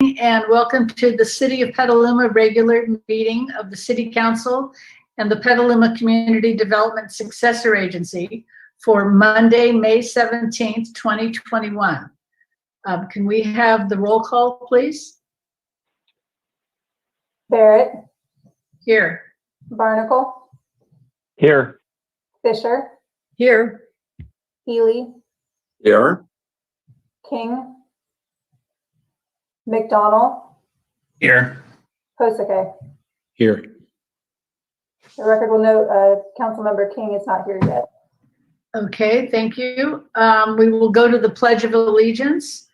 And welcome to the City of Petaluma regular meeting of the City Council and the Petaluma Community Development Successor Agency for Monday, May 17th, 2021. Can we have the roll call, please? Barrett. Here. Barnacle. Here. Fisher. Here. Healy. Here. King. McDonald. Here. Hosake. Here. The record will note Councilmember King is not here yet. Okay, thank you. We will go to the Pledge of Allegiance.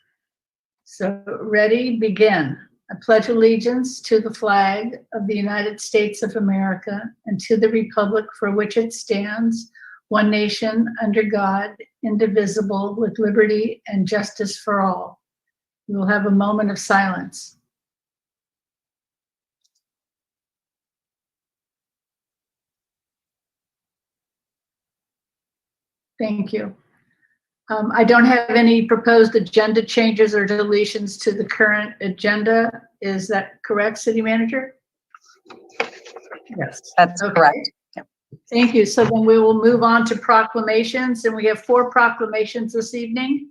So ready, begin. I pledge allegiance to the flag of the United States of America and to the republic for which it stands, one nation, under God, indivisible, with liberty and justice for all. We will have a moment of silence. Thank you. I don't have any proposed agenda changes or deletions to the current agenda. Is that correct, City Manager? Yes. That's Okay. correct. Yep. Thank you. So then we will move on to proclamations, and we have 4 proclamations this evening.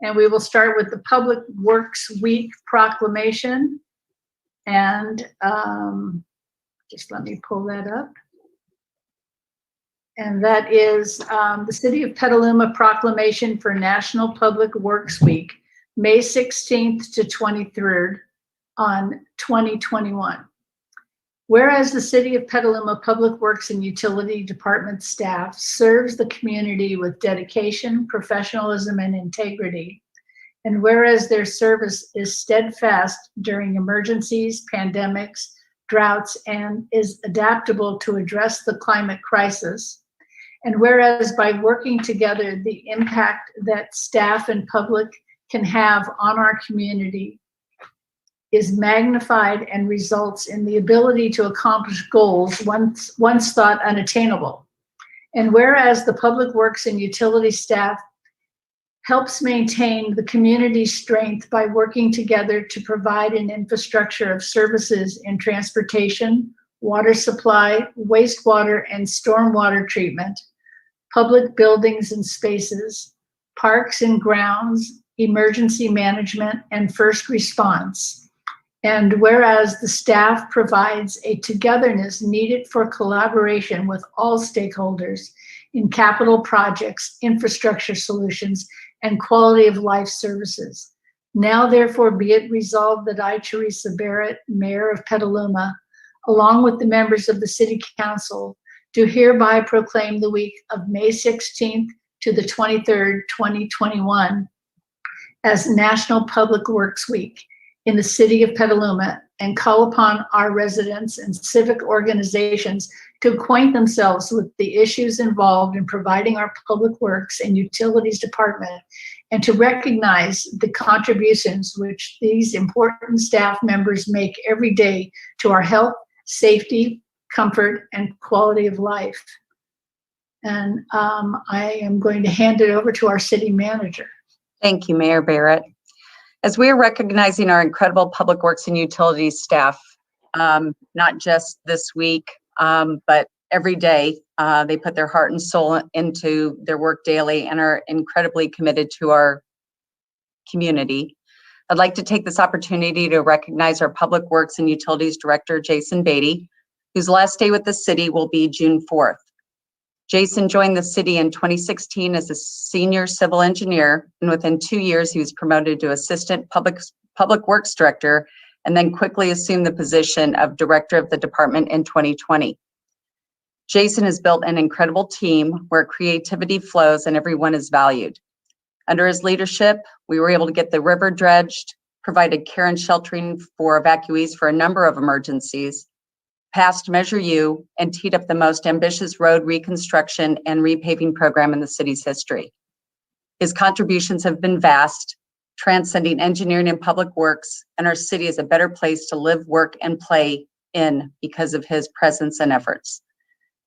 And we will start with the Public Works Week proclamation. And just let me pull that up. And that is the City of Petaluma proclamation for National Public Works Week, May 16th to 23rd on 2021. Whereas the City of Petaluma Public Works and Utility Department staff serves the community with dedication, professionalism, and integrity, and whereas their service is steadfast during emergencies, pandemics, droughts, and is adaptable to address the climate crisis, and whereas by working together, the impact that staff and public can have on our community is magnified and results in the ability to accomplish goals once thought unattainable. And whereas the Public Works and Utility staff helps maintain the community's strength by working together to provide an infrastructure of services in transportation, water supply, wastewater and stormwater treatment, public buildings and spaces, parks and grounds, emergency management, and first response. And whereas the staff provides a togetherness needed for collaboration with all stakeholders in capital projects, infrastructure solutions, and quality of life services. Now therefore be it resolved that I, Teresa Barrett, Mayor of Petaluma, along with the members of the City Council, do hereby proclaim the week of May 16th to the 23rd, 2021 as National Public Works Week in the City of Petaluma, and call upon our residents and civic organizations to acquaint themselves with the issues involved in providing our Public Works and Utilities Department, and to recognize the contributions which these important staff members make every day to our health, safety, comfort, and quality of life. And I am going to hand it over to our City Manager. Thank you, Mayor Barrett. As we are recognizing our incredible Public Works and Utilities staff, not just this week, but every day, they put their heart and soul into their work daily and are incredibly committed to our community. I'd like to take this opportunity to recognize our Public Works and Utilities Director, Jason Beatty, whose last day with the city will be June 4th. Jason joined the city in 2016 as a senior civil engineer, and within 2 years, he was promoted to assistant public works director, and then quickly assumed the position of director of the department in 2020. Jason has built an incredible team where creativity flows and everyone is valued. Under his leadership, we were able to get the river dredged, provided care and sheltering for evacuees for a number of emergencies, passed Measure U, and teed up the most ambitious road reconstruction and repaving program in the city's history. His contributions have been vast, transcending engineering and public works, and our city is a better place to live, work, and play in because of his presence and efforts.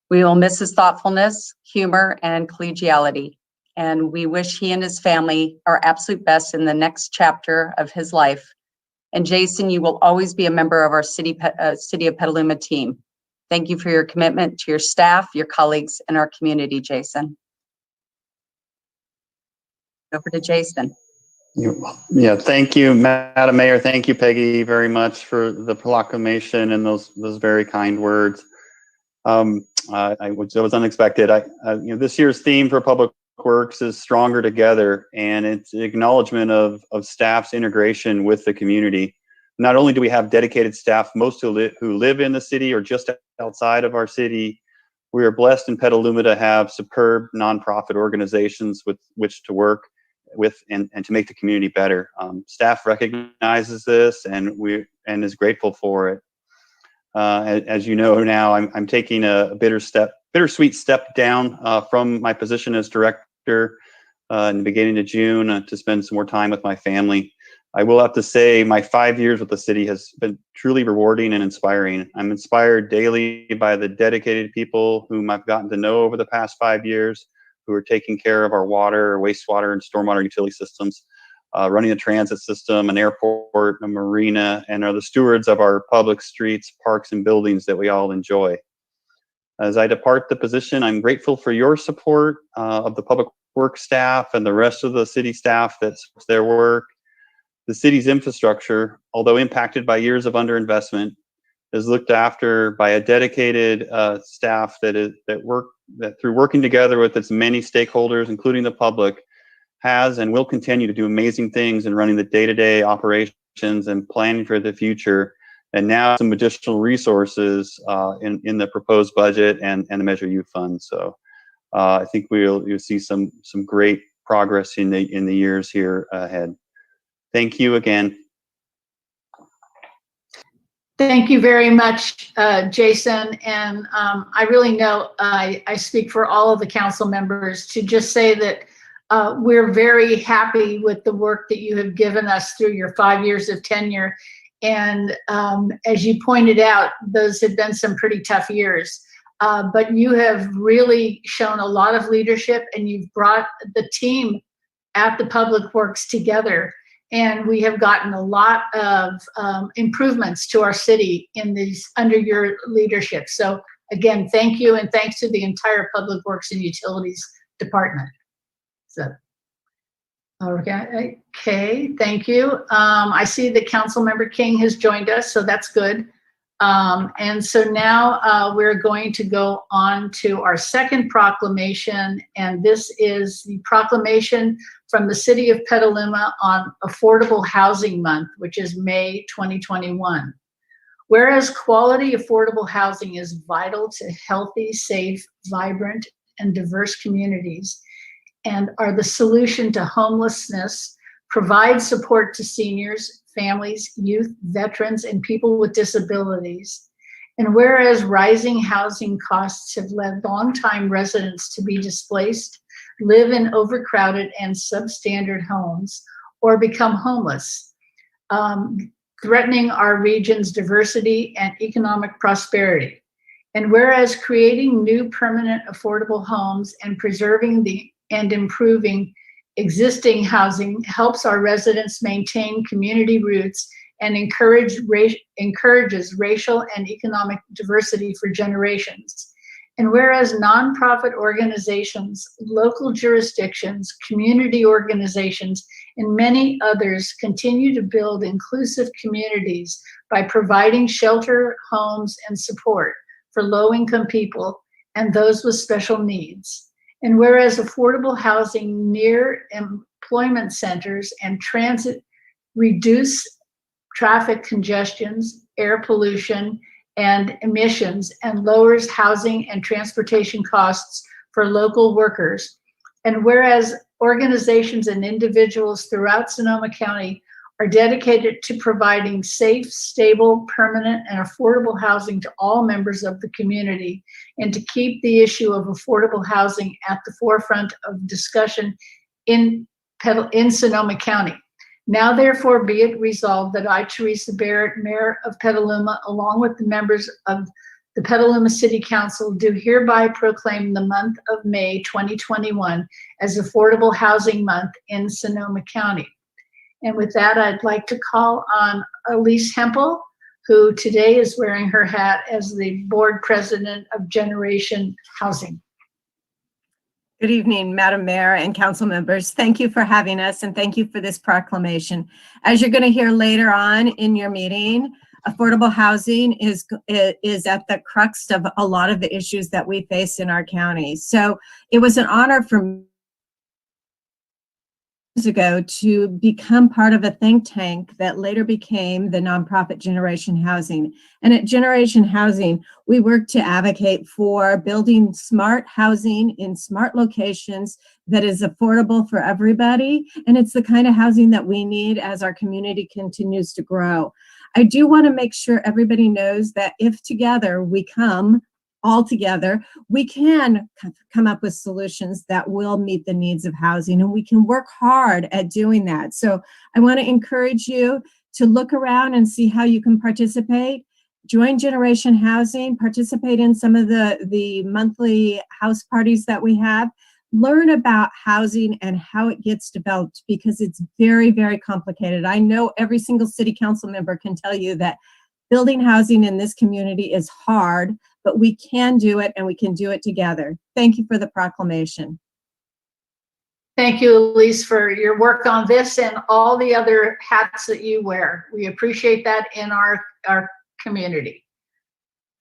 We will miss his thoughtfulness, humor, and collegiality, and we wish he and his family our absolute best in the next chapter of his life. And Jason, you will always be a member of our City of Petaluma team. Thank you for your commitment to your staff, your colleagues, and our community, Jason. Over to Jason. Yeah, thank you, Madam Mayor. Thank you, Peggy, very much for the proclamation and those very kind words. It was unexpected. This year's theme for Public Works is Stronger Together, and it's an acknowledgement of staff's integration with the community. Not only do we have dedicated staff, most who live in the city or just outside of our city, we are blessed in Petaluma to have superb nonprofit organizations with which to work with and to make the community better. Staff recognizes this and is grateful for it. As you know now, I'm taking a bittersweet step down from my position as director in the beginning of June to spend some more time with my family. I will have to say my 5 years with the city has been truly rewarding and inspiring. I'm inspired daily by the dedicated people whom I've gotten to know over the past 5 years, who are taking care of our water, wastewater, and stormwater utility systems, running a transit system, an airport, a marina, and are the stewards of our public streets, parks, and buildings that we all enjoy. As I depart the position, I'm grateful for your support of the public works staff and the rest of the city staff that supports their work. The city's infrastructure, although impacted by years of underinvestment, is looked after by a dedicated staff that through working together with its many stakeholders, including the public, has and will continue to do amazing things in running the day-to-day operations and planning for the future. And now some additional resources in the proposed budget and the Measure U fund. So I think you'll see some great progress in the years here ahead. Thank you again. Thank you very much, Jason. And I really know I speak for all of the council members to just say that we're very happy with the work that you have given us through your 5 years of tenure. And as you pointed out, those have been some pretty tough years. But you have really shown a lot of leadership, and you've brought the team at the Public Works together. And we have gotten a lot of improvements to our city under your leadership. So again, thank you, and thanks to the entire Public Works and Utilities Department. So, okay, thank you. I see that Councilmember King has joined us, so that's good. And so now we're going to go on to our second proclamation, and this is the proclamation from the City of Petaluma on Affordable Housing Month, which is May 2021. Whereas quality affordable housing is vital to healthy, safe, vibrant, and diverse communities, and are the solution to homelessness, provide support to seniors, families, youth, veterans, and people with disabilities. And whereas rising housing costs have led longtime residents to be displaced, live in overcrowded and substandard homes, or become homeless, threatening our region's diversity and economic prosperity. And whereas creating new permanent affordable homes and preserving and improving existing housing helps our residents maintain community roots and encourages racial and economic diversity for generations. And whereas nonprofit organizations, local jurisdictions, community organizations, and many others continue to build inclusive communities by providing shelter, homes, and support for low-income people and those with special needs. And whereas affordable housing near employment centers and transit reduce traffic congestions, air pollution, and emissions, and lowers housing and transportation costs for local workers. And whereas organizations and individuals throughout Sonoma County are dedicated to providing safe, stable, permanent, and affordable housing to all members of the community, and to keep the issue of affordable housing at the forefront of discussion in Sonoma County. Now therefore be it resolved that I, Teresa Barrett, Mayor of Petaluma, along with the members of the Petaluma City Council, do hereby proclaim the month of May 2021 as Affordable Housing Month in Sonoma County. And with that, I'd like to call on Elise Hempel, who today is wearing her hat as the board president of Generation Housing. Good evening, Madam Mayor and council members. Thank you for having us and thank you for this proclamation. As you're going to hear later on in your meeting, affordable housing is at the crux of a lot of the issues that we face in our county. So it was an honor for me years ago to become part of a think tank that later became the nonprofit Generation Housing. And at Generation Housing, we work to advocate for building smart housing in smart locations that is affordable for everybody. And it's the kind of housing that we need as our community continues to grow. I do want to make sure everybody knows that if together we come all together, we can come up with solutions that will meet the needs of housing, and we can work hard at doing that. So I want to encourage you to look around and see how you can participate. Join Generation Housing, participate in some of the monthly house parties that we have. Learn about housing and how it gets developed, because it's very, very complicated. I know every single city council member can tell you that building housing in this community is hard, but we can do it and we can do it together. Thank you for the proclamation. Thank you, Elise, for your work on this and all the other hats that you wear. We appreciate that in our community.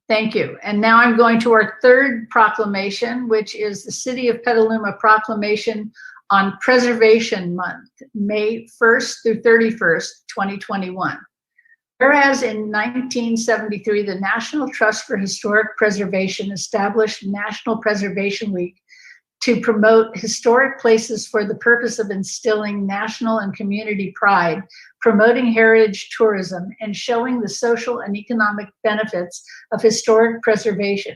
Thank you. And now I'm going to our third proclamation, which is the City of Petaluma Proclamation on Preservation Month, May 1st through 31st, 2021. Whereas in 1973, the National Trust for Historic Preservation established National Preservation Week to promote historic places for the purpose of instilling national and community pride, promoting heritage tourism, and showing the social and economic benefits of historic preservation.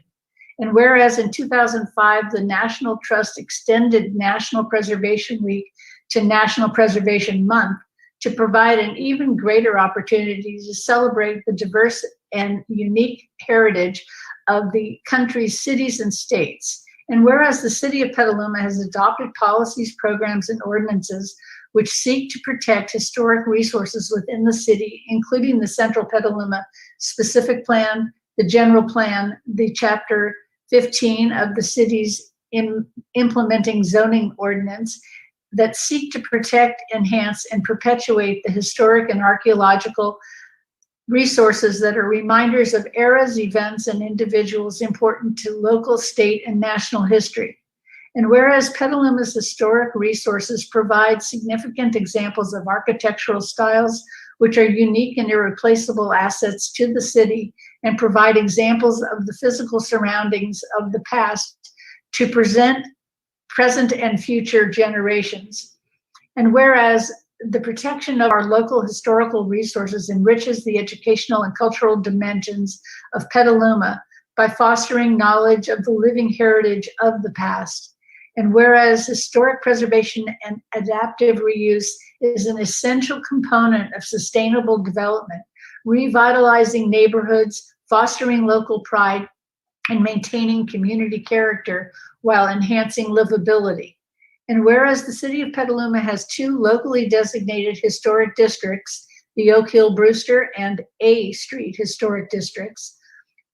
And whereas in 2005, the National Trust extended National Preservation Week to National Preservation Month to provide an even greater opportunity to celebrate the diverse and unique heritage of the country's cities and states. And whereas the City of Petaluma has adopted policies, programs, and ordinances which seek to protect historic resources within the city, including the Central Petaluma Specific Plan, the General Plan, the Chapter 15 of the city's implementing zoning ordinance, that seek to protect, enhance, and perpetuate the historic and archaeological resources that are reminders of eras, events, and individuals important to local, state, and national history. And whereas Petaluma's historic resources provide significant examples of architectural styles which are unique and irreplaceable assets to the city, and provide examples of the physical surroundings of the past to present present and future generations. And whereas the protection of our local historical resources enriches the educational and cultural dimensions of Petaluma by fostering knowledge of the living heritage of the past. And whereas historic preservation and adaptive reuse is an essential component of sustainable development, revitalizing neighborhoods, fostering local pride, and maintaining community character while enhancing livability. And whereas the City of Petaluma has two locally designated historic districts, the Oak Hill Brewster and A Street Historic Districts,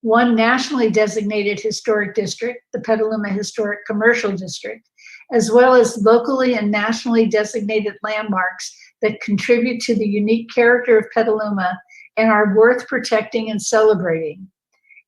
one nationally designated historic district, the Petaluma Historic Commercial District, as well as locally and nationally designated landmarks that contribute to the unique character of Petaluma and are worth protecting and celebrating.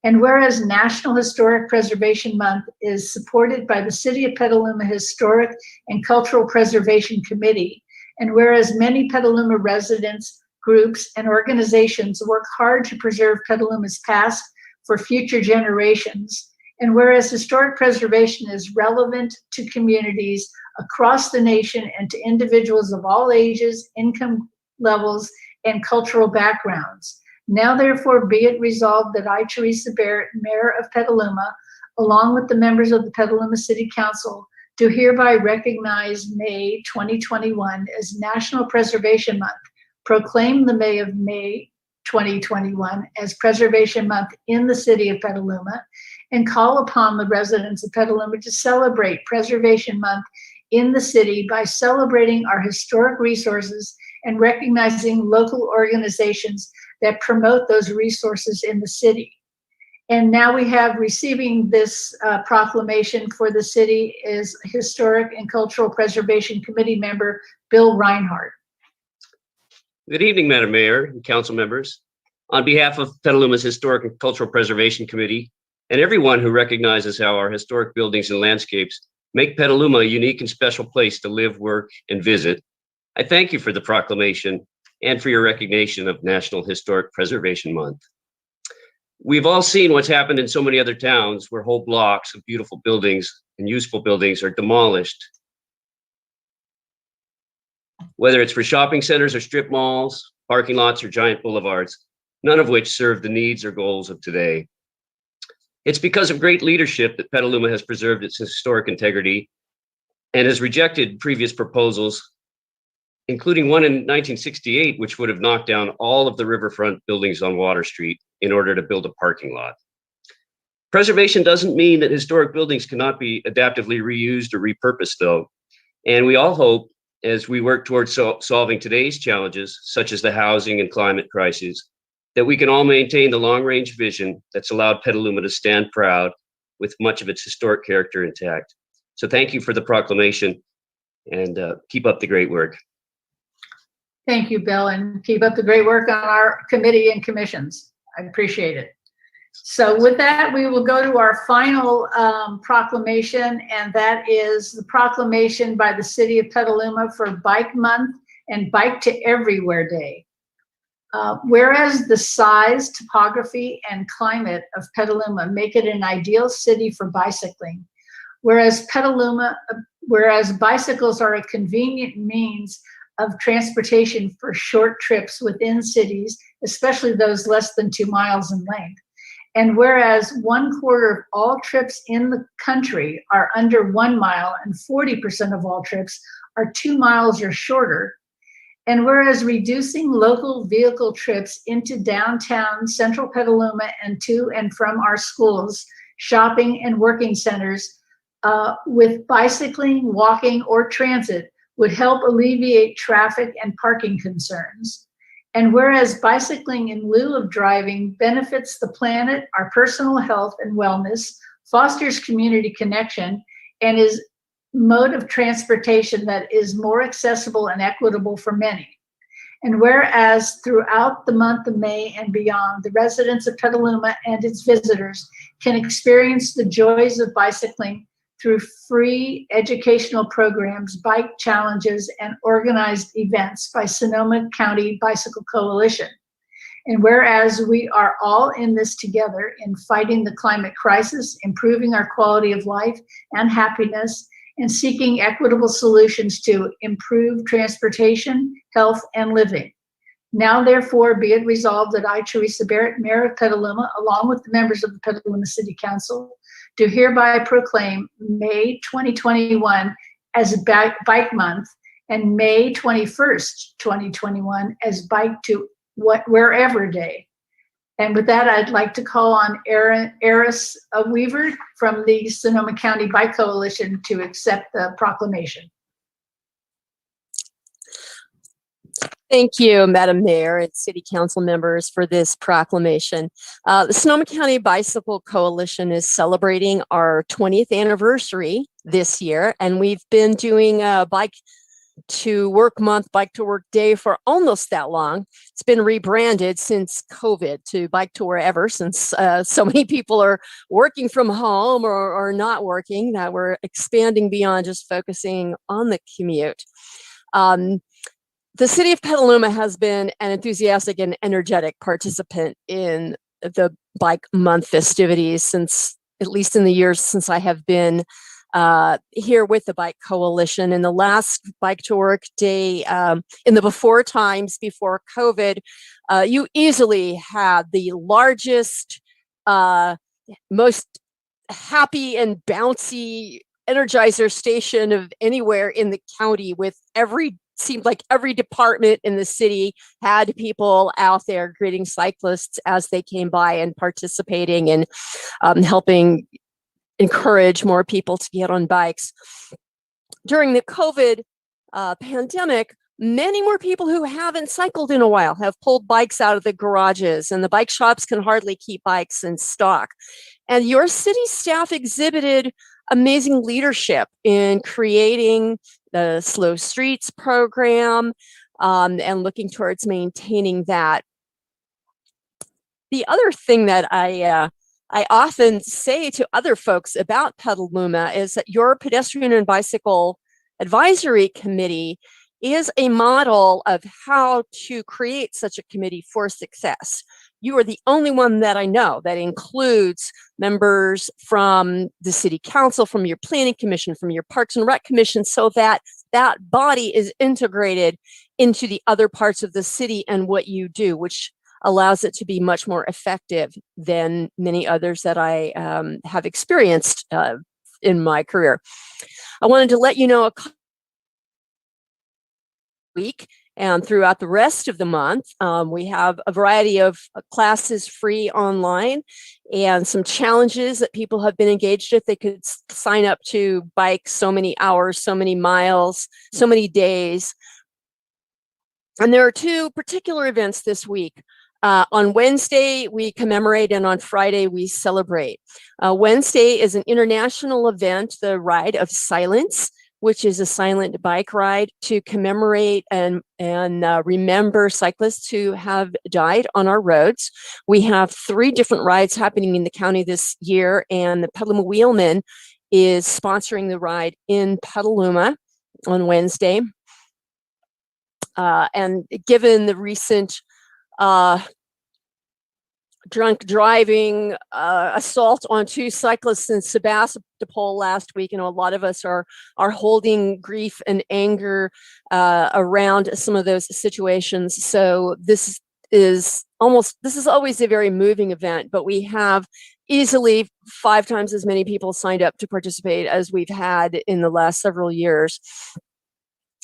And whereas National Historic Preservation Month is supported by the City of Petaluma Historic and Cultural Preservation Committee, and whereas many Petaluma residents, groups, and organizations work hard to preserve Petaluma's past for future generations, and whereas historic preservation is relevant to communities across the nation and to individuals of all ages, income levels, and cultural backgrounds. Now therefore be it resolved that I, Teresa Barrett, Mayor of Petaluma, along with the members of the Petaluma City Council, do hereby recognize May 2021 as National Preservation Month, proclaim the May 2021 as Preservation Month in the City of Petaluma, and call upon the residents of Petaluma to celebrate Preservation Month in the city by celebrating our historic resources and recognizing local organizations that promote those resources in the city. And now we have receiving this proclamation for the city is Historic and Cultural Preservation Committee member Bill Reinhardt. Good evening, Madam Mayor and council members. On behalf of Petaluma's Historic and Cultural Preservation Committee and everyone who recognizes how our historic buildings and landscapes make Petaluma a unique and special place to live, work, and visit, I thank you for the proclamation and for your recognition of National Historic Preservation Month. We've all seen what's happened in so many other towns where whole blocks of beautiful buildings and useful buildings are demolished. Whether it's for shopping centers or strip malls, parking lots or giant boulevards, none of which serve the needs or goals of today. It's because of great leadership that Petaluma has preserved its historic integrity and has rejected previous proposals, including one in 1968, which would have knocked down all of the riverfront buildings on Water Street in order to build a parking lot. Preservation doesn't mean that historic buildings cannot be adaptively reused or repurposed, though. And we all hope, as we work towards solving today's challenges, such as the housing and climate crises, that we can all maintain the long-range vision that's allowed Petaluma to stand proud with much of its historic character intact. So thank you for the proclamation, and keep up the great work. Thank you, Bill, and keep up the great work on our committee and commissions. I appreciate it. So with that, we will go to our final proclamation, and that is the proclamation by the City of Petaluma for Bike Month and Bike to Everywhere Day. Whereas the size, topography, and climate of Petaluma make it an ideal city for bicycling, whereas bicycles are a convenient means of transportation for short trips within cities, especially those less than 2 miles in length. And whereas 1/4 of all trips in the country are under 1 mile and 40% of all trips are 2 miles or shorter. And whereas reducing local vehicle trips into downtown central Petaluma and to and from our schools, shopping and working centers with bicycling, walking, or transit would help alleviate traffic and parking concerns. And whereas bicycling in lieu of driving benefits the planet, our personal health and wellness, fosters community connection, and is mode of transportation that is more accessible and equitable for many. And whereas throughout the month of May and beyond, the residents of Petaluma and its visitors can experience the joys of bicycling through free educational programs, bike challenges, and organized events by Sonoma County Bicycle Coalition. And whereas we are all in this together in fighting the climate crisis, improving our quality of life and happiness, and seeking equitable solutions to improve transportation, health, and living. Now, therefore, be it resolved that I, Teresa Barrett, Mayor of Petaluma, along with the members of the Petaluma City Council, do hereby proclaim May 2021 as Bike Month and May 21st, 2021 as Bike to Wherever Day. And with that, I'd like to call on Eris Weaver from the Sonoma County Bike Coalition to accept the proclamation. Thank you, Madam Mayor and City Council members, for this proclamation. The Sonoma County Bicycle Coalition is celebrating our 20th anniversary this year, and we've been doing Bike to Work Month, Bike to Work Day for almost that long. It's been rebranded since COVID to Bike to Wherever, since so many people are working from home or not working, that we're expanding beyond just focusing on the commute. The City of Petaluma has been an enthusiastic and energetic participant in the Bike Month festivities since, at least in the years since I have been here with the Bike Coalition. In the last Bike to Work Day, in the before times, before COVID, you easily had the largest, most happy and bouncy Energizer station of anywhere in the county, with seemed like every department in the city had people out there greeting cyclists as they came by and participating and helping encourage more people to get on bikes. During the COVID pandemic, many more people who haven't cycled in a while have pulled bikes out of the garages, and the bike shops can hardly keep bikes in stock. And your city staff exhibited amazing leadership in creating the Slow Streets program, and looking towards maintaining that. The other thing that I often say to other folks about Petaluma is that your pedestrian and bicycle advisory committee is a model of how to create such a committee for success. You are the only one that I know that includes members from the city council, from your planning commission, from your parks and rec commission, so that that body is integrated into the other parts of the city and what you do, which allows it to be much more effective than many others that I have experienced in my career. I wanted to let you know a week and throughout the rest of the month, we have a variety of classes free online and some challenges that people have been engaged with. They could sign up to bike so many hours, so many miles, so many days. And there are two particular events this week. On Wednesday, we commemorate, and on Friday, we celebrate. Wednesday is an international event, the Ride of Silence, which is a silent bike ride to commemorate and remember cyclists who have died on our roads. We have 3 different rides happening in the county this year, and the Petaluma Wheelman is sponsoring the ride in Petaluma on Wednesday. And given the recent drunk driving assault on 2 cyclists in Sebastopol last week, a lot of us are holding grief and anger around some of those situations. So this is always a very moving event, but we have easily 5 times as many people signed up to participate as we've had in the last several years.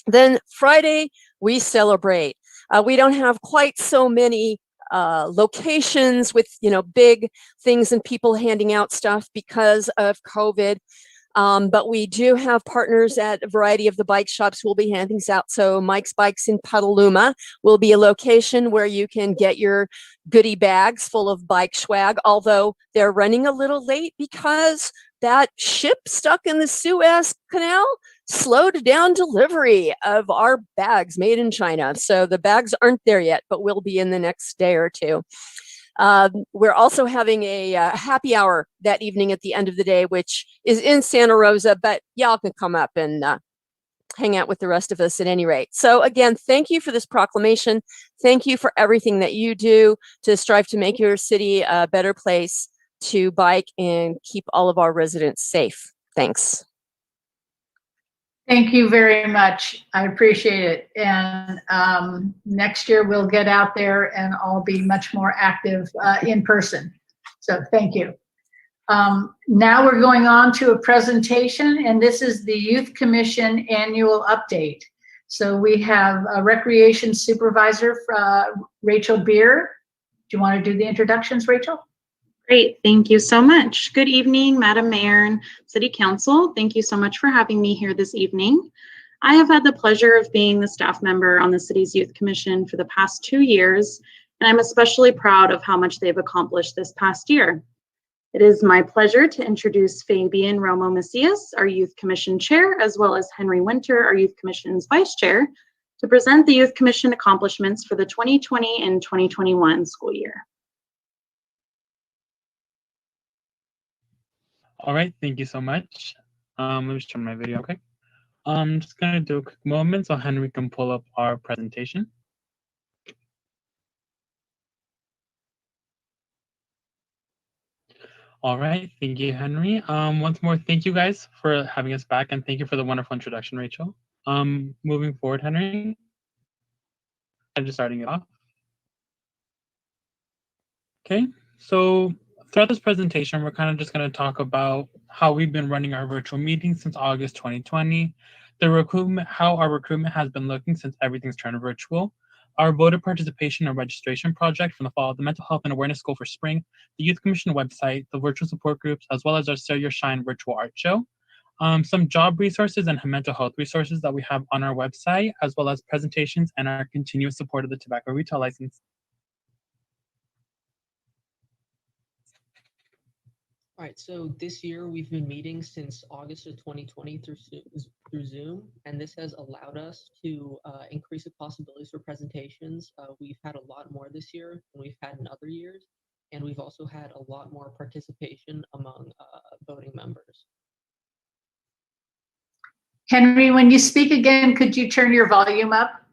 Then Friday, we celebrate. We don't have quite so many locations with, big things and people handing out stuff because of COVID. But we do have partners at a variety of the bike shops who will be handing things out. So Mike's Bikes in Petaluma will be a location where you can get your goodie bags full of bike swag, although they're running a little late because that ship stuck in the Suez Canal slowed down delivery of our bags made in China. So the bags aren't there yet, but will be in the next day or 2. We're also having a happy hour that evening at the end of the day, which is in Santa Rosa, but y'all can come up and hang out with the rest of us at any rate. So again, thank you for this proclamation. Thank you for everything that you do to strive to make your city a better place to bike and keep all of our residents safe. Thanks. Thank you very much. I appreciate it. And next year we'll get out there and all be much more active in person. So thank you. Now we're going on to a presentation, and this is the Youth Commission Annual Update. So we have a Recreation Supervisor, Rachel Beer. Do you want to do the introductions, Rachel? Great, thank you so much. Good evening, Madam Mayor and City Council. Thank you so much for having me here this evening. I have had the pleasure of being the staff member on the city's Youth Commission for the past 2 years, and I'm especially proud of how much they've accomplished this past year. It is my pleasure to introduce Fabian Romo Macias, our Youth Commission Chair, as well as Henry Winter, our Youth Commission's Vice Chair, to present the Youth Commission accomplishments for the 2020 and 2021 school year. All right, thank you so much. Let me just turn my video, okay? I'm just gonna do a quick moment so Henry can pull up our presentation. All right, thank you, Henry. Once more, thank you guys for having us back, and thank you for the wonderful introduction, Rachel. Moving forward, Henry. I'm just starting it off. Okay, so throughout this presentation, we're kind of just going to talk about how we've been running our virtual meetings since August 2020, how our recruitment has been looking since everything's turned virtual, our voter participation and registration project from the fall, the Mental Health and Awareness Goal for Spring, the Youth Commission website, the virtual support groups, as well as our Sell Your Shine virtual art show. some job resources and mental health resources that we have on our website, as well as presentations and our continuous support of the tobacco retail license. All right, so this year we've been meeting since August of 2020 through Zoom, and this has allowed us to increase the possibilities for presentations. We've had a lot more this year than we've had in other years, and we've also had a lot more participation among voting members. Henry, when you speak again, could you turn your volume up?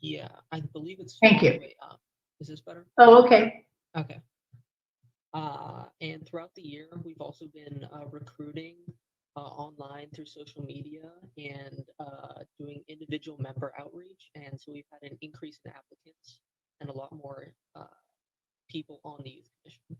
Yeah, I believe it's Thank all you. the way up. Is this better? Oh, okay. Okay. And throughout the year, we've also been recruiting online through social media and doing individual member outreach. And so we've had an increase in applicants and a lot more people on the Youth Commission.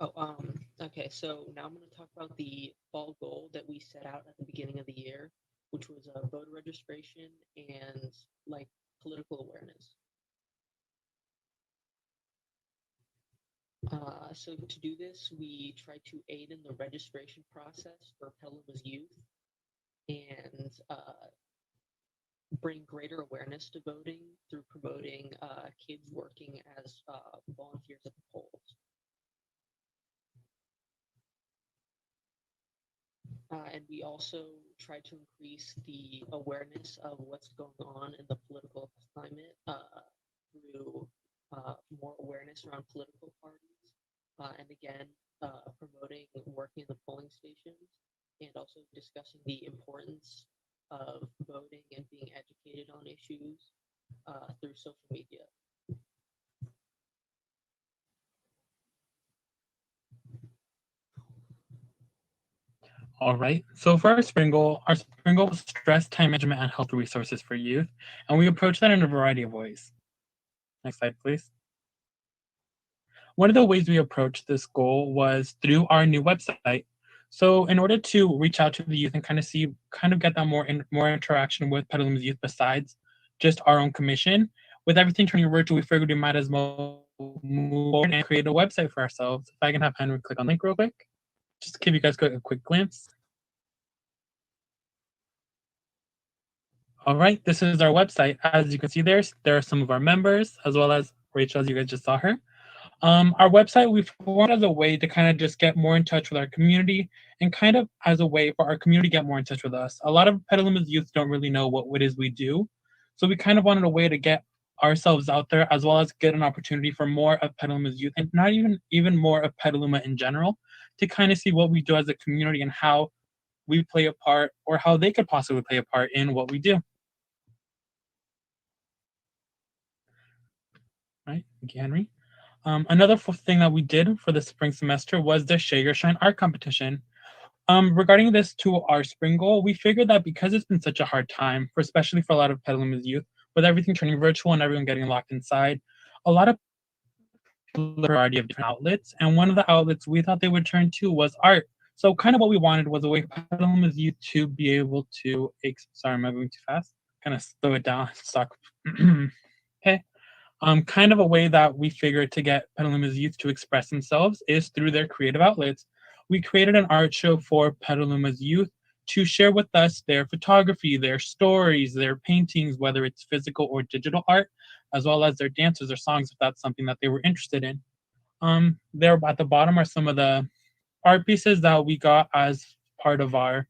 Oh, okay, so now I'm going to talk about the fall goal that we set out at the beginning of the year, which was voter registration and like political awareness. So to do this, we try to aid in the registration process for Petaluma's youth and bring greater awareness to voting through promoting kids working as volunteers at the polls. And we also try to increase the awareness of what's going on in the political climate through more awareness around political parties, and again, promoting working in the polling stations, and also discussing the importance of voting and being educated on issues through social media. All right, so for our spring goal was stress, time management, and health resources for youth, and we approach that in a variety of ways. Next slide, please. One of the ways we approached this goal was through our new website. So in order to reach out to the youth and kind of get that more interaction with Petaluma's youth besides just our own commission, with everything turning virtual, we figured we might as well move forward and create a website for ourselves. If I can have Henry click on the link real quick, just to give you guys a quick glance. All right, this is our website. As you can see there are some of our members, as well as Rachel, as you guys just saw her. Our website, we formed as a way to kind of just get more in touch with our community and kind of as a way for our community to get more in touch with us. A lot of Petaluma's youth don't really know what it is we do. So we kind of wanted a way to get ourselves out there, as well as get an opportunity for more of Petaluma's youth, and not even more of Petaluma in general, to kind of see what we do as a community and how we play a part, or how they could possibly play a part in what we do. Right, thank you, Henry. Another thing that we did for the spring semester was the Share Your Shine art competition. Regarding this to our spring goal, we figured that because it's been such a hard time, especially for a lot of Petaluma's youth, with everything turning virtual and everyone getting locked inside, a lot of people have a variety of different outlets, and one of the outlets we thought they would turn to was art. So kind of what we wanted was a way for Petaluma's youth to be able to, sorry, am I moving too fast? Kind of slow it down, stop. Okay. Kind of a way that we figured to get Petaluma's youth to express themselves is through their creative outlets. We created an art show for Petaluma's youth to share with us their photography, their stories, their paintings, whether it's physical or digital art, as well as their dances or songs if that's something that they were interested in. There at the bottom are some of the art pieces that we got as part of our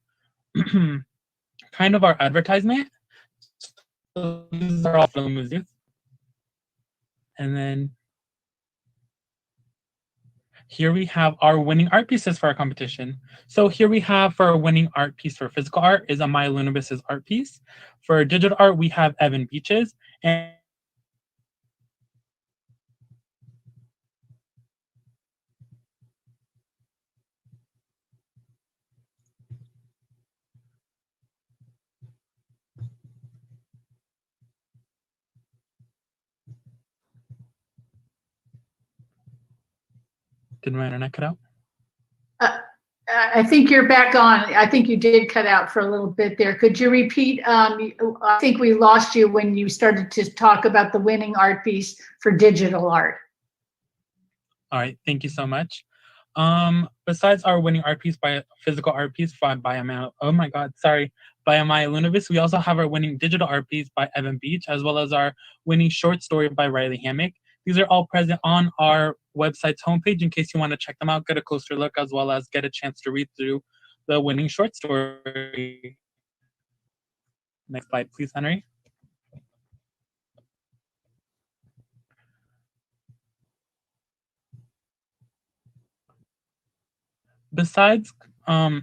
kind of our advertisement. So these are all Petaluma's youth. And then here we have our winning art pieces for our competition. So here we have for our winning art piece for physical art is a Maya Lunabis's art piece. For digital art, we have Evan Beaches. And did my internet cut out? I think you're back on. I think you did cut out for a little bit there. Could you repeat? I think we lost you when you started to talk about the winning art piece for digital art. All right, thank you so much. Besides our winning art piece by physical art piece by Amaya Lunovis, we also have our winning digital art piece by Evan Beach, as well as our winning short story by Riley Hammock. These are all present on our website's homepage in case you want to check them out, get a closer look, as well as get a chance to read through the winning short story. Next slide, please, Henry. Besides, I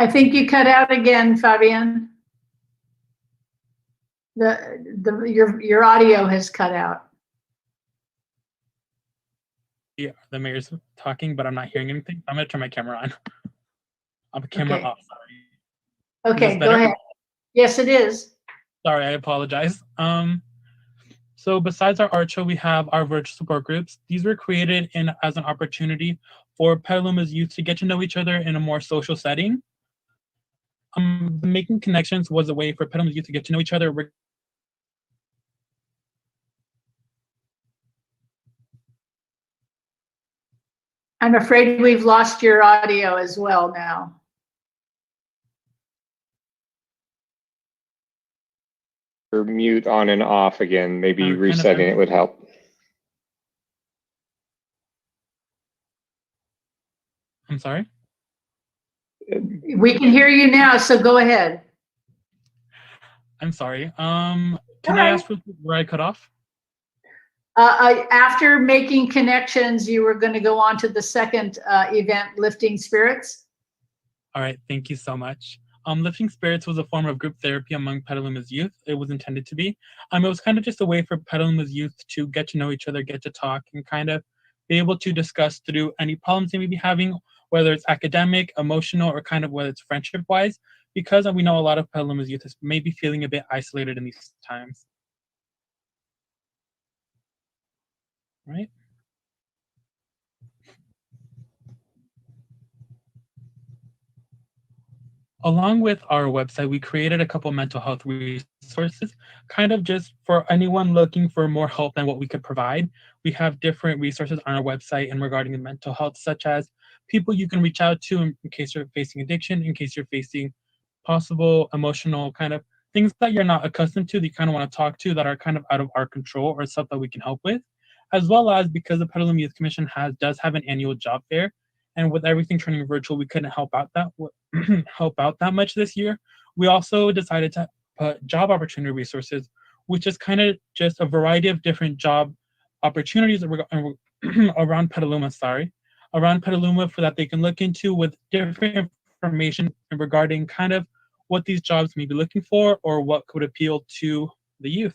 think you cut out again, Fabian. Your audio has cut out. yeah, the mayor's talking, but I'm not hearing anything. I'm gonna turn my camera on. I'm camera Okay. off, sorry. Okay, go ahead. Yes, it is. Sorry, I apologize. So besides our art show, we have our virtual support groups. These were created as an opportunity for Petaluma's youth to get to know each other in a more social setting. Making connections was a way for Petaluma's youth to get to know each other. I'm afraid we've lost your audio as well now. Or mute on and off again. Maybe Kind of resetting it would help. I'm sorry? We can hear you now, so go ahead. I'm sorry. Can I ask for where I cut off? After making connections, you were going to go on to the second event, Lifting Spirits. All right, thank you so much. Lifting Spirits was a form of group therapy among Petaluma's youth. It was intended to be. It was kind of just a way for Petaluma's youth to get to know each other, get to talk, and kind of be able to discuss through any problems they may be having, whether it's academic, emotional, or kind of whether it's friendship-wise, because we know a lot of Petaluma's youth is maybe feeling a bit isolated in these times. Right? Along with our website, we created a couple mental health resources, kind of just for anyone looking for more help than what we could provide. We have different resources on our website and regarding the mental health, such as people you can reach out to in case you're facing addiction, in case you're facing possible emotional kind of things that you're not accustomed to, that you kind of want to talk to, that are kind of out of our control or stuff that we can help with, as well as because the Petaluma Youth Commission does have an annual job fair. And with everything turning virtual, we couldn't help out that much this year. We also decided to put job opportunity resources, which is kind of just a variety of different job opportunities around Petaluma, for that they can look into with different information regarding kind of what these jobs may be looking for or what could appeal to the youth.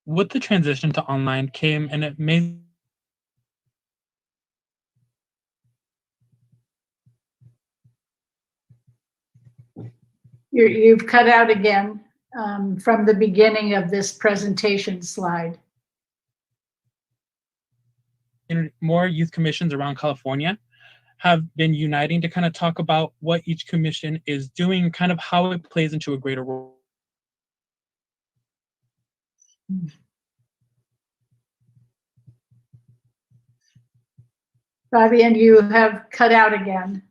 With the transition to online came an amazing You've cut out again from the beginning of this presentation slide. more youth commissions around California have been uniting to kind of talk about what each commission is doing, kind of how it plays into a greater role. Fabian, you have cut out again.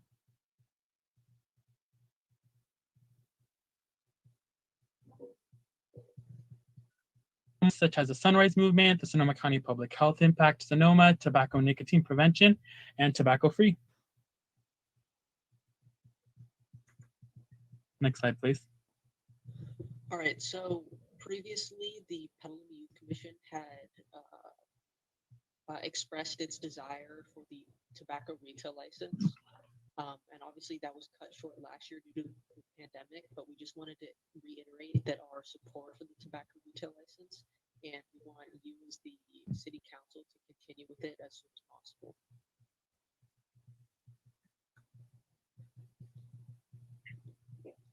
Such as the Sunrise Movement, the Sonoma County Public Health Impact, Sonoma, Tobacco Nicotine Prevention, and Tobacco Free. Next slide, please. All right, so previously the Petaluma Youth Commission had expressed its desire for the tobacco retail license. And obviously that was cut short last year due to the pandemic, but we just wanted to reiterate that our support for the tobacco retail license, and we want you as the city council to continue with it as soon as possible.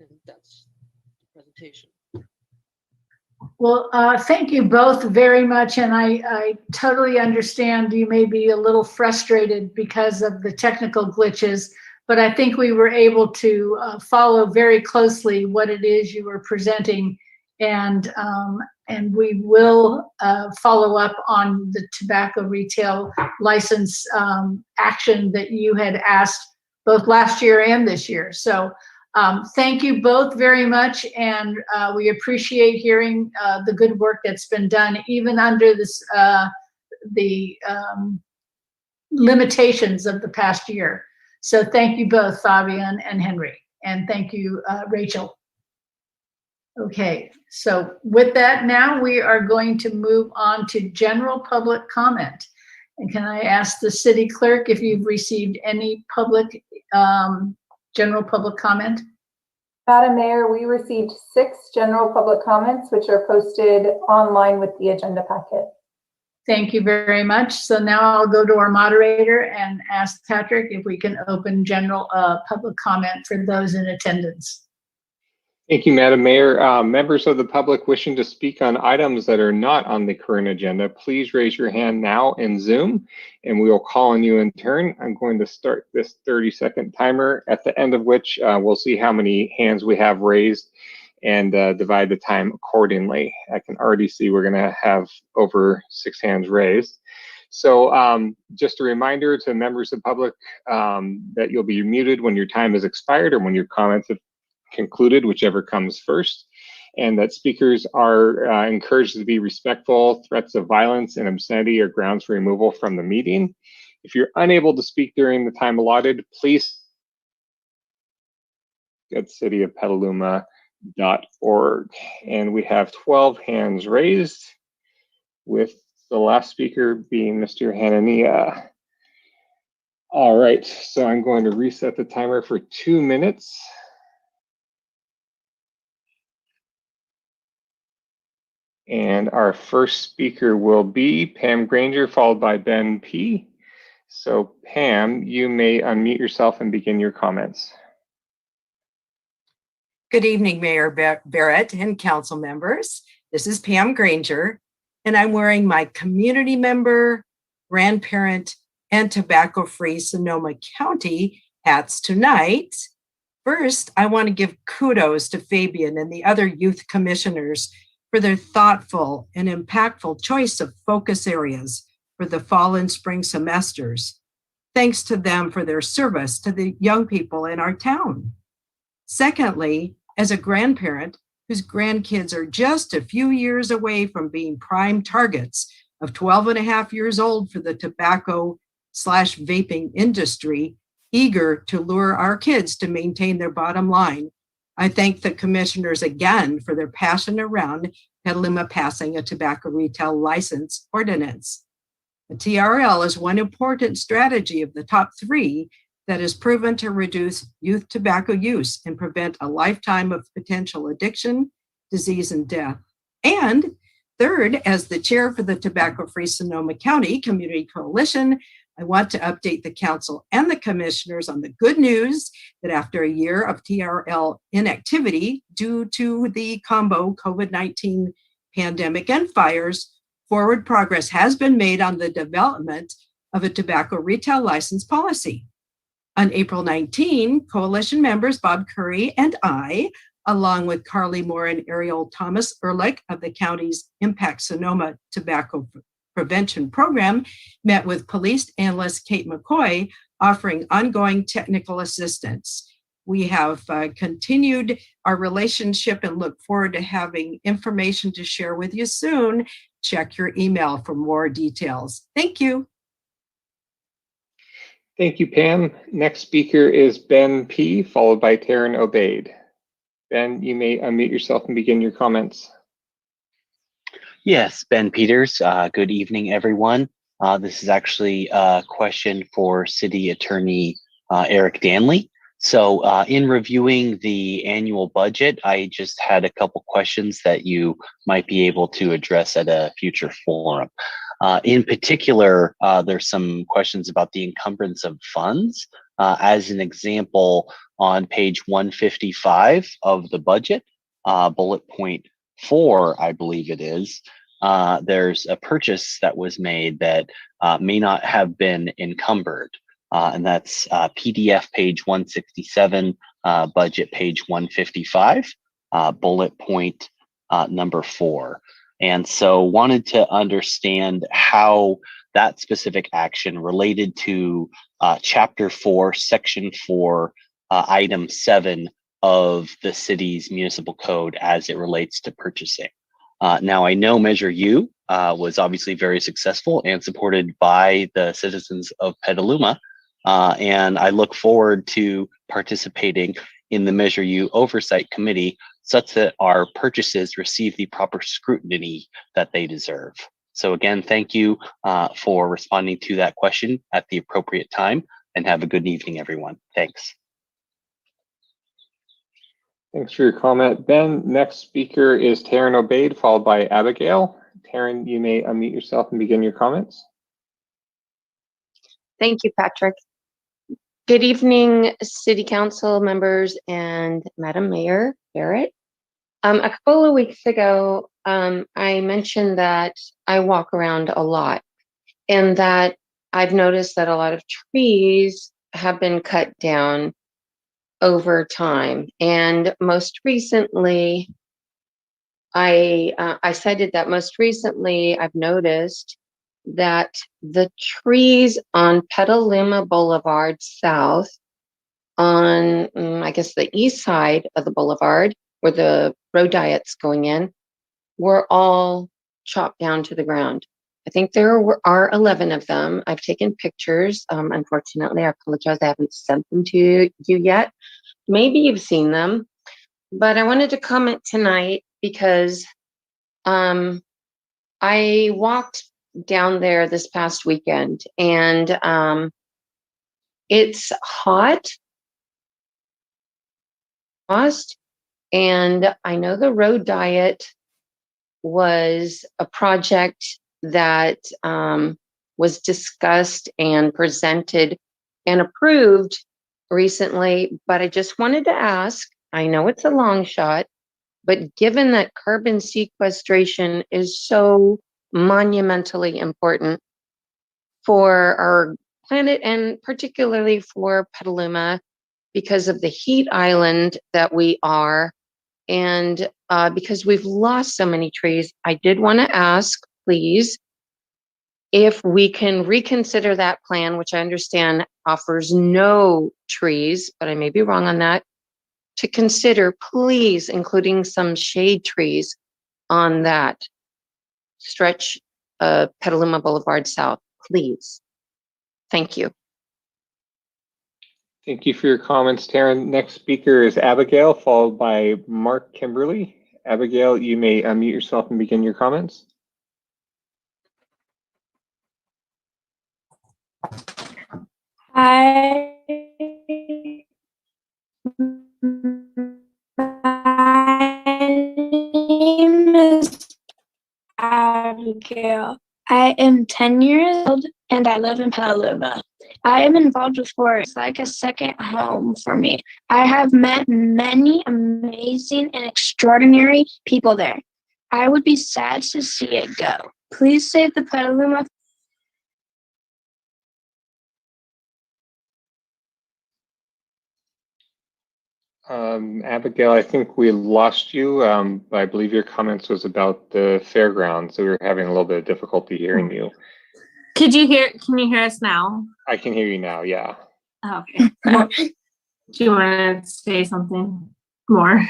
And that's the presentation. Well, thank you both very much. And I totally understand you may be a little frustrated because of the technical glitches, but I think we were able to follow very closely what it is you were presenting. And we will follow up on the tobacco retail license action that you had asked both last year and this year. So thank you both very much, and we appreciate hearing the good work that's been done, even under this the limitations of the past year. So thank you both, Fabian and Henry, and thank you, Rachel. Okay, so with that, now we are going to move on to general public comment. And can I ask the city clerk if you've received any public general public comment? Madam Mayor, we received 6 general public comments, which are posted online with the agenda packet. Thank you very much. So now I'll go to our moderator and ask Patrick if we can open general public comment for those in attendance. Thank you, Madam Mayor. Members of the public wishing to speak on items that are not on the current agenda, please raise your hand now in Zoom, and we will call on you in turn. I'm going to start this 30-second timer, at the end of which we'll see how many hands we have raised and divide the time accordingly. I can already see we're going to have over 6 hands raised. So just a reminder to members of the public that you'll be muted when your time has expired or when your comments have concluded, whichever comes first, and that speakers are encouraged to be respectful. Threats of violence and obscenity are grounds for removal from the meeting. If you're unable to speak during the time allotted, please at cityofpetaluma.org. And we have 12 hands raised, with the last speaker being Mr. Hanania. All right, so I'm going to reset the timer for 2 minutes. And our first speaker will be Pam Granger, followed by Ben P. So Pam, you may unmute yourself and begin your comments. Good evening, Mayor Barrett and council members. This is Pam Granger, and I'm wearing my community member, grandparent, and tobacco-free Sonoma County hats tonight. First, I want to give kudos to Fabian and the other youth commissioners for their thoughtful and impactful choice of focus areas for the fall and spring semesters. Thanks to them for their service to the young people in our town. Secondly, as a grandparent whose grandkids are just a few years away from being prime targets of 12 and a half years old for the tobacco/vaping industry, eager to lure our kids to maintain their bottom line, I thank the commissioners again for their passion around Petaluma passing a tobacco retail license ordinance. The TRL is one important strategy of the top 3 that is proven to reduce youth tobacco use and prevent a lifetime of potential addiction, disease, and death. And third, as the chair for the Tobacco-Free Sonoma County Community Coalition, I want to update the council and the commissioners on the good news that after a year of TRL inactivity due to the combo COVID-19 pandemic and fires, forward progress has been made on the development of a tobacco retail license policy. On April 19, coalition members Bob Curry and I, along with Carly Moore and Ariel Thomas Ehrlich of the county's Impact Sonoma Tobacco Prevention Program, met with police analyst Kate McCoy, offering ongoing technical assistance. We have continued our relationship and look forward to having information to share with you soon. Check your email for more details. Thank you. Thank you, Pam. Next speaker is Ben P., followed by Taryn Obaid. Ben, you may unmute yourself and begin your comments. Yes, Ben Peters. Good evening, everyone. This is actually a question for City Attorney Eric Danley. So in reviewing the annual budget, I just had a couple questions that you might be able to address at a future forum. In particular, there's some questions about the encumbrance of funds. As an example, on page 155 of the budget, bullet point 4, I believe it is, there's a purchase that was made that may not have been encumbered. And that's PDF page 167, budget page 155, bullet point number 4. And so wanted to understand how that specific action related to chapter 4, section 4, item 7 of the city's municipal code as it relates to purchasing. Now I know Measure U was obviously very successful and supported by the citizens of Petaluma. And I look forward to participating in the Measure U Oversight Committee such that our purchases receive the proper scrutiny that they deserve. So again, thank you for responding to that question at the appropriate time, and have a good evening, everyone. Thanks. Thanks for your comment, Ben. Next speaker is Taryn Obaid, followed by Abigail. Taryn, you may unmute yourself and begin your comments. Thank you, Patrick. Good evening, City Council members and Madam Mayor Barrett. A couple of weeks ago, I mentioned that I walk around a lot and that I've noticed that a lot of trees have been cut down over time. And most recently, I cited that most recently I've noticed that the trees on Petaluma Boulevard South on, I guess, the east side of the boulevard where the road diet's going in, were all chopped down to the ground. I think there are 11 of them. I've taken pictures. Unfortunately, I apologize, I haven't sent them to you yet. Maybe you've seen them, but I wanted to comment tonight because I walked down there this past weekend, and it's hot, and I know the road diet was a project that was discussed and presented and approved recently, but I just wanted to ask, I know it's a long shot, but given that carbon sequestration is so monumentally important for our planet and particularly for Petaluma because of the heat island that we are, and because we've lost so many trees, I did want to ask, please, if we can reconsider that plan, which I understand offers no trees, but I may be wrong on that, to consider, please, including some shade trees on that stretch of Petaluma Boulevard South, please. Thank you. Thank you for your comments, Taryn. Next speaker is Abigail, followed by Mark Kimberly. Abigail, you may unmute yourself and begin your comments. Hi, my name is Abigail. I am 10 years old and I live in Petaluma. I am involved with sport. It's like a second home for me. I have met many amazing and extraordinary people there. I would be sad to see it go. Please save the Petaluma. Abigail, I think we lost you. I believe your comments was about the fairground, so we were having a little bit of difficulty hearing you. Can you hear us now? I can hear you now, yeah. Okay. Well, do you want to say something more?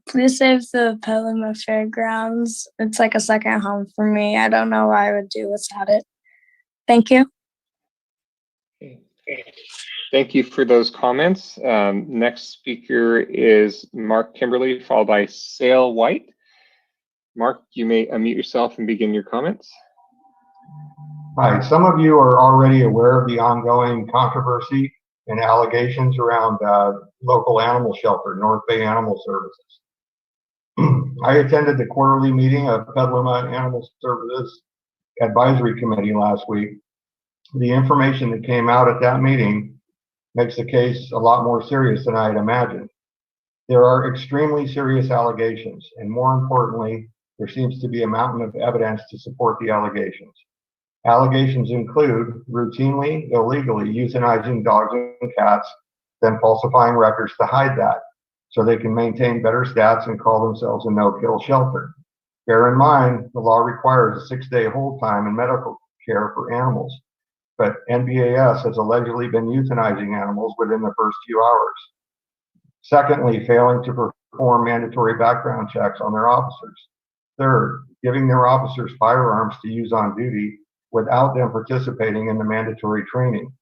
Please save the Petaluma Fairgrounds. It's like a second home for me. I don't know what I would do without it. Thank you. Okay. Thank you for those comments. Next speaker is Mark Kimberly, followed by Sale White. Mark, you may unmute yourself and begin your comments. Hi, some of you are already aware of the ongoing controversy and allegations around local animal shelter, North Bay Animal Services. I attended the quarterly meeting of Petaluma Animal Services Advisory Committee last week. The information that came out at that meeting makes the case a lot more serious than I had imagined. There are extremely serious allegations, and more importantly, there seems to be a mountain of evidence to support the allegations. Allegations include routinely, illegally euthanizing dogs and cats, then falsifying records to hide that, so they can maintain better stats and call themselves a no-kill shelter. Bear in mind, the law requires a 6-day hold time in medical care for animals, but NBAS has allegedly been euthanizing animals within the first few hours. Secondly, failing to perform mandatory background checks on their officers. Third, giving their officers firearms to use on duty without them participating in the mandatory training.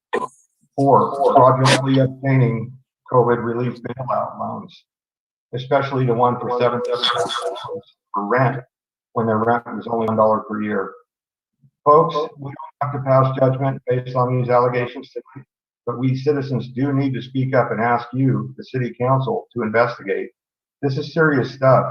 Fourth, fraudulently obtaining COVID relief bailout loans, especially the one for $7,700 for rent when their rent was only $1 per year. Folks, we don't have to pass judgment based on these allegations tonight, but we citizens do need to speak up and ask you, the city council, to investigate. This is serious stuff.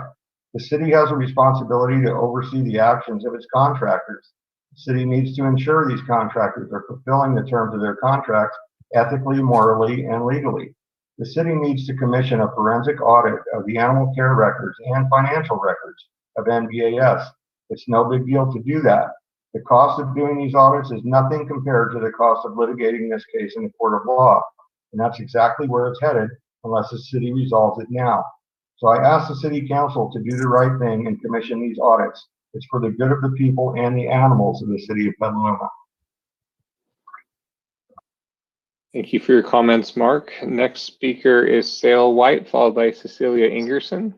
The city has a responsibility to oversee the actions of its contractors. The city needs to ensure these contractors are fulfilling the terms of their contracts ethically, morally, and legally. The city needs to commission a forensic audit of the animal care records and financial records of NBAS. It's no big deal to do that. The cost of doing these audits is nothing compared to the cost of litigating this case in the court of law. And that's exactly where it's headed unless the city resolves it now. So I ask the city council to do the right thing and commission these audits. It's for the good of the people and the animals of the city of Petaluma. Thank you for your comments, Mark. Next speaker is Sale White, followed by Cecilia Ingerson.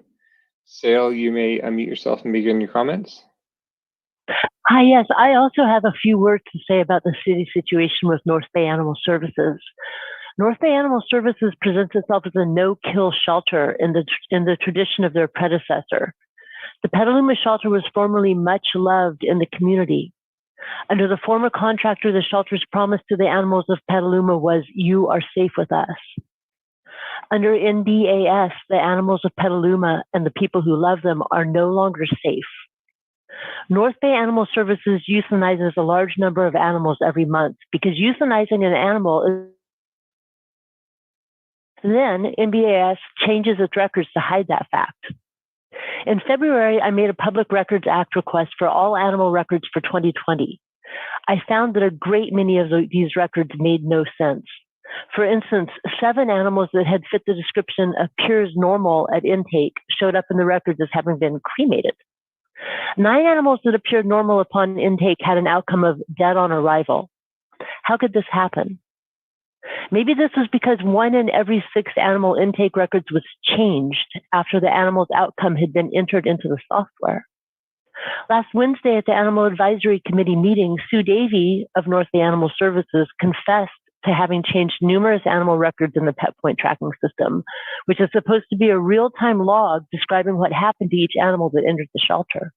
Sale, you may unmute yourself and begin your comments. Hi, yes, I also have a few words to say about the city situation with North Bay Animal Services. North Bay Animal Services presents itself as a no-kill shelter in the tradition of their predecessor. The Petaluma shelter was formerly much loved in the community. Under the former contractor, the shelter's promise to the animals of Petaluma was, "You are safe with us." Under NBAS, the animals of Petaluma and the people who love them are no longer safe. North Bay Animal Services euthanizes a large number of animals every month because euthanizing an animal is. Then NBAS changes its records to hide that fact. In February, I made a Public Records Act request for all animal records for 2020. I found that a great many of these records made no sense. For instance, 7 animals that had fit the description appears normal at intake showed up in the records as having been cremated. 9 animals that appeared normal upon intake had an outcome of dead on arrival. How could this happen? Maybe this was because 1 in every 6 animal intake records was changed after the animal's outcome had been entered into the software. Last Wednesday at the Animal Advisory Committee meeting, Sue Davey of North Bay Animal Services confessed to having changed numerous animal records in the Pet Point tracking system, which is supposed to be a real-time log describing what happened to each animal that entered the shelter.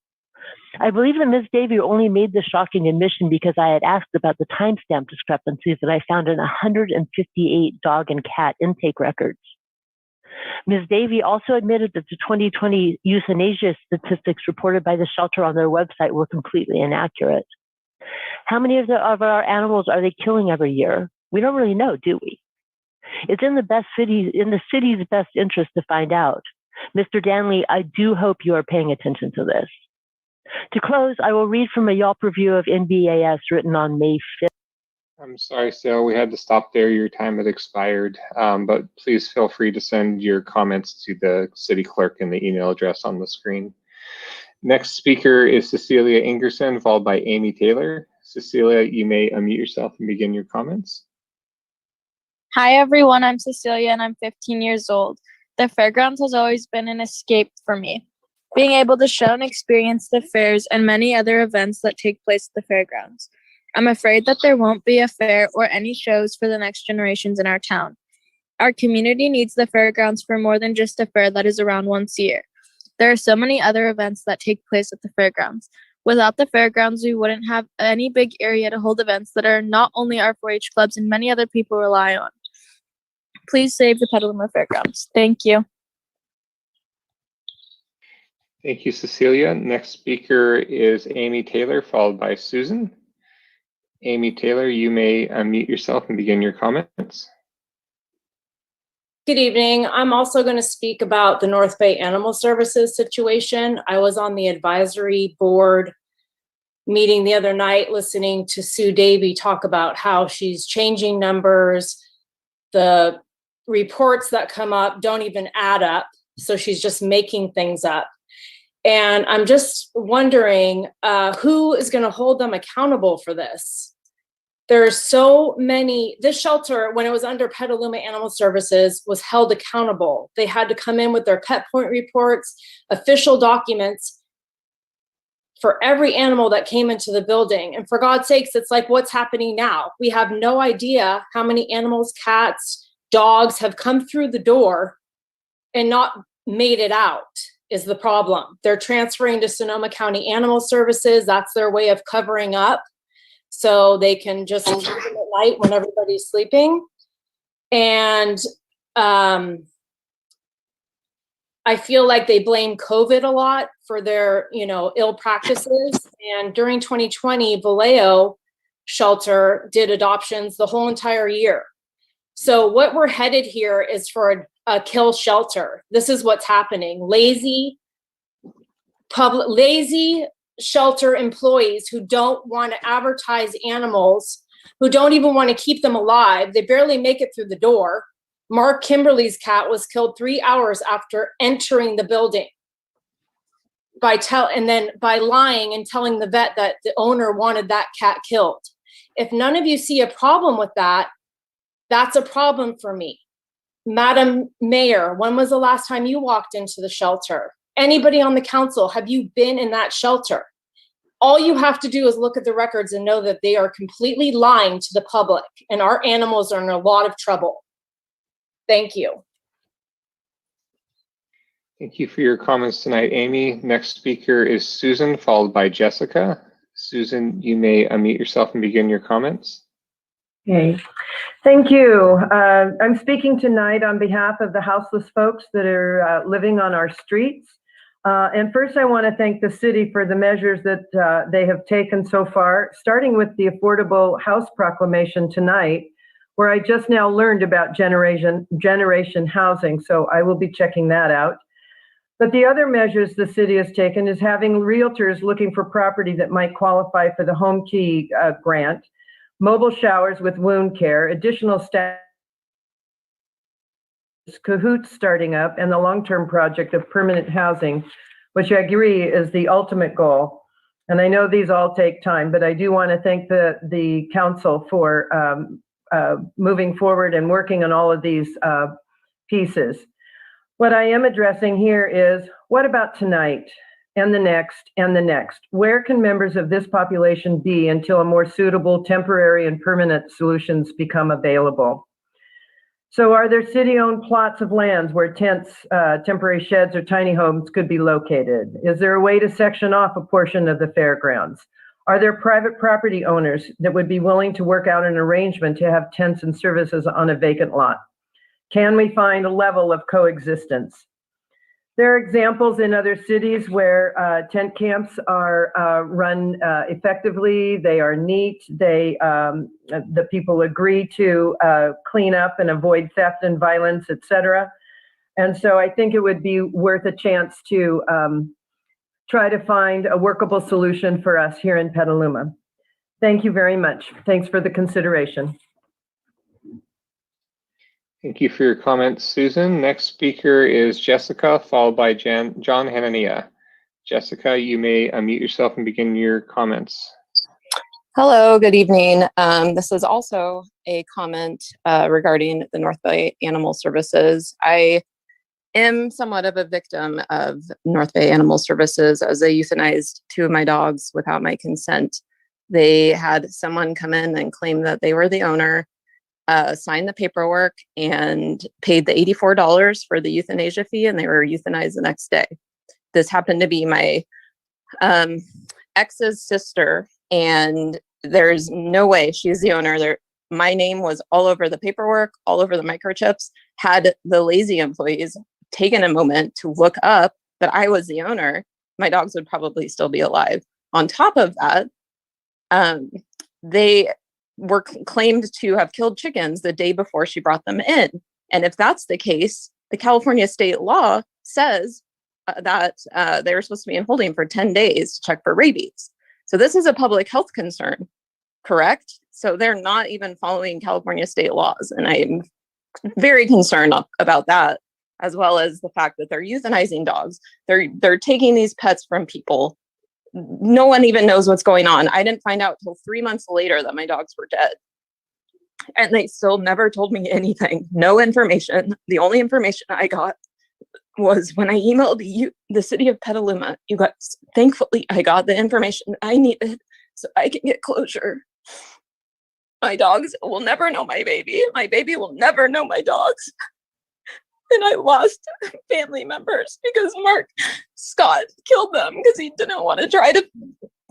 I believe that Ms. Davey only made this shocking admission because I had asked about the timestamp discrepancies that I found in 158 dog and cat intake records. Ms. Davey also admitted that the 2020 euthanasia statistics reported by the shelter on their website were completely inaccurate. How many of our animals are they killing every year? We don't really know, do we? It's in the city's best interest to find out. Mr. Danley, I do hope you are paying attention to this. To close, I will read from a Yelp review of NBAS written on May 5th. I'm sorry, Sale, we had to stop there. Your time had expired, but please feel free to send your comments to the city clerk in the email address on the screen. Next speaker is Cecilia Ingerson, followed by Amy Taylor. Cecilia, you may unmute yourself and begin your comments. Hi everyone, I'm Cecilia and I'm 15 years old. The fairgrounds has always been an escape for me. Being able to show and experience the fairs and many other events that take place at the fairgrounds. I'm afraid that there won't be a fair or any shows for the next generations in our town. Our community needs the fairgrounds for more than just a fair that is around once a year. There are so many other events that take place at the fairgrounds. Without the fairgrounds, we wouldn't have any big area to hold events that are not only our 4-H clubs and many other people rely on. Please save the Petaluma Fairgrounds. Thank you. Thank you, Cecilia. Next speaker is Amy Taylor, followed by Susan. Amy Taylor, you may unmute yourself and begin your comments. Good evening. I'm also going to speak about the North Bay Animal Services situation. I was on the advisory board meeting the other night listening to Sue Davy talk about how she's changing numbers. The reports that come up don't even add up. So she's just making things up. And I'm just wondering who is going to hold them accountable for this? There's so many, this shelter, when it was under Petaluma Animal Services, was held accountable. They had to come in with their pet point reports, official documents for every animal that came into the building. And for God's sakes, it's like what's happening now. We have no idea how many animals, cats, dogs have come through the door and not made it out is the problem. They're transferring to Sonoma County Animal Services. That's their way of covering up, so they can just keep them at night when everybody's sleeping. And I feel like they blame COVID a lot for their, ill practices. And during 2020, Vallejo shelter did adoptions the whole entire year. So what we're headed here is for a kill shelter. This is what's happening. Lazy shelter employees who don't want to advertise animals, who don't even want to keep them alive. They barely make it through the door. Mark Kimberly's cat was killed 3 hours after entering the building by lying and telling the vet that the owner wanted that cat killed. If none of you see a problem with that, that's a problem for me. Madam Mayor, when was the last time you walked into the shelter? Anybody on the council, have you been in that shelter? All you have to do is look at the records and know that they are completely lying to the public, and our animals are in a lot of trouble. Thank you. Thank you for your comments tonight, Amy. Next speaker is Susan, followed by Jessica. Susan, you may unmute yourself and begin your comments. Okay, thank you. I'm speaking tonight on behalf of the houseless folks that are living on our streets. And first, I want to thank the city for the measures that they have taken so far, starting with the affordable house proclamation tonight, where I just now learned about generation housing, so I will be checking that out. But the other measures the city has taken is having realtors looking for property that might qualify for the Home Key grant, mobile showers with wound care, additional staff, Cahoots starting up, and the long-term project of permanent housing, which I agree is the ultimate goal. And I know these all take time, but I do want to thank the council for moving forward and working on all of these pieces. What I am addressing here is, what about tonight and the next and the next? Where can members of this population be until a more suitable temporary and permanent solutions become available? So are there city-owned plots of lands where tents, temporary sheds, or tiny homes could be located? Is there a way to section off a portion of the fairgrounds? Are there private property owners that would be willing to work out an arrangement to have tents and services on a vacant lot? Can we find a level of coexistence? There are examples in other cities where tent camps are run effectively. They are neat. The people agree to clean up and avoid theft and violence, etc. And so I think it would be worth a chance to try to find a workable solution for us here in Petaluma. Thank you very much. Thanks for the consideration. Thank you for your comments, Susan. Next speaker is Jessica, followed by John Hanania. Jessica, you may unmute yourself and begin your comments. Hello, good evening. This is also a comment regarding the North Bay Animal Services. I am somewhat of a victim of North Bay Animal Services, as they euthanized 2 of my dogs without my consent. They had someone come in and claim that they were the owner, signed the paperwork, and paid the $84 for the euthanasia fee, and they were euthanized the next day. This happened to be my ex's sister, and there's no way she's the owner. My name was all over the paperwork, all over the microchips. Had the lazy employees taken a moment to look up that I was the owner, my dogs would probably still be alive. On top of that, they were claimed to have killed chickens the day before she brought them in. And if that's the case, the California state law says that they were supposed to be in holding for 10 days to check for rabies. So this is a public health concern, correct? So they're not even following California state laws. And I'm very concerned about that, as well as the fact that they're euthanizing dogs. They're taking these pets from people. No one even knows what's going on. I didn't find out till 3 months later that my dogs were dead. And they still never told me anything. No information. The only information I got was when I emailed the city of Petaluma. You guys, thankfully, I got the information I needed so I can get closure. My dogs will never know my baby. My baby will never know my dogs. And I lost family members because Mark Scott killed them because he didn't want to try to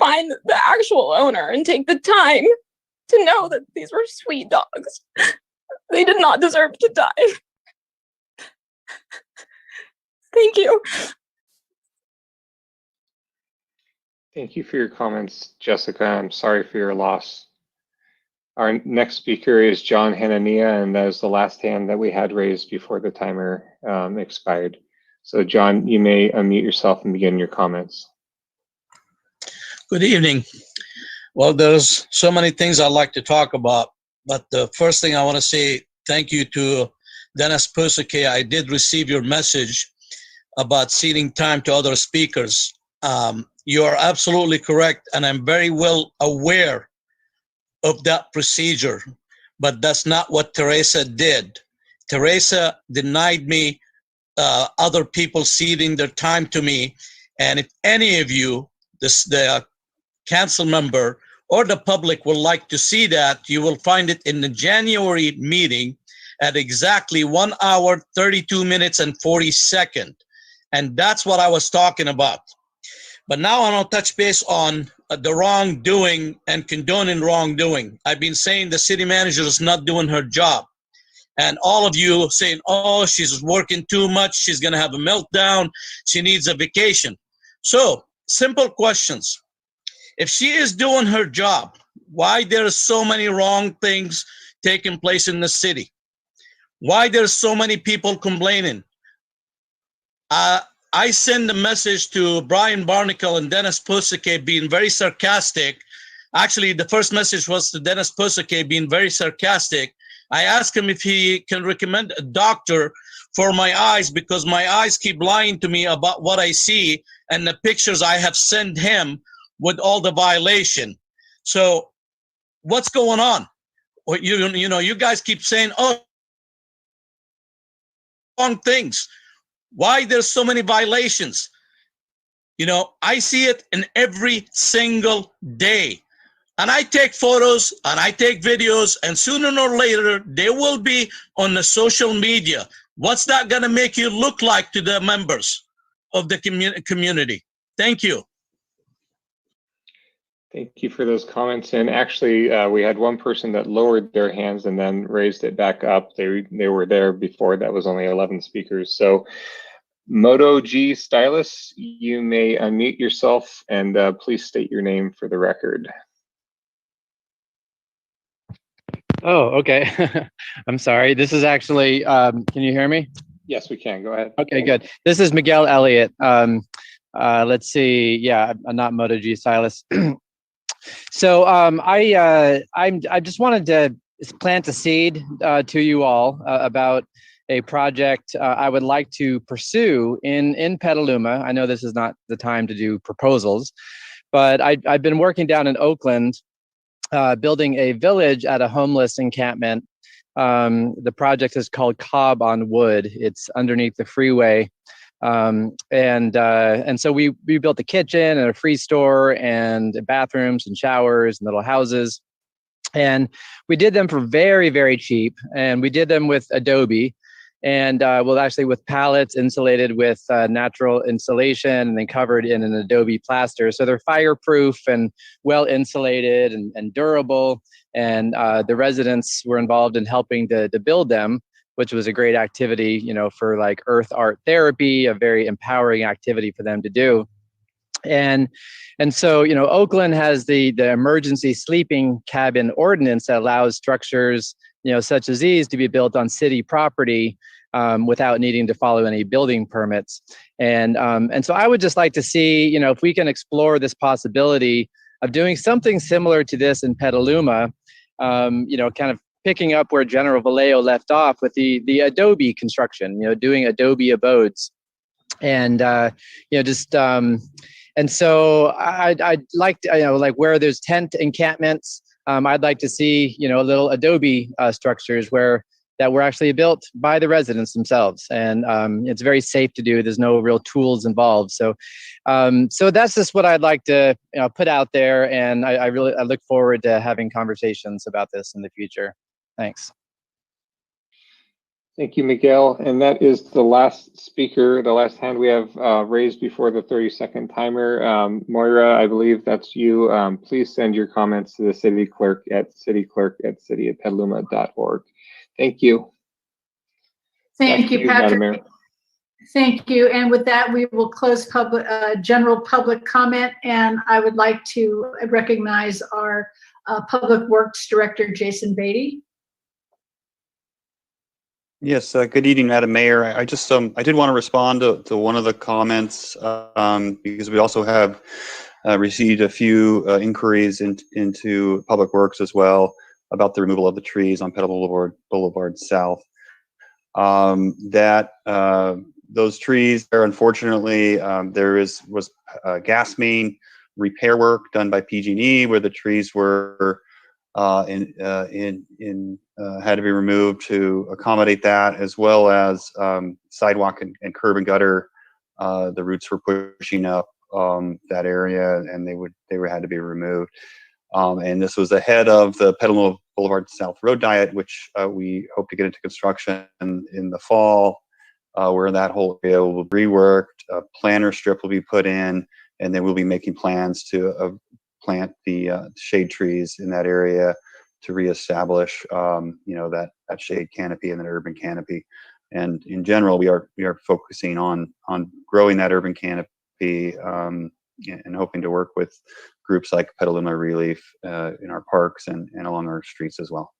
find the actual owner and take the time to know that these were sweet dogs. They did not deserve to die. Thank you. Thank you for your comments, Jessica. I'm sorry for your loss. Our next speaker is John Hanania, and that is the last hand that we had raised before the timer expired. So John, you may unmute yourself and begin your comments. Good evening. Well, there's so many things I'd like to talk about, but the first thing I want to say thank you to Dennis Persike. I did receive your message about ceding time to other speakers. You are absolutely correct, and I'm very well aware of that procedure, but that's not what Teresa did. Teresa denied me other people ceding their time to me, and if any of you, the council member or the public would like to see that, you will find it in the January meeting at exactly 1 hour, 32 minutes, and 40 seconds. And that's what I was talking about. But now I want to touch base on the wrongdoing and condoning wrongdoing. I've been saying the city manager is not doing her job. And all of you saying, oh, she's working too much, she's going to have a meltdown, she needs a vacation. So, simple questions. If she is doing her job, why there are so many wrong things taking place in the city? Why there's so many people complaining? I send a message to Brian Barnacle and Dennis Persike being very sarcastic. Actually, the first message was to Dennis Persike being very sarcastic. I asked him if he can recommend a doctor for my eyes because my eyes keep lying to me about what I see and the pictures I have sent him with all the violation. So what's going on? You know, you guys keep saying, oh, wrong things. Why there's so many violations? You know, I see it in every single day. And I take photos and I take videos, and sooner or later, they will be on the social media. What's that going to make you look like to the members of the community? Thank you. Thank you for those comments. And actually, we had one person that lowered their hands and then raised it back up. They were there before. That was only 11 speakers. So Moto G Stylus, you may unmute yourself and please state your name for the record. Oh, okay. I'm sorry. This is actually, can you hear me? Yes, we can. Go ahead. Okay, good. This is Miguel Elliott. Let's see. Yeah, I'm not Moto G Stylus. So I just wanted to plant a seed to you all about a project I would like to pursue in Petaluma. I know this is not the time to do proposals, but I've been working down in Oakland, building a village at a homeless encampment. The project is called Cobb on Wood. It's underneath the freeway. And so we built a kitchen and a free store and bathrooms and showers and little houses. And we did them for very, very cheap. And we did them with Adobe. And well, actually with pallets insulated with natural insulation and then covered in an Adobe plaster. So they're fireproof and well insulated and durable. And the residents were involved in helping to build them, which was a great activity, you know, for like earth art therapy, a very empowering activity for them to do. And so, you know, Oakland has the emergency sleeping cabin ordinance that allows structures such as these to be built on city property without needing to follow any building permits. And so I would just like to see, if we can explore this possibility of doing something similar to this in Petaluma, kind of picking up where General Vallejo left off with the adobe construction, doing adobe abodes. And, and so I'd like to, like where there's tent encampments, I'd like to see, little adobe structures that were actually built by the residents themselves. And it's very safe to do. There's no real tools involved. So so that's just what I'd like to put out there. And I look forward to having conversations about this in the future. Thanks. Thank you, Miguel. And that is the last speaker, the last hand we have raised before the 30-second timer. Moira, I believe that's you. Please send your comments to the city clerk at cityclerk@cityofpetaluma.org. Thank you. Thank you, Patrick. Thank you. And with that, we will close general public comment. And I would like to recognize our Public Works Director, Jason Beatty. Yes, good evening, Madam Mayor. I just I did want to respond to one of the comments because we also have received a few inquiries into Public Works as well about the removal of the trees on Petaluma Boulevard South. Those trees there, unfortunately, there was gas main repair work done by PG&E where the trees were had to be removed to accommodate that, as well as sidewalk and curb and gutter. The roots were pushing up that area, and they had to be removed. And this was ahead of the Petaluma Boulevard South Road Diet, which we hope to get into construction in the fall, where that whole area will be reworked. A planter strip will be put in, and then we'll be making plans to plant the shade trees in that area to reestablish, that shade canopy and that urban canopy. And in general, we are focusing on growing that urban canopy and hoping to work with groups like Petaluma Relief in our parks and along our streets as well.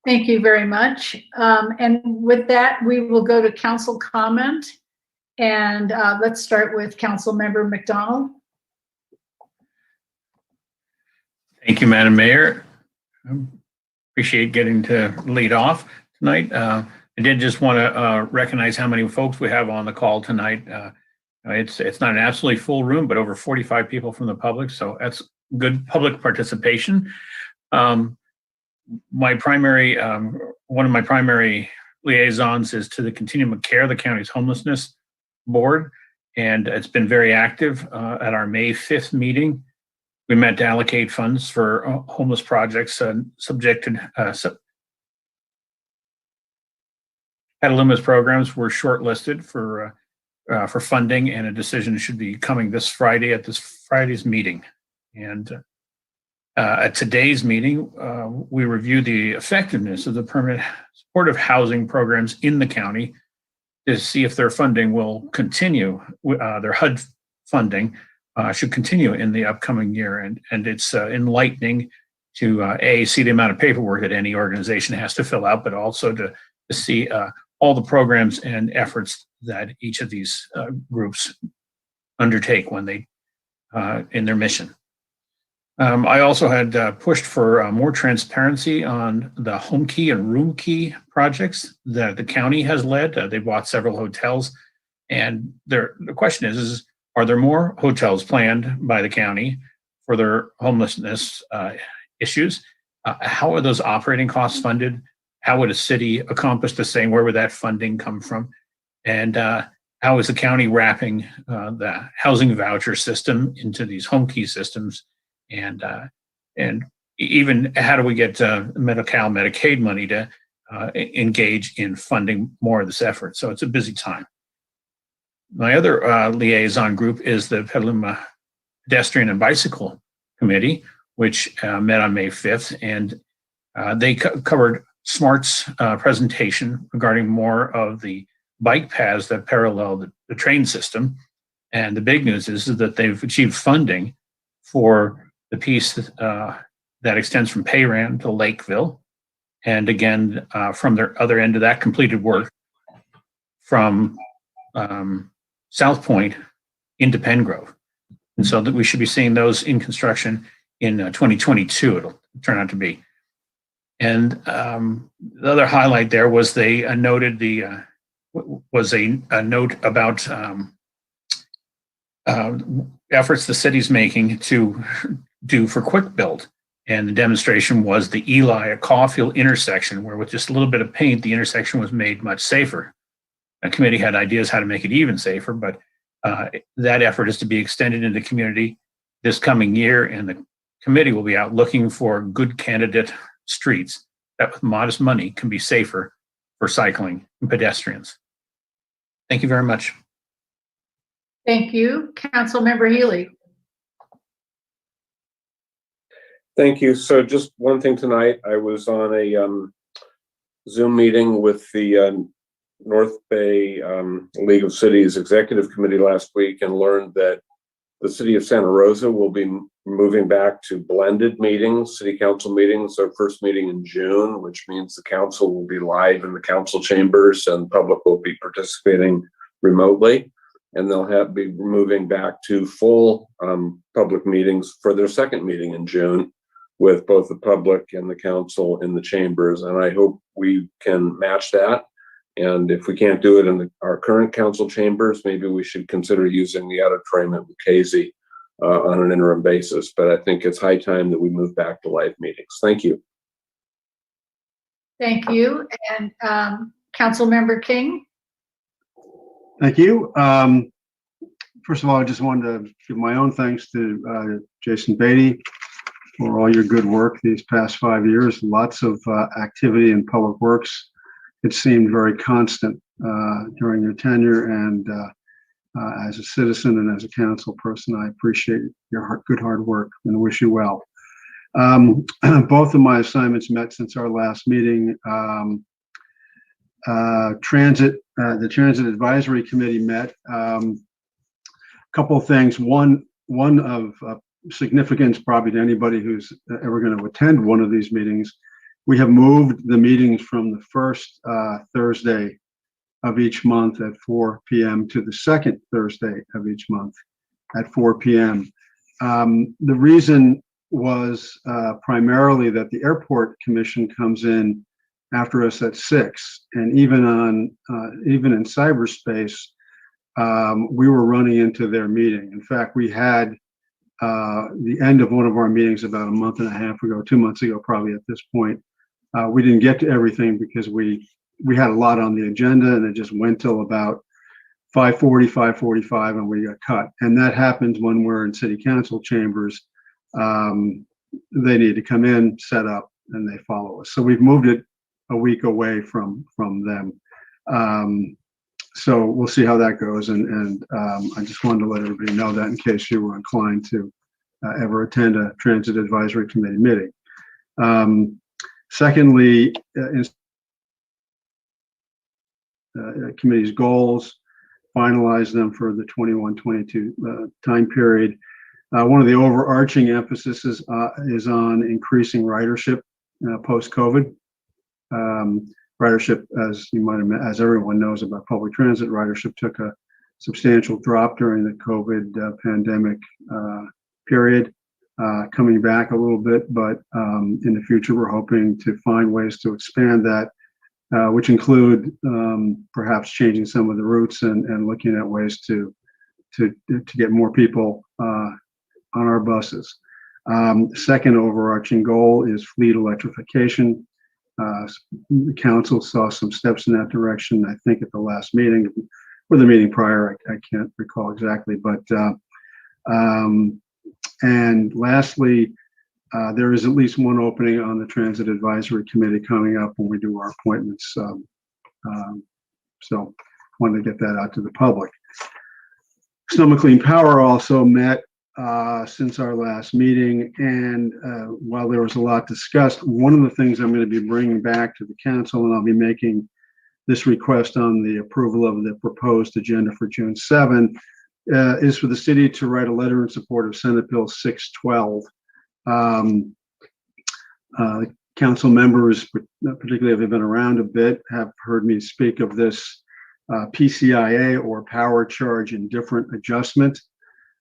Thank you very much. And with that, we will go to council comment. And let's start with Council Member McDonald. Thank you, Madam Mayor. Appreciate getting to lead off tonight. I did just want to recognize how many folks we have on the call tonight. It's not an absolutely full room, but over 45 people from the public, so that's good public participation. One of my primary liaisons is to the Continuum of Care, the county's homelessness board, and it's been very active. At our May 5th meeting, we met to allocate funds for homeless projects Petaluma's programs were shortlisted for funding, and a decision should be coming this Friday at this Friday's meeting. And at today's meeting, we reviewed the effectiveness of the permanent supportive housing programs in the county to see if their funding will continue. Their HUD funding should continue in the upcoming year. And it's enlightening to see the amount of paperwork that any organization has to fill out, but also to see all the programs and efforts that each of these groups undertake when they in their mission. I also had pushed for more transparency on the home key and room key projects that the county has led. They bought several hotels, and the question is are there more hotels planned by the county for their homelessness issues? How are those operating costs funded? How would a city accomplish the same? Where would that funding come from? And how is the county wrapping the housing voucher system into these home key systems? And even how do we get Medi-Cal, Medicaid money to engage in funding more of this effort? So it's a busy time. My other liaison group is the Petaluma Pedestrian and Bicycle Committee, which met on May 5th, and they covered SMART's presentation regarding more of the bike paths that parallel the train system. And the big news is that they've achieved funding for the piece that extends from Payran to Lakeville. And again, from the other end of that completed work from South Point into Pengrove. And so that we should be seeing those in construction in 2022, it'll turn out to be. And the other highlight there was they noted a note about efforts the city's making to do for quick build. And the demonstration was the Eli at Caulfield intersection, where with just a little bit of paint, the intersection was made much safer. The committee had ideas how to make it even safer, but that effort is to be extended into the community this coming year, and the committee will be out looking for good candidate streets that with modest money can be safer for cycling and pedestrians. Thank you very much. Thank you. Councilmember Healy. Thank you. So just one thing tonight, I was on a Zoom meeting with the North Bay League of Cities Executive Committee last week and learned that the city of Santa Rosa will be moving back to blended meetings, city council meetings, our first meeting in June, which means the council will be live in the council chambers and the public will be participating remotely. And they'll be moving back to full public meetings for their second meeting in June with both the public and the council in the chambers. And I hope we can match that. And if we can't do it in our current council chambers, maybe we should consider using the auditorium at Lucchese on an interim basis. But I think it's high time that we move back to live meetings. Thank you. Thank you. And Councilmember King. Thank you. First of all, I just wanted to give my own thanks to Jason Beatty for all your good work these past 5 years. Lots of activity in public works. It seemed very constant during your tenure, and as a citizen and as a council person, I appreciate your good hard work and wish you well. Both of my assignments met since our last meeting. The Transit Advisory Committee met. Couple of things. One of significance probably to anybody who's ever going to attend one of these meetings. We have moved the meetings from the first Thursday of each month at 4 p.m. to the second Thursday of each month at 4 p.m. The reason was primarily that the airport commission comes in after us at 6, and even in cyberspace, we were running into their meeting. In fact, we had the end of one of our meetings about a month and a half ago, 2 months ago, probably at this point. We didn't get to everything because we had a lot on the agenda, and it just went till about 5:40, 5:45, and we got cut. And that happens when we're in city council chambers. They need to come in, set up, and they follow us. So we've moved it a week away from them. So we'll see how that goes. And I just wanted to let everybody know that in case you were inclined to ever attend a Transit Advisory Committee meeting. Secondly, committee's goals, finalize them for the 21-22 time period. One of the overarching emphasis is on increasing ridership post-COVID. Ridership, as everyone knows about public transit, ridership took a substantial drop during the COVID pandemic period, coming back a little bit, but in the future we're hoping to find ways to expand that, which include perhaps changing some of the routes and looking at ways to get more people on our buses. Second overarching goal is fleet electrification. The council saw some steps in that direction, I think, at the last meeting or the meeting prior. I can't recall exactly, but and lastly, there is at least one opening on the Transit Advisory Committee coming up when we do our appointments. So wanted to get that out to the public. Sonoma Clean Power also met since our last meeting, and while there was a lot discussed, one of the things I'm going to be bringing back to the council, and I'll be making this request on the approval of the proposed agenda for June 7, is for the city to write a letter in support of Senate Bill 612. Council members, particularly if they've been around a bit, have heard me speak of this PCIA, or power charge indifferent adjustment,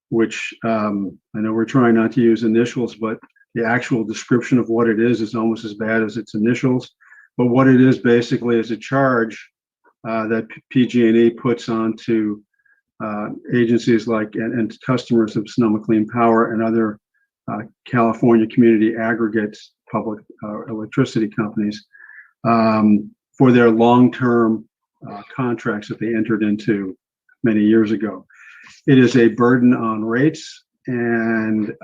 which I know we're trying not to use initials, but the actual description of what it is almost as bad as its initials. But what it is basically is a charge that PG&E puts onto agencies like and customers of Sonoma Clean Power and other California community aggregates, public electricity companies, for their long-term contracts that they entered into many years ago. It is a burden on rates, and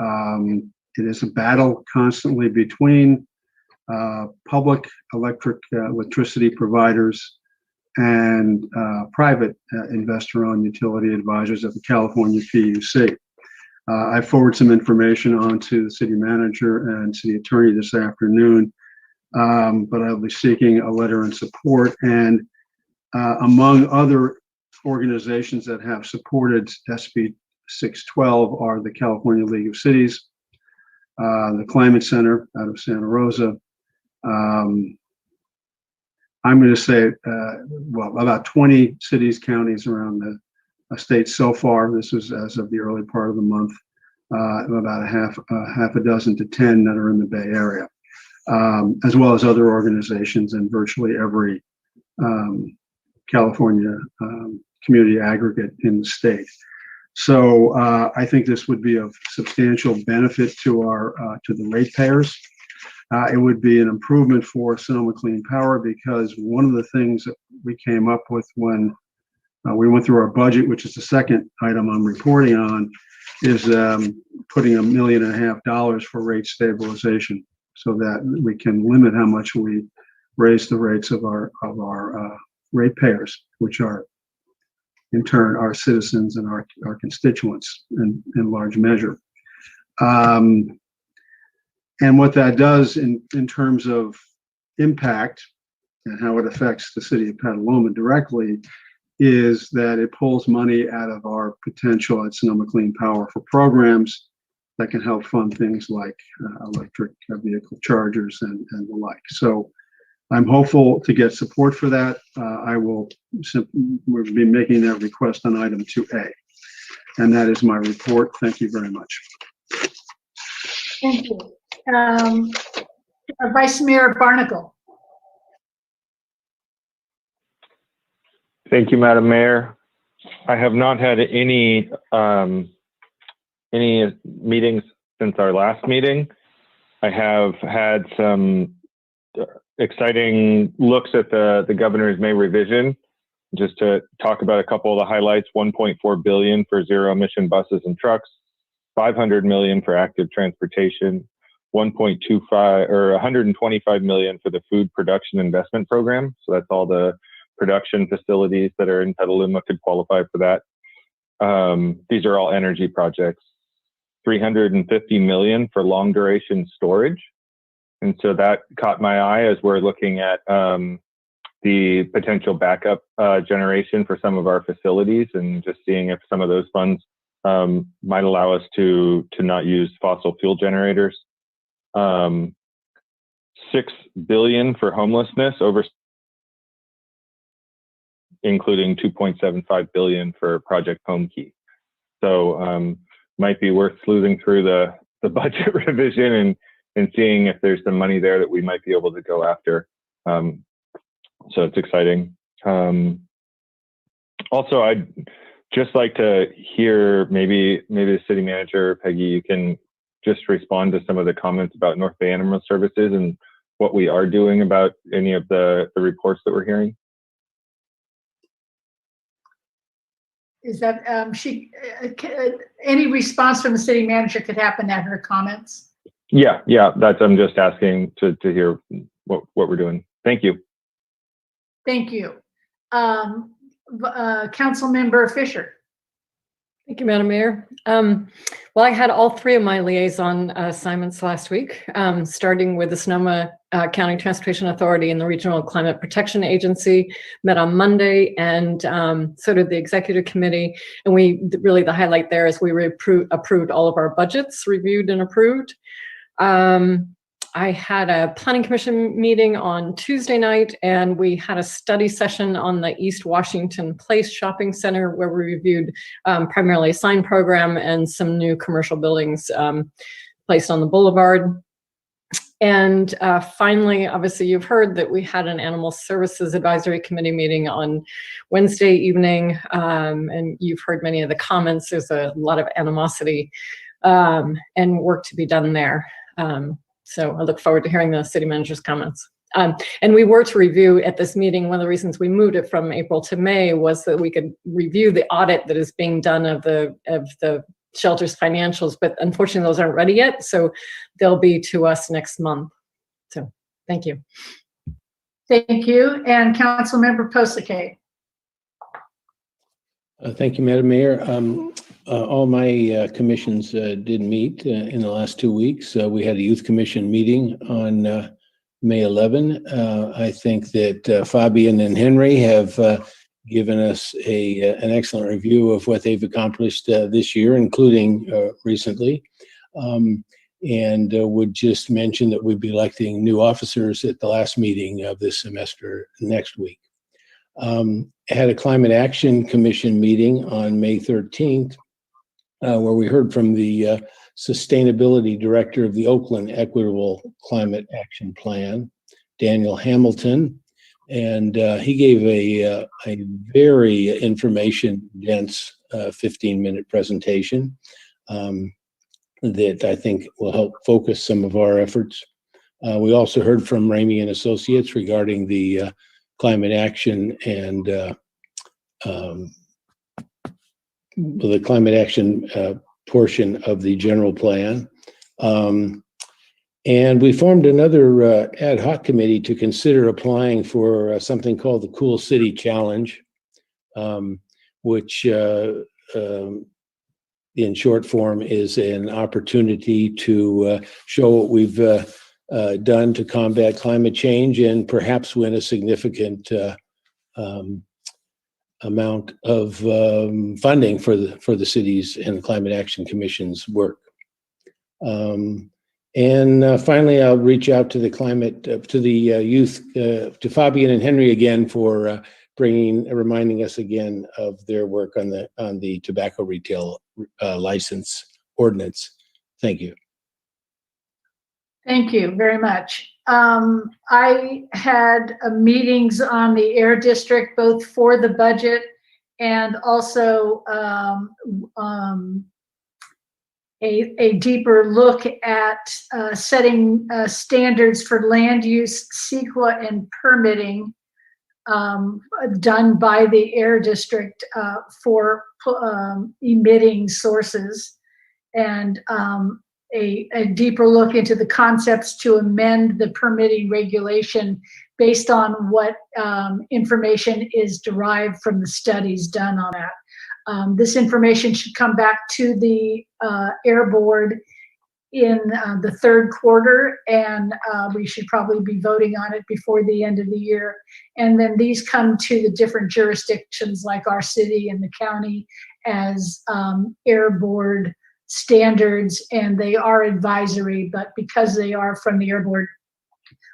it is a battle constantly between public electricity providers and private investor-owned utility advisors at the California PUC. I forwarded some information on to the city manager and city attorney this afternoon, but I'll be seeking a letter in support. And among other organizations that have supported SB 612 are the California League of Cities, the Climate Center out of Santa Rosa. I'm going to say, well, about 20 cities, counties around the state so far. This was as of the early part of the month, about half a dozen to 10 that are in the Bay Area, as well as other organizations in virtually every California community aggregate in the state. So I think this would be of substantial benefit to to the ratepayers. It would be an improvement for Sonoma Clean Power, because one of the things that we came up with when we went through our budget, which is the second item I'm reporting on, is putting $1.5 million for rate stabilization, so that we can limit how much we raise the rates of our ratepayers, which are in turn our citizens and our constituents in large measure. And what that does in terms of impact and how it affects the city of Petaluma directly is that it pulls money out of our potential at Sonoma Clean Power for programs that can help fund things like electric vehicle chargers and the like. So I'm hopeful to get support for that. We'll be making that request on item 2A. And that is my report. Thank you very much. Thank you. Vice Mayor Barnacle. Thank you, Madam Mayor. I have not had any meetings since our last meeting. I have had some exciting looks at the governor's May revision. Just to talk about a couple of the highlights: 1.4 billion for zero emission buses and trucks, 500 million for active transportation, 125 million for the food production investment program. So that's all the production facilities that are in Petaluma could qualify for that. These are all energy projects. 350 million for long duration storage. And so that caught my eye as we're looking at the potential backup generation for some of our facilities, and just seeing if some of those funds might allow us to not use fossil fuel generators. 6 billion for homelessness, including 2.75 billion for Project Home Key. So might be worth sleuthing through the budget revision and seeing if there's some money there that we might be able to go after. So it's exciting. Also, I'd just like to hear maybe the city manager, Peggy, you can just respond to some of the comments about North Bay Animal Services and what we are doing about any of the reports that we're hearing. Is that any response from the city manager could happen at her comments? Yeah, I'm just asking to hear what we're doing. Thank you. Thank you. Council Member Fisher. Thank you, Madam Mayor. Well, I had all three of my liaison assignments last week, starting with the Sonoma County Transportation Authority and the Regional Climate Protection Agency. Met on Monday, and so did the Executive Committee. And the highlight there is we approved all of our budgets, reviewed and approved. I had a planning commission meeting on Tuesday night, and we had a study session on the East Washington Place Shopping Center where we reviewed primarily a sign program and some new commercial buildings placed on the boulevard. And finally, obviously, you've heard that we had an Animal Services Advisory Committee meeting on Wednesday evening, and you've heard many of the comments. There's a lot of animosity and work to be done there. So I look forward to hearing the city manager's comments. And we were to review at this meeting, one of the reasons we moved it from April to May was that we could review the audit that is being done of the shelter's financials, but unfortunately those aren't ready yet. So they'll be to us next month. So thank you. Thank you. And Councilmember Posake. Thank you, Madam Mayor. All my commissions did meet in the last 2 weeks. We had a youth commission meeting on May 11. I think that Fabian and Henry have given us an excellent review of what they've accomplished this year, including recently. And would just mention that we'd be electing new officers at the last meeting of this semester next week. Had a Climate Action Commission meeting on May 13th, where we heard from the Sustainability Director of the Oakland Equitable Climate Action Plan, Daniel Hamilton. And he gave a very information-dense 15-minute presentation that I think will help focus some of our efforts. We also heard from Ramey and Associates regarding the climate action and the climate action portion of the general plan. And we formed another ad hoc committee to consider applying for something called the Cool City Challenge, which in short form is an opportunity to show what we've done to combat climate change and perhaps win a significant amount of funding for the cities and the Climate Action Commission's work. And finally, I'll reach out to the youth, to Fabian and Henry again for reminding us again of their work on the tobacco retail license ordinance. Thank you. Thank you very much. I had meetings on the Air District, both for the budget and also a deeper look at setting standards for land use, CEQA, and permitting done by the Air District for emitting sources, and a deeper look into the concepts to amend the permitting regulation based on what information is derived from the studies done on that. This information should come back to the Air Board in the third quarter, and we should probably be voting on it before the end of the year. And then these come to the different jurisdictions like our city and the county as Air Board standards, and they are advisory, but because they are from the Air Board,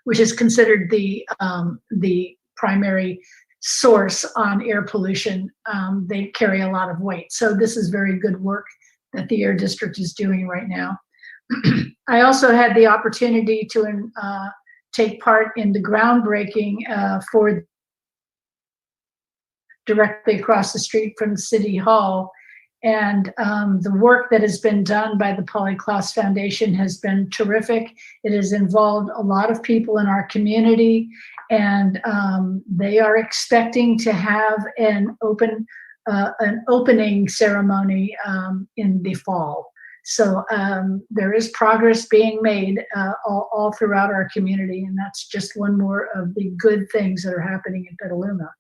which is considered the primary source on air pollution, they carry a lot of weight. So this is very good work that the Air District is doing right now. I also had the opportunity to take part in the groundbreaking for directly across the street from City Hall. And the work that has been done by the Polly Klaus Foundation has been terrific. It has involved a lot of people in our community, and they are expecting to have an opening ceremony in the fall. So there is progress being made all throughout our community, and that's just one more of the good things that are happening in Petaluma.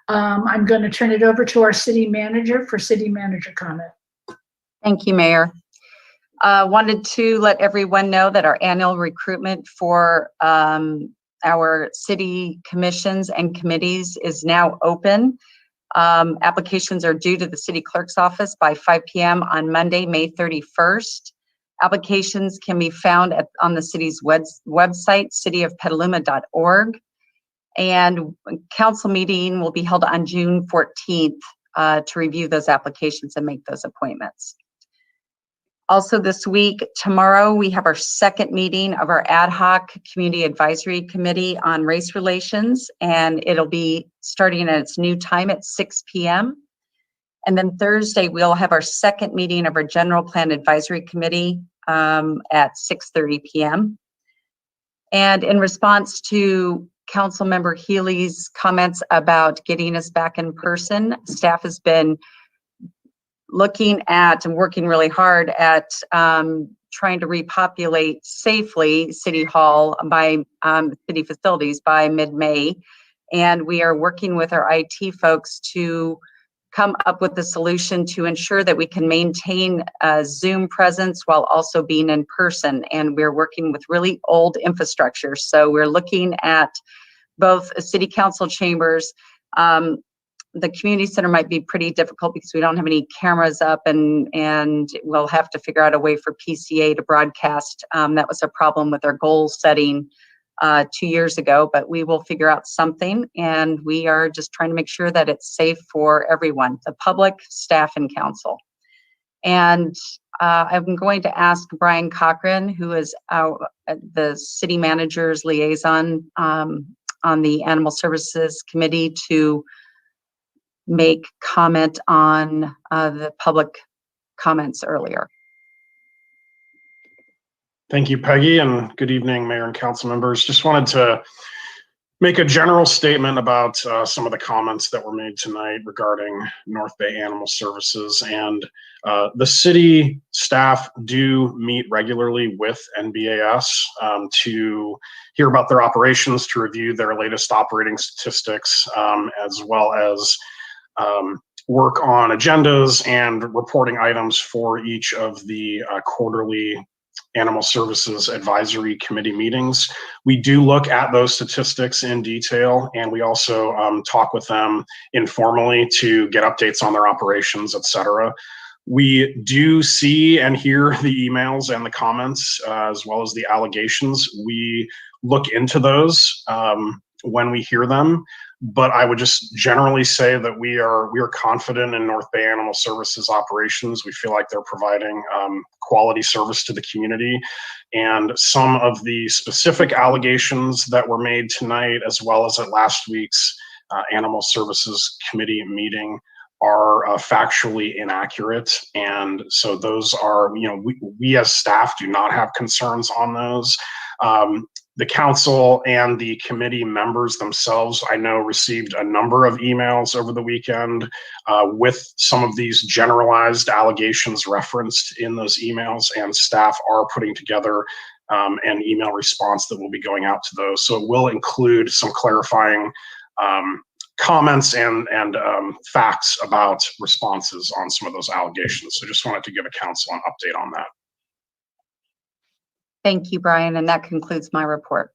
I'm going to turn it over to our city manager for city manager comment. Thank you, Mayor. Wanted to let everyone know that our annual recruitment for our city commissions and committees is now open. Applications are due to the city clerk's office by 5 p.m. on Monday, May 31st. Applications can be found on the city's website, cityofpetaluma.org. And council meeting will be held on June 14th to review those applications and make those appointments. Also this week, tomorrow, we have our second meeting of our ad hoc community advisory committee on race relations, and it'll be starting at its new time at 6 p.m. And then Thursday, we'll have our second meeting of our general plan advisory committee at 6:30 p.m. And in response to Councilmember Healy's comments about getting us back in person, staff has been looking at and working really hard at trying to repopulate safely City Hall by city facilities by mid-May. And we are working with our IT folks to come up with a solution to ensure that we can maintain a Zoom presence while also being in person. And we're working with really old infrastructure. So we're looking at both city council chambers. The community center might be pretty difficult because we don't have any cameras up, and we'll have to figure out a way for PCA to broadcast. That was a problem with our goal setting 2 years ago, but we will figure out something, and we are just trying to make sure that it's safe for everyone, the public, staff, and council. And I'm going to ask Brian Cochran, who is the city manager's liaison on the Animal Services Committee, to make comment on the public comments earlier. Thank you, Peggy, and good evening, Mayor and council members. Just wanted to make a general statement about some of the comments that were made tonight regarding North Bay Animal Services. And the city staff do meet regularly with NBAS to hear about their operations, to review their latest operating statistics, as well as work on agendas and reporting items for each of the quarterly Animal Services Advisory Committee meetings. We do look at those statistics in detail, and we also talk with them informally to get updates on their operations, et cetera. We do see and hear the emails and the comments, as well as the allegations. We look into those when we hear them. But I would just generally say that we are confident in North Bay Animal Services operations. We feel like they're providing quality service to the community. And some of the specific allegations that were made tonight, as well as at last week's Animal Services Committee meeting, are factually inaccurate. And so those are, we as staff do not have concerns on those. The council and the committee members themselves, I know, received a number of emails over the weekend with some of these generalized allegations referenced in those emails, and staff are putting together an email response that will be going out to those. So it will include some clarifying comments and facts about responses on some of those allegations. So just wanted to give a council an update on that. Thank you, Brian, and that concludes my report.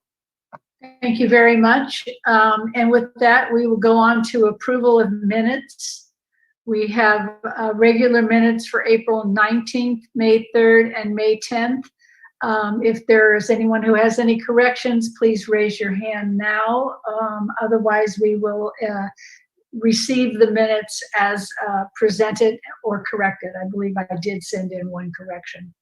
Thank you very much. And with that, we will go on to approval of minutes. We have regular minutes for April 19th, May 3rd, and May 10th. If there is anyone who has any corrections, please raise your hand now. Otherwise, we will receive the minutes as presented or corrected. I believe I did send in one correction.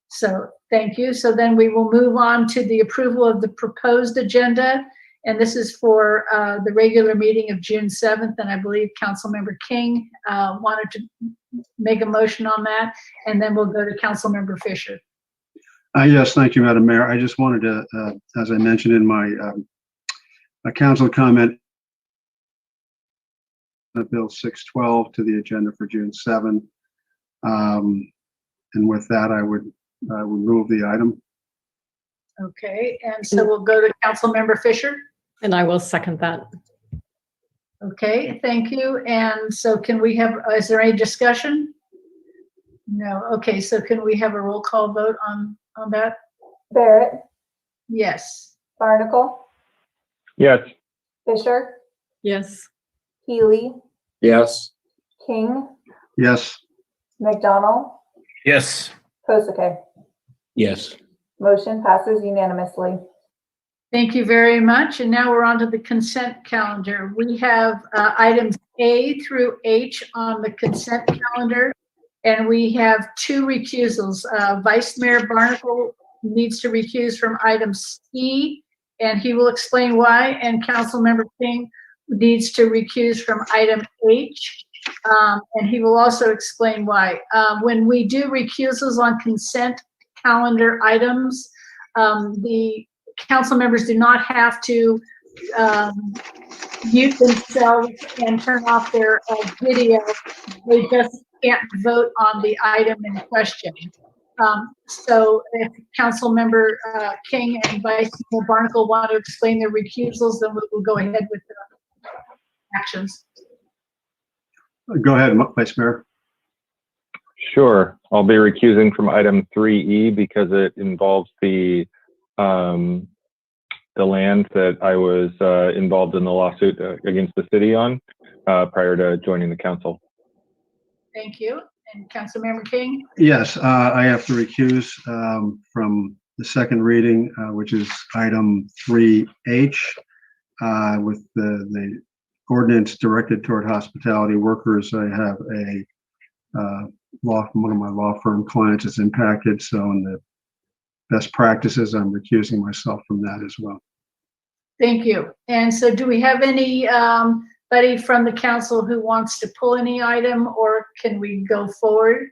So thank you. So then we will move on to the approval of the proposed agenda. And this is for the regular meeting of June 7th. And I believe Councilmember King wanted to make a motion on that. And then we'll go to Councilmember Fisher. Yes, thank you, Madam Mayor. I just wanted to, as I mentioned in my council comment, Bill 612 to the agenda for June 7. And with that, I would move the item. Okay, and so we'll go to Councilmember Fisher. And I will second that. Okay, thank you. And so can we have, is there any discussion? No. Okay, so can we have a roll call vote on that? Barrett? Yes. Barnacle? Yes. Fisher? Yes. Healy? Yes. King? Yes. McDonald? Yes. Kosake? Yes. Motion passes unanimously. Thank you very much. And now we're on to the consent calendar. We have items A through H on the consent calendar, and we have 2 recusals. Vice Mayor Barnacle needs to recuse from item C, and he will explain why, and Councilmember King needs to recuse from item H, and he will also explain why. When we do recusals on consent calendar items, the council members do not have to mute themselves and turn off their video. They just can't vote on the item in question. So if Council Member King and Vice Mayor Barnacle want to explain their recusals, then we'll go ahead with the actions. Go ahead, Vice Mayor. Sure. I'll be recusing from item 3E because it involves the land that I was involved in the lawsuit against the city on prior to joining the council. Thank you. And Councilmember King? Yes, I have to recuse from the second reading, which is item 3H, with the ordinance directed toward hospitality workers. I have a one of my law firm clients is impacted, so in the best practices, I'm recusing myself from that as well. Thank you. And so do we have anybody from the council who wants to pull any item, or can we go forward?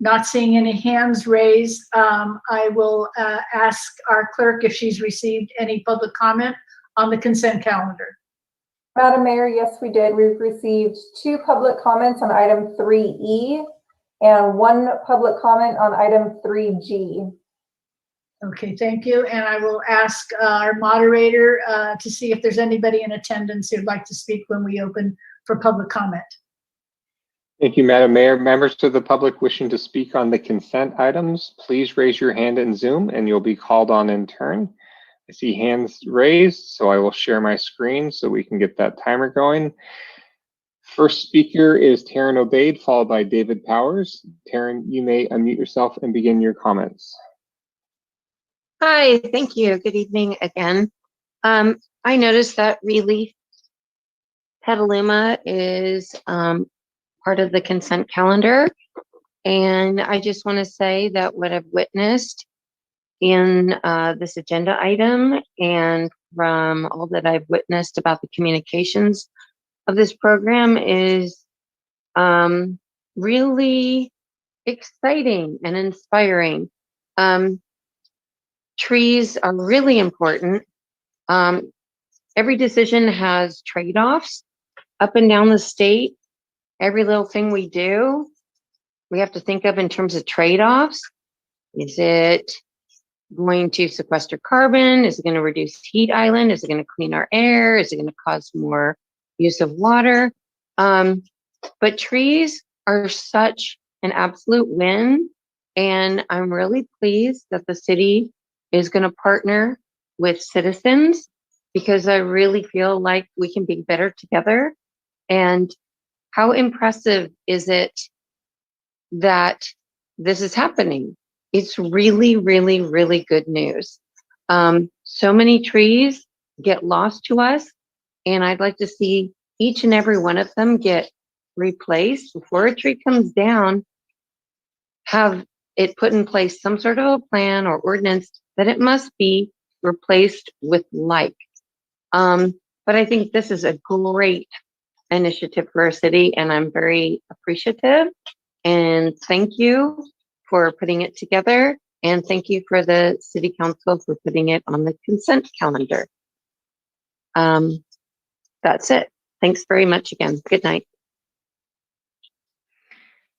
Not seeing any hands raised, I will ask our clerk if she's received any public comment on the consent calendar. Madam Mayor, yes, we did. We've received 2 public comments on item 3E and 1 public comment on item 3G. Okay, thank you. And I will ask our moderator to see if there's anybody in attendance who'd like to speak when we open for public comment. Thank you, Madam Mayor. Members of the public wishing to speak on the consent items, please raise your hand in Zoom and you'll be called on in turn. I see hands raised, so I will share my screen so we can get that timer going. First speaker is Taryn Obaid, followed by David Powers. Taryn, you may unmute yourself and begin your comments. Hi, thank you. Good evening again. I noticed that Relief Petaluma is part of the consent calendar. And I just want to say that what I've witnessed in this agenda item and from all that I've witnessed about the communications of this program is really exciting and inspiring. Trees are really important. Every decision has trade-offs up and down the state. Every little thing we do, we have to think of in terms of trade-offs. Is it going to sequester carbon? Is it going to reduce heat island? Is it going to clean our air? Is it going to cause more use of water? But trees are such an absolute win. And I'm really pleased that the city is going to partner with citizens, because I really feel like we can be better together. And how impressive is it that this is happening? It's really, really, really good news. So many trees get lost to us, and I'd like to see each and every one of them get replaced before a tree comes down. Have it put in place some sort of a plan or ordinance that it must be replaced with like. But I think this is a great initiative for our city, and I'm very appreciative. And thank you for putting it together. And thank you for the city council for putting it on the consent calendar. That's it. Thanks very much again. Good night.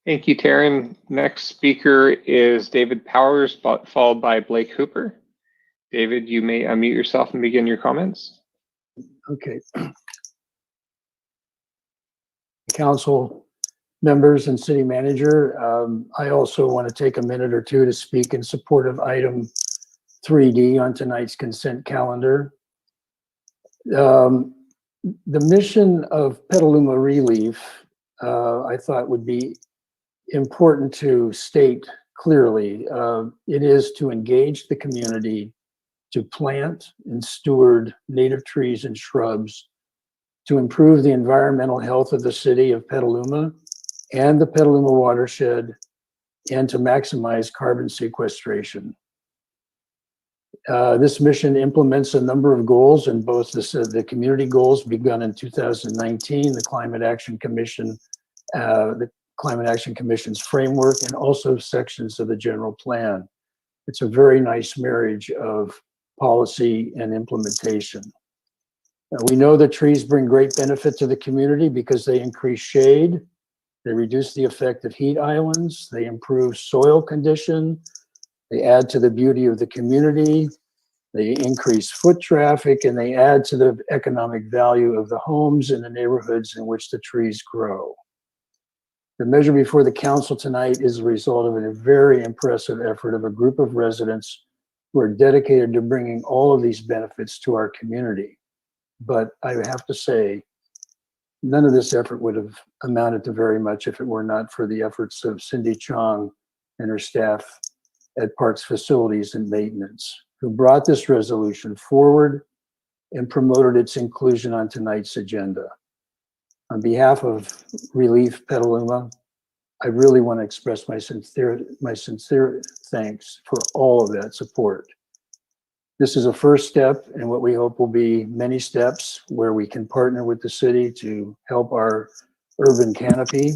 Thank you, Taryn. Next speaker is David Powers, followed by Blake Hooper. David, you may unmute yourself and begin your comments. Okay. Council members and city manager, I also want to take a minute or two to speak in support of item 3D on tonight's consent calendar. The mission of Petaluma Relief, I thought would be important to state clearly, it is to engage the community to plant and steward native trees and shrubs to improve the environmental health of the city of Petaluma and the Petaluma watershed, and to maximize carbon sequestration. This mission implements a number of goals, and both the community goals begun in 2019, the Climate Action Commission's framework, and also sections of the general plan. It's a very nice marriage of policy and implementation. We know that trees bring great benefit to the community because they increase shade, they reduce the effect of heat islands, they improve soil condition, they add to the beauty of the community, they increase foot traffic, and they add to the economic value of the homes and the neighborhoods in which the trees grow. The measure before the council tonight is a result of a very impressive effort of a group of residents who are dedicated to bringing all of these benefits to our community. But I have to say, none of this effort would have amounted to very much if it were not for the efforts of Cindy Chong and her staff at Parks Facilities and Maintenance, who brought this resolution forward and promoted its inclusion on tonight's agenda. On behalf of Relief Petaluma, I really want to express my sincere thanks for all of that support. This is a first step in what we hope will be many steps where we can partner with the city to help our urban canopy.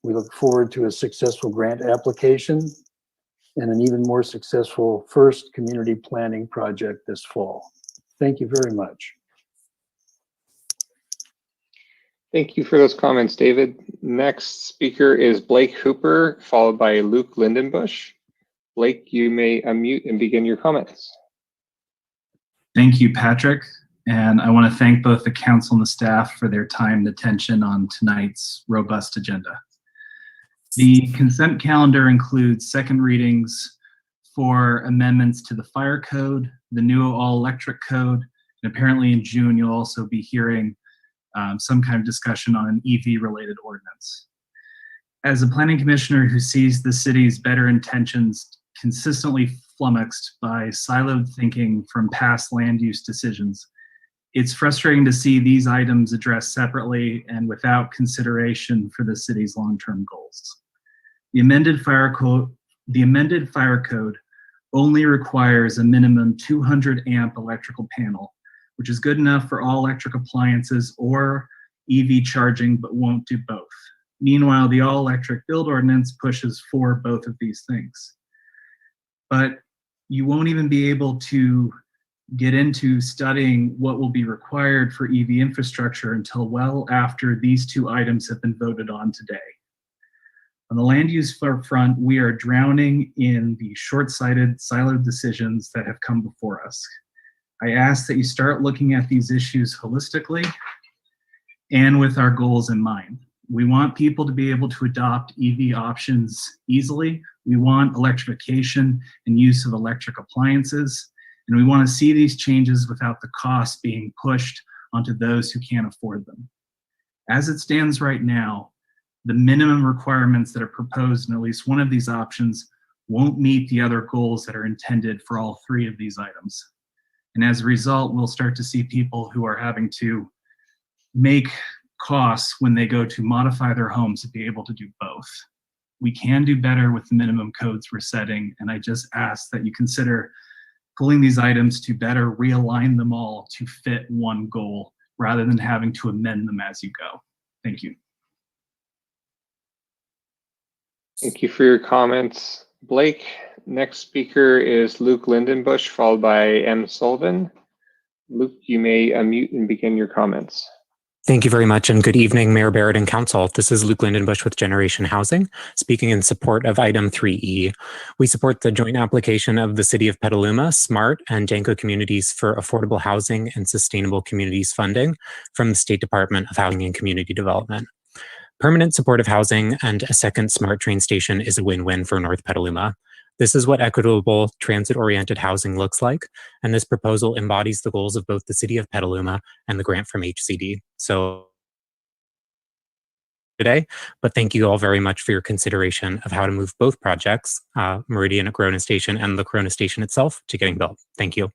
We look forward to a successful grant application and an even more successful first community planning project this fall. Thank you very much. Thank you for those comments, David. Next speaker is Blake Hooper, followed by Luke Lindenbush. Blake, you may unmute and begin your comments. Thank you, Patrick. And I want to thank both the council and the staff for their time and attention on tonight's robust agenda. The consent calendar includes second readings for amendments to the fire code, the new all-electric code, and apparently in June you'll also be hearing some kind of discussion on an EV-related ordinance. As a planning commissioner who sees the city's better intentions consistently flummoxed by siloed thinking from past land use decisions, it's frustrating to see these items addressed separately and without consideration for the city's long-term goals. The amended fire code only requires a minimum 200 amp electrical panel, which is good enough for all electric appliances or EV charging, but won't do both. Meanwhile, the all-electric build ordinance pushes for both of these things. But you won't even be able to get into studying what will be required for EV infrastructure until well after these two items have been voted on today. On the land use front, we are drowning in the short-sighted, siloed decisions that have come before us. I ask that you start looking at these issues holistically and with our goals in mind. We want people to be able to adopt EV options easily. We want electrification and use of electric appliances. And we want to see these changes without the cost being pushed onto those who can't afford them. As it stands right now, the minimum requirements that are proposed in at least one of these options won't meet the other goals that are intended for all three of these items. And as a result, we'll start to see people who are having to make costs when they go to modify their homes to be able to do both. We can do better with the minimum codes we're setting, and I just ask that you consider pulling these items to better realign them all to fit one goal rather than having to amend them as you go. Thank you. Thank you for your comments, Blake. Next speaker is Luke Lindenbush, followed by M. Sullivan. Luke, you may unmute and begin your comments. Thank you very much, and good evening, Mayor Barrett and Council. This is Luke Lindenbush with Generation Housing, speaking in support of item 3E. We support the joint application of the City of Petaluma, SMART, and Danco Communities for Affordable Housing and Sustainable Communities funding from the State Department of Housing and Community Development. Permanent supportive housing and a second SMART train station is a win-win for North Petaluma. This is what equitable, transit-oriented housing looks like, and this proposal embodies the goals of both the City of Petaluma and the grant from HCD. So today, but thank you all very much for your consideration of how to move both projects, Meridian at Corona Station and the Corona Station itself, to getting built. Thank you.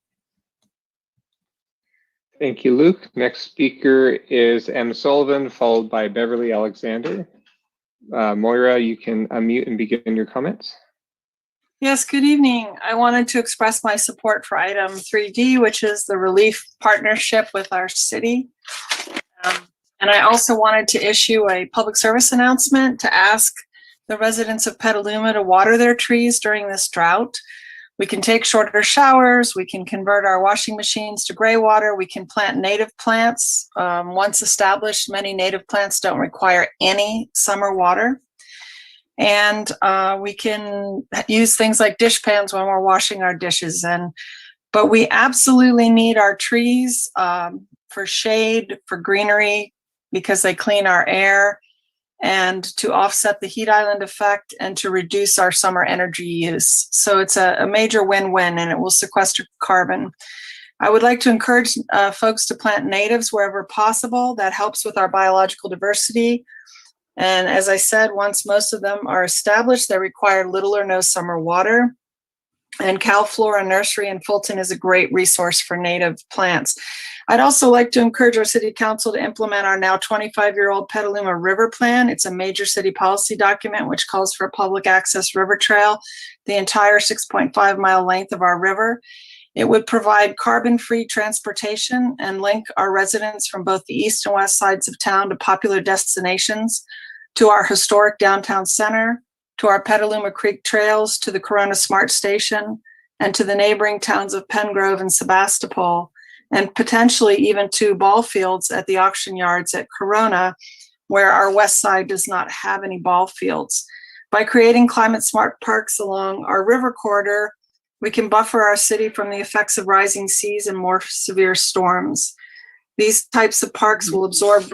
Thank you, Luke. Next speaker is M. Sullivan, followed by Beverly Alexander. Moira, you can unmute and begin your comments. Yes, good evening. I wanted to express my support for item 3D, which is the relief partnership with our city. And I also wanted to issue a public service announcement to ask the residents of Petaluma to water their trees during this drought. We can take shorter showers, we can convert our washing machines to gray water, we can plant native plants. Once established, many native plants don't require any summer water. And we can use things like dish pans when we're washing our dishes. But we absolutely need our trees for shade, for greenery, because they clean our air, and to offset the heat island effect and to reduce our summer energy use. So it's a major win-win, and it will sequester carbon. I would like to encourage folks to plant natives wherever possible. That helps with our biological diversity. And as I said, once most of them are established, they require little or no summer water. And Cal Flora Nursery in Fulton is a great resource for native plants. I'd also like to encourage our city council to implement our now 25-year-old Petaluma River Plan. It's a major city policy document which calls for a public access river trail, the entire 6.5-mile length of our river. It would provide carbon-free transportation and link our residents from both the east and west sides of town to popular destinations, to our historic downtown center, to our Petaluma Creek trails, to the Corona Smart Station, and to the neighboring towns of Pengrove and Sebastopol, and potentially even to ball fields at the auction yards at Corona, where our west side does not have any ball fields. By creating climate smart parks along our river corridor, we can buffer our city from the effects of rising seas and more severe storms. These types of parks will absorb.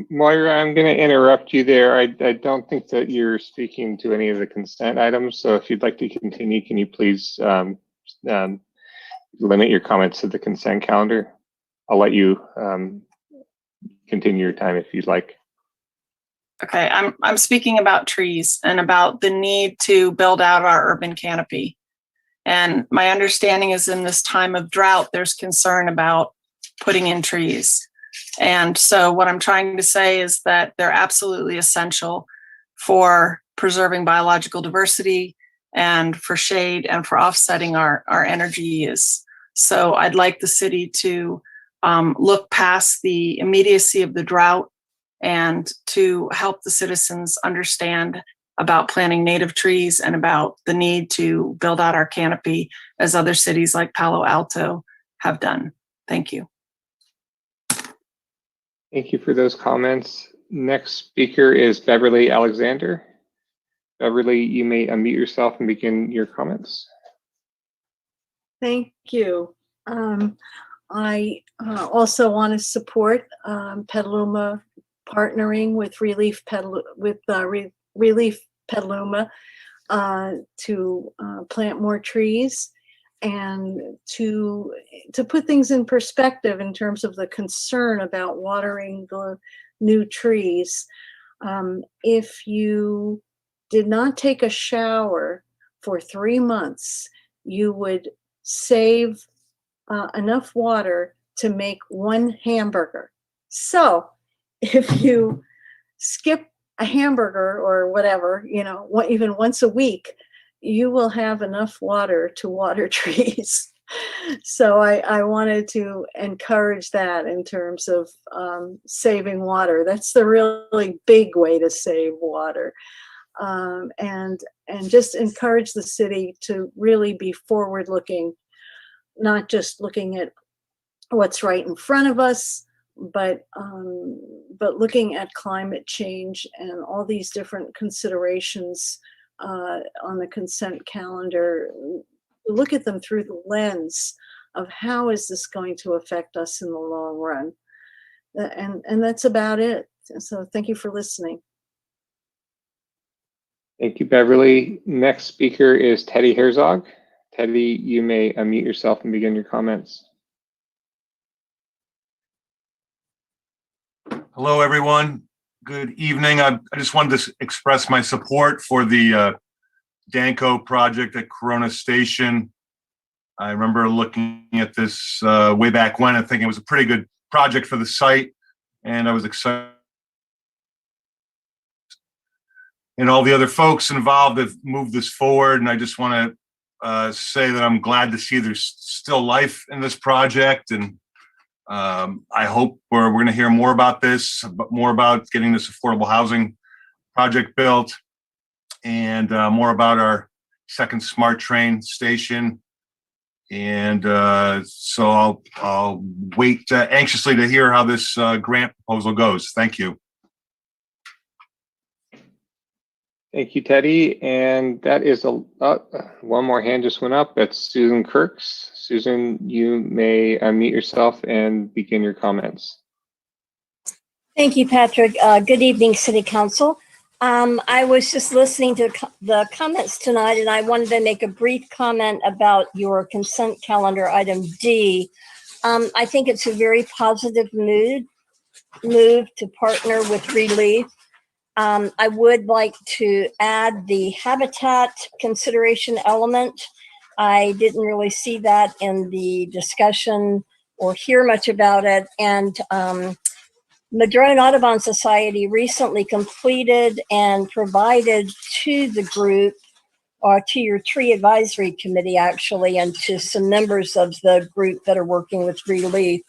Moira, I'm going to interrupt you there. I don't think that you're speaking to any of the consent items. So if you'd like to continue, can you please limit your comments to the consent calendar? I'll let you continue your time if you'd like. Okay, I'm speaking about trees and about the need to build out our urban canopy. And my understanding is in this time of drought, there's concern about putting in trees. And so what I'm trying to say is that they're absolutely essential for preserving biological diversity and for shade and for offsetting our energy use. So I'd like the city to look past the immediacy of the drought and to help the citizens understand about planting native trees and about the need to build out our canopy as other cities like Palo Alto have done. Thank you. Thank you for those comments. Next speaker is Beverly Alexander. Beverly, you may unmute yourself and begin your comments. Thank you. I also want to support Petaluma partnering with Relief Petaluma to plant more trees and to put things in perspective in terms of the concern about watering the new trees. If you did not take a shower for 3 months, you would save enough water to make 1 hamburger. So if you skip a hamburger or whatever, even once a week, you will have enough water to water trees. So I wanted to encourage that in terms of saving water. That's the really big way to save water. And just encourage the city to really be forward-looking, not just looking at what's right in front of us, but looking at climate change and all these different considerations on the consent calendar. Look at them through the lens of how is this going to affect us in the long run. And that's about it. So thank you for listening. Thank you, Beverly. Next speaker is Teddy Herzog. Teddy, you may unmute yourself and begin your comments. Hello, everyone. Good evening. I just wanted to express my support for the Danco project at Corona Station. I remember looking at this way back when and thinking it was a pretty good project for the site, and I was excited. And all the other folks involved have moved this forward, and I just want to say that I'm glad to see there's still life in this project, and I hope we're going to hear more about this, more about getting this affordable housing project built, and more about our second smart train station. And so I'll wait anxiously to hear how this grant proposal goes. Thank you. Thank you, Teddy. And that is one more hand just went up. That's Susan Kirks. Susan, you may unmute yourself and begin your comments. Thank you, Patrick. Good evening, City Council. I was just listening to the comments tonight, and I wanted to make a brief comment about your consent calendar item D. I think it's a very positive move to partner with Relief. I would like to add the habitat consideration element. I didn't really see that in the discussion or hear much about it. And Madrone Audubon Society recently completed and provided to the group, or to your tree advisory committee actually, and to some members of the group that are working with Relief,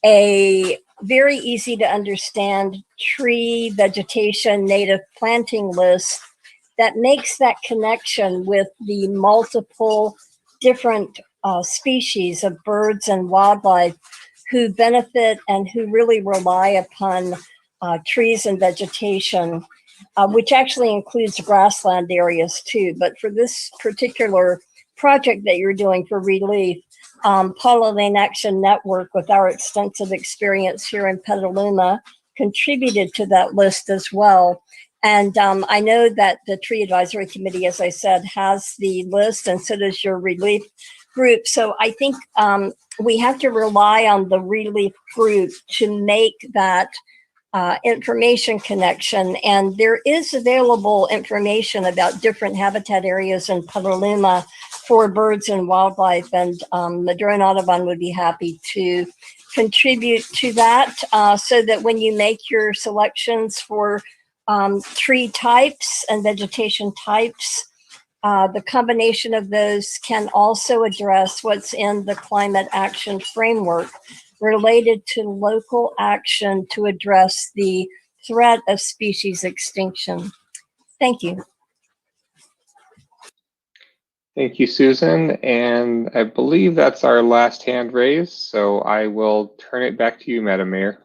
a very easy to understand tree vegetation native planting list that makes that connection with the multiple different species of birds and wildlife who benefit and who really rely upon trees and vegetation, which actually includes grassland areas too. But for this particular project that you're doing for Relief, Paula Lane Action Network, with our extensive experience here in Petaluma, contributed to that list as well. And I know that the Tree Advisory Committee, as I said, has the list, and so does your Relief group. So I think we have to rely on the Relief group to make that information connection. And there is available information about different habitat areas in Petaluma for birds and wildlife, and Madrone Audubon would be happy to contribute to that so that when you make your selections for tree types and vegetation types, the combination of those can also address what's in the climate action framework related to local action to address the threat of species extinction. Thank you. Thank you, Susan. And I believe that's our last hand raised. So I will turn it back to you, Madam Mayor.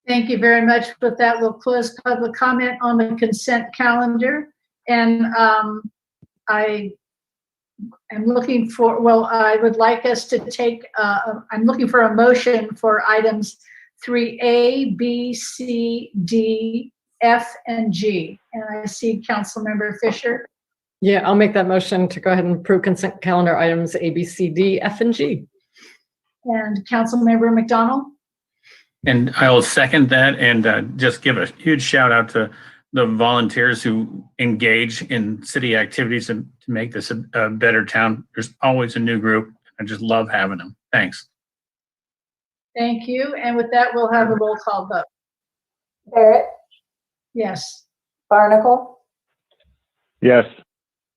Thank you very much. With that, we'll close public comment on the consent calendar. And I am looking for, well, I would like us to take, I'm looking for a motion for items 3A, B, C, D, F, and G. And I see Councilmember Fisher. Yeah, I'll make that motion to go ahead and approve consent calendar items A, B, C, D, F, and G. And Councilmember McDonald. And I will second that, and just give a huge shout out to the volunteers who engage in city activities to make this a better town. There's always a new group. I just love having them. Thanks. Thank you. And with that, we'll have a roll call vote. Barrett, Yes. Barnacle, Yes.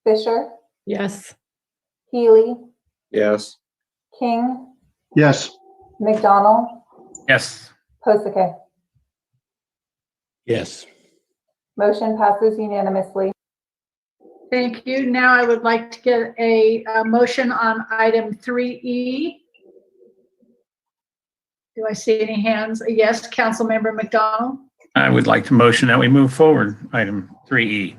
Fisher, Yes. Healy, Yes. King, Yes. McDonald, Yes. Posake. Yes. Motion passes unanimously. Thank you. Now I would like to get a motion on item 3E. Do I see any hands? Yes, Councilmember McDonald. I would like to motion that we move forward, item 3E.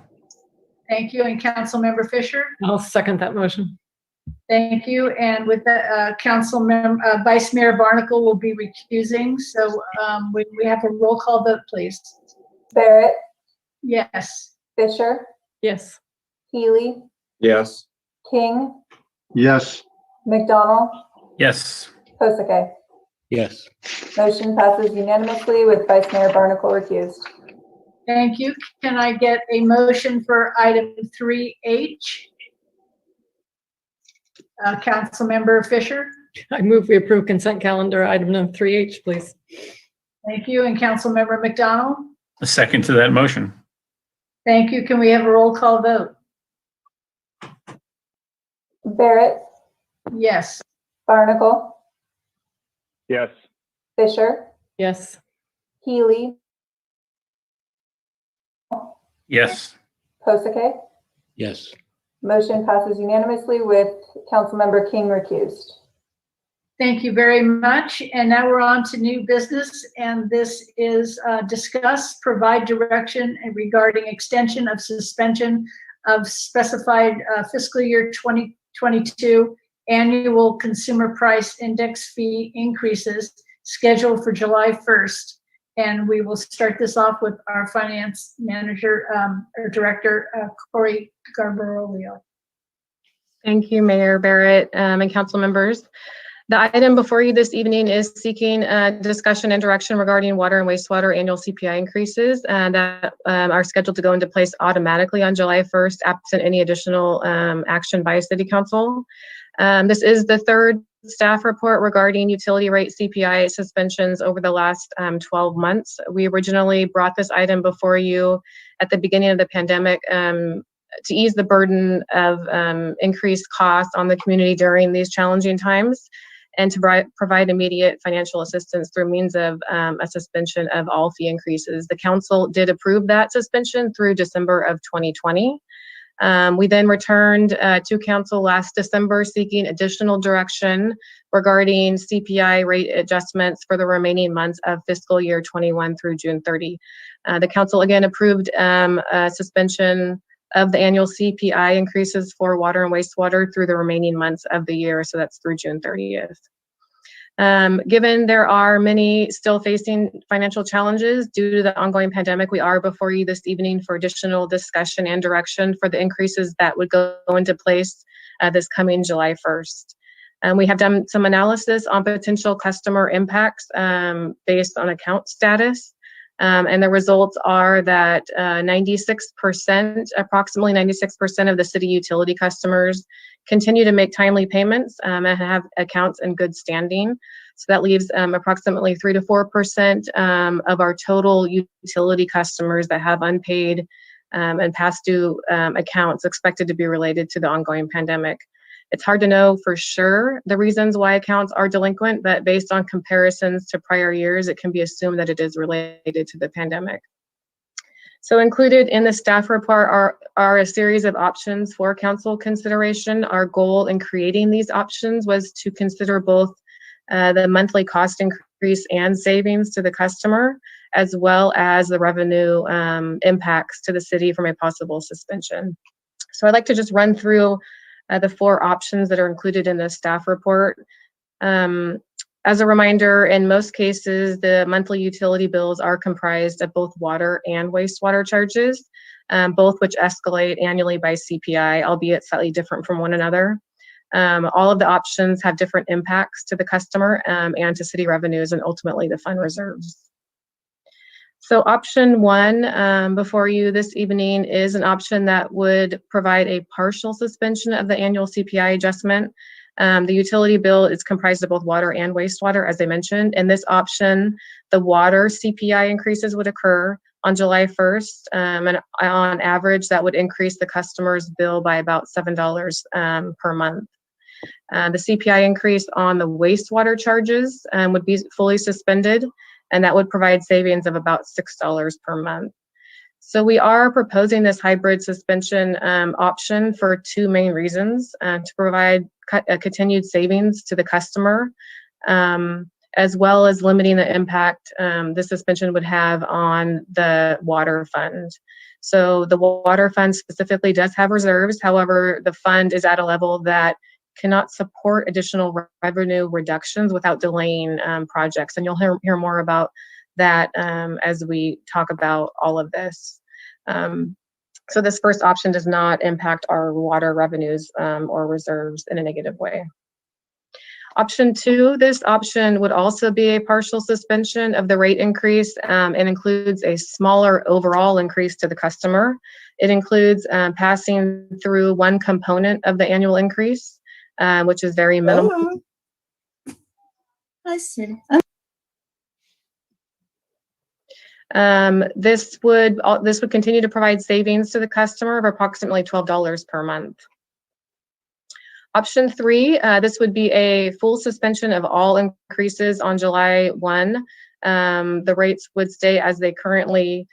Thank you. And Councilmember Fisher. I'll second that motion. Thank you. And with that, Vice Mayor Barnacle will be recusing. So we have a roll call vote, please. Barrett, Yes. Fisher, Yes. Healy, Yes. King, Yes. McDonald, Yes. Posake. Yes. Motion passes unanimously with Vice Mayor Barnacle recused. Thank you. Can I get a motion for item 3H? Councilmember Fisher? I move we approve consent calendar item number 3H, please. Thank you. And Councilmember McDonald? A second to that motion. Thank you. Can we have a roll call vote? Barrett, Yes. Barnacle, Yes. Fisher, Yes. Healy, Yes. Posake. Yes. Motion passes unanimously with Councilmember King recused. Thank you very much. And now we're on to new business, and this is discuss, provide direction regarding extension of suspension of specified fiscal year 2022 annual consumer price index fee increases scheduled for July 1st. And we will start this off with our finance manager or director, Corey Garbarolio. Thank you, Mayor Barrett and council members. The item before you this evening is seeking discussion and direction regarding water and wastewater annual CPI increases that are scheduled to go into place automatically on July 1st, absent any additional action by City Council. This is the third staff report regarding utility rate CPI suspensions over the last 12 months. We originally brought this item before you at the beginning of the pandemic to ease the burden of increased costs on the community during these challenging times, and to provide immediate financial assistance through means of a suspension of all fee increases. The council did approve that suspension through December of 2020. We then returned to council last December seeking additional direction regarding CPI rate adjustments for the remaining months of fiscal year 21 through June 30. The council again approved a suspension of the annual CPI increases for water and wastewater through the remaining months of the year, so that's through June 30th. Given there are many still facing financial challenges due to the ongoing pandemic, we are before you this evening for additional discussion and direction for the increases that would go into place this coming July 1st. We have done some analysis on potential customer impacts based on account status. And the results are that 96%, approximately 96% of the city utility customers continue to make timely payments and have accounts in good standing. So that leaves approximately 3 to 4% of our total utility customers that have unpaid and past due accounts expected to be related to the ongoing pandemic. It's hard to know for sure the reasons why accounts are delinquent, but based on comparisons to prior years, it can be assumed that it is related to the pandemic. So included in the staff report are a series of options for council consideration. Our goal in creating these options was to consider both the monthly cost increase and savings to the customer, as well as the revenue impacts to the city from a possible suspension. So I'd like to just run through the 4 options that are included in the staff report. As a reminder, in most cases, the monthly utility bills are comprised of both water and wastewater charges, both which escalate annually by CPI, albeit slightly different from one another. All of the options have different impacts to the customer and to city revenues and ultimately the fund reserves. So option 1 before you this evening is an option that would provide a partial suspension of the annual CPI adjustment. The utility bill is comprised of both water and wastewater, as I mentioned. In this option, the water CPI increases would occur on July 1st, and on average, that would increase the customer's bill by about $7 per month. The CPI increase on the wastewater charges would be fully suspended, and that would provide savings of about $6 per month. So we are proposing this hybrid suspension option for 2 main reasons: to provide continued savings to the customer, as well as limiting the impact the suspension would have on the water fund. So the water fund specifically does have reserves. However, the fund is at a level that cannot support additional revenue reductions without delaying projects. And you'll hear more about that as we talk about all of this. So this first option does not impact our water revenues or reserves in a negative way. Option 2, this option would also be a partial suspension of the rate increase and includes a smaller overall increase to the customer. It includes passing through one component of the annual increase, which is very minimal. I see. This would continue to provide savings to the customer of approximately $12 per month. Option 3, this would be a full suspension of all increases on July 1. The rates would stay as they currently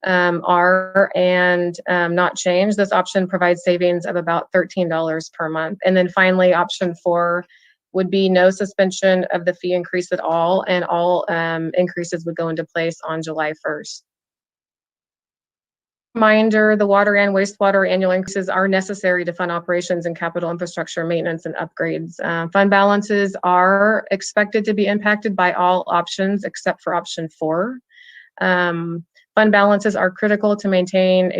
are and not change. This option provides savings of about $13 per month. And then finally, option 4 would be no suspension of the fee increase at all, and all increases would go into place on July 1st. Reminder, the water and wastewater annual increases are necessary to fund operations and capital infrastructure maintenance and upgrades. Fund balances are expected to be impacted by all options except for option 4. Fund balances are critical to maintain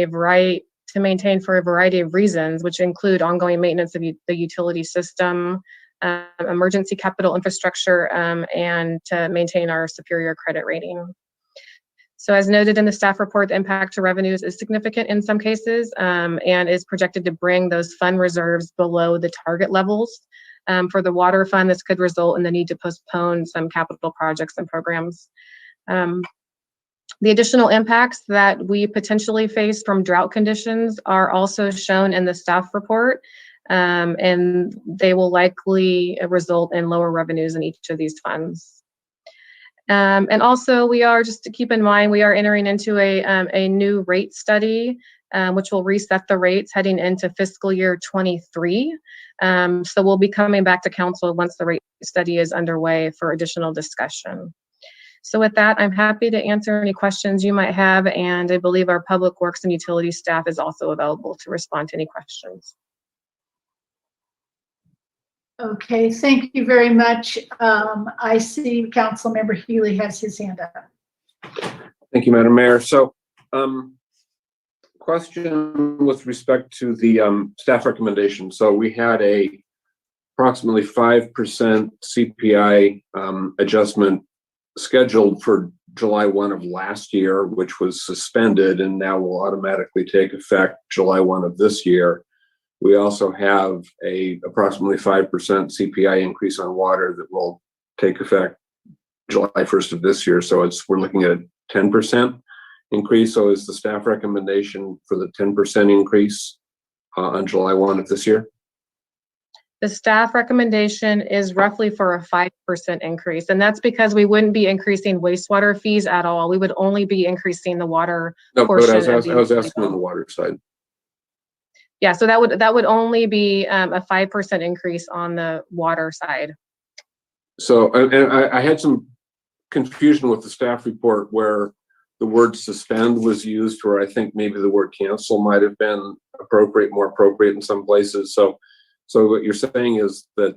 for a variety of reasons, which include ongoing maintenance of the utility system, emergency capital infrastructure, and to maintain our superior credit rating. So as noted in the staff report, the impact to revenues is significant in some cases and is projected to bring those fund reserves below the target levels. For the water fund, this could result in the need to postpone some capital projects and programs. The additional impacts that we potentially face from drought conditions are also shown in the staff report, and they will likely result in lower revenues in each of these funds. And also, we are, just to keep in mind, we are entering into a new rate study, which will reset the rates heading into fiscal year 23. So we'll be coming back to council once the rate study is underway for additional discussion. So with that, I'm happy to answer any questions you might have, and I believe our Public Works and Utility staff is also available to respond to any questions. Okay, thank you very much. I see Councilmember Healy has his hand up. Thank you, Madam Mayor. So, question with respect to the staff recommendation. So we had approximately 5% CPI adjustment scheduled for July 1 of last year, which was suspended and now will automatically take effect July 1 of this year. We also have approximately 5% CPI increase on water that will take effect July 1st of this year. So we're looking at a 10% increase. So is the staff recommendation for the 10% increase on July 1 of this year? The staff recommendation is roughly for a 5% increase, and that's because we wouldn't be increasing wastewater fees at all. We would only be increasing the water portion. But I was asking on the water side. Yeah, so that would only be a 5% increase on the water side. So, and I had some confusion with the staff report where the word suspend was used, where I think maybe the word cancel might have been more appropriate in some places. So what you're saying is that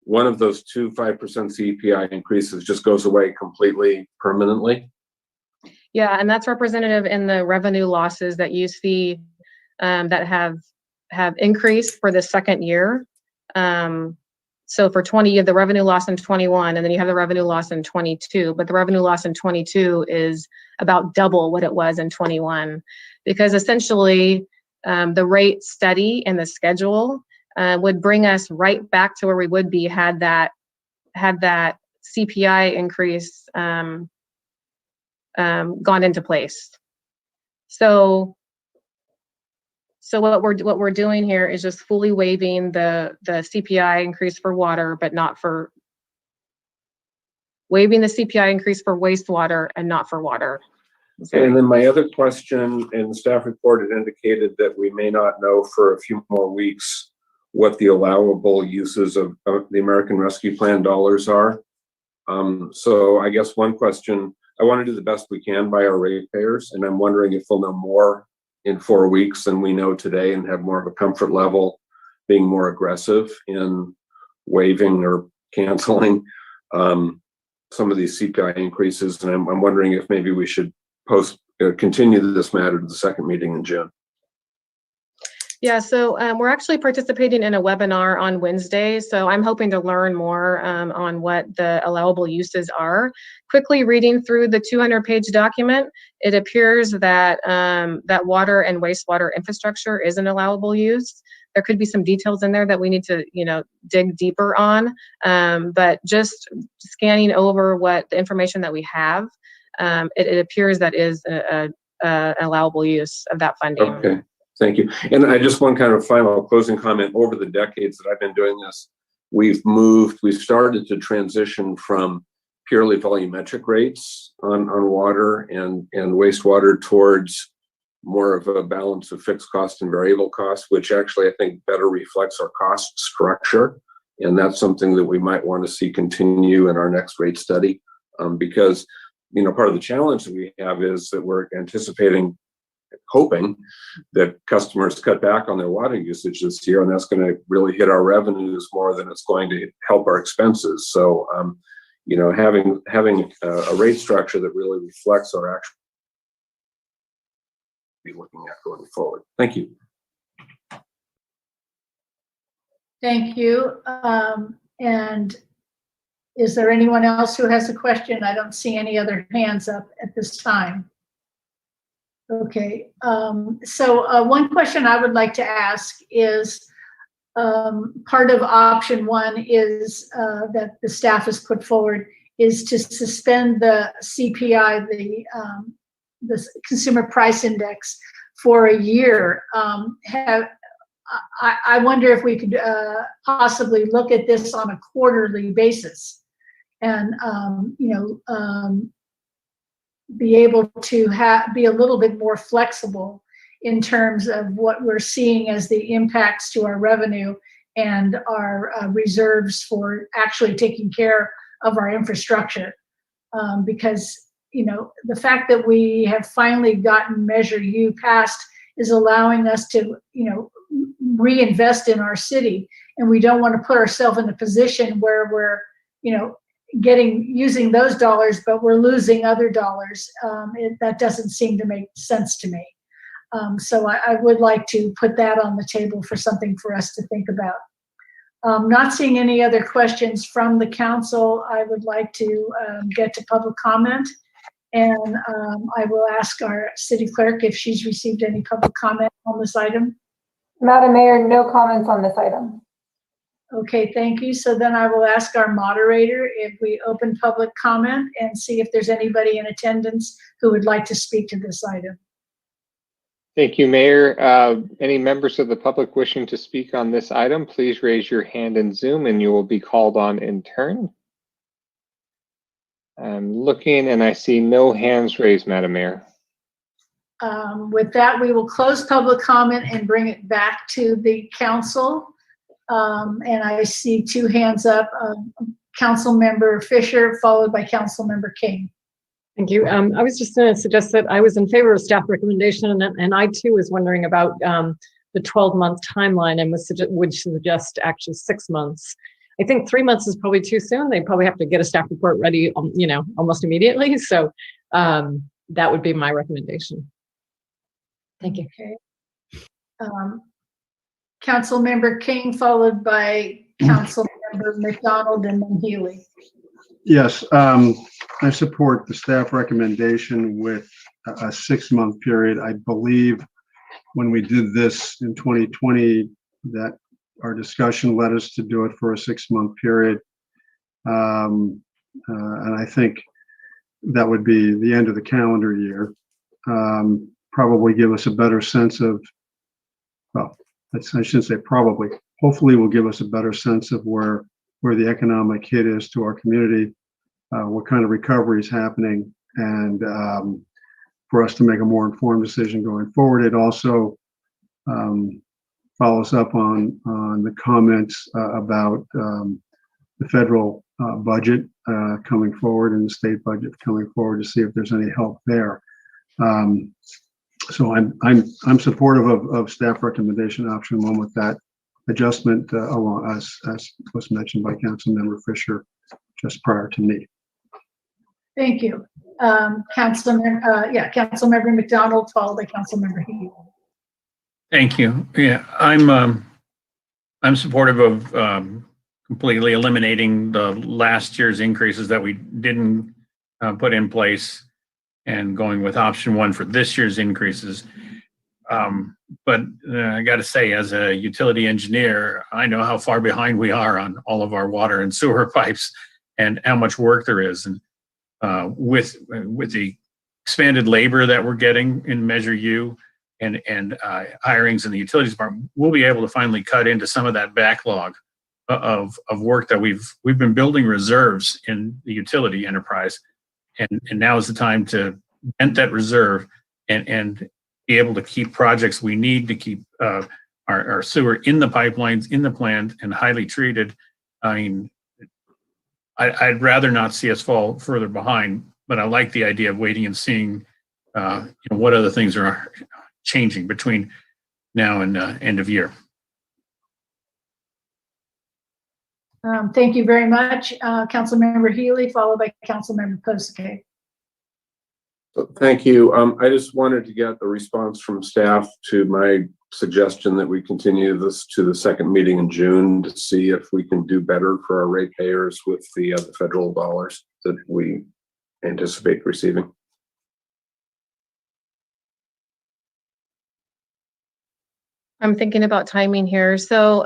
one of those 5% CPI increases just goes away completely permanently? Yeah, and that's representative in the revenue losses that you see that have increased for the second year. So for 20, you have the revenue loss in 21, and then you have the revenue loss in 22, but the revenue loss in 22 is about double what it was in 21, because essentially the rate study and the schedule would bring us right back to where we would be had that CPI increase gone into place. So what we're doing here is just fully waiving the CPI increase for water, but not for waiving the CPI increase for wastewater and not for water. And then my other question in the staff report, it indicated that we may not know for a few more weeks what the allowable uses of the American Rescue Plan dollars are. So I guess one question, I want to do the best we can by our ratepayers, and I'm wondering if we'll know more in 4 weeks than we know today and have more of a comfort level being more aggressive in waiving or canceling some of these CPI increases. And I'm wondering if maybe we should continue this matter to the second meeting in June. Yeah, so we're actually participating in a webinar on Wednesday, so I'm hoping to learn more on what the allowable uses are. Quickly reading through the 200-page document, it appears that that water and wastewater infrastructure is an allowable use. There could be some details in there that we need to, dig deeper on, but just scanning over what the information that we have, it appears that is an allowable use of that funding. Okay. Thank you. And I just one kind of final closing comment. Over the decades that I've been doing this, we've started to transition from purely volumetric rates on water and wastewater towards more of a balance of fixed cost and variable costs, which actually I think better reflects our cost structure. And that's something that we might want to see continue in our next rate study, because part of the challenge that we have is that we're hoping that customers cut back on their water usage this year, and that's going to really hit our revenues more than it's going to help our expenses. So, having a rate structure that really reflects our actual be looking at going forward. Thank you. Thank you. And is there anyone else who has a question? I don't see any other hands up at this time. Okay, so one question I would like to ask is, part of option one is that the staff has put forward is to suspend the CPI, the Consumer Price Index, for a year. I wonder if we could possibly look at this on a quarterly basis and be able to be a little bit more flexible in terms of what we're seeing as the impacts to our revenue and our reserves for actually taking care of our infrastructure. Because, the fact that we have finally gotten Measure U passed is allowing us to, reinvest in our city. And we don't want to put ourselves in a position where we're, using those dollars, but we're losing other dollars. That doesn't seem to make sense to me. So I would like to put that on the table for something for us to think about. Not seeing any other questions from the council, I would like to get to public comment. And I will ask our city clerk if she's received any public comment on this item. Madam Mayor, no comments on this item. Okay, thank you. So then I will ask our moderator if we open public comment and see if there's anybody in attendance who would like to speak to this item. Thank you, Mayor. Any members of the public wishing to speak on this item, please raise your hand in Zoom and you will be called on in turn. I'm looking and I see no hands raised, Madam Mayor. With that, we will close public comment and bring it back to the council. And I see two hands up, Councilmember Fisher, followed by Councilmember King. Thank you. I was just going to suggest that I was in favor of staff recommendation, and I too was wondering about the 12-month timeline and would suggest actually 6 months. I think 3 months is probably too soon. They probably have to get a staff report ready, almost immediately. So that would be my recommendation. Thank you. Okay. Councilmember King, followed by Councilmember McDonald and then Healy. Yes, I support the staff recommendation with a 6-month period. I believe when we did this in 2020, that our discussion led us to do it for a 6-month period. And I think that would be the end of the calendar year. Probably give us a better sense of, well, I shouldn't say probably, hopefully will give us a better sense of where the economic hit is to our community, what kind of recovery is happening, and for us to make a more informed decision going forward. It also follows up on the comments about the federal budget coming forward and the state budget coming forward to see if there's any help there. So I'm supportive of staff recommendation option one with that adjustment along as was mentioned by Councilmember Fisher just prior to me. Thank you. Councilmember McDonald, followed by Councilmember Healy. Thank you. Yeah, I'm supportive of completely eliminating the last year's increases that we didn't put in place and going with option one for this year's increases. But I got to say, as a utility engineer, I know how far behind we are on all of our water and sewer pipes and how much work there is. And with the expanded labor that we're getting in Measure U and hirings in the utilities department, we'll be able to finally cut into some of that backlog of work that we've been building reserves in the utility enterprise. And now is the time to vent that reserve and be able to keep projects we need to keep our sewer in the pipelines, in the plant, and highly treated. I mean, I'd rather not see us fall further behind, but I like the idea of waiting and seeing what other things are changing between now and end of year. Thank you very much, Councilmember Healy, followed by Councilmember Posake. Thank you. I just wanted to get the response from staff to my suggestion that we continue this to the second meeting in June to see if we can do better for our ratepayers with the federal dollars that we anticipate receiving. I'm thinking about timing here. So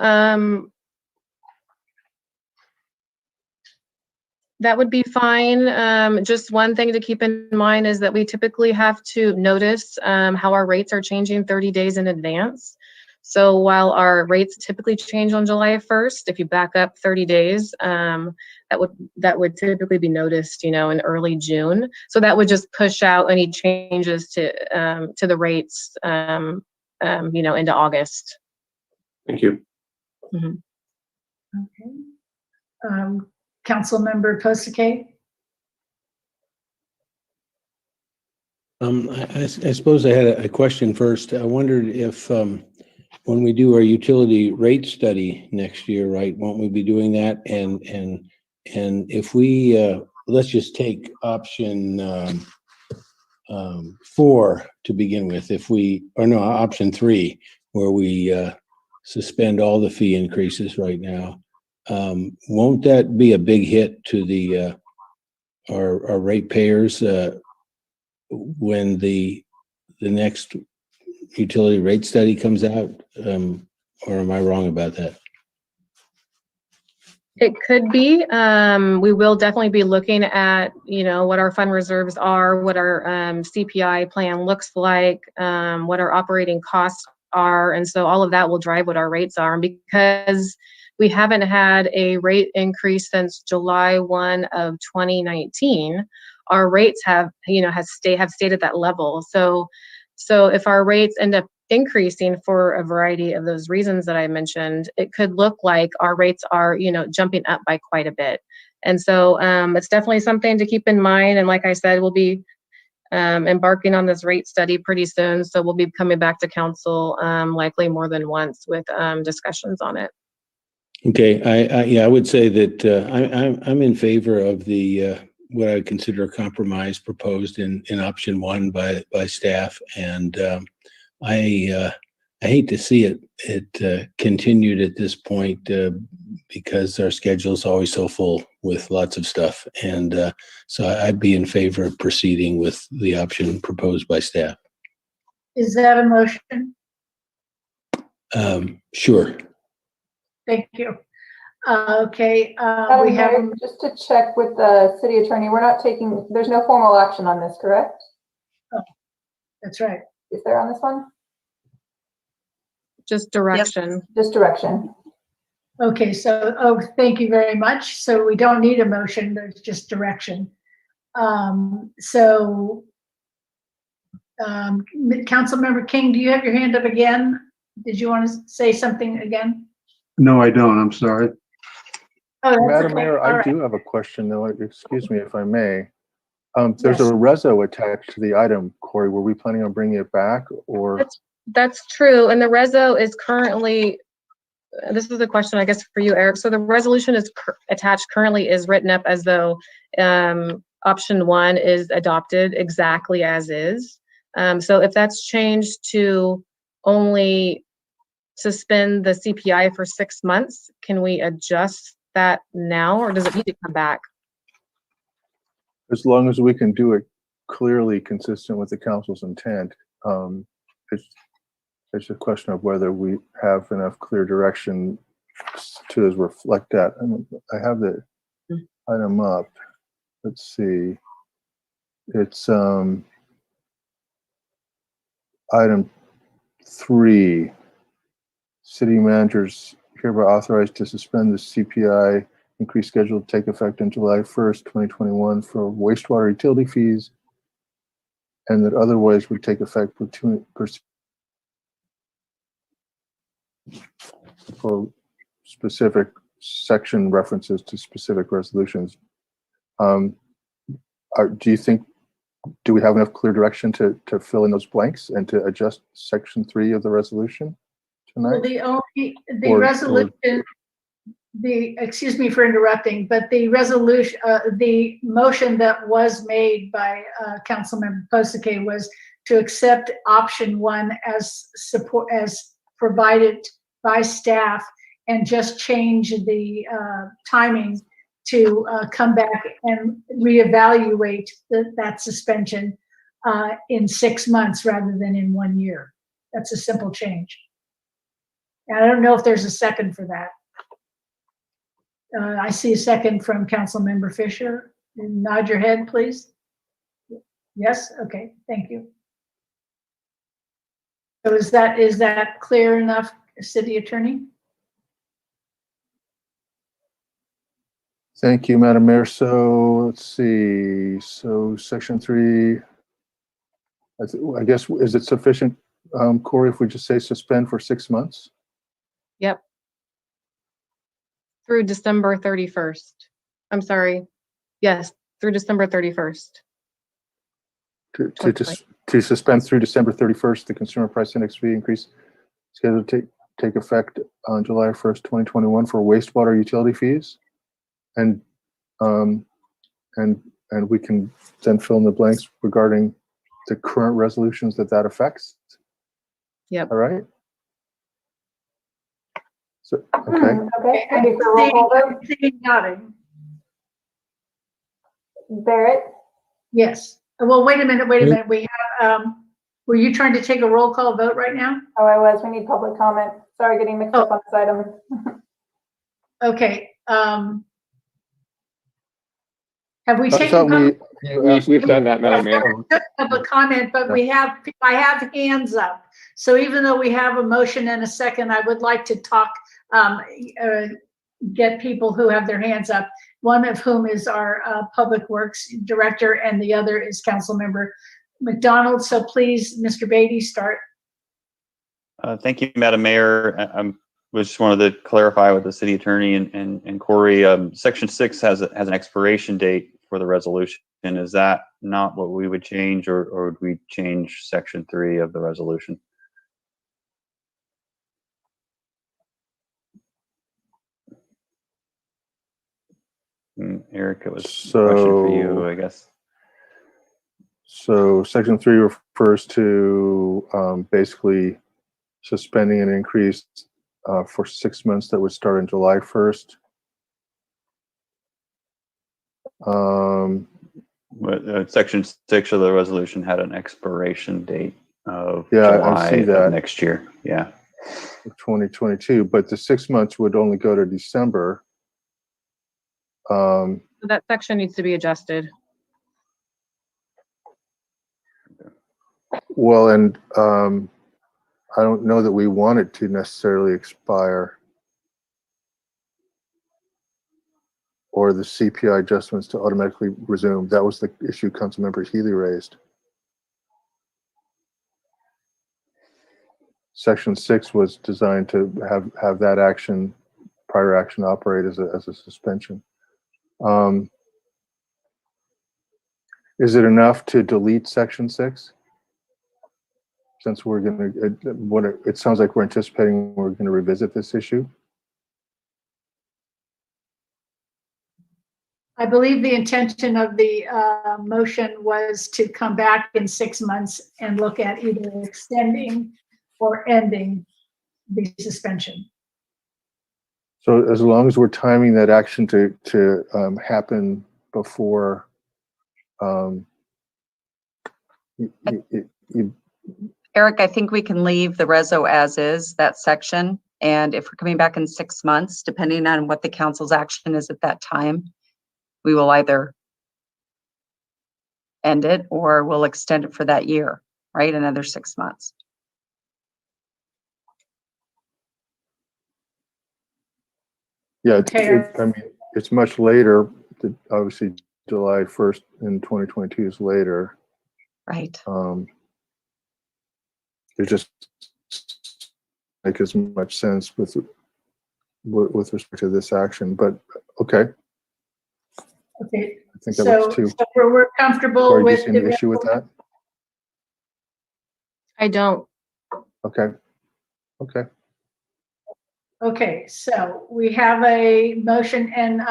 that would be fine. Just one thing to keep in mind is that we typically have to notice how our rates are changing 30 days in advance. So while our rates typically change on July 1st, if you back up 30 days, that would typically be noticed, in early June. So that would just push out any changes to the rates, into August. Thank you. Mm-hmm. Okay. Councilmember Posake. I suppose I had a question first. I wondered if when we do our utility rate study next year, right, won't we be doing that? And if we let's just take option 4 to begin with, option 3, where we suspend all the fee increases right now. Won't that be a big hit to the our ratepayers when the next utility rate study comes out? Or am I wrong about that? It could be. We will definitely be looking at, what our fund reserves are, what our CPI plan looks like, what our operating costs are. And so all of that will drive what our rates are. And because we haven't had a rate increase since July 1 of 2019, our rates have stayed at that level. So if our rates end up increasing for a variety of those reasons that I mentioned, it could look like our rates are, jumping up by quite a bit. And so it's definitely something to keep in mind. And like I said, we'll be embarking on this rate study pretty soon. So we'll be coming back to council likely more than once with discussions on it. Okay, I would say that I'm in favor of the what I would consider a compromise proposed in option 1 by staff, and I hate to see it continued at this point because our schedule is always so full with lots of stuff, and so I'd be in favor of proceeding with the option proposed by staff. Is that a motion? Sure. Thank you. Okay. We have just to check with the city attorney. There's no formal action on this, correct? Oh, that's right. Is there on this one? Just direction. Yep. Just direction. Okay, so, thank you very much. So we don't need a motion, there's just direction. Councilmember King, do you have your hand up again? Did you want to say something again? No, I don't. I'm sorry. Oh, Madam okay. Mayor, I do have a question though. Excuse me if I may. There's Yes. a reso attached to the item, Corey. Were we planning on bringing it back or? That's true. And the reso is currently, this is a question, I guess, for you, Eric. So the resolution is attached currently is written up as though option 1 is adopted exactly as is. So if that's changed to only suspend the CPI for 6 months. Can we adjust that now, or does it need to come back? As long as we can do it clearly consistent with the council's intent, it's a question of whether we have enough clear direction to reflect that. And I have the item up. Let's see. It's item 3. City managers hereby authorized to suspend the CPI increase schedule to take effect on July 1st, 2021 for wastewater utility fees, and that otherwise would take effect for specific section references to specific resolutions. Do you think, do we have enough clear direction to fill in those blanks and to adjust section 3 of the resolution tonight? Well, the resolution, excuse me for interrupting, but the resolution, the motion that was made by Councilmember Posake was to accept option 1 as provided by staff and just change the timing to come back and reevaluate that suspension in 6 months rather than in 1 year. That's a simple change. And I don't know if there's a second for that. I see a second from Councilmember Fisher. Nod your head, please. Yes, okay, thank you. So is that clear enough, City Attorney? Thank you, Madam Mayor. So let's see. So section 3, I guess, is it sufficient, Corey, if we just say suspend for 6 months? Yep. Through December 31st. I'm sorry. Yes, through December 31st. To suspend through December 31st, the consumer price index fee increase scheduled to take effect on July 1st, 2021 for wastewater utility fees. And we can then fill in the blanks regarding the current resolutions that affects. Yep. All right. So, okay. Okay, ready for roll call vote? Nodding. Barrett, Yes. Well, wait a minute. We have, were you trying to take a roll call vote right now? oh, I was. We need public comment. Sorry, getting mixed up on this item. Okay. Have we taken We've done that, Madam Mayor. public comment, but I have hands up. So even though we have a motion and a second, I would like to talk, get people who have their hands up, one of whom is our Public Works Director and the other is Councilmember McDonald. So please, Mr. Beatty, start. Thank you, Madam Mayor. I just wanted to clarify with the City Attorney and Corey. Section 6 has an expiration date for the resolution. Is that not what we would change, or would we change Section 3 of the resolution? Eric, it was a question for you, I guess. So section 3 refers to basically suspending an increase for 6 months that would start on July 1st. Section 6 of the resolution had an expiration date of I see that. of next year. Yeah. 2022, but the 6 months would only go to December. So that section needs to be adjusted. Well, and I don't know that we want it to necessarily expire, or the CPI adjustments to automatically resume. That was the issue Councilmember Healy raised. Section 6 was designed to have that action, prior action, operate as a suspension. Is it enough to delete section 6? Since we're going to, it sounds like we're anticipating we're going to revisit this issue. I believe the intention of the motion was to come back in 6 months and look at either extending or ending the suspension. So as long as we're timing that action to happen before Eric, I think we can leave the reso as is, that section. And if we're coming back in 6 months, depending on what the council's action is at that time, we will either end it or we'll extend it for that year, right? Another 6 months. yeah, Okay. I mean, it's much later. Obviously, July 1st in 2022 is later. Right. It just make as much sense with respect to this action, but okay. Okay. I think that works too. So we're comfortable Corey, do you with see any issue with that? I don't. Okay. Okay. Okay, so we have a motion, and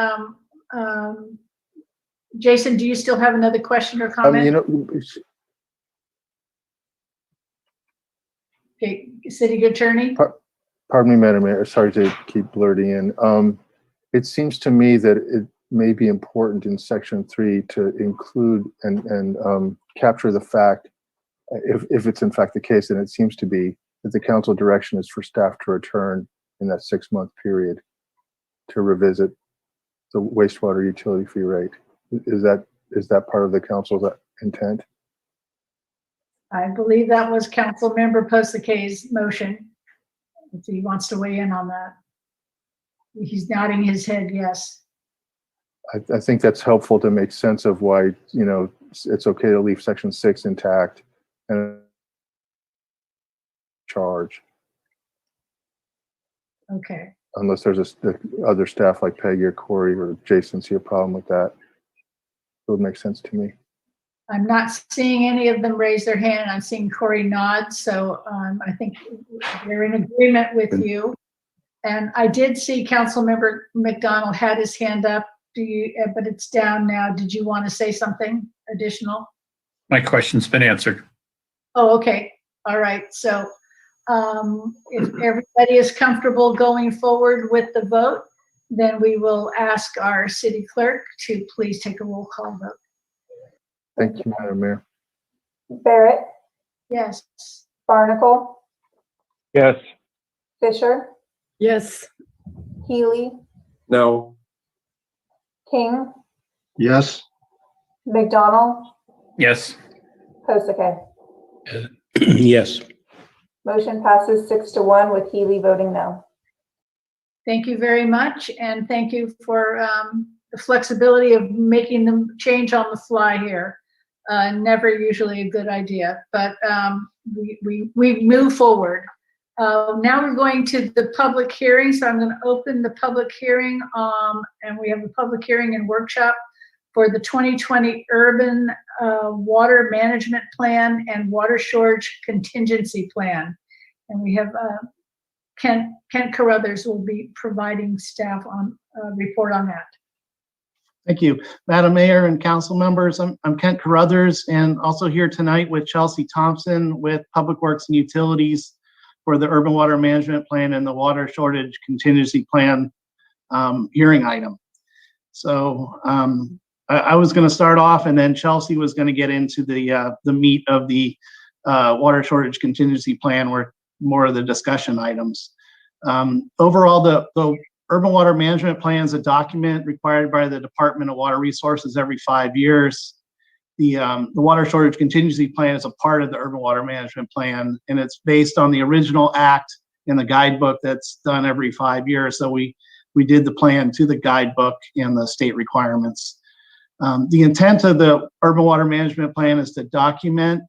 Jason, do you still have another question or comment? You know, Okay, City Attorney? pardon me, Madam Mayor, sorry to keep blurting in. It seems to me that it may be important in Section 3 to include and capture the fact, if it's in fact the case, and it seems to be, that the council direction is for staff to return in that 6-month period to revisit the wastewater utility fee rate. Is that part of the council's intent? I believe that was Council Member Posakay's motion. If he wants to weigh in on that. He's nodding his head yes. I think that's helpful to make sense of why, you know, it's okay to leave Section 6 intact and charge. Okay. Unless there's other staff like Peggy or Corey or Jason see a problem with that. It would make sense to me. I'm not seeing any of them raise their hand. I'm seeing Corey nod, so I think they're in agreement with you. And I did see Councilmember McDonald had his hand up. But it's down now. Did you want to say something additional? My question's been answered. Oh, okay. All right. So if everybody is comfortable going forward with the vote, then we will ask our city clerk to please take a roll call vote. Thank you, Madam Mayor. Barrett, Yes. Barnacle, Yes. Fisher, Yes. Healy, No. King, Yes. McDonald, Yes. Posake. Yes. Motion passes 6-1 with Healy voting no. Thank you very much. And thank you for the flexibility of making them change on the fly here. Never usually a good idea, but we move forward. Now we're going to the public hearing. So I'm going to open the public hearing and we have a public hearing and workshop for the 2020 Urban Water Management Plan and Water Shortage Contingency Plan. And we have Kent Carruthers will be providing staff on report on that. Thank you, Madam Mayor and council members. I'm Kent Carruthers, and also here tonight with Chelsea Thompson with Public Works and Utilities for the Urban Water Management Plan and the Water Shortage Contingency Plan hearing item. So I was going to start off, and then Chelsea was going to get into the meat of the Water Shortage Contingency Plan, where more of the discussion items. Overall, the Urban Water Management Plan is a document required by the Department of Water Resources every 5 years. The Water Shortage Contingency Plan is a part of the Urban Water Management Plan, and it's based on the original act in the guidebook that's done every 5 years. So we did the plan to the guidebook and the state requirements. The intent of the Urban Water Management Plan is to document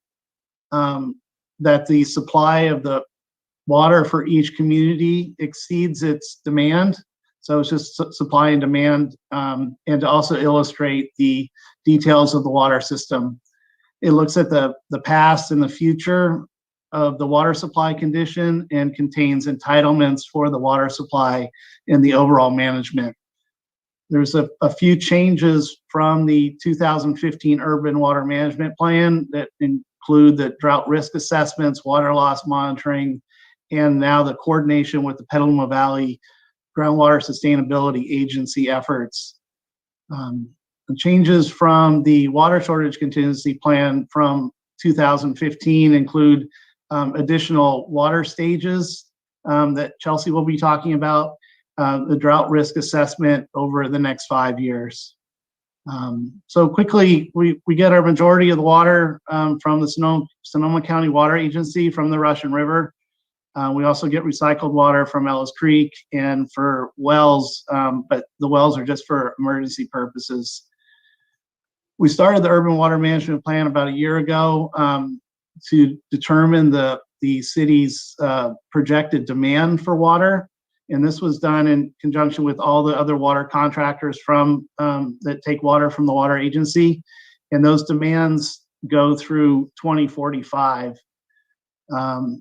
that the supply of the water for each community exceeds its demand. So it's just supply and demand, and to also illustrate the details of the water system. It looks at the past and the future of the water supply condition and contains entitlements for the water supply and the overall management. There's a few changes from the 2015 Urban Water Management Plan that include include the drought risk assessments, water loss monitoring, and now the coordination with the Petaluma Valley Groundwater Sustainability Agency efforts. The changes from the water shortage contingency plan from 2015 include additional water stages that Chelsea will be talking about, the drought risk assessment over the next 5 years. So quickly, we get our majority of the water from the Sonoma County Water Agency from the Russian River. We also get recycled water from Ellis Creek and for wells, but the wells are just for emergency purposes. We started the urban water management plan about a year ago to determine the city's projected demand for water. And this was done in conjunction with all the other water contractors from that take water from the water agency. And those demands go through 2045.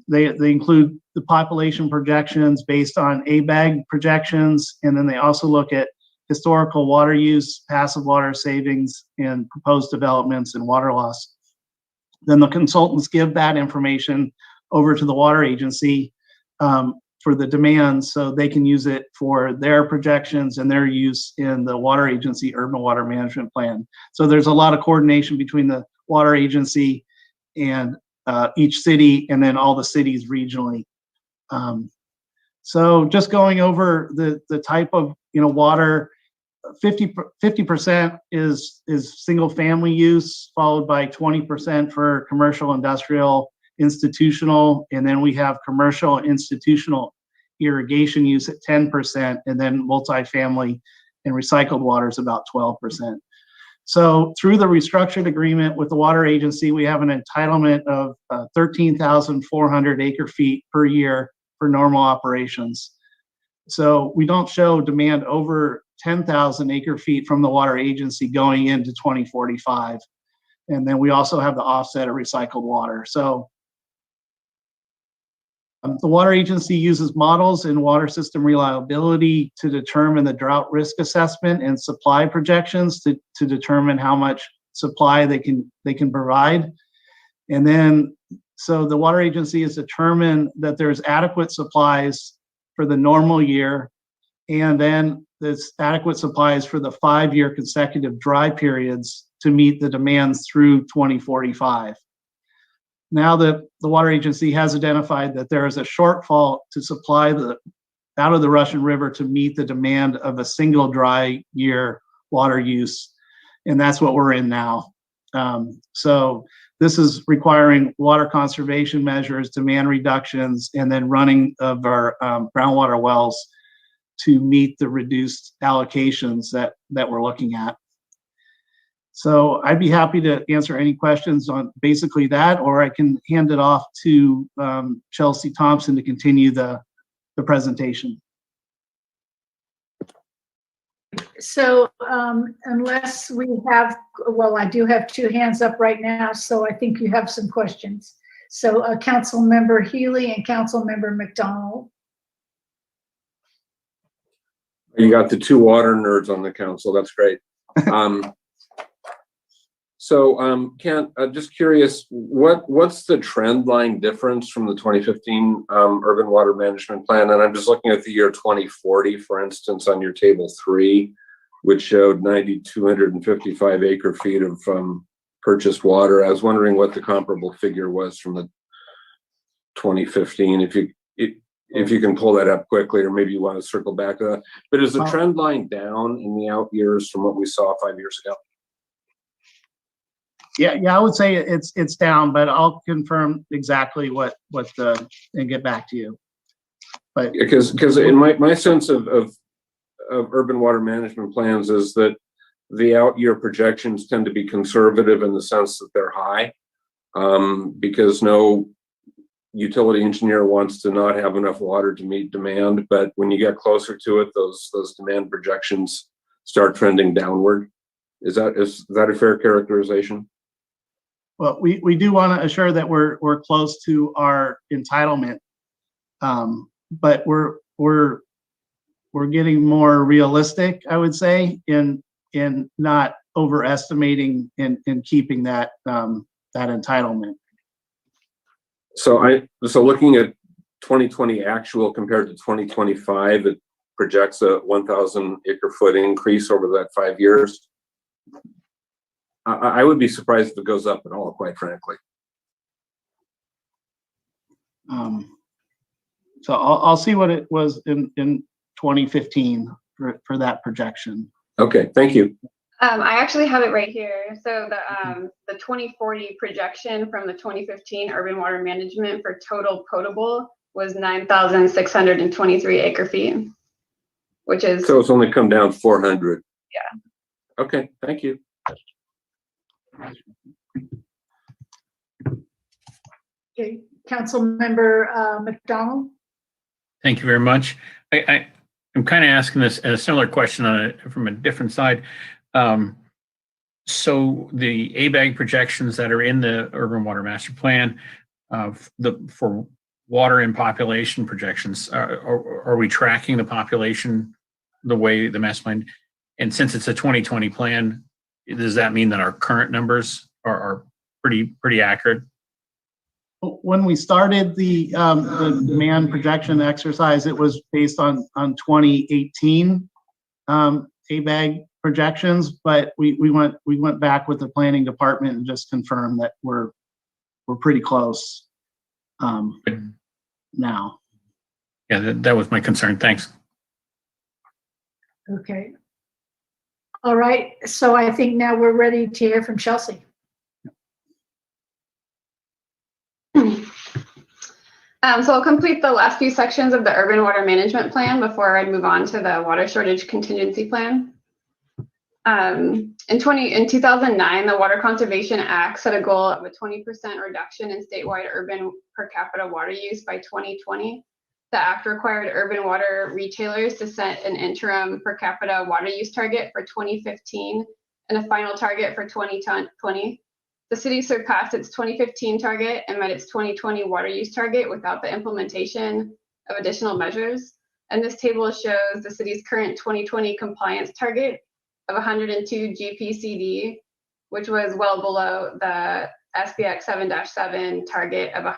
They include the population projections based on ABAG projections, and then they also look at historical water use, passive water savings, and proposed developments and water loss. Then the consultants give that information over to the water agency for the demands so they can use it for their projections and their use in the water agency urban water management plan. So there's a lot of coordination between the water agency and each city, and then all the cities regionally. So just going over the type of water, 50% is single family use, followed by 20% for commercial, industrial, institutional, and then we have commercial institutional irrigation use at 10%, and then multifamily and recycled water is about 12%. So through the restructured agreement with the water agency, we have an entitlement of 13,400 acre feet per year for normal operations. So we don't show demand over 10,000 acre feet from the water agency going into 2045. And then we also have the offset of recycled water. So the water agency uses models in water system reliability to determine the drought risk assessment and supply projections to determine how much supply they can provide. And then, so the water agency has determined that there's adequate supplies for the normal year, and then there's adequate supplies for the 5-year consecutive dry periods to meet the demands through 2045. Now that the water agency has identified that there is a shortfall to supply out of the Russian River to meet the demand of a single dry year water use, and that's what we're in now. So this is requiring water conservation measures, demand reductions, and then running of our groundwater wells to meet the reduced allocations that we're looking at. So I'd be happy to answer any questions on basically that, or I can hand it off to Chelsea Thompson to continue the presentation. So unless we have, well, I do have 2 hands up right now, so I think you have some questions. So Council Member Healy and Council Member McDonald. You got the 2 water nerds on the council. That's great. So, Kent, I'm just curious, what's the trend line difference from the 2015 urban water management plan? And I'm just looking at the year 2040, for instance, on your table 3, which showed 9,255 acre feet of purchased water. I was wondering what the comparable figure was from the 2015, if you can pull that up quickly, or maybe you want to circle back to that. But is the trend line down in the out years from what we saw 5 years ago? Yeah, I would say it's down, but I'll confirm exactly what and get back to you. But because in my sense of urban water management plans is that the out year projections tend to be conservative in the sense that they're high, because no utility engineer wants to not have enough water to meet demand. But when you get closer to it, those demand projections start trending downward. Is that a fair characterization? Well, we do want to assure that we're close to our entitlement, but we're getting more realistic, I would say, in not overestimating and keeping that entitlement. So looking at 2020 actual compared to 2025, it projects a 1,000 acre foot increase over that 5 years. I would be surprised if it goes up at all, quite frankly. So I'll see what it was in 2015 for that projection. Okay, thank you. I actually have it right here. So the 2040 projection from the 2015 urban water management for total potable was 9,623 acre feet, which is. So it's only come down 400. Yeah. Okay, thank you. Okay, Councilmember McDonald. Thank you very much. I'm kind of asking this a similar question from a different side. So the ABAG projections that are in the Urban Water Master Plan for water and population projections, are we tracking the population the way the master plan? And since it's a 2020 plan, does that mean that our current numbers are pretty accurate? When we started the demand projection exercise, it was based on 2018 ABAG projections, but we went back with the planning department and just confirmed that we're pretty close now. Yeah, that was my concern. Thanks. Okay. All right. So I think now we're ready to hear from Chelsea. So I'll complete the last few sections of the urban water management plan before I move on to the water shortage contingency plan. In 2009, the Water Conservation Act set a goal of a 20% reduction in statewide urban per capita water use by 2020. The act required urban water retailers to set an interim per capita water use target for 2015 and a final target for 2020. The city surpassed its 2015 target and met its 2020 water use target without the implementation of additional measures. And this table shows the city's current 2020 compliance target of 102 GPCD, which was well below the SBX 7-7 target of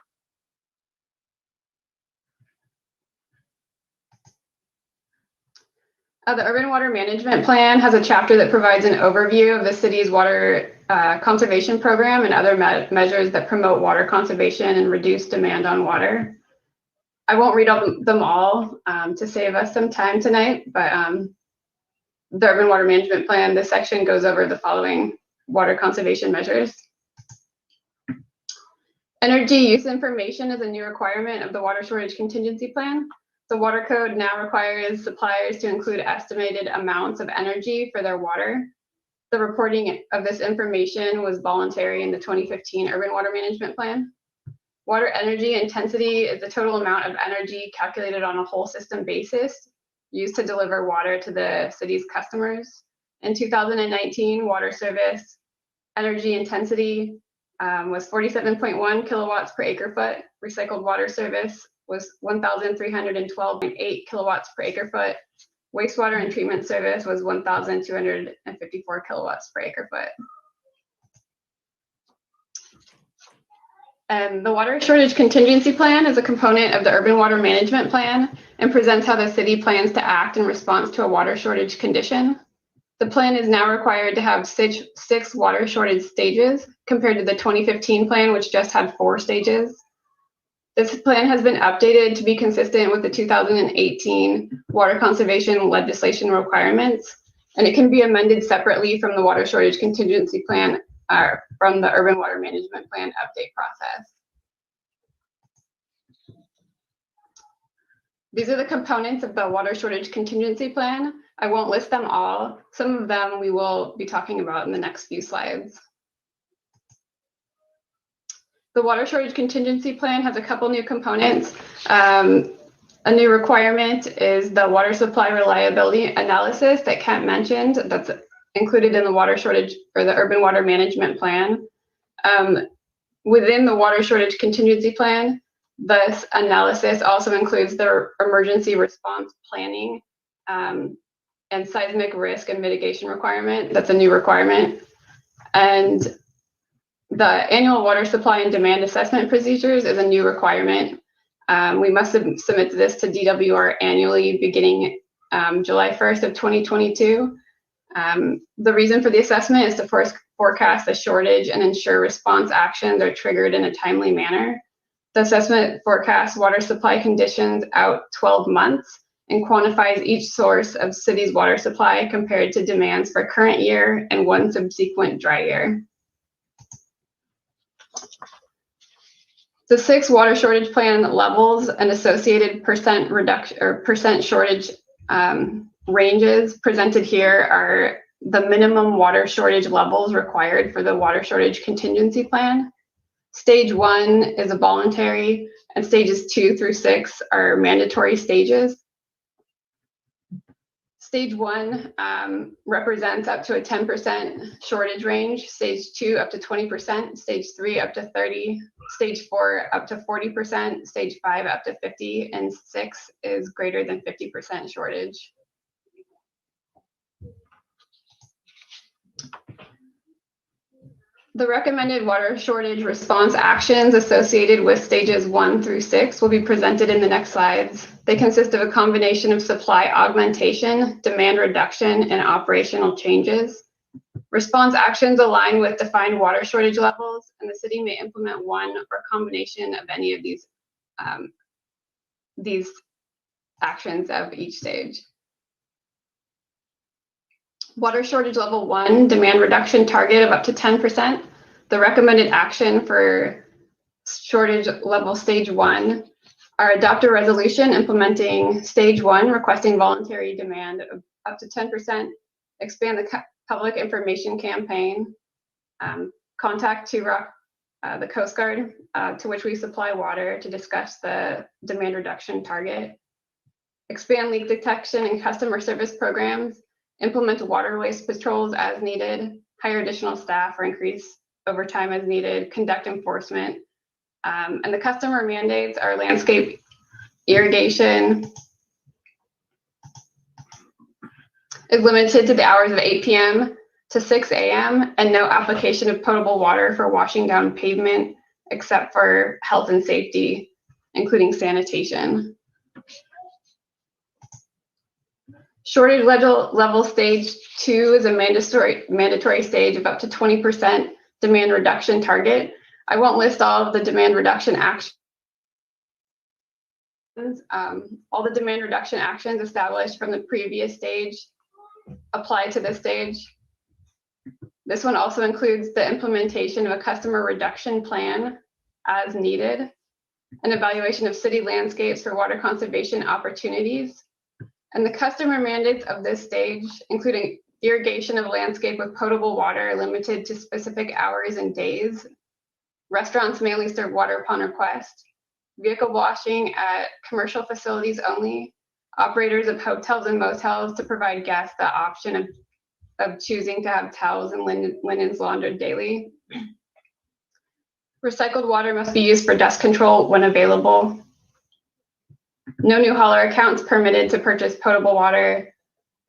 the Urban Water Management Plan has a chapter that provides an overview of the city's water conservation program and other measures that promote water conservation and reduce demand on water. I won't read them all to save us some time tonight, but the Urban Water Management Plan, this section goes over the following water conservation measures. Energy use information is a new requirement of the Water Shortage Contingency Plan. The Water Code now requires suppliers to include estimated amounts of energy for their water. The reporting of this information was voluntary in the 2015 Urban Water Management Plan. Water energy intensity is the total amount of energy calculated on a whole system basis used to deliver water to the city's customers. In 2019, water service energy intensity was 47.1 kilowatts per acre foot. Recycled water service was 1,312.8 kilowatts per acre foot. Wastewater and treatment service was 1,254 kilowatts per acre foot. And the Water Shortage Contingency Plan is a component of the Urban Water Management Plan and presents how the city plans to act in response to a water shortage condition. The plan is now required to have six water shortage stages compared to the 2015 plan, which just had 4 stages. This plan has been updated to be consistent with the 2018 water conservation legislation requirements, and it can be amended separately from the Water Shortage Contingency Plan from the Urban Water Management Plan update process. These are the components of the Water Shortage Contingency Plan. I won't list them all. Some of them we will be talking about in the next few slides. The Water Shortage Contingency Plan has a couple new components. A new requirement is the water supply reliability analysis that Kent mentioned, that's included in the water shortage or the Urban Water Management Plan. Within the Water Shortage Contingency Plan, this analysis also includes the emergency response planning and seismic risk and mitigation requirement. That's a new requirement. And The annual water supply and demand assessment procedures is a new requirement. We must submit this to DWR annually beginning July 1st of 2022. The reason for the assessment is to forecast the shortage and ensure response actions are triggered in a timely manner. The assessment forecasts water supply conditions out 12 months and quantifies each source of city's water supply compared to demands for current year and one subsequent dry year. The 6 water shortage plan levels and associated percent reduction or percent shortage ranges presented here are the minimum water shortage levels required for the water shortage contingency plan. Stage 1 is a voluntary, and stages 2 through 6 are mandatory stages. Stage 1 represents up to a 10% shortage range, stage 2 up to 20%, stage 3 up to 30%, stage 4 up to 40%, stage 5 up to 50%, and 6 is greater than 50% shortage. The recommended water shortage response actions associated with stages 1 through 6 will be presented in the next slides. They consist of a combination of supply augmentation, demand reduction, and operational changes. Response actions align with defined water shortage levels, and the city may implement one or a combination of any of these actions of each stage. Water shortage level 1, demand reduction target of up to 10%. The recommended action for shortage level stage 1 are adopt a resolution implementing stage 1, requesting voluntary demand of up to 10%, expand the public information campaign, contact the Coast Guard, to which we supply water, to discuss the demand reduction target, expand leak detection and customer service programs, implement water waste patrols as needed, hire additional staff or increase overtime as needed, conduct enforcement. And the customer mandates are landscape irrigation is limited to the hours of 8 p.m. to 6 a.m. and no application of potable water for washing down pavement except for health and safety, including sanitation. Shortage level stage 2 is a mandatory stage of up to 20% demand reduction target. I won't list all of the demand reduction actions. All the demand reduction actions established from the previous stage apply to this stage. This one also includes the implementation of a customer reduction plan as needed, an evaluation of city landscapes for water conservation opportunities, and the customer mandates of this stage, including irrigation of landscape with potable water limited to specific hours and days. Restaurants may only serve water upon request. Vehicle washing at commercial facilities only. Operators of hotels and motels to provide guests the option of choosing to have towels and linens laundered daily. Recycled water must be used for dust control when available. No new hauler accounts permitted to purchase potable water.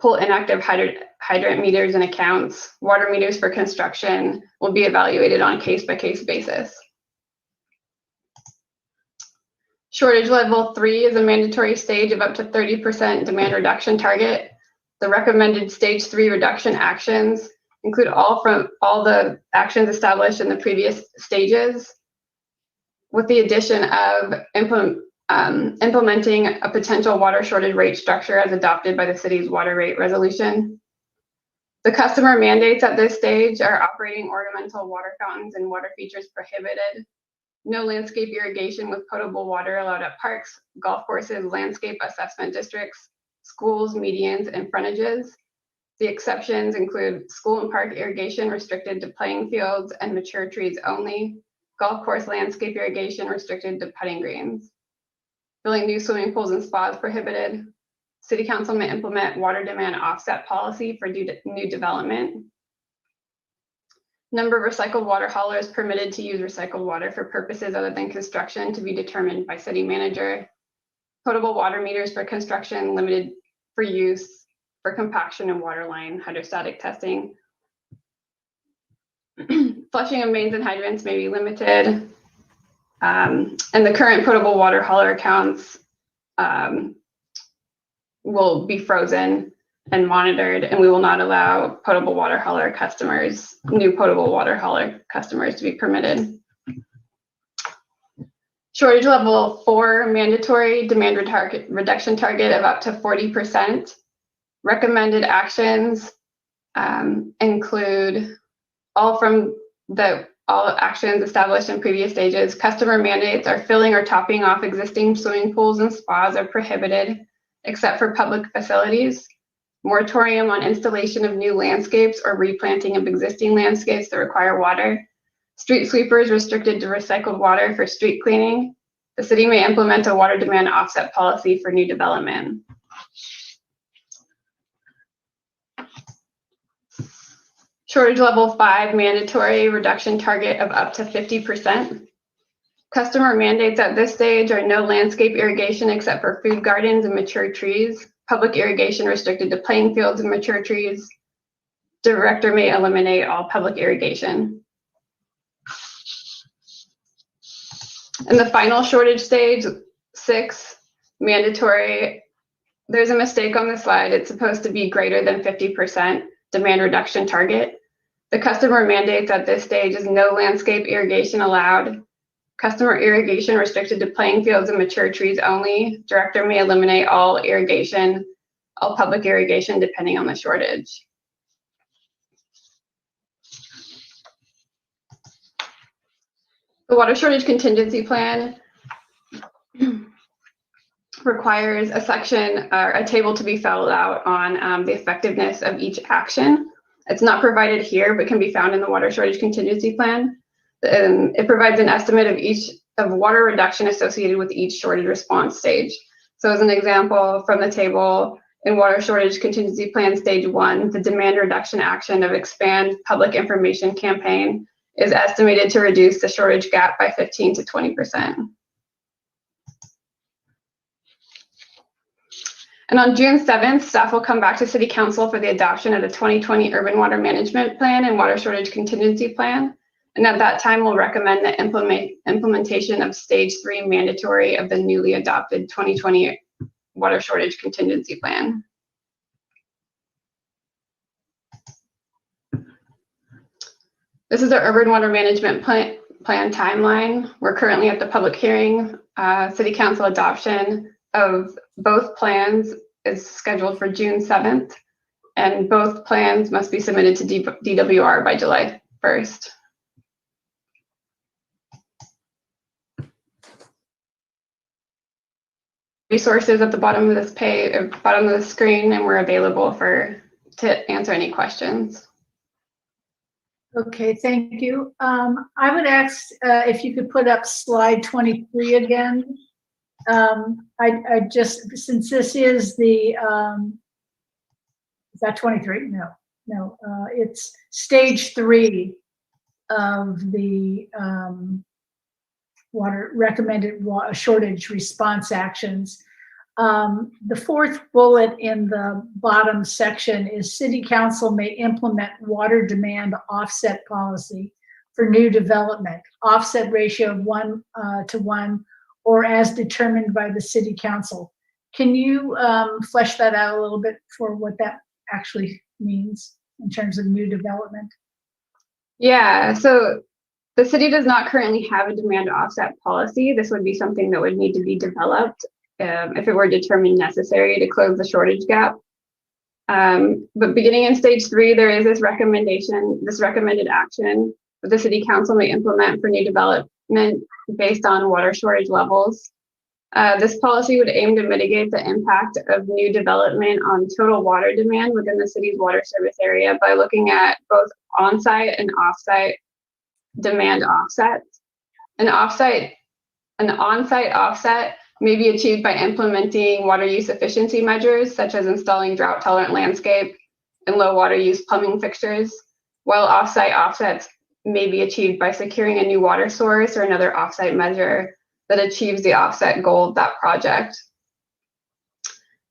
Pull inactive hydrant meters and accounts. Water meters for construction will be evaluated on a case-by-case basis. Shortage level 3 is a mandatory stage of up to 30% demand reduction target. The recommended stage 3 reduction actions include all the actions established in the previous stages, with the addition of implementing a potential water shortage rate structure as adopted by the city's water rate resolution. The customer mandates at this stage are operating ornamental water fountains and water features prohibited. No landscape irrigation with potable water allowed at parks, golf courses, landscape assessment districts, schools, medians, and frontages. The exceptions include school and park irrigation restricted to playing fields and mature trees only. Golf course landscape irrigation restricted to putting greens. Building new swimming pools and spas prohibited. City Council may implement water demand offset policy for new development. Number of recycled water haulers permitted to use recycled water for purposes other than construction to be determined by city manager. Potable water meters for construction limited for use for compaction and water line hydrostatic testing. Flushing of mains and hydrants may be limited. And the current potable water hauler accounts will be frozen and monitored, and we will not allow potable water hauler customers, new potable water hauler customers to be permitted. Shortage level 4 mandatory demand reduction target of up to 40%. Recommended actions include all actions established in previous stages. Customer mandates are filling or topping off existing swimming pools and spas are prohibited except for public facilities. Moratorium on installation of new landscapes or replanting of existing landscapes that require water. Street sweepers restricted to recycled water for street cleaning. The city may implement a water demand offset policy for new development. Shortage level 5 mandatory reduction target of up to 50%. Customer mandates at this stage are no landscape irrigation except for food gardens and mature trees. Public irrigation restricted to playing fields and mature trees. Director may eliminate all public irrigation. In the final shortage stage, 6, mandatory. There's a mistake on the slide. It's supposed to be greater than 50% demand reduction target. The customer mandates at this stage is no landscape irrigation allowed. Customer irrigation restricted to playing fields and mature trees only. Director may eliminate all irrigation, all public irrigation, depending on the shortage. The water shortage contingency plan requires a section or a table to be filled out on the effectiveness of each action. It's not provided here, but can be found in the water shortage contingency plan. It provides an estimate of water reduction associated with each shortage response stage. So as an example from the table, in water shortage contingency plan stage 1, the demand reduction action of expand public information campaign is estimated to reduce the shortage gap by 15 to 20%. And on June 7th, staff will come back to City Council for the adoption of the 2020 Urban Water Management Plan and Water Shortage Contingency Plan. And at that time, we'll recommend the implementation of stage 3 mandatory of the newly adopted 2020 Water Shortage Contingency Plan. This is the Urban Water Management Plan timeline. We're currently at the public hearing. City Council adoption of both plans is scheduled for June 7th, and both plans must be submitted to DWR by July 1st. Resources at the bottom of this page, or bottom of the screen, and we're available to answer any questions. Okay, thank you. I would ask if you could put up slide 23 again. I just, since this is the, is that 23? No, it's stage 3 of the recommended shortage response actions. The 4th bullet in the bottom section is City Council may implement water demand offset policy for new development, offset ratio of 1 to 1, or as determined by the City Council. Can you flesh that out a little bit for what that actually means in terms of new development? Yeah, so the city does not currently have a demand offset policy. This would be something that would need to be developed if it were determined necessary to close the shortage gap. But beginning in stage 3, there is this recommended action that the City Council may implement for new development based on water shortage levels. This policy would aim to mitigate the impact of new development on total water demand within the city's water service area by looking at both on-site and off-site demand offsets. An on-site offset may be achieved by implementing water use efficiency measures, such as installing drought-tolerant landscape and low water use plumbing fixtures, while off-site offsets may be achieved by securing a new water source or another off-site measure that achieves the offset goal of that project.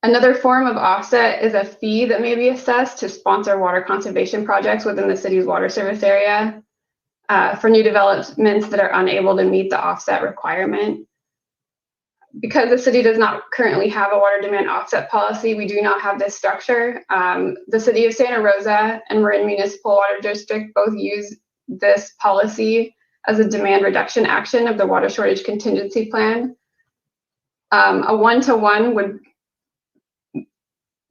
Another form of offset is a fee that may be assessed to sponsor water conservation projects within the city's water service area. for new developments that are unable to meet the offset requirement. Because the city does not currently have a water demand offset policy, we do not have this structure. The city of Santa Rosa and Marin Municipal Water District both use this policy as a demand reduction action of the water shortage contingency plan. A 1-to-1 would,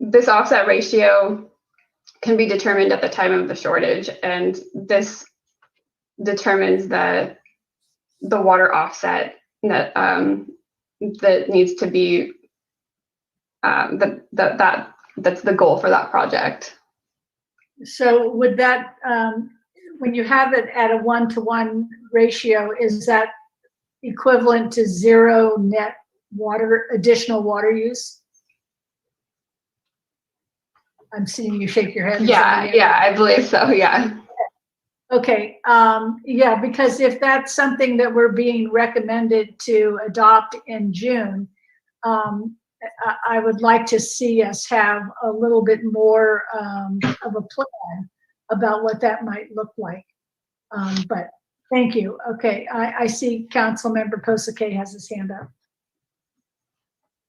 this offset ratio can be determined at the time of the shortage, and this determines the water offset that needs to be that's the goal for that project. So would that, when you have it at a 1-to-1 ratio, is that equivalent to 0 net additional water use? I'm seeing you shake your head. Yeah, I believe so, yeah. Okay, yeah, because if that's something that we're being recommended to adopt in June, I would like to see us have a little bit more of a plan about what that might look like. But thank you. Okay, I see Councilmember Posake has his hand up.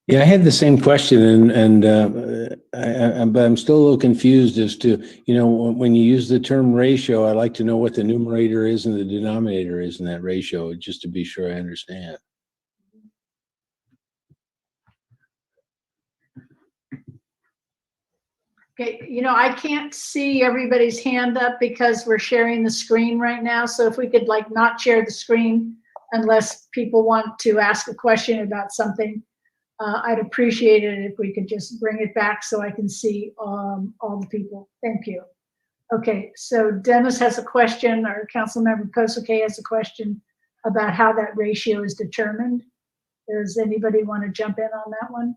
Yeah, I had the same question, but I'm still a little confused as to, when you use the term ratio, I like to know what the numerator is and the denominator is in that ratio, just to be sure I understand. Okay, I can't see everybody's hand up because we're sharing the screen right now. So if we could not share the screen unless people want to ask a question about something. I'd appreciate it if we could just bring it back so I can see all the people. Thank you. Okay, so Dennis has a question, or Councilmember Posake has a question about how that ratio is determined. Does anybody want to jump in on that one?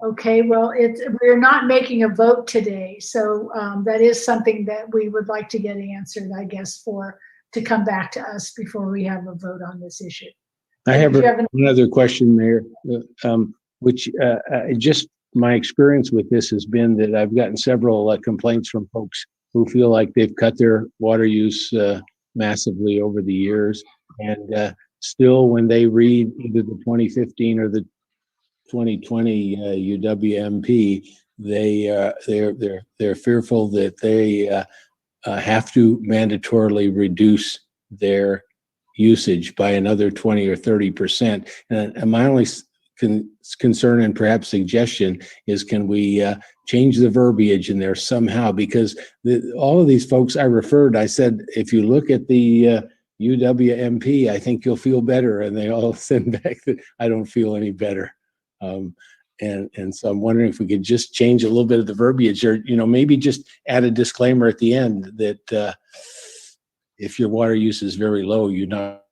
Okay, well, we're not making a vote today, so that is something that we would like to get answered, I guess, to come back to us before we have a vote on this issue. I have one other question, Mayor, which just my experience with this has been that I've gotten several complaints from folks who feel like they've cut their water use massively over the years, and still when they read either the 2015 or the 2020 UWMP, they're fearful that they have to mandatorily reduce their usage by another 20 or 30%. And my only concern and perhaps suggestion is, can we change the verbiage in there somehow? Because all of these folks I referred, I said, if you look at the UWMP, I think you'll feel better. And they all send back that I don't feel any better. And so I'm wondering if we could just change a little bit of the verbiage, or maybe just add a disclaimer at the end that if your water use is very low, you're not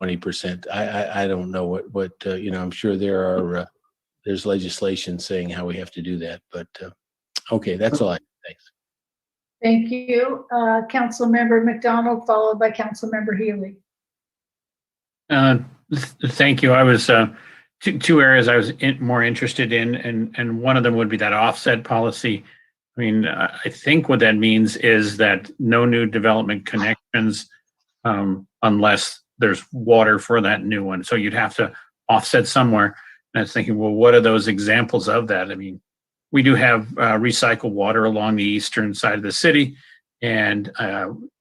20%. I don't know what I'm sure there's legislation saying how we have to do that, but okay, that's all. Thanks. Thank you, Councilmember McDonald, followed by Councilmember Healy. Thank you. I was two areas I was more interested in, and one of them would be that offset policy. I mean, I think what that means is that no new development connections unless there's water for that new one. So you'd have to offset somewhere. And I was thinking, well, what are those examples of that? I mean, we do have recycled water along the eastern side of the city, and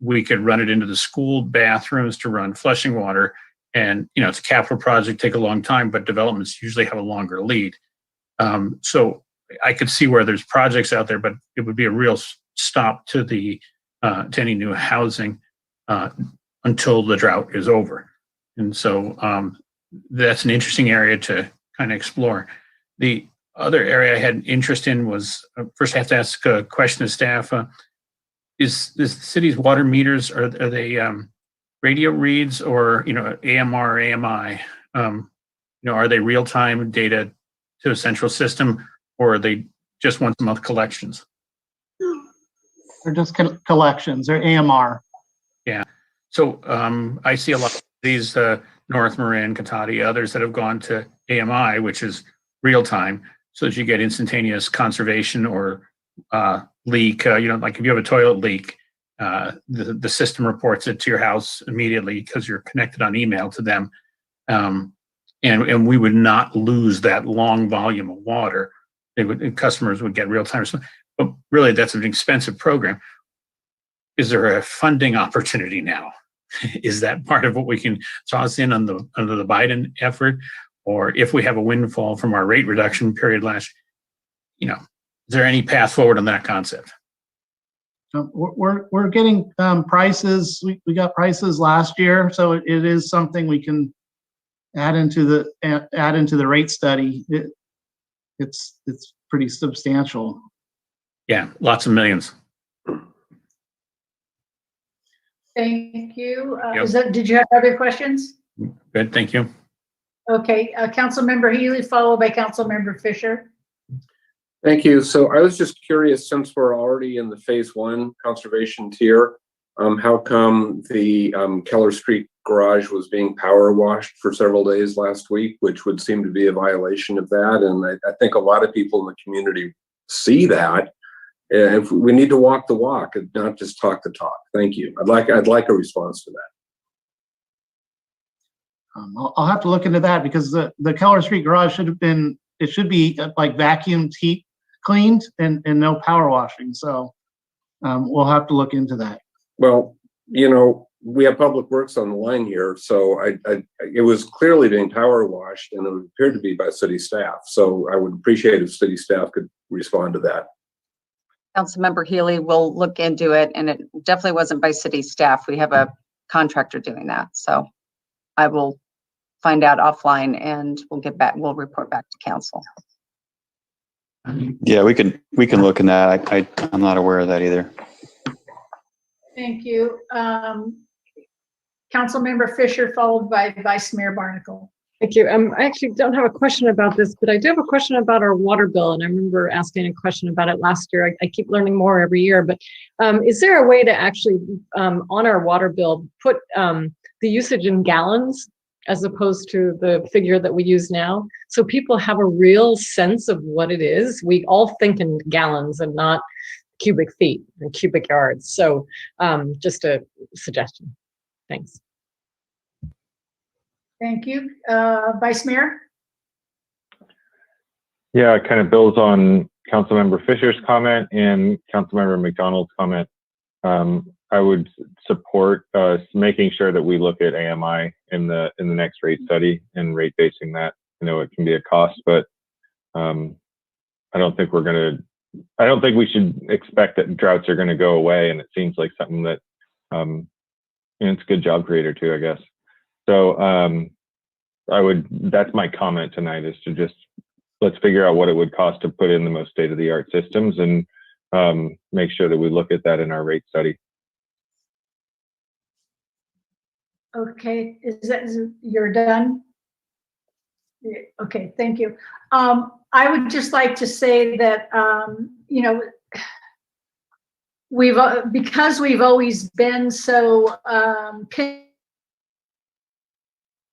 we could run it into the school bathrooms to run flushing water. And, it's a capital project, take a long time, but developments usually have a longer lead. So I could see where there's projects out there, but it would be a real stop to to any new housing until the drought is over. And so that's an interesting area to kind of explore. The other area I had interest in was, first I have to ask a question of staff. Is the city's water meters, are they radio reads or, AMR, AMI? Are they real-time data to a central system, or are they just once a month collections? They're just collections. They're AMR. Yeah. So I see a lot of these North Marin, Cotati, others that have gone to AMI, which is real time, so that you get instantaneous conservation or leak, like if you have a toilet leak, the system reports it to your house immediately because you're connected on email to them. And we would not lose that long volume of water. Customers would get real time. But really, that's an expensive program. Is there a funding opportunity now? Is that part of what we can toss in under the Biden effort? Or if we have a windfall from our rate reduction period is there any path forward on that concept? We're getting prices. We got prices last year, so it is something we can add into the rate study. It's pretty substantial. Yeah, lots of millions. Thank you. Yep. Did you have other questions? Good, thank you. Okay, Councilmember Healy, followed by Councilmember Fisher. Thank you. So I was just curious, since we're already in the phase 1 conservation tier, how come the Keller Street garage was being power washed for several days last week, which would seem to be a violation of that. And I think a lot of people in the community see that. If we need to walk the walk and not just talk the talk. Thank you. I'd like a response to that. I'll have to look into that because the Keller Street garage should be like vacuumed, heat cleaned, and no power washing. So we'll have to look into that. Well, we have Public Works on the line here, so it was clearly being power washed, and it appeared to be by city staff. So I would appreciate if city staff could respond to that. Councilmember Healy will look into it, and it definitely wasn't by city staff. We have a contractor doing that. So I will find out offline and we'll report back to council. Yeah, we can look in that. I'm not aware of that either. Thank you. Councilmember Fisher, followed by Vice Mayor Barnacle. Thank you. I actually don't have a question about this, but I do have a question about our water bill. And I remember asking a question about it last year. I keep learning more every year, but is there a way to actually, on our water bill, put the usage in gallons as opposed to the figure that we use now? So people have a real sense of what it is. We all think in gallons and not cubic feet and cubic yards. So just a suggestion. Thanks. Thank you. Vice Mayor? Yeah, it kind of builds on Councilmember Fisher's comment and Councilmember McDonald's comment. I would support making sure that we look at AMI in the next rate study and rate basing that. I know it can be a cost, but I don't think we should expect that droughts are going to go away. And it seems like something that it's a good job creator too, I guess. So that's my comment tonight, is to just let's figure out what it would cost to put in the most state-of-the-art systems and make sure that we look at that in our rate study. Okay, you're done? Okay, thank you. I would just like to say that, because we've always been so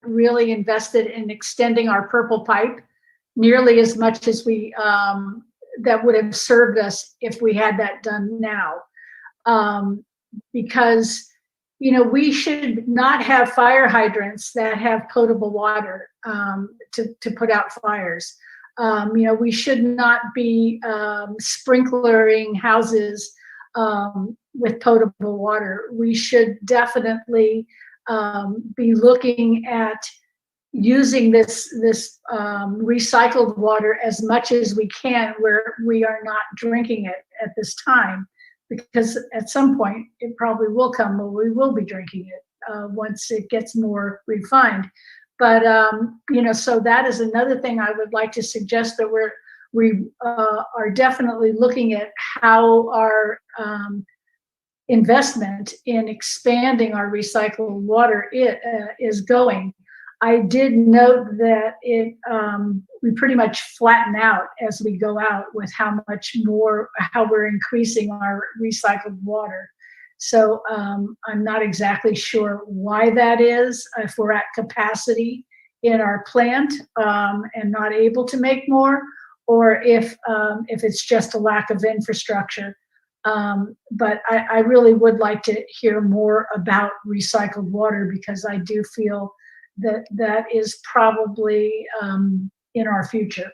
really invested in extending our purple pipe nearly as much as that would have served us if we had that done now. Because we should not have fire hydrants that have potable water to put out fires. We should not be sprinklering houses with potable water. We should definitely be looking at using this recycled water as much as we can where we are not drinking it at this time, because at some point it probably will come where we will be drinking it once it gets more refined. But so that is another thing I would like to suggest, that we are definitely looking at how our investment in expanding our recycled water is going. I did note that we pretty much flatten out as we go out with how we're increasing our recycled water. So I'm not exactly sure why that is, if we're at capacity in our plant and not able to make more, or if it's just a lack of infrastructure. But I really would like to hear more about recycled water, because I do feel that that is probably in our future.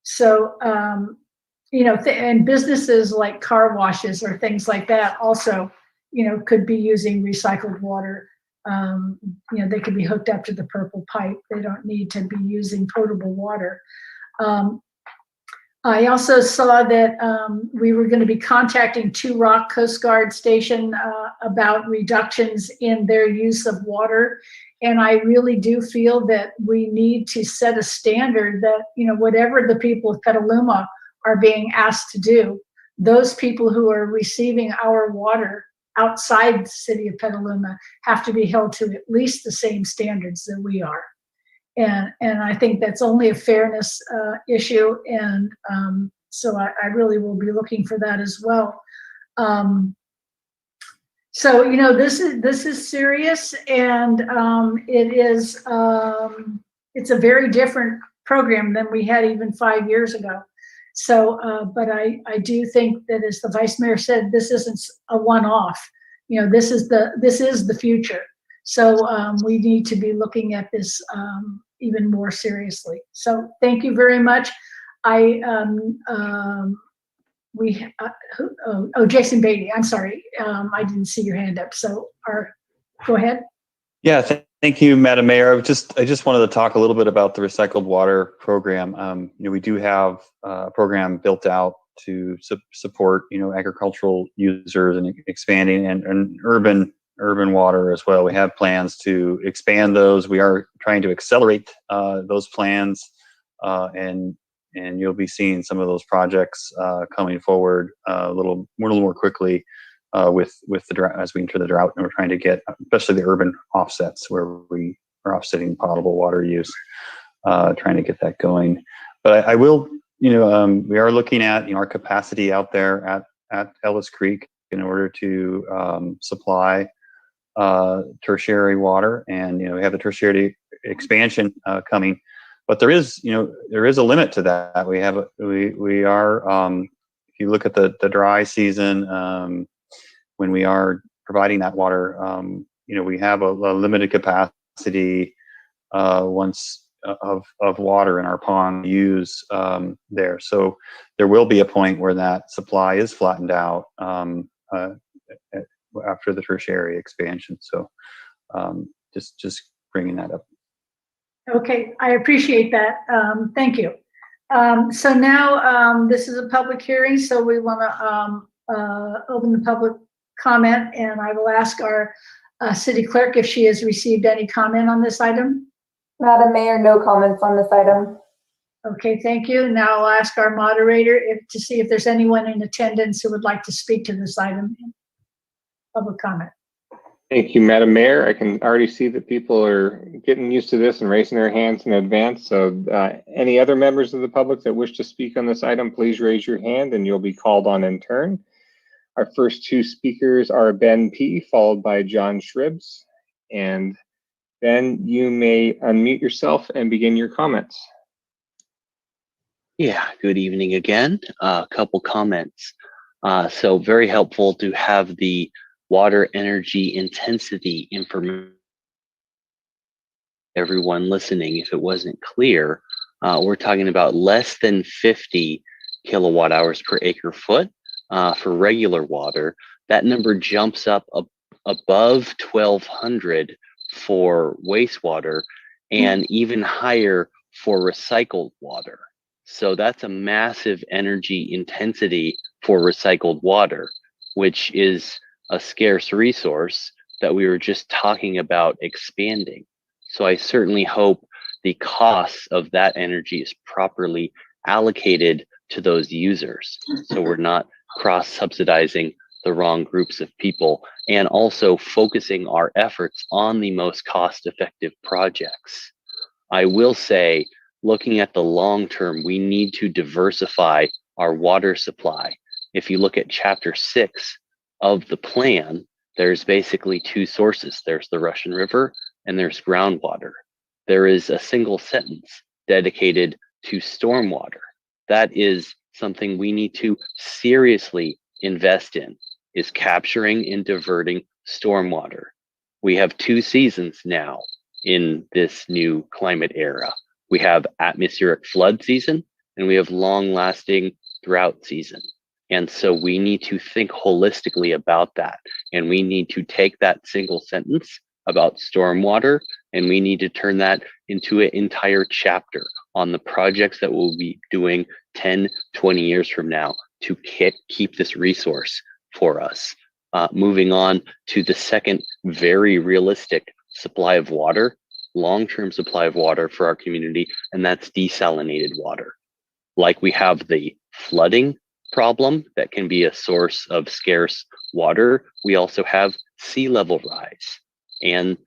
So, and businesses like car washes or things like that also, could be using recycled water. They could be hooked up to the purple pipe. They don't need to be using potable water. I also saw that we were going to be contacting Two Rock Coast Guard Station about reductions in their use of water. And I really do feel that we need to set a standard that, whatever the people of Petaluma are being asked to do, those people who are receiving our water outside the city of Petaluma have to be held to at least the same standards that we are. And I think that's only a fairness issue, and so I really will be looking for that as well. So this is serious, and it's a very different program than we had even 5 years ago. So, but I do think that, as the vice mayor said, this isn't a one-off. This is the future. So we need to be looking at this even more seriously. So thank you very much. Jason Beatty, I'm sorry, I didn't see your hand up. So go ahead. Yeah, thank you, Madam Mayor. I just wanted to talk a little bit about the recycled water program. We do have a program built out to support agricultural users and expanding and urban water as well. We have plans to expand those. We are trying to accelerate those plans, and you'll be seeing some of those projects coming forward a little more quickly with the drought, as we enter the drought, and we're trying to get especially the urban offsets where we are offsetting potable water use, trying to get that going. But I will, we are looking at our capacity out there at Ellis Creek in order to supply tertiary water, and we have the tertiary expansion coming, but there is a limit to that. We are if you look at the dry season, when we are providing that water, we have a limited capacity once of water in our pond to use there. So there will be a point where that supply is flattened out after the tertiary expansion. So just bringing that up. Okay, I appreciate that. Thank you. So now this is a public hearing, so we want to open the public comment, and I will ask our city clerk if she has received any comment on this item. Madam Mayor, no comments on this item. Okay, thank you. Now I'll ask our moderator to see if there's anyone in attendance who would like to speak to this item. Public comment. Thank you, Madam Mayor. I can already see that people are getting used to this and raising their hands in advance. So any other members of the public that wish to speak on this item, please raise your hand and you'll be called on in turn. Our first two speakers are Ben P., followed by John Shribs. And Ben, you may unmute yourself and begin your comments. Yeah, good evening again. A couple comments. So very helpful to have the water energy intensity information. Everyone listening, if it wasn't clear, we're talking about less than 50 kilowatt hours per acre foot for regular water. That number jumps up above 1,200 for wastewater and even higher for recycled water. So that's a massive energy intensity for recycled water, which is a scarce resource that we were just talking about expanding. So I certainly hope the costs of that energy is properly allocated to those users, so we're not cross-subsidizing the wrong groups of people, and also focusing our efforts on the most cost-effective projects. I will say, looking at the long term, we need to diversify our water supply. If you look at Chapter 6 of the plan, there's basically two sources. There's the Russian River and there's groundwater. There is a single sentence dedicated to stormwater. That is something we need to seriously invest in is capturing and diverting stormwater. We have 2 seasons now in this new climate era. We have atmospheric flood season and we have long-lasting drought season. And so we need to think holistically about that. And we need to take that single sentence about stormwater and we need to turn that into an entire chapter on the projects that we'll be doing 10, 20 years from now to keep this resource for us. Moving on to the second very realistic supply of water, long-term supply of water for our community, and that's desalinated water. Like we have the flooding problem that can be a source of scarce water, we also have sea level rise. And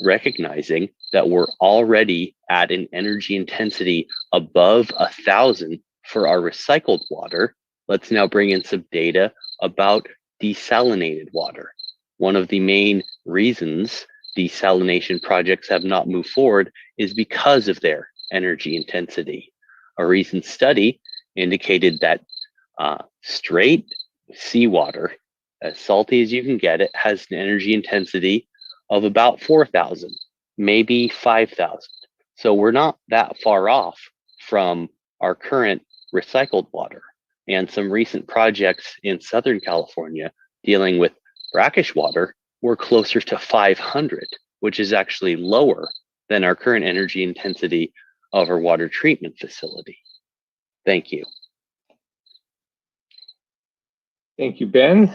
recognizing that we're already at an energy intensity above 1,000 for our recycled water, let's now bring in some data about desalinated water. One of the main reasons desalination projects have not moved forward is because of their energy intensity. A recent study indicated that straight seawater, as salty as you can get it, has an energy intensity of about 4,000, maybe 5,000. So we're not that far off from our current recycled water. And some recent projects in Southern California dealing with brackish water were closer to 500, which is actually lower than our current energy intensity of our water treatment facility. Thank you. Thank you, Ben.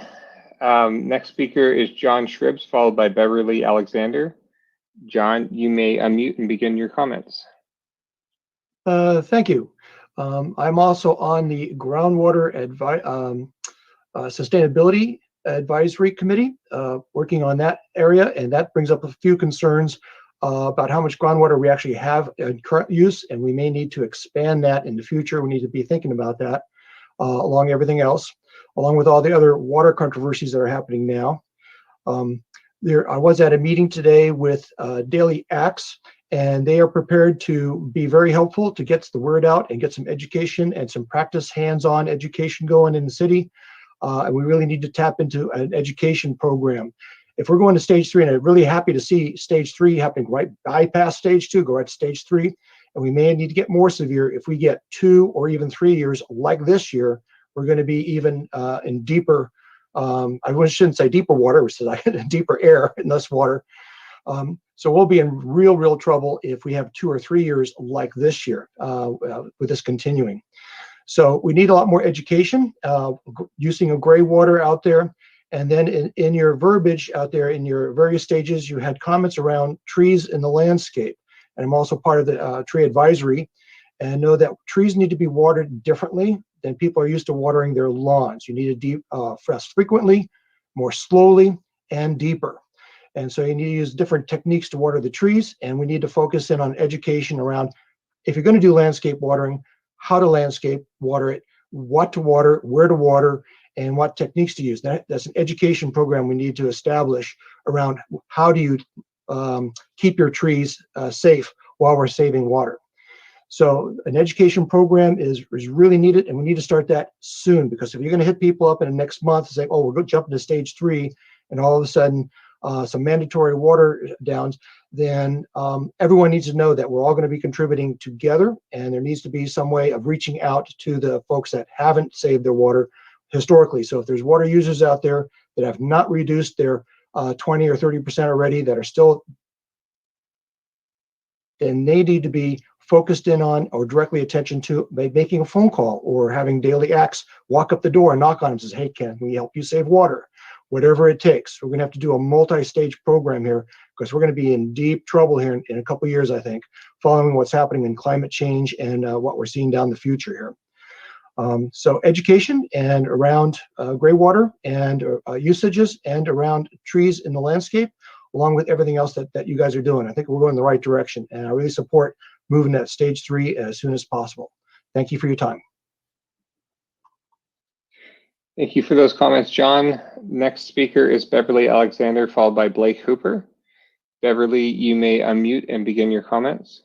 Next speaker is John Shribs, followed by Beverly Alexander. John, you may unmute and begin your comments. Thank you. I'm also on the Groundwater Sustainability Advisory Committee, working on that area, and that brings up a few concerns about how much groundwater we actually have in current use, and we may need to expand that in the future. We need to be thinking about that along everything else, along with all the other water controversies that are happening now. I was at a meeting today with Daily Acts, and they are prepared to be very helpful to get the word out and get some education and some practice hands-on education going in the city. And we really need to tap into an education program. If we're going to stage 3, and I'm really happy to see stage 3 happening right bypass stage 2, go right to stage 3, and we may need to get more severe. If we get 2 or even 3 years like this year, we're going to be even in deeper, I shouldn't say deeper water, which is like deeper air in this water. So we'll be in real trouble if we have 2 or 3 years like this year with this continuing. So we need a lot more education, using of gray water out there. And then in your verbiage out there, in your various stages, you had comments around trees in the landscape. And I'm also part of the tree advisory, and know that trees need to be watered differently than people are used to watering their lawns. You need to frost frequently, more slowly, and deeper. And so you need to use different techniques to water the trees, and we need to focus in on education around, if you're going to do landscape watering, how to landscape water it, what to water, where to water, and what techniques to use. That's an education program we need to establish around how do you keep your trees safe while we're saving water. So an education program is really needed, and we need to start that soon, because if you're going to hit people up in the next month and say, oh, we're going to jump into stage 3, and all of a sudden some mandatory water downs, then everyone needs to know that we're all going to be contributing together, and there needs to be some way of reaching out to the folks that haven't saved their water historically. So if there's water users out there that have not reduced their 20 or 30% already, that are still, then they need to be focused in on or directly attention to by making a phone call or having Daily Acts walk up the door and knock on them and says, hey, can we help you save water? Whatever it takes. We're going to have to do a multi-stage program here, because we're going to be in deep trouble here in a couple of years, I think, following what's happening in climate change and what we're seeing down the future here. So education and around gray water and usages and around trees in the landscape, along with everything else that you guys are doing. I think we're going in the right direction, and I really support moving that stage 3 as soon as possible. Thank you for your time. Thank you for those comments, John. Next speaker is Beverly Alexander, followed by Blake Hooper. Beverly, you may unmute and begin your comments.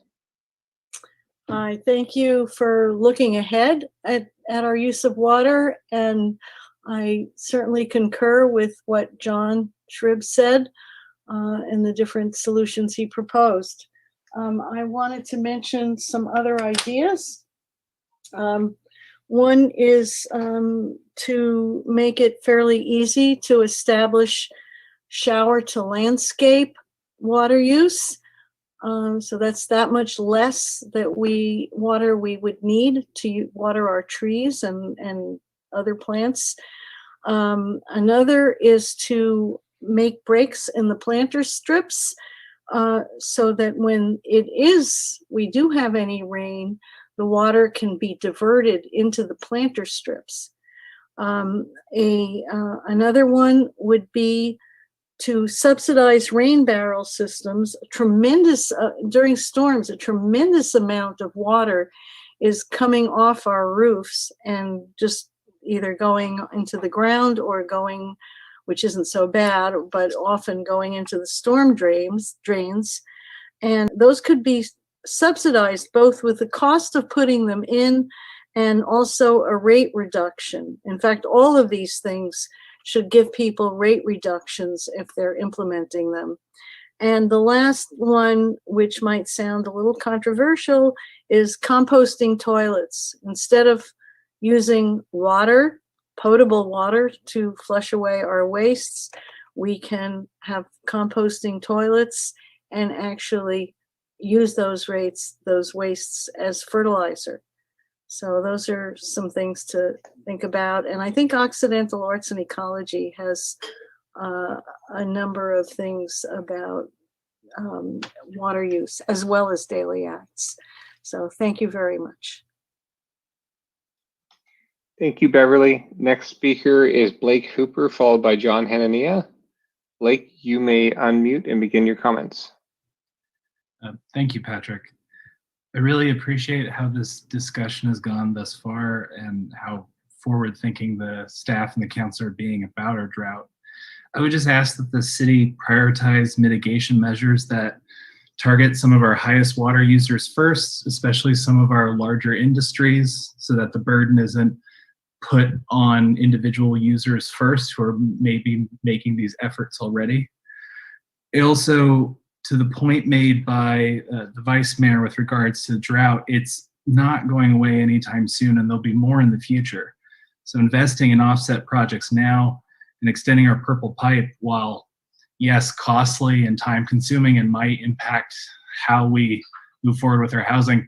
I thank you for looking ahead at our use of water, and I certainly concur with what John Shrib said and the different solutions he proposed. I wanted to mention some other ideas. One is to make it fairly easy to establish shower to landscape water use. So that's that much less that we would need to water our trees and other plants. Another is to make breaks in the planter strips so that when we do have any rain, the water can be diverted into the planter strips. Another one would be to subsidize rain barrel systems. During storms, a tremendous amount of water is coming off our roofs and just either going into the ground or going, which isn't so bad, but often going into the storm drains. And those could be subsidized both with the cost of putting them in and also a rate reduction. In fact, all of these things should give people rate reductions if they're implementing them. And the last one, which might sound a little controversial, is composting toilets. Instead of using water, potable water, to flush away our wastes, we can have composting toilets and actually use those wastes as fertilizer. So those are some things to think about. And I think Occidental Arts and Ecology has a number of things about water use as well as daily acts. So thank you very much. Thank you, Beverly. Next speaker is Blake Hooper, followed by John Hanania. Blake, you may unmute and begin your comments. Thank you, Patrick. I really appreciate how this discussion has gone thus far and how forward-thinking the staff and the council are being about our drought. I would just ask that the city prioritize mitigation measures that target some of our highest water users first, especially some of our larger industries, so that the burden isn't put on individual users first who are maybe making these efforts already. It also, to the point made by the vice mayor with regards to the drought, it's not going away anytime soon, and there'll be more in the future. So investing in offset projects now and extending our purple pipe, while yes, costly and time consuming and might impact how we move forward with our housing,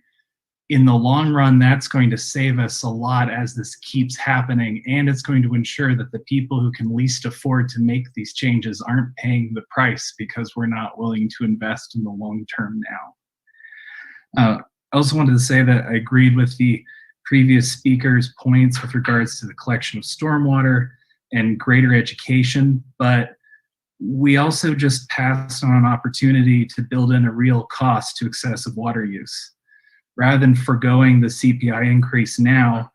in the long run, that's going to save us a lot as this keeps happening, and it's going to ensure that the people who can least afford to make these changes aren't paying the price because we're not willing to invest in the long term now. I also wanted to say that I agreed with the previous speaker's points with regards to the collection of stormwater and greater education, but we also just passed on an opportunity to build in a real cost to excessive water use. Rather than foregoing the CPI increase now,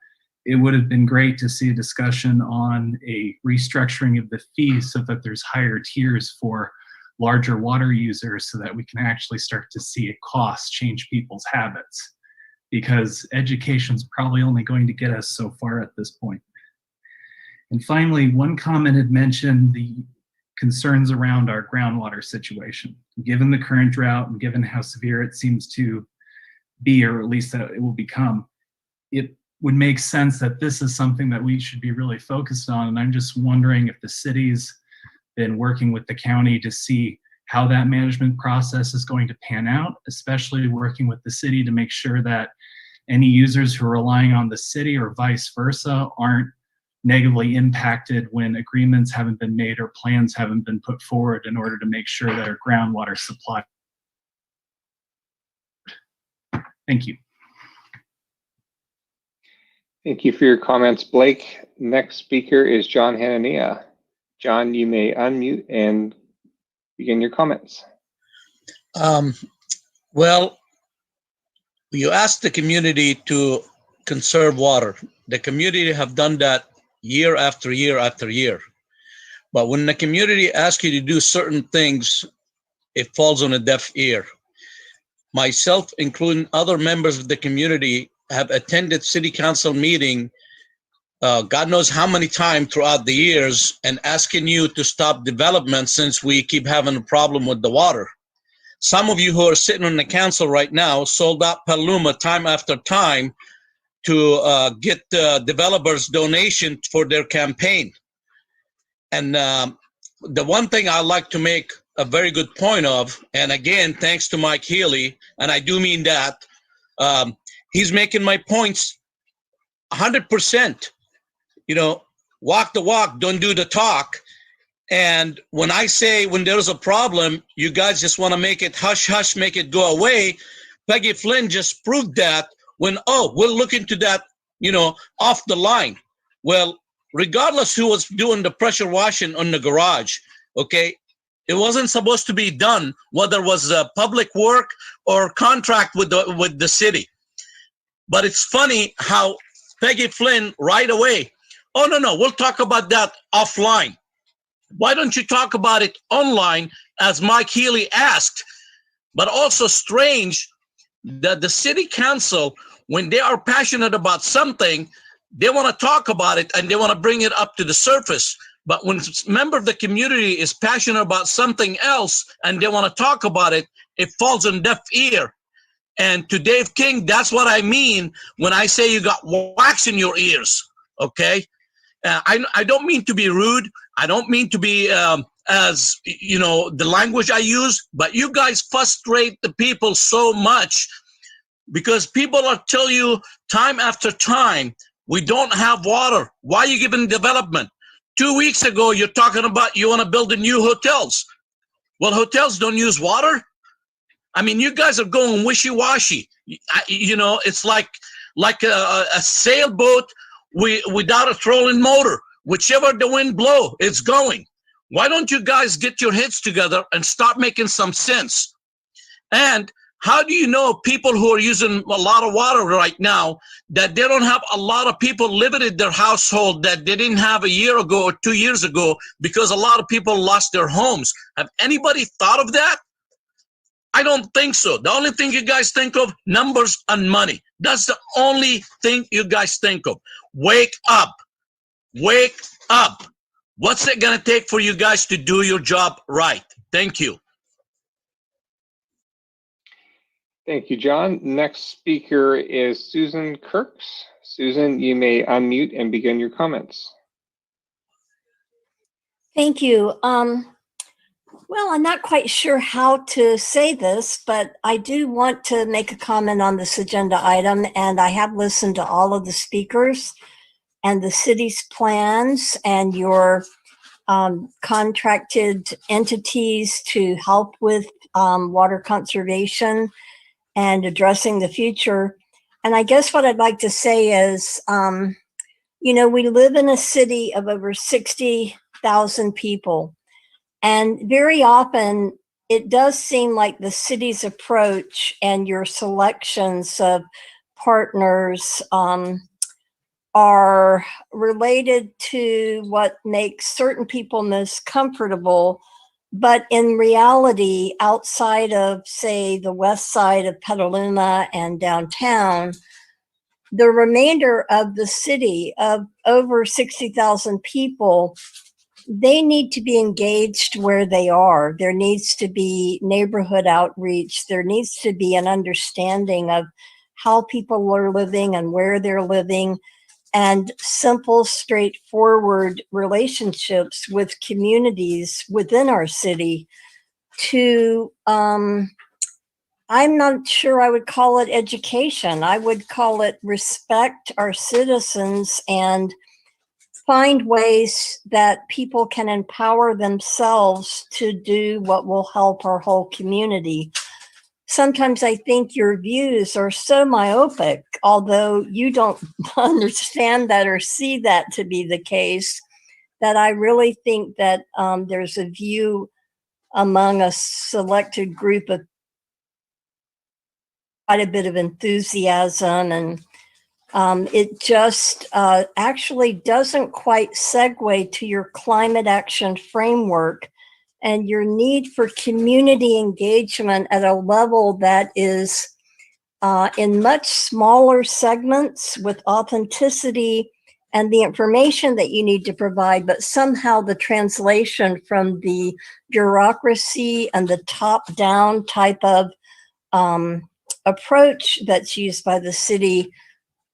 it would have been great to see a discussion on a restructuring of the fees so that there's higher tiers for larger water users so that we can actually start to see a cost change people's habits. Because education's probably only going to get us so far at this point. And finally, one comment had mentioned the concerns around our groundwater situation. Given the current drought and given how severe it seems to be, or at least that it will become, it would make sense that this is something that we should be really focused on. And I'm just wondering if the city's been working with the county to see how that management process is going to pan out, especially working with the city to make sure that any users who are relying on the city or vice versa aren't negatively impacted when agreements haven't been made or plans haven't been put forward in order to make sure that our groundwater supply. Thank you. Thank you for your comments, Blake. Next speaker is John Hanania. John, you may unmute and begin your comments. Well, you asked the community to conserve water. The community have done that year after year after year. But when the community asks you to do certain things, it falls on a deaf ear. Myself, including other members of the community, have attended city council meeting God knows how many times throughout the years and asking you to stop development since we keep having a problem with the water. Some of you who are sitting on the council right now sold out Petaluma time after time to get developers donation for their campaign. And the one thing I like to make a very good point of, and again, thanks to Mike Healy, and I do mean that, he's making my points 100%. You know, walk the walk, don't do the talk. And when I say when there's a problem, you guys just want to make it hush hush, make it go away. Peggy Flynn just proved that when, oh, we'll look into that, you know, off the line. Well, regardless who was doing the pressure washing on the garage, okay, it wasn't supposed to be done, whether it was public work or contract with the city. But it's funny how Peggy Flynn right away, oh, no, we'll talk about that offline. Why don't you talk about it online, as Mike Healy asked? But also strange that the city council, when they are passionate about something, they want to talk about it and they want to bring it up to the surface. But when a member of the community is passionate about something else and they want to talk about it, it falls on deaf ear. And to Dave King, that's what I mean when I say you got wax in your ears, okay? I don't mean to be rude. I don't mean to be, as, you know, the language I use, but you guys frustrate the people so much because people are telling you time after time, we don't have water. Why are you giving development? 2 weeks ago, you're talking about you want to build a new hotels. Well, hotels don't use water. I mean, you guys are going wishy-washy. You know, it's like a sailboat without a trolling motor. Whichever the wind blow, it's going. Why don't you guys get your heads together and start making some sense? And how do you know people who are using a lot of water right now that they don't have a lot of people living in their household that they didn't have a year ago or 2 years ago because a lot of people lost their homes? Have anybody thought of that? I don't think so. The only thing you guys think of, numbers and money. That's the only thing you guys think of. Wake up. Wake up. What's it going to take for you guys to do your job right? Thank you. Thank you, John. Next speaker is Susan Kirks. Susan, you may unmute and begin your comments. Thank you. Well, I'm not quite sure how to say this, but I do want to make a comment on this agenda item, and I have listened to all of the speakers and the city's plans and your contracted entities to help with water conservation and addressing the future. And I guess what I'd like to say is, you know, we live in a city of over 60,000 people. And very often it does seem like the city's approach and your selections of partners are related to what makes certain people most comfortable. But in reality, outside of, say, the west side of Petaluma and downtown, the remainder of the city of over 60,000 people, they need to be engaged where they are. There needs to be neighborhood outreach. There needs to be an understanding of how people are living and where they're living, and simple, straightforward relationships with communities within our city to, I'm not sure I would call it education. I would call it respect our citizens and find ways that people can empower themselves to do what will help our whole community. Sometimes I think your views are so myopic, although you don't understand that or see that to be the case, that I really think that there's a view among a selected group of quite a bit of enthusiasm, and it just actually doesn't quite segue to your climate action framework and your need for community engagement at a level that is in much smaller segments with authenticity and the information that you need to provide, but somehow the translation from the bureaucracy and the top-down type of approach that's used by the city,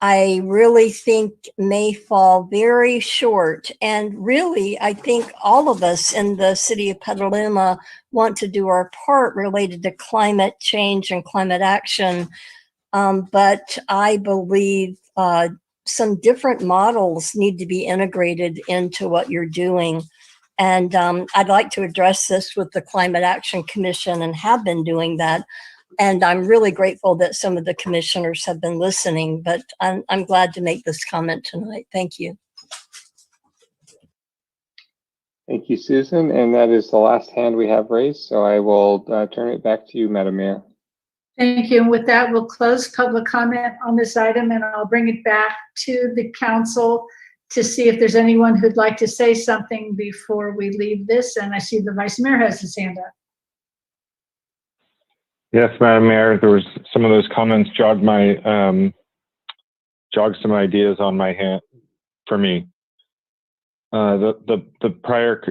I really think may fall very short. And really, I think all of us in the city of Petaluma want to do our part related to climate change and climate action. But I believe some different models need to be integrated into what you're doing. And I'd like to address this with the Climate Action Commission and have been doing that. And I'm really grateful that some of the commissioners have been listening, but I'm glad to make this comment tonight. Thank you. Thank you, Susan. And that is the last hand we have raised. So I will turn it back to you, Madam Mayor. Thank you. And with that, we'll close public comment on this item, and I'll bring it back to the council to see if there's anyone who'd like to say something before we leave this. And I see the Vice Mayor has his hand up. Yes, Madam Mayor, there was some of those comments jogged some ideas on my hand for me. The prior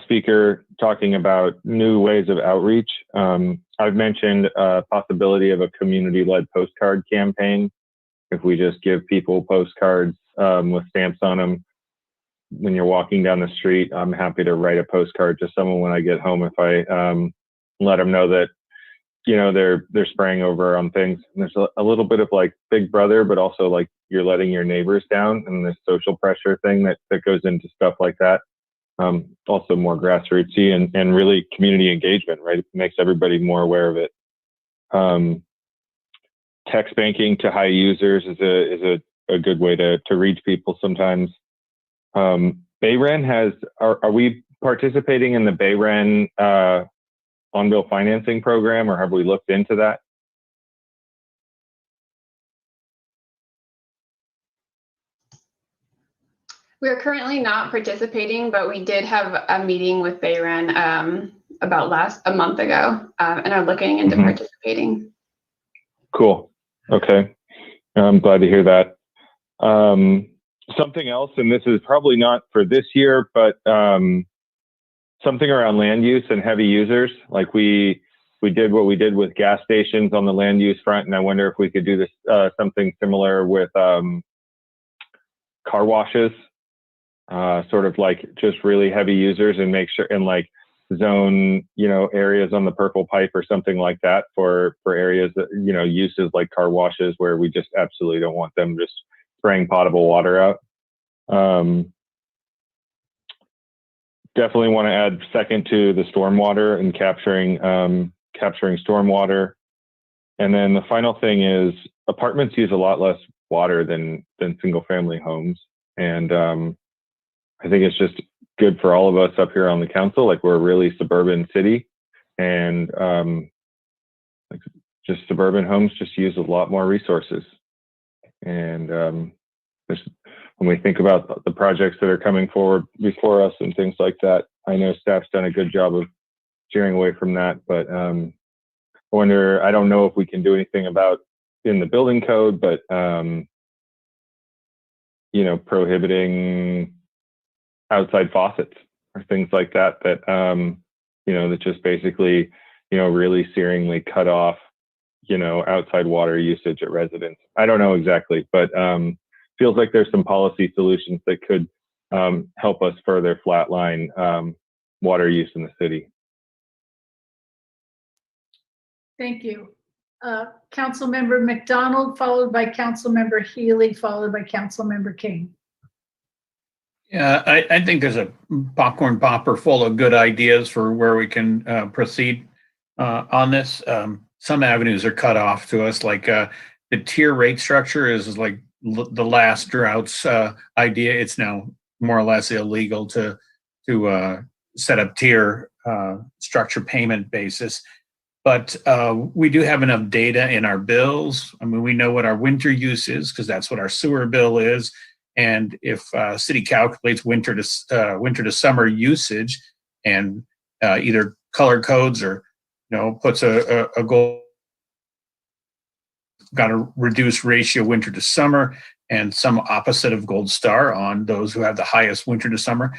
speaker talking about new ways of outreach. I've mentioned a possibility of a community-led postcard campaign. If we just give people postcards with stamps on them when you're walking down the street, I'm happy to write a postcard to someone when I get home if I let them know that, you know, they're spraying over on things. And there's a little bit of like Big Brother, but also like you're letting your neighbors down, and this social pressure thing that goes into stuff like that. Also more grassrootsy and really community engagement, right? It makes everybody more aware of it. Text banking to high users is a good way to reach people sometimes. BayRen are we participating in the BayRen on-bill financing program, or have we looked into that? We are currently not participating, but we did have a meeting with BayRen about a month ago, and are looking into participating. Cool. Okay. I'm glad to hear that. Something else, and this is probably not for this year, but something around land use and heavy users. Like we did what we did with gas stations on the land use front, and I wonder if we could do this something similar with car washes. Sort of like just really heavy users, and make sure and like zone, you know, areas on the purple pipe or something like that for areas that, you know, uses like car washes where we just absolutely don't want them just spraying potable water out. Definitely want to add second to the stormwater and capturing stormwater. And then the final thing is apartments use a lot less water than single family homes. And I think it's just good for all of us up here on the council. Like, we're a really suburban city, and like just suburban homes just use a lot more resources. And when we think about the projects that are coming forward before us and things like that, I know staff's done a good job of steering away from that. But I wonder, I don't know if we can do anything about in the building code, but you know, prohibiting outside faucets or things like that, you know, that just basically, you know, really searingly cut off, you know, outside water usage at residents. I don't know exactly, but feels like there's some policy solutions that could help us further flatline water use in the city. Thank you. Councilmember McDonald, followed by Councilmember Healy, followed by Councilmember King. Yeah, I think there's a popcorn popper full of good ideas for where we can proceed on this. Some avenues are cut off to us, like the tier rate structure is like the last drought's idea. It's now more or less illegal to set up tier structure payment basis. But we do have enough data in our bills. I mean, we know what our winter use is because that's what our sewer bill is. And if city calculates winter to summer usage and either color codes or, you know, puts a goal got a reduced ratio winter to summer and some opposite of gold star on those who have the highest winter to summer.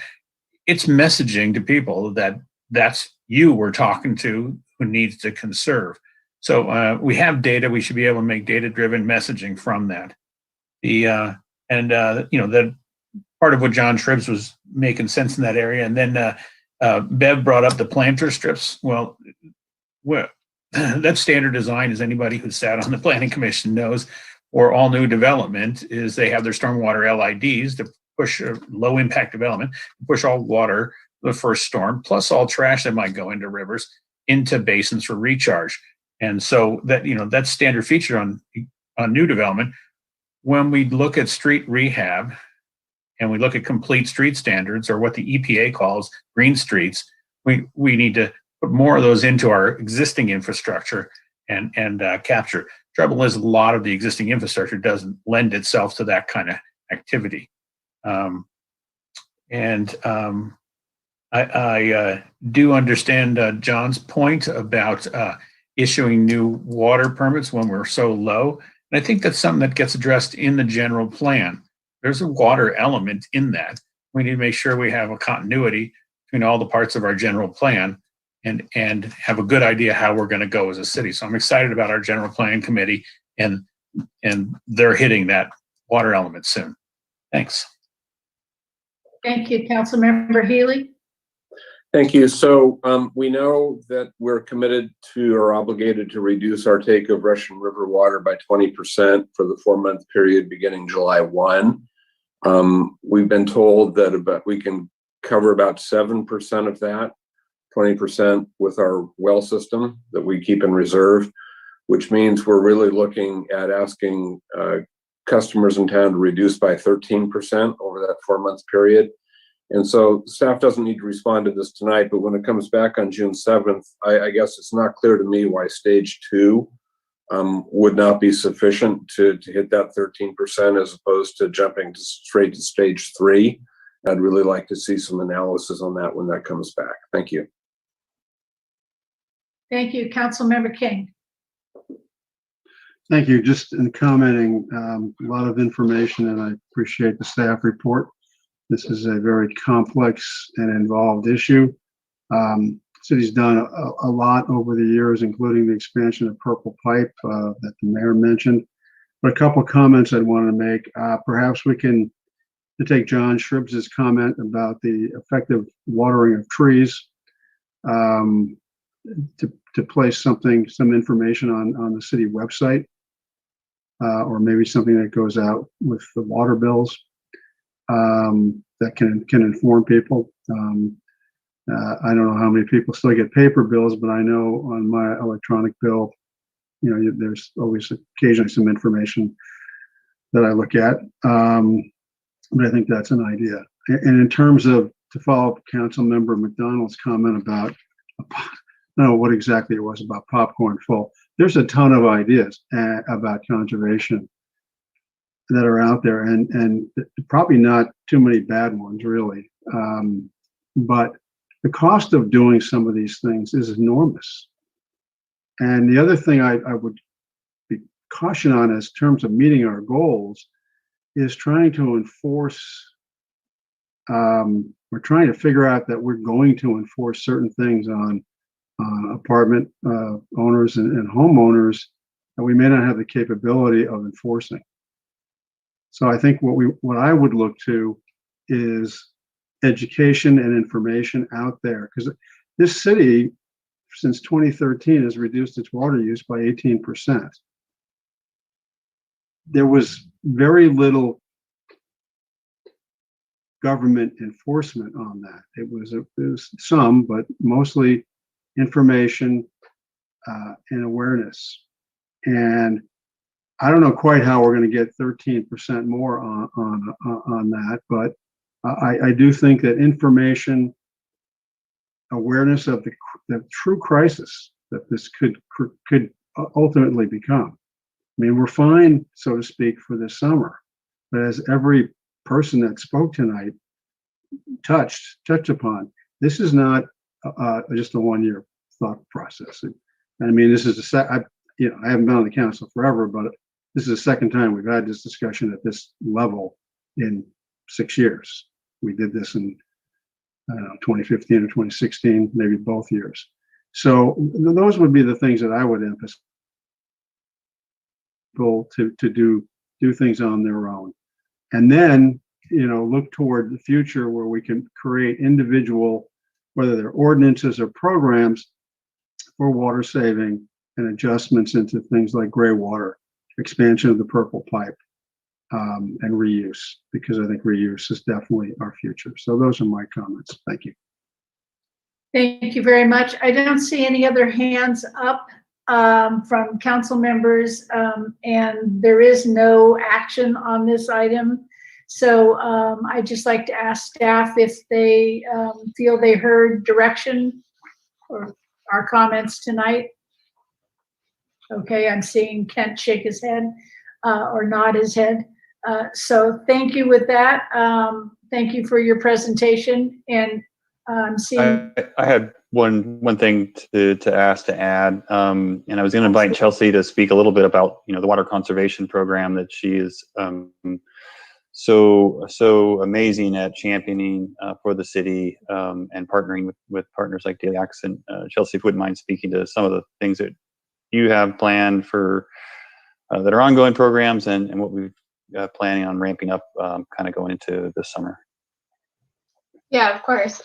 It's messaging to people that that's you we're talking to who needs to conserve. So we have data. We should be able to make data-driven messaging from that. That part of what John Tribbs was making sense in that area. And then Bev brought up the planter strips. Well, that standard design, as anybody who sat on the planning commission knows, or all new development, is they have their stormwater LIDs to push low impact development, push all water the first storm, plus all trash that might go into rivers, into basins for recharge. And so that, that's standard feature on new development. When we look at street rehab and we look at complete street standards, or what the EPA calls green streets, we need to put more of those into our existing infrastructure and capture. Trouble is, a lot of the existing infrastructure doesn't lend itself to that kind of activity. I do understand John's point about issuing new water permits when we're so low. And I think that's something that gets addressed in the general plan. There's a water element in that. We need to make sure we have a continuity between all the parts of our general plan and have a good idea how we're going to go as a city. So I'm excited about our general plan committee, and they're hitting that water element soon. Thanks. Thank you, Councilmember Healy. Thank you. So we know that we're committed to or obligated to reduce our take of Russian River water by 20% for the 4-month period beginning July 1. We've been told that we can cover about 7% of that, 20% with our well system that we keep in reserve, which means we're really looking at asking customers in town to reduce by 13% over that 4-month period. And so staff doesn't need to respond to this tonight, but when it comes back on June 7th, I guess it's not clear to me why stage 2 would not be sufficient to hit that 13% as opposed to jumping straight to stage 3. I'd really like to see some analysis on that when that comes back. Thank you. Thank you, Councilmember King. Thank you. Just in commenting, a lot of information, and I appreciate the staff report. This is a very complex and involved issue. City's done a lot over the years, including the expansion of Purple Pipe that the mayor mentioned. But a couple of comments I'd want to make. Perhaps we can take John Shribbs' comment about the effective watering of trees to place some information on the city website, or maybe something that goes out with the water bills. That can inform people. I don't know how many people still get paper bills, but I know on my electronic bill, there's always occasionally some information that I look at. But I think that's an idea. And in terms of, to follow up Councilmember McDonald's comment about, I don't know what exactly it was about popcorn full. There's a ton of ideas about conservation that are out there, and probably not too many bad ones, really. But the cost of doing some of these things is enormous. And the other thing I would be caution on in terms of meeting our goals is trying to enforce, we're trying to figure out that we're going to enforce certain things on apartment owners and homeowners that we may not have the capability of enforcing. So I think what I would look to is education and information out there, because this city since 2013 has reduced its water use by 18%. There was very little government enforcement on that. It was some, but mostly information and awareness. And I don't know quite how we're going to get 13% more on that, but I do think that information, awareness of the true crisis that this could ultimately become. I mean, we're fine, so to speak, for this summer, but as every person that spoke tonight touched upon, this is not just a one-year thought process. I mean, this is I haven't been on the council forever, but this is the second time we've had this discussion at this level in 6 years. We did this in 2015 or 2016, maybe both years. So those would be the things that I would emphasize people to do things on their own. And then, look toward the future where we can create individual, whether they're ordinances or programs for water saving and adjustments into things like gray water, expansion of the purple pipe, and reuse, because I think reuse is definitely our future. So those are my comments. Thank you. Thank you very much. I don't see any other hands up from council members, and there is no action on this item. So I'd just like to ask staff if they feel they heard direction or our comments tonight. Okay, I'm seeing Kent shake his head or nod his head. So thank you with that. Thank you for your presentation. And I'm seeing. I had one thing to add, and I was going to invite Chelsea to speak a little bit about the water conservation program that she is so amazing at championing for the city and partnering with partners like Daily Axe. And Chelsea, if you wouldn't mind speaking to some of the things that you have planned for that are ongoing programs and what we've planning on ramping up kind of going into this summer. Yeah, of course.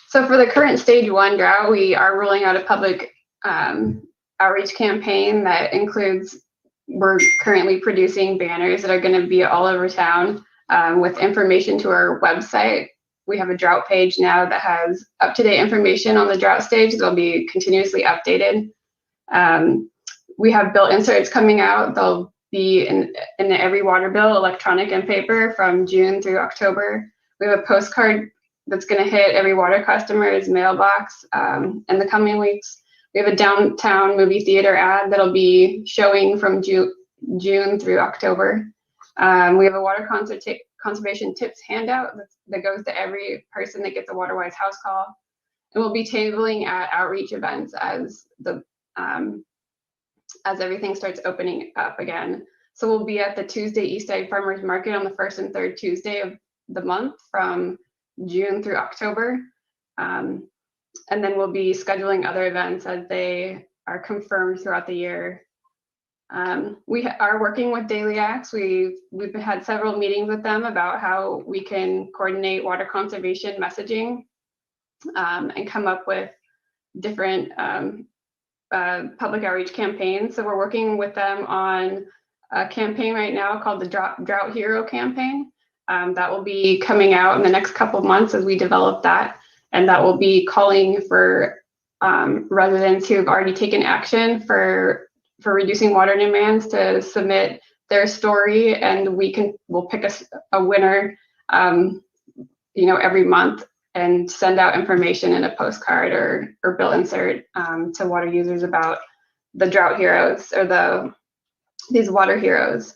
So for the current stage 1 drought, we are rolling out a public outreach campaign that includes, we're currently producing banners that are going to be all over town with information to our website. We have a drought page now that has up-to-date information on the drought stage. They'll be continuously updated. We have bill inserts coming out. They'll be in every water bill, electronic and paper, from June through October. We have a postcard that's going to hit every water customer's mailbox in the coming weeks. We have a downtown movie theater ad that'll be showing from June through October. We have a water conservation tips handout that goes to every person that gets a WaterWise house call. And we'll be tabling at outreach events as everything starts opening up again. So we'll be at the Tuesday East Egg Farmers Market on the 1st and 3rd Tuesday of the month from June through October. And then we'll be scheduling other events as they are confirmed throughout the year. We are working with Daily Axe. We've had several meetings with them about how we can coordinate water conservation messaging and come up with different public outreach campaigns. So we're working with them on a campaign right now called the Drought Hero campaign. That will be coming out in the next couple of months as we develop that. And that will be calling for residents who have already taken action for reducing water demands to submit their story, and we'll pick a winner, every month and send out information in a postcard or bill insert to water users about the drought heroes or these water heroes.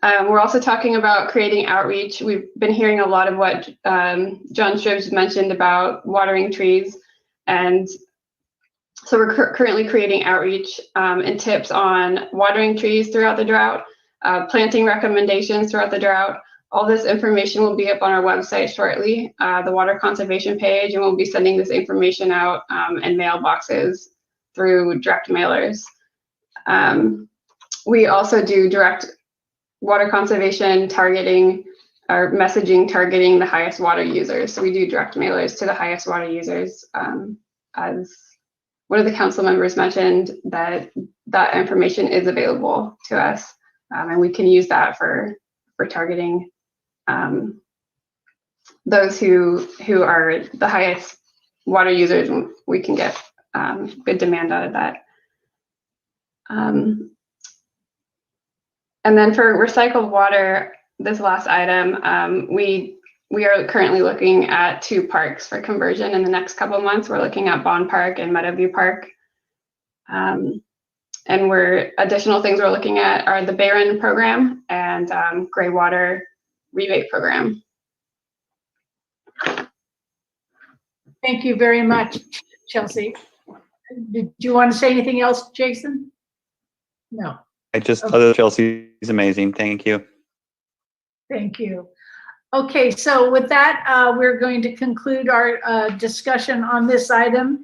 We're also talking about creating outreach. We've been hearing a lot of what John Strobes mentioned about watering trees. And so we're currently creating outreach and tips on watering trees throughout the drought, planting recommendations throughout the drought. All this information will be up on our website shortly, the water conservation page, and we'll be sending this information out in mailboxes through direct mailers. We also do direct water conservation targeting or messaging targeting the highest water users. So we do direct mailers to the highest water users. As one of the council members mentioned, that information is available to us, and we can use that for targeting those who are the highest water users. We can get good demand out of that. And then for recycled water, this last item, we are currently looking at 2 parks for conversion in the next couple of months. We're looking at Bond Park and Meadowview Park. And additional things we're looking at are the Barron program and gray water rebate program. Thank you very much, Chelsea. Did you want to say anything else, Jason? No, Other Chelsea is amazing. Thank you. thank you. Okay, so with that, we're going to conclude our discussion on this item.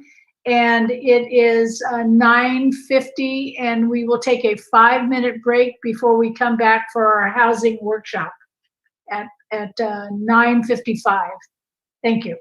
And it is 9:50, and we will take a 5-minute break before we come back for our housing workshop at 9:55. Thank you.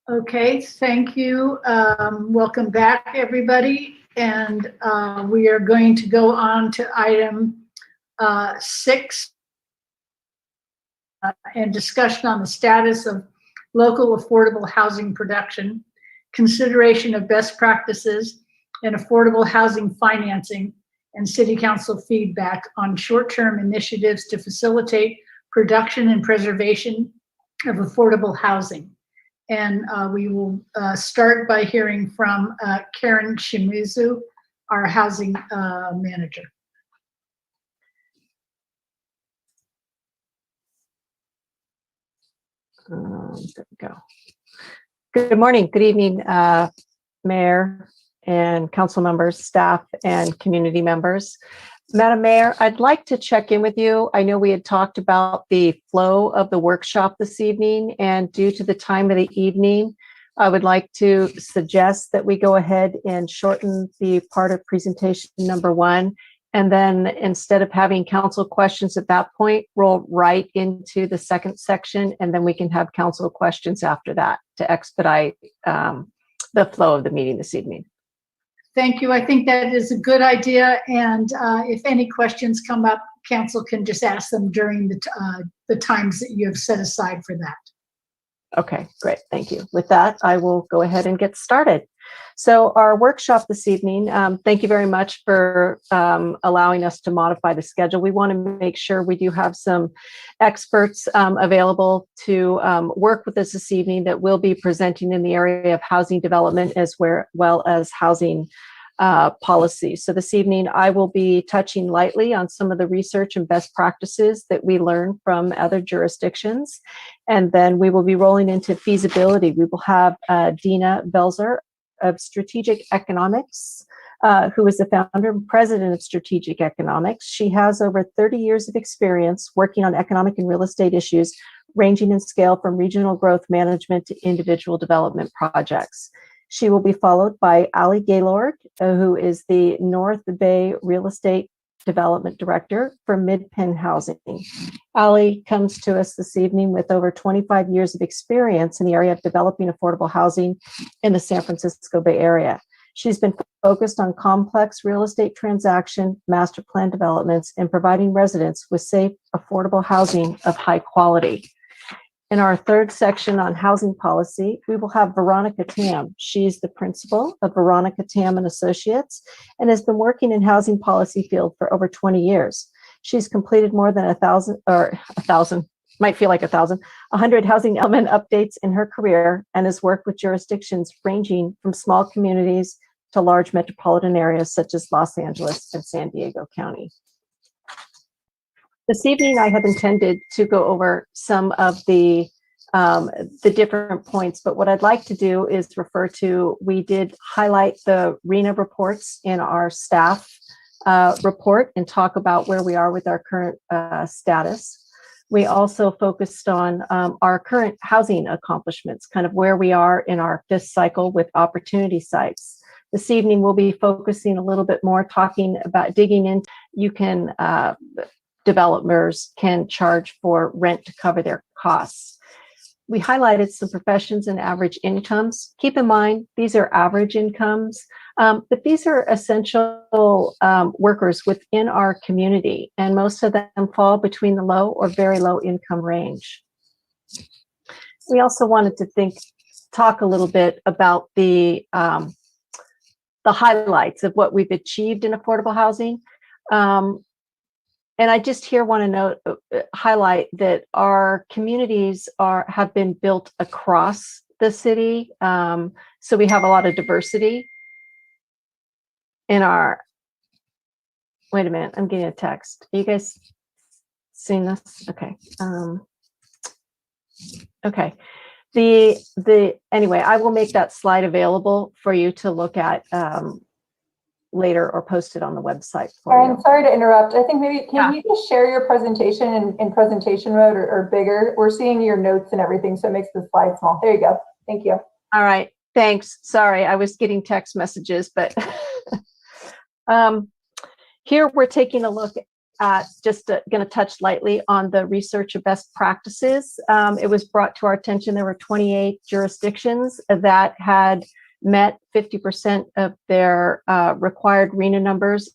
Okay, thank you. Welcome back, everybody. And we are going to go on to item 6 and discussion on the status of local affordable housing production, consideration of best practices and affordable housing financing, and City Council feedback on short-term initiatives to facilitate production and preservation of affordable housing. And we will start by hearing from Karen Shimizu, our housing manager. There we go. Good morning, good evening, Mayor and council members, staff, and community members. Madam Mayor, I'd like to check in with you. I know we had talked about the flow of the workshop this evening, and due to the time of the evening, I would like to suggest that we go ahead and shorten the part of presentation number 1. And then instead of having council questions at that point, roll right into the second section, and then we can have council questions after that to expedite the flow of the meeting this evening. Thank you. I think that is a good idea. And if any questions come up, council can just ask them during the times that you have set aside for that. Okay, great. Thank you. With that, I will go ahead and get started. So our workshop this evening, thank you very much for allowing us to modify the schedule. We want to make sure we do have some experts available to work with us this evening that will be presenting in the area of housing development as well as housing policy. So this evening, I will be touching lightly on some of the research and best practices that we learned from other jurisdictions. And then we will be rolling into feasibility. We will have Dina Belzer of Strategic Economics, who is the founder and president of Strategic Economics. She has over 30 years of experience working on economic and real estate issues, ranging in scale from regional growth management to individual development projects. She will be followed by Ali Gaylord, who is the North Bay Real Estate Development Director for Mid-Penn Housing. Ali comes to us this evening with over 25 years of experience in the area of developing affordable housing in the San Francisco Bay Area. She's been focused on complex real estate transaction, master plan developments, and providing residents with safe, affordable housing of high quality. In our third section on housing policy, we will have Veronica Tam. She's the principal of Veronica Tam and Associates and has been working in housing policy field for over 20 years. She's completed more than 100 housing element updates in her career and has worked with jurisdictions ranging from small communities to large metropolitan areas such as Los Angeles and San Diego County. This evening, I had intended to go over some of the different points, but what I'd like to do is refer to, we did highlight the RENA reports in our staff report and talk about where we are with our current status. We also focused on our current housing accomplishments, kind of where we are in our 5th cycle with opportunity sites. This evening, we'll be focusing a little bit more, talking about digging in. You can developers can charge for rent to cover their costs. We highlighted some professions and average incomes. Keep in mind, these are average incomes, but these are essential workers within our community, and most of them fall between the low or very low income range. We also wanted to talk a little bit about the highlights of what we've achieved in affordable housing. And I just here want to highlight that our communities have been built across the city. So we have a lot of diversity in our, wait a minute, I'm getting a text. Are you guys seeing this? Okay. Okay. Anyway, I will make that slide available for you to look at later or post it on the website for you. I'm sorry to interrupt. I think maybe, can you just share your presentation in presentation mode or bigger? We're seeing your notes and everything, so it makes the slide small. There you go. Thank you. All right. Thanks. Sorry, I was getting text messages, but here we're taking a look at just going to touch lightly on the research of best practices. It was brought to our attention there were 28 jurisdictions that had met 50% of their required RENA numbers.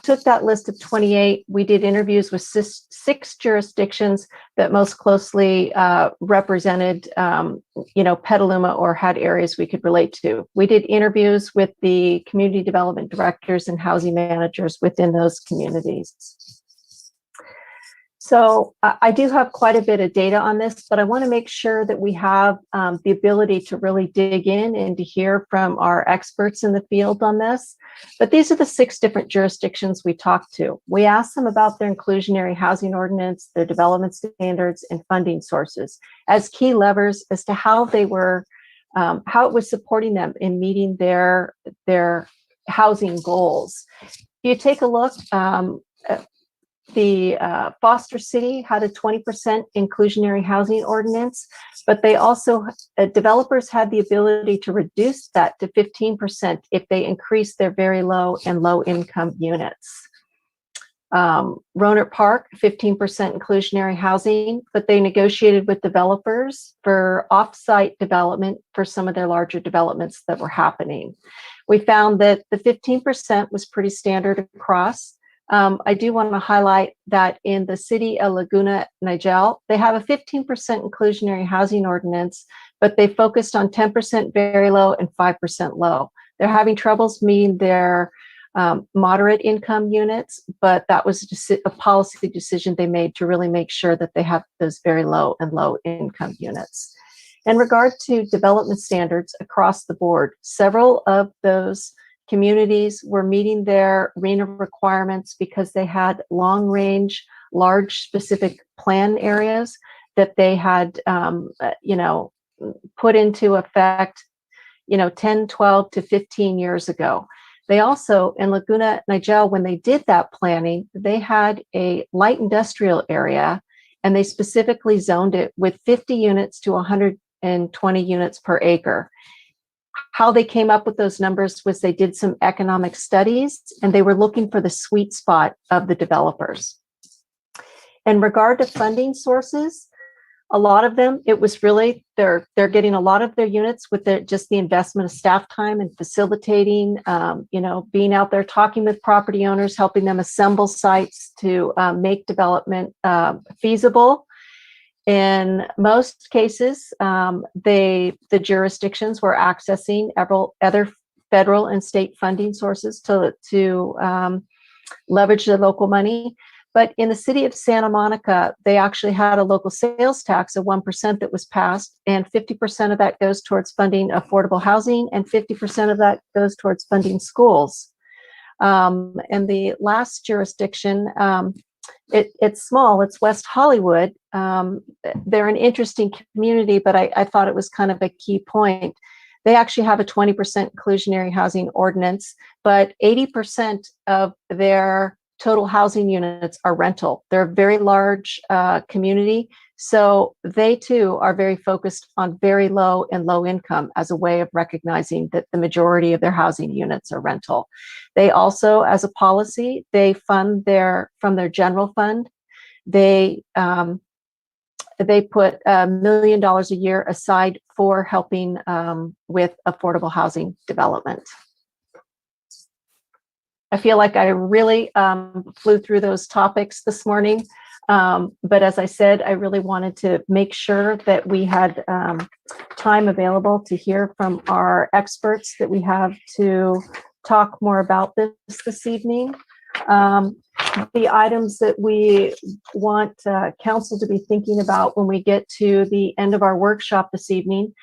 Took that list of 28. We did interviews with six jurisdictions that most closely represented, Petaluma or had areas we could relate to. We did interviews with the community development directors and housing managers within those communities. So I do have quite a bit of data on this, but I want to make sure that we have the ability to really dig in and to hear from our experts in the field on this. But these are the 6 different jurisdictions we talked to. We asked them about their inclusionary housing ordinance, their development standards, and funding sources as key levers as to how they were, how it was supporting them in meeting their housing goals. If you take a look, the Foster City had a 20% inclusionary housing ordinance, but they also, developers had the ability to reduce that to 15% if they increased their very low and low income units. Rohnert Park, 15% inclusionary housing, but they negotiated with developers for off-site development for some of their larger developments that were happening. We found that the 15% was pretty standard across. I do want to highlight that in the city of Laguna Niguel, they have a 15% inclusionary housing ordinance, but they focused on 10% very low and 5% low. They're having troubles meeting their moderate income units, but that was a policy decision they made to really make sure that they have those very low and low income units. In regard to development standards across the board, several of those communities were meeting their RENA requirements because they had long-range, large specific plan areas that they had, put into effect, 10, 12 to 15 years ago. They also, in Laguna Niguel, when they did that planning, they had a light industrial area, and they specifically zoned it with 50 units to 120 units per acre. How they came up with those numbers was they did some economic studies, and they were looking for the sweet spot of the developers. In regard to funding sources, a lot of them, it was really, they're getting a lot of their units with just the investment of staff time and facilitating, being out there talking with property owners, helping them assemble sites to make development feasible. In most cases, the jurisdictions were accessing other federal and state funding sources to leverage the local money. But in the city of Santa Monica, they actually had a local sales tax of 1% that was passed, and 50% of that goes towards funding affordable housing, and 50% of that goes towards funding schools. And the last jurisdiction, it's small, it's West Hollywood. They're an interesting community, but I thought it was kind of a key point. They actually have a 20% inclusionary housing ordinance, but 80% of their total housing units are rental. They're a very large community, so they too are very focused on very low and low income as a way of recognizing that the majority of their housing units are rental. They also, as a policy, they fund from their general fund. They put $1 million a year aside for helping with affordable housing development. I feel like I really flew through those topics this morning, but as I said, I really wanted to make sure that we had time available to hear from our experts that we have to talk more about this evening. The items that we want council to be thinking about when we get to the end of our workshop this evening,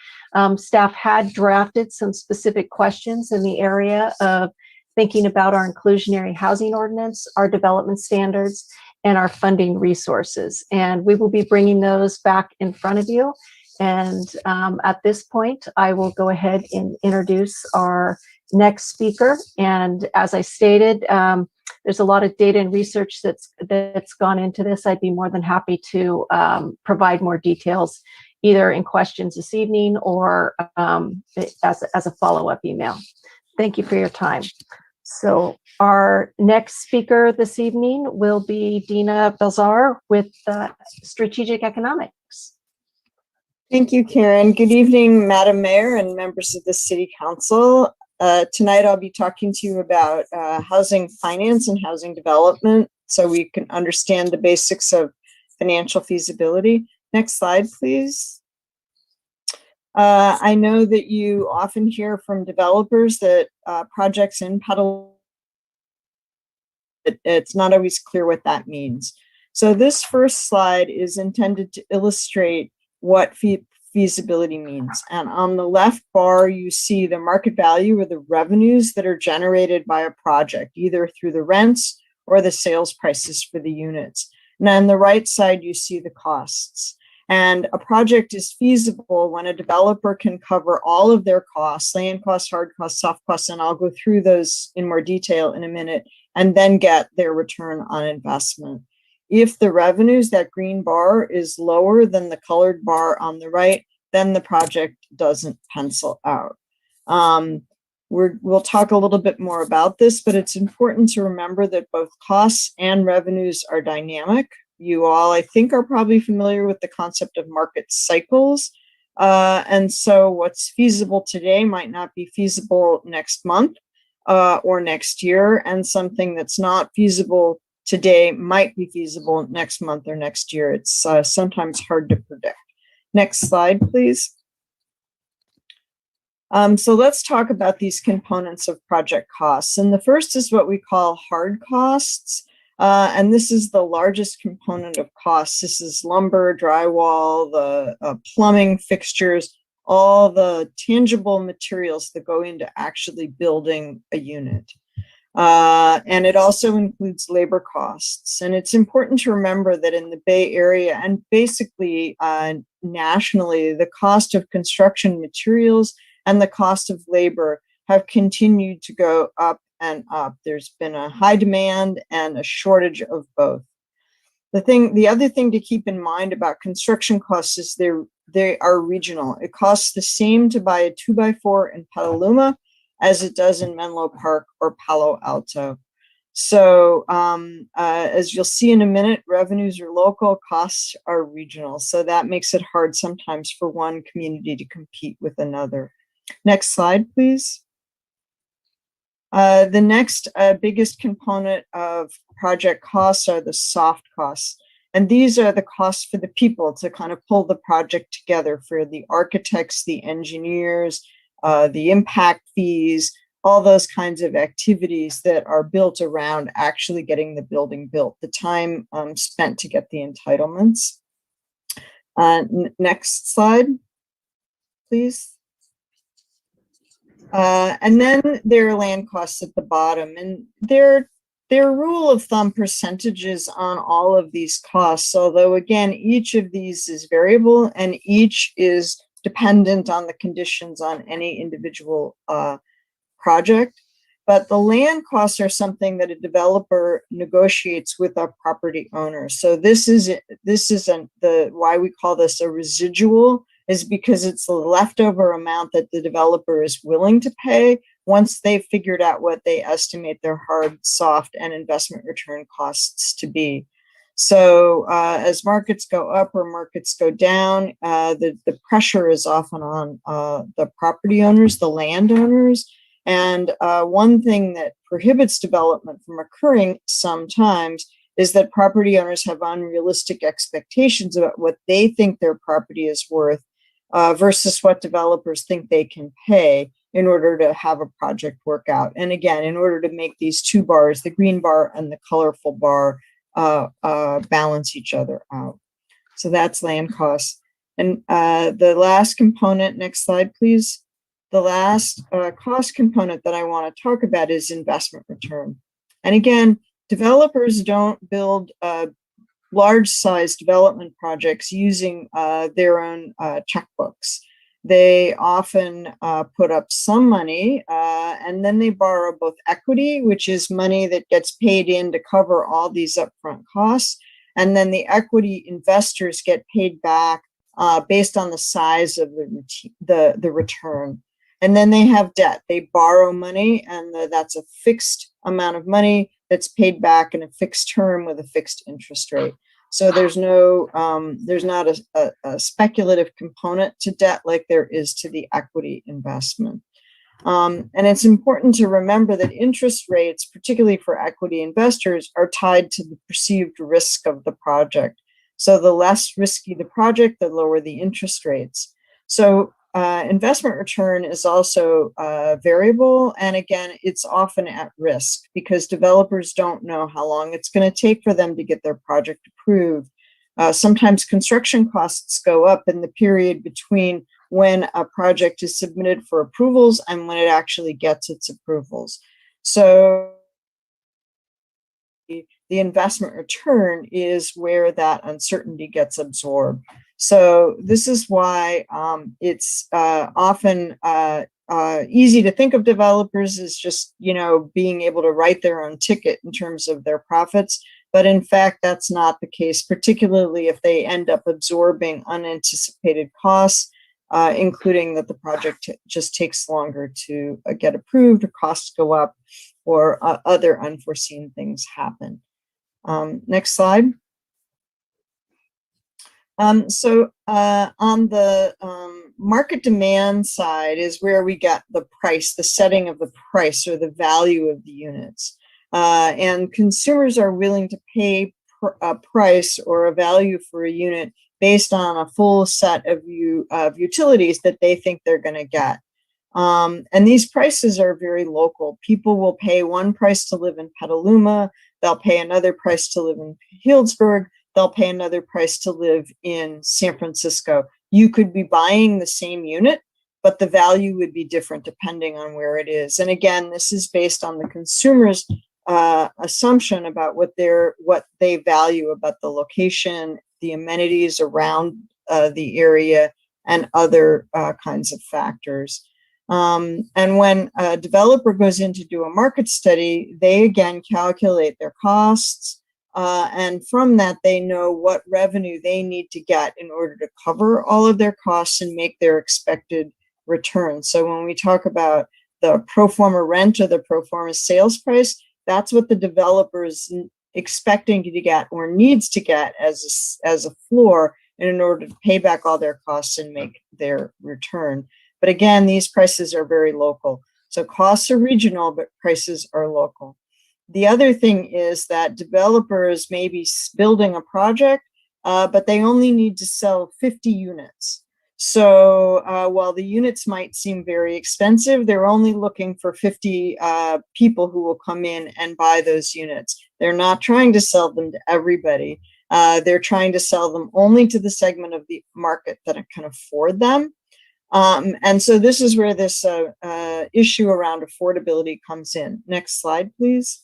staff had drafted some specific questions in the area of thinking about our inclusionary housing ordinance, our development standards, and our funding resources. And we will be bringing those back in front of you. And at this point, I will go ahead and introduce our next speaker. And as I stated, there's a lot of data and research that's gone into this. I'd be more than happy to provide more details, either in questions this evening or as a follow-up email. Thank you for your time. So our next speaker this evening will be Dina Belzar with Strategic Economics. Thank you, Karen. Good evening, Madam Mayor and members of the City Council. Tonight I'll be talking to you about housing finance and housing development so we can understand the basics of financial feasibility. Next slide, please. I know that you often hear from developers that projects in Petaluma, it's not always clear what that means. So this first slide is intended to illustrate what feasibility means. And on the left bar, you see the market value or the revenues that are generated by a project, either through the rents or the sales prices for the units. And on the right side, you see the costs. And a project is feasible when a developer can cover all of their costs, land costs, hard costs, soft costs, and I'll go through those in more detail in a minute, and then get their return on investment. If the revenues, that green bar, is lower than the colored bar on the right, then the project doesn't pencil out. We'll talk a little bit more about this, but it's important to remember that both costs and revenues are dynamic. You all, I think, are probably familiar with the concept of market cycles. And so what's feasible today might not be feasible next month or next year, and something that's not feasible today might be feasible next month or next year. It's sometimes hard to predict. Next slide, please. So let's talk about these components of project costs. And the first is what we call hard costs. And this is the largest component of costs. This is lumber, drywall, the plumbing fixtures, all the tangible materials that go into actually building a unit. And it also includes labor costs. And it's important to remember that in the Bay Area and basically nationally, the cost of construction materials and the cost of labor have continued to go up and up. There's been a high demand and a shortage of both. The other thing to keep in mind about construction costs is they are regional. It costs the same to buy a 2x4 in Petaluma as it does in Menlo Park or Palo Alto. So as you'll see in a minute, revenues are local, costs are regional. So that makes it hard sometimes for one community to compete with another. Next slide, please. The next biggest component of project costs are the soft costs. And these are the costs for the people to kind of pull the project together, for the architects, the engineers, the impact fees, all those kinds of activities that are built around actually getting the building built, the time spent to get the entitlements. Next slide, please. And then there are land costs at the bottom, and there are rule of thumb percentages on all of these costs, although again, each of these is variable and each is dependent on the conditions on any individual project. But the land costs are something that a developer negotiates with a property owner. So this is why we call this a residual, is because it's the leftover amount that the developer is willing to pay once they've figured out what they estimate their hard, soft, and investment return costs to be. So as markets go up or markets go down, the pressure is often on the property owners, the landowners. And one thing that prohibits development from occurring sometimes is that property owners have unrealistic expectations about what they think their property is worth versus what developers think they can pay in order to have a project work out. And again, in order to make these two bars, the green bar and the colorful bar, balance each other out. So that's land costs. And the last component, next slide, please. The last cost component that I want to talk about is investment return. And again, developers don't build large size development projects using their own checkbooks. They often put up some money and then they borrow both equity, which is money that gets paid in to cover all these upfront costs. And then the equity investors get paid back based on the size of the return. And then they have debt. They borrow money, and that's a fixed amount of money that's paid back in a fixed term with a fixed interest rate. So there's not a speculative component to debt like there is to the equity investment. And it's important to remember that interest rates, particularly for equity investors, are tied to the perceived risk of the project. So the less risky the project, the lower the interest rates. So investment return is also variable. And again, it's often at risk because developers don't know how long it's going to take for them to get their project approved. Sometimes construction costs go up in the period between when a project is submitted for approvals and when it actually gets its approvals. So the investment return is where that uncertainty gets absorbed. So this is why it's often easy to think of developers as just, being able to write their own ticket in terms of their profits. But in fact, that's not the case, particularly if they end up absorbing unanticipated costs, including that the project just takes longer to get approved, or costs go up, or other unforeseen things happen. Next slide. So on the market demand side is where we get the price, the setting of the price or the value of the units. And consumers are willing to pay a price or a value for a unit based on a full set of utilities that they think they're going to get. And these prices are very local. People will pay one price to live in Petaluma. They'll pay another price to live in Healdsburg. They'll pay another price to live in San Francisco. You could be buying the same unit, but the value would be different depending on where it is. And again, this is based on the consumer's assumption about what they value about the location, the amenities around the area, and other kinds of factors. And when a developer goes in to do a market study, they again calculate their costs. And from that, they know what revenue they need to get in order to cover all of their costs and make their expected return. So when we talk about the pro forma rent or the pro forma sales price, that's what the developer is expecting to get or needs to get as a floor in order to pay back all their costs and make their return. But again, these prices are very local. So costs are regional, but prices are local. The other thing is that developers may be building a project, but they only need to sell 50 units. So while the units might seem very expensive, they're only looking for 50 people who will come in and buy those units. They're not trying to sell them to everybody. They're trying to sell them only to the segment of the market that can afford them. And so this is where this issue around affordability comes in. Next slide, please.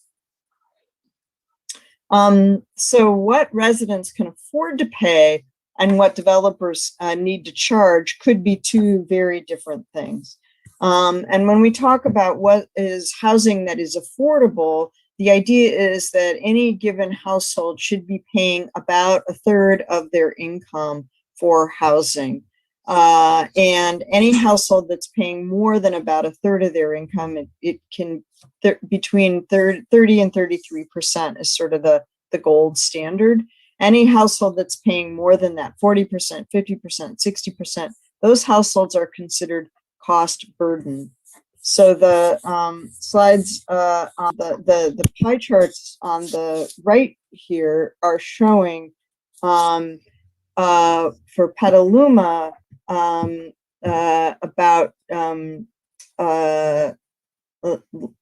So what residents can afford to pay and what developers need to charge could be two very different things. And when we talk about what is housing that is affordable, the idea is that any given household should be paying about a third of their income for housing. And any household that's paying more than about a third of their income, it can between 30 and 33% is sort of the gold standard. Any household that's paying more than that, 40%, 50%, 60%, those households are considered cost burden. So the slides, the pie charts on the right here are showing for Petaluma about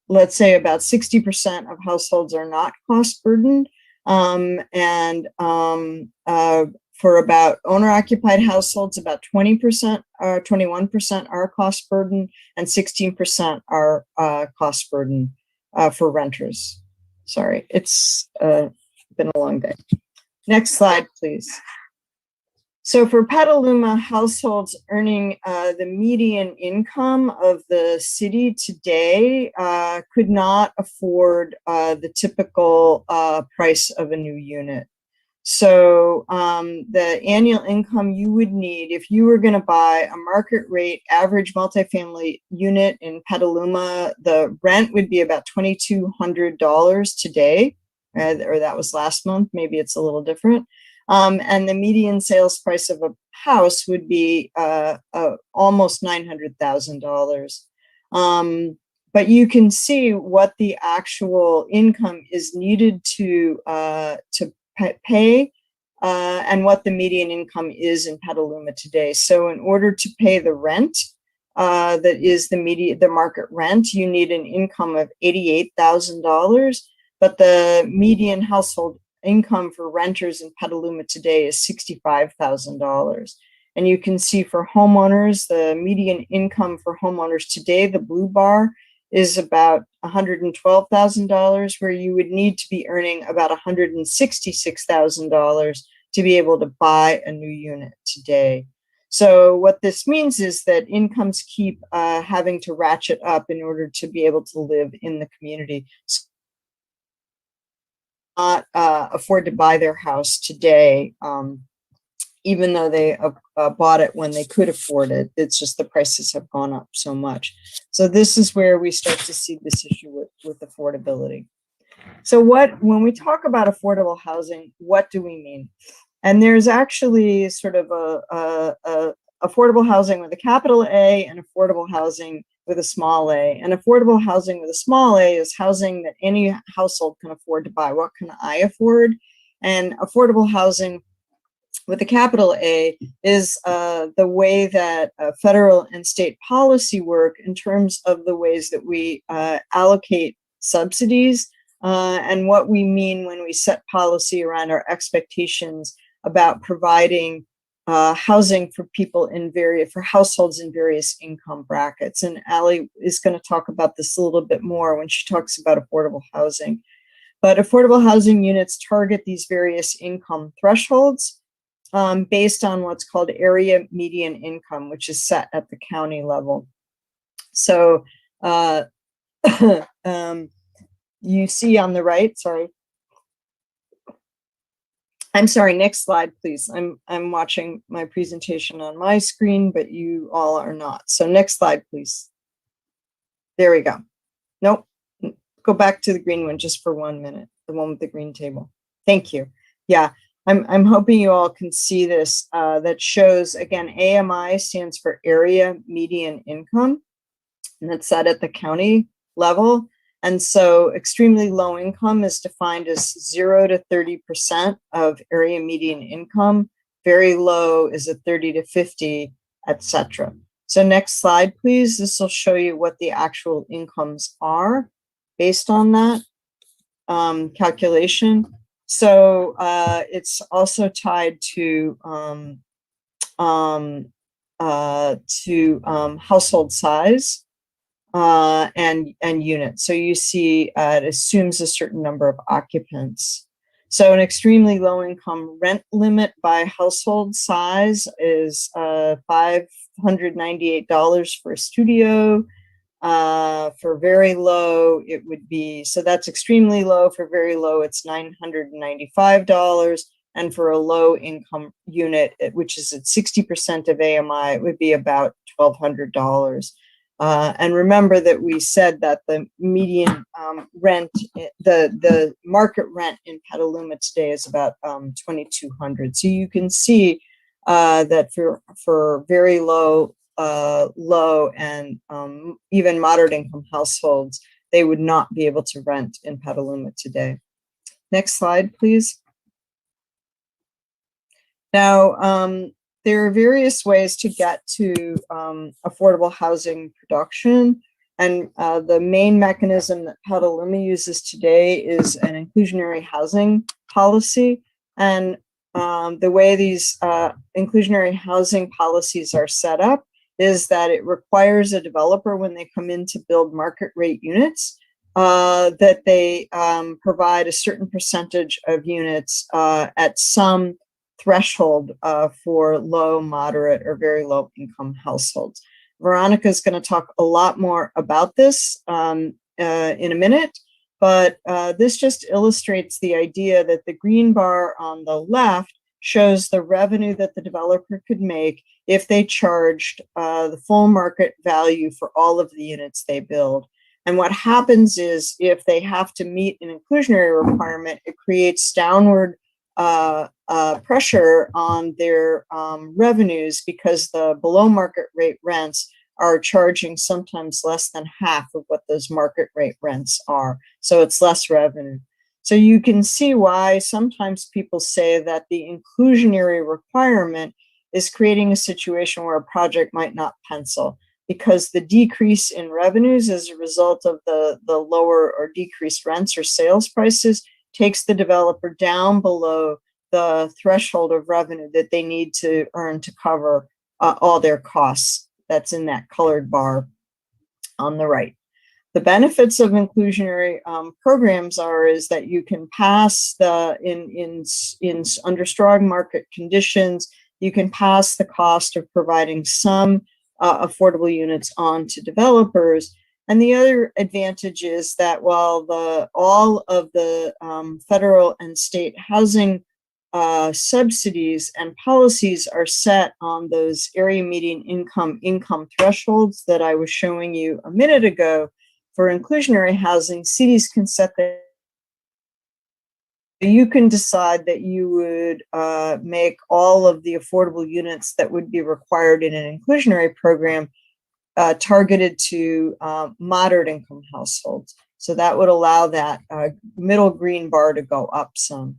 let's say about 60% of households are not cost burdened. And for about owner-occupied households, about 20% or 21% are cost burden, and 16% are cost burden for renters. Sorry, it's been a long day. Next slide, please. So for Petaluma, households earning the median income of the city today could not afford the typical price of a new unit. So the annual income you would need if you were going to buy a market rate average multifamily unit in Petaluma, the rent would be about $2,200 today, or that was last month. Maybe it's a little different. And the median sales price of a house would be almost $900,000. But you can see what the actual income is needed to pay and what the median income is in Petaluma today. So in order to pay the rent that is the market rent, you need an income of $88,000, but the median household income for renters in Petaluma today is $65,000. And you can see for homeowners, the median income for homeowners today, the blue bar, is about $112,000, where you would need to be earning about $166,000 to be able to buy a new unit today. So what this means is that incomes keep having to ratchet up in order to be able to live in the community. Not afford to buy their house today, even though they bought it when they could afford it. It's just the prices have gone up so much. So this is where we start to see this issue with affordability. So when we talk about affordable housing, what do we mean? And there's actually sort of a affordable housing with a capital A and affordable housing with a small a. And affordable housing with a small a is housing that any household can afford to buy. What can I afford? And affordable housing with a capital A is the way that federal and state policy work in terms of the ways that we allocate subsidies and what we mean when we set policy around our expectations about providing housing for people for households in various income brackets. And Allie is going to talk about this a little bit more when she talks about affordable housing. But affordable housing units target these various income thresholds based on what's called area median income, which is set at the county level. So you see on the right, I'm sorry, next slide, please. I'm watching my presentation on my screen, but you all are not. So next slide, please. There we go. Nope. Go back to the green one just for 1 minute, the one with the green table. Thank you. Yeah, I'm hoping you all can see this. That shows, again, AMI stands for area median income, and that's set at the county level. And so extremely low income is defined as 0 to 30% of area median income. Very low is a 30 to 50, etc. So next slide, please. This will show you what the actual incomes are based on that calculation. So it's also tied to household size. And units. So you see it assumes a certain number of occupants. So an extremely low income rent limit by household size is $598 for a studio. For very low, it would be, so that's extremely low. For very low, it's $995. And for a low income unit, which is at 60% of AMI, it would be about $1,200. And remember that we said that the median rent, the market rent in Petaluma today is about $2,200. So you can see that for very low and even moderate income households, they would not be able to rent in Petaluma today. Next slide, please. Now, there are various ways to get to affordable housing production. And the main mechanism that Petaluma uses today is an inclusionary housing policy. And the way these inclusionary housing policies are set up is that it requires a developer, when they come in to build market rate units, that they provide a certain percentage of units at some threshold for low, moderate, or very low income households. Veronica is going to talk a lot more about this in a minute, But this just illustrates the idea that the green bar on the left shows the revenue that the developer could make if they charged the full market value for all of the units they build. And what happens is if they have to meet an inclusionary requirement, it creates downward pressure on their revenues, because the below market rate rents are charging sometimes less than half of what those market rate rents are. So it's less revenue. So you can see why sometimes people say that the inclusionary requirement is creating a situation where a project might not pencil, because the decrease in revenues as a result of the lower or decreased rents or sales prices takes the developer down below the threshold of revenue that they need to earn to cover all their costs. That's in that colored bar on the right. The benefits of inclusionary programs is that you can pass under strong market conditions, you can pass the cost of providing some affordable units on to developers. And the other advantage is that while all of the federal and state housing subsidies and policies are set on those area median income thresholds that I was showing you a minute ago, for inclusionary housing, cities can set that. You can decide that you would make all of the affordable units that would be required in an inclusionary program targeted to moderate income households. So that would allow that middle green bar to go up some.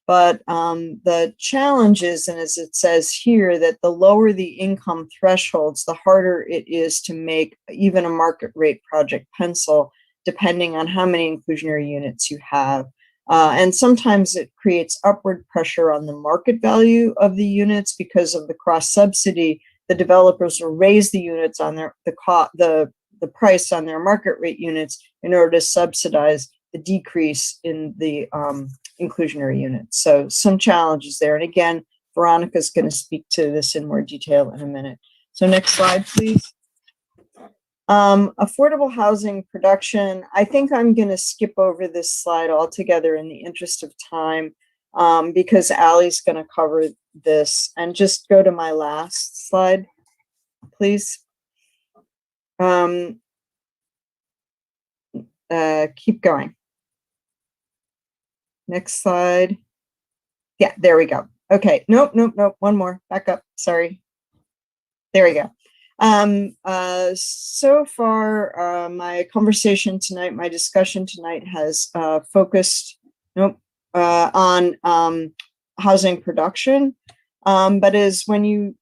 But the challenge is, and as it says here, that the lower the income thresholds, the harder it is to make even a market rate project pencil, depending on how many inclusionary units you have. And sometimes it creates upward pressure on the market value of the units because of the cross subsidy. The developers will raise the units on the price on their market rate units in order to subsidize the decrease in the inclusionary units. So some challenges there. And again, Veronica's going to speak to this in more detail in a minute. So next slide, please. Affordable housing production. I think I'm going to skip over this slide altogether in the interest of time, because Allie's going to cover this. And just go to my last slide, please. Keep going. Next slide. Yeah, there we go. Okay, nope. One more. Back up. Sorry. There we go. So far, my conversation tonight, my discussion tonight has focused on housing production. But as when you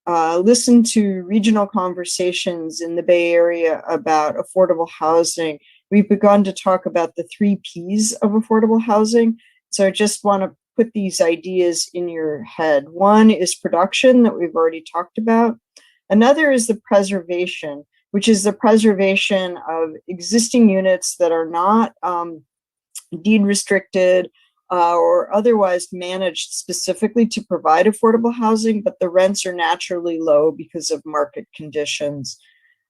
listen to regional conversations in the Bay Area about affordable housing, we've begun to talk about the 3 Ps of affordable housing. So I just want to put these ideas in your head. One is production that we've already talked about. Another is the preservation, which is the preservation of existing units that are not deed restricted or otherwise managed specifically to provide affordable housing, but the rents are naturally low because of market conditions.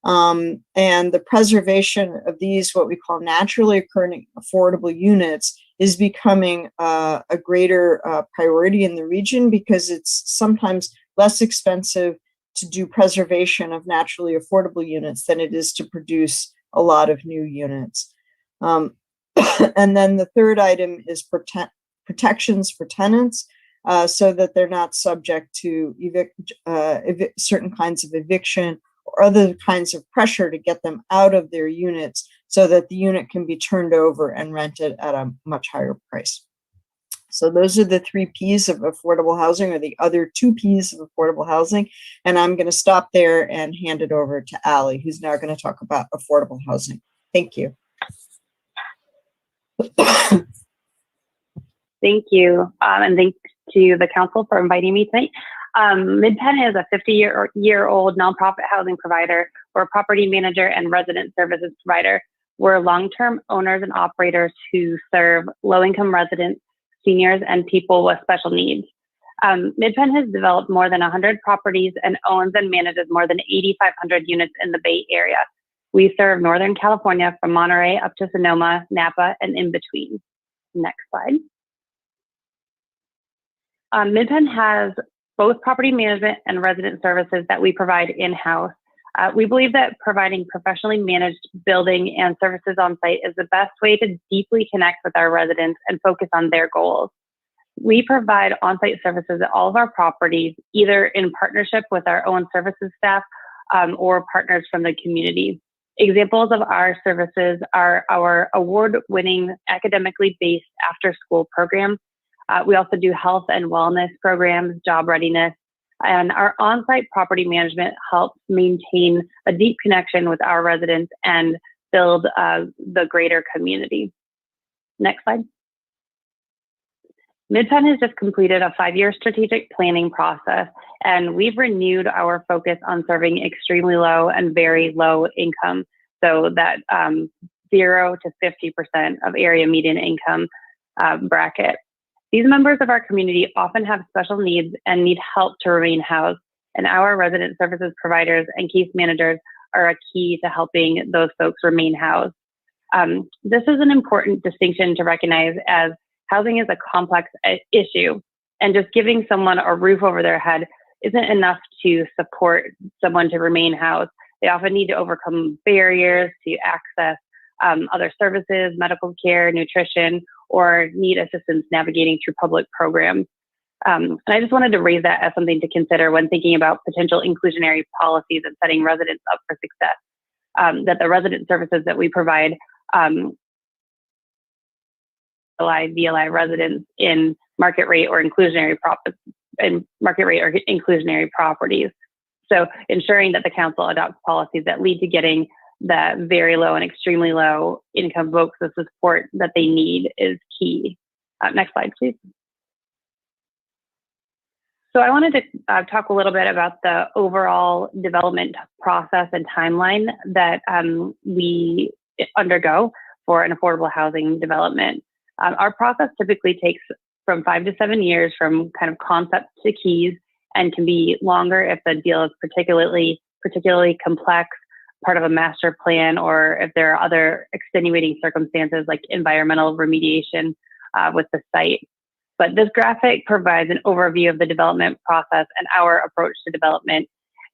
And the preservation of these, what we call naturally occurring affordable units, is becoming a greater priority in the region because it's sometimes less expensive to do preservation of naturally affordable units than it is to produce a lot of new units. And then the third item is protections for tenants, so that they're not subject to certain kinds of eviction or other kinds of pressure to get them out of their units, so that the unit can be turned over and rented at a much higher price. So those are the 3 Ps of affordable housing, or the other 2 Ps of affordable housing. And I'm going to stop there and hand it over to Allie, who's now going to talk about affordable housing. Thank you. Thank you. And thanks to the council for inviting me tonight. MidPenn is a 50-year-old nonprofit housing provider. We're a property manager and resident services provider. We're long-term owners and operators who serve low-income residents, seniors, and people with special needs. MidPenn has developed more than 100 properties and owns and manages more than 8,500 units in the Bay Area. We serve Northern California from Monterey up to Sonoma, Napa, and in between. Next slide. Midpen has both property management and resident services that we provide in-house. We believe that providing professionally managed building and services on site is the best way to deeply connect with our residents and focus on their goals. We provide on-site services at all of our properties, either in partnership with our own services staff or partners from the community. Examples of our services are our award-winning academically based after-school program. We also do health and wellness programs, job readiness, and our on-site property management helps maintain a deep connection with our residents and build the greater community. Next slide. Midpen has just completed a 5-year strategic planning process, and we've renewed our focus on serving extremely low and very low income, so that 0 to 50% of area median income bracket. These members of our community often have special needs and need help to remain housed, and our resident services providers and case managers are a key to helping those folks remain housed. This is an important distinction to recognize, as housing is a complex issue, and just giving someone a roof over their head isn't enough to support someone to remain housed. They often need to overcome barriers to access other services, medical care, nutrition, or need assistance navigating through public programs. And I just wanted to raise that as something to consider when thinking about potential inclusionary policies and setting residents up for success. That the resident services that we provide VLI residents in market rate or inclusionary properties. So ensuring that the council adopts policies that lead to getting the very low and extremely low income folks the support that they need is key. Next slide, please. So I wanted to talk a little bit about the overall development process and timeline that we undergo for an affordable housing development. Our process typically takes from 5 to 7 years from kind of concept to keys, and can be longer if the deal is particularly complex, part of a master plan, or if there are other extenuating circumstances like environmental remediation with the site. But this graphic provides an overview of the development process and our approach to development.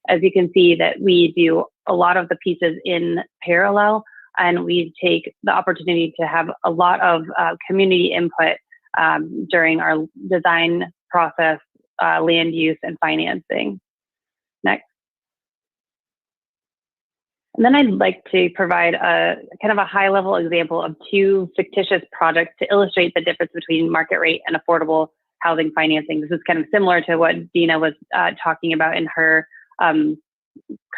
As you can see, that we do a lot of the pieces in parallel, and we take the opportunity to have a lot of community input during our design process, land use, and financing. Next. And then I'd like to provide a kind of a high-level example of 2 fictitious projects to illustrate the difference between market rate and affordable housing financing. This is kind of similar to what Dina was talking about in her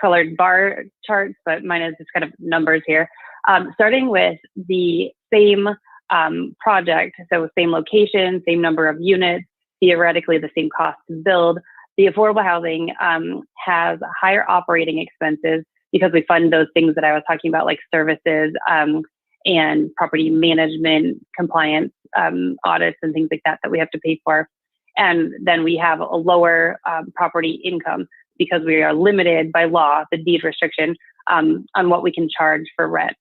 colored bar charts, but mine is just kind of numbers here. Starting with the same project, so same location, same number of units, theoretically the same cost to build. The affordable housing has higher operating expenses because we fund those things that I was talking about, like services and property management, compliance, audits, and things like that we have to pay for. And then we have a lower property income because we are limited by law, the deed restriction, on what we can charge for rent.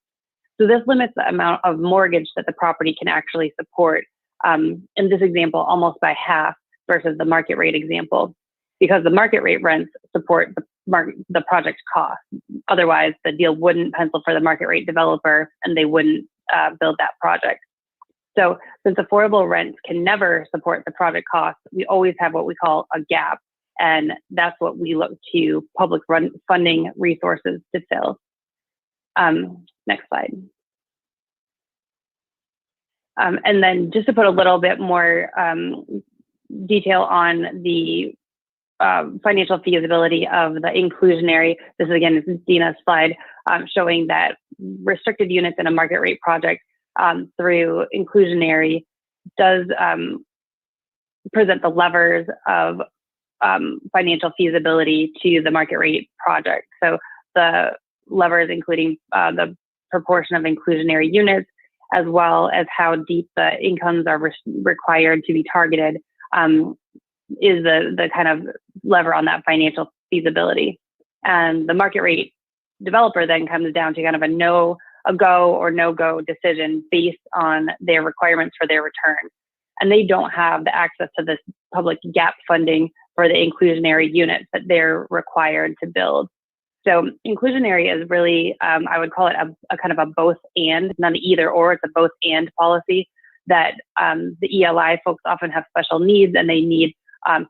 So this limits the amount of mortgage that the property can actually support. In this example, almost by half versus the market rate example, because the market rate rents support the project cost. Otherwise, the deal wouldn't pencil for the market rate developer, and they wouldn't build that project. So since affordable rents can never support the project cost, we always have what we call a gap, and that's what we look to public funding resources to fill. Next slide. And then just to put a little bit more detail on the financial feasibility of the inclusionary. This is, again, this is Dina's slide showing that restricted units in a market rate project through inclusionary does present the levers of financial feasibility to the market rate project. So the levers including the proportion of inclusionary units, as well as how deep the incomes are required to be targeted, is the kind of lever on that financial feasibility. And the market rate developer then comes down to kind of a go or no go decision based on their requirements for their return. And they don't have the access to this public gap funding for the inclusionary units that they're required to build. So inclusionary is really, I would call it a kind of a both and, not an either or, it's a both and policy that the ELI folks often have special needs and they need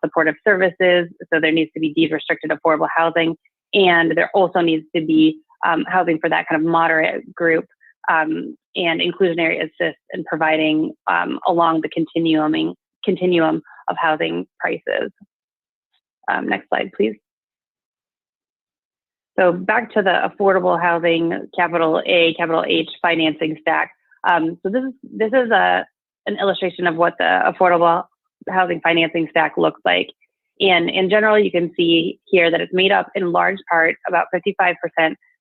supportive services. So there needs to be deed restricted affordable housing. And there also needs to be housing for that kind of moderate group, and inclusionary assists in providing along the continuum of housing prices. Next slide, please. So back to the affordable housing, capital A, capital H financing stack. So this is an illustration of what the affordable housing financing stack looks like. And in general, you can see here that it's made up in large part, about 55%,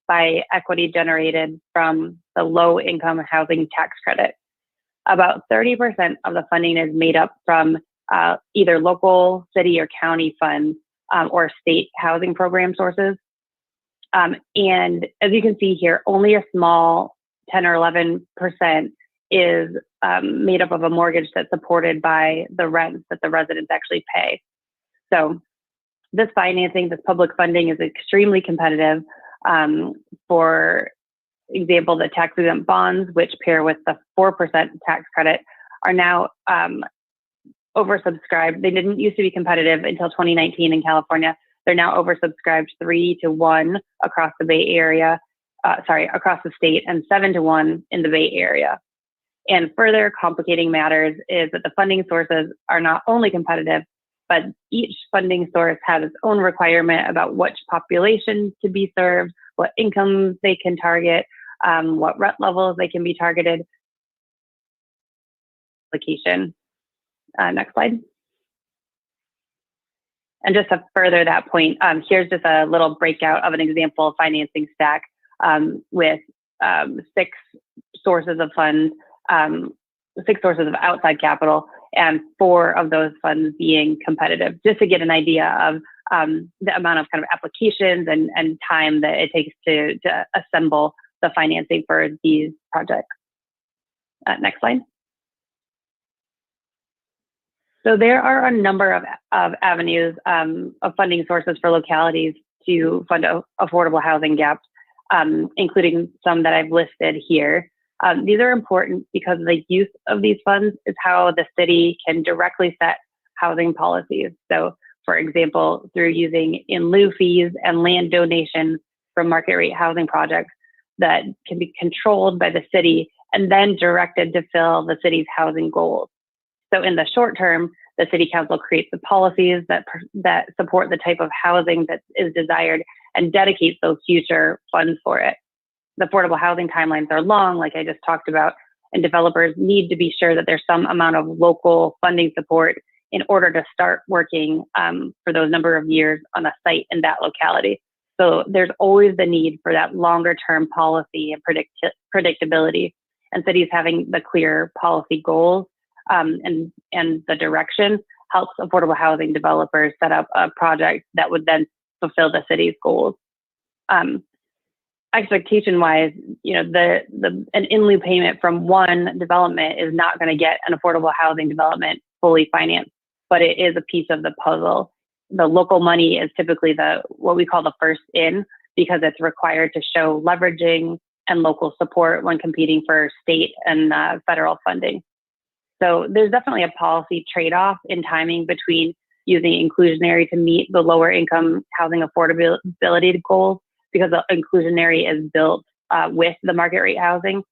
by equity generated from the low income housing tax credit. About 30% of the funding is made up from either local, city, or county funds or state housing program sources. And as you can see here, only a small 10 or 11% is made up of a mortgage that's supported by the rents that the residents actually pay. So this financing, this public funding is extremely competitive. For example, the tax-exempt bonds, which pair with the 4% tax credit, are now oversubscribed. They didn't used to be competitive until 2019 in California. They're now oversubscribed 3-to-1 across the Bay Area, across the state, and 7-to-1 in the Bay Area. And further complicating matters is that the funding sources are not only competitive, but each funding source has its own requirement about which population to be served, what incomes they can target, what rent levels they can be targeted. Application. Next slide. And just to further that point, here's just a little breakout of an example financing stack with 6 sources of funds, 6 sources of outside capital, and 4 of those funds being competitive, just to get an idea of the amount of kind of applications and time that it takes to assemble the financing for these projects. Next slide. So there are a number of avenues of funding sources for localities to fund affordable housing gaps, including some that I've listed here. These are important because the use of these funds is how the city can directly set housing policies. So, for example, through using in lieu fees and land donations from market rate housing projects that can be controlled by the city and then directed to fill the city's housing goals. So in the short term, the city council creates the policies that support the type of housing that is desired and dedicates those future funds for it. The affordable housing timelines are long, like I just talked about, and developers need to be sure that there's some amount of local funding support in order to start working for those number of years on a site in that locality. So there's always the need for that longer term policy and predictability, and cities having the clear policy goals and the direction helps affordable housing developers set up a project that would then fulfill the city's goals. Expectation-wise, an in lieu payment from one development is not going to get an affordable housing development fully financed, but it is a piece of the puzzle. The local money is typically what we call the first in, because it's required to show leveraging and local support when competing for state and federal funding. So there's definitely a policy trade-off in timing between using inclusionary to meet the lower income housing affordability goals, because the inclusionary is built with the market rate housing,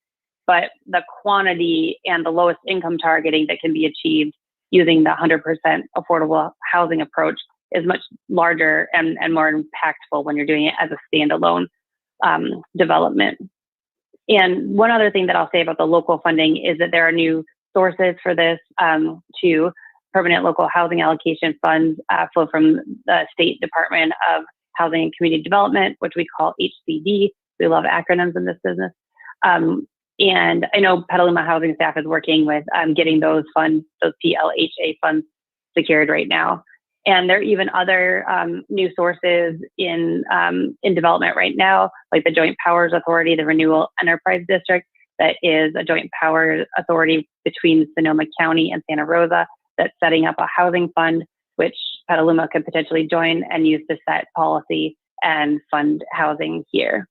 but the quantity and the lowest income targeting that can be achieved using the 100% affordable housing approach is much larger and more impactful when you're doing it as a standalone development. And one other thing that I'll say about the local funding is that there are new sources for this too. Permanent local housing allocation funds flow from the State Department of Housing and Community Development, which we call HCD. We love acronyms in this business. And I know Petaluma Housing staff is working with getting those funds, those PLHA funds, secured right now. And there are even other new sources in development right now, like the Joint Powers Authority, the Renewal Enterprise District, that is a joint powers authority between Sonoma County and Santa Rosa that's setting up a housing fund, which Petaluma could potentially join and use to set policy and fund housing here.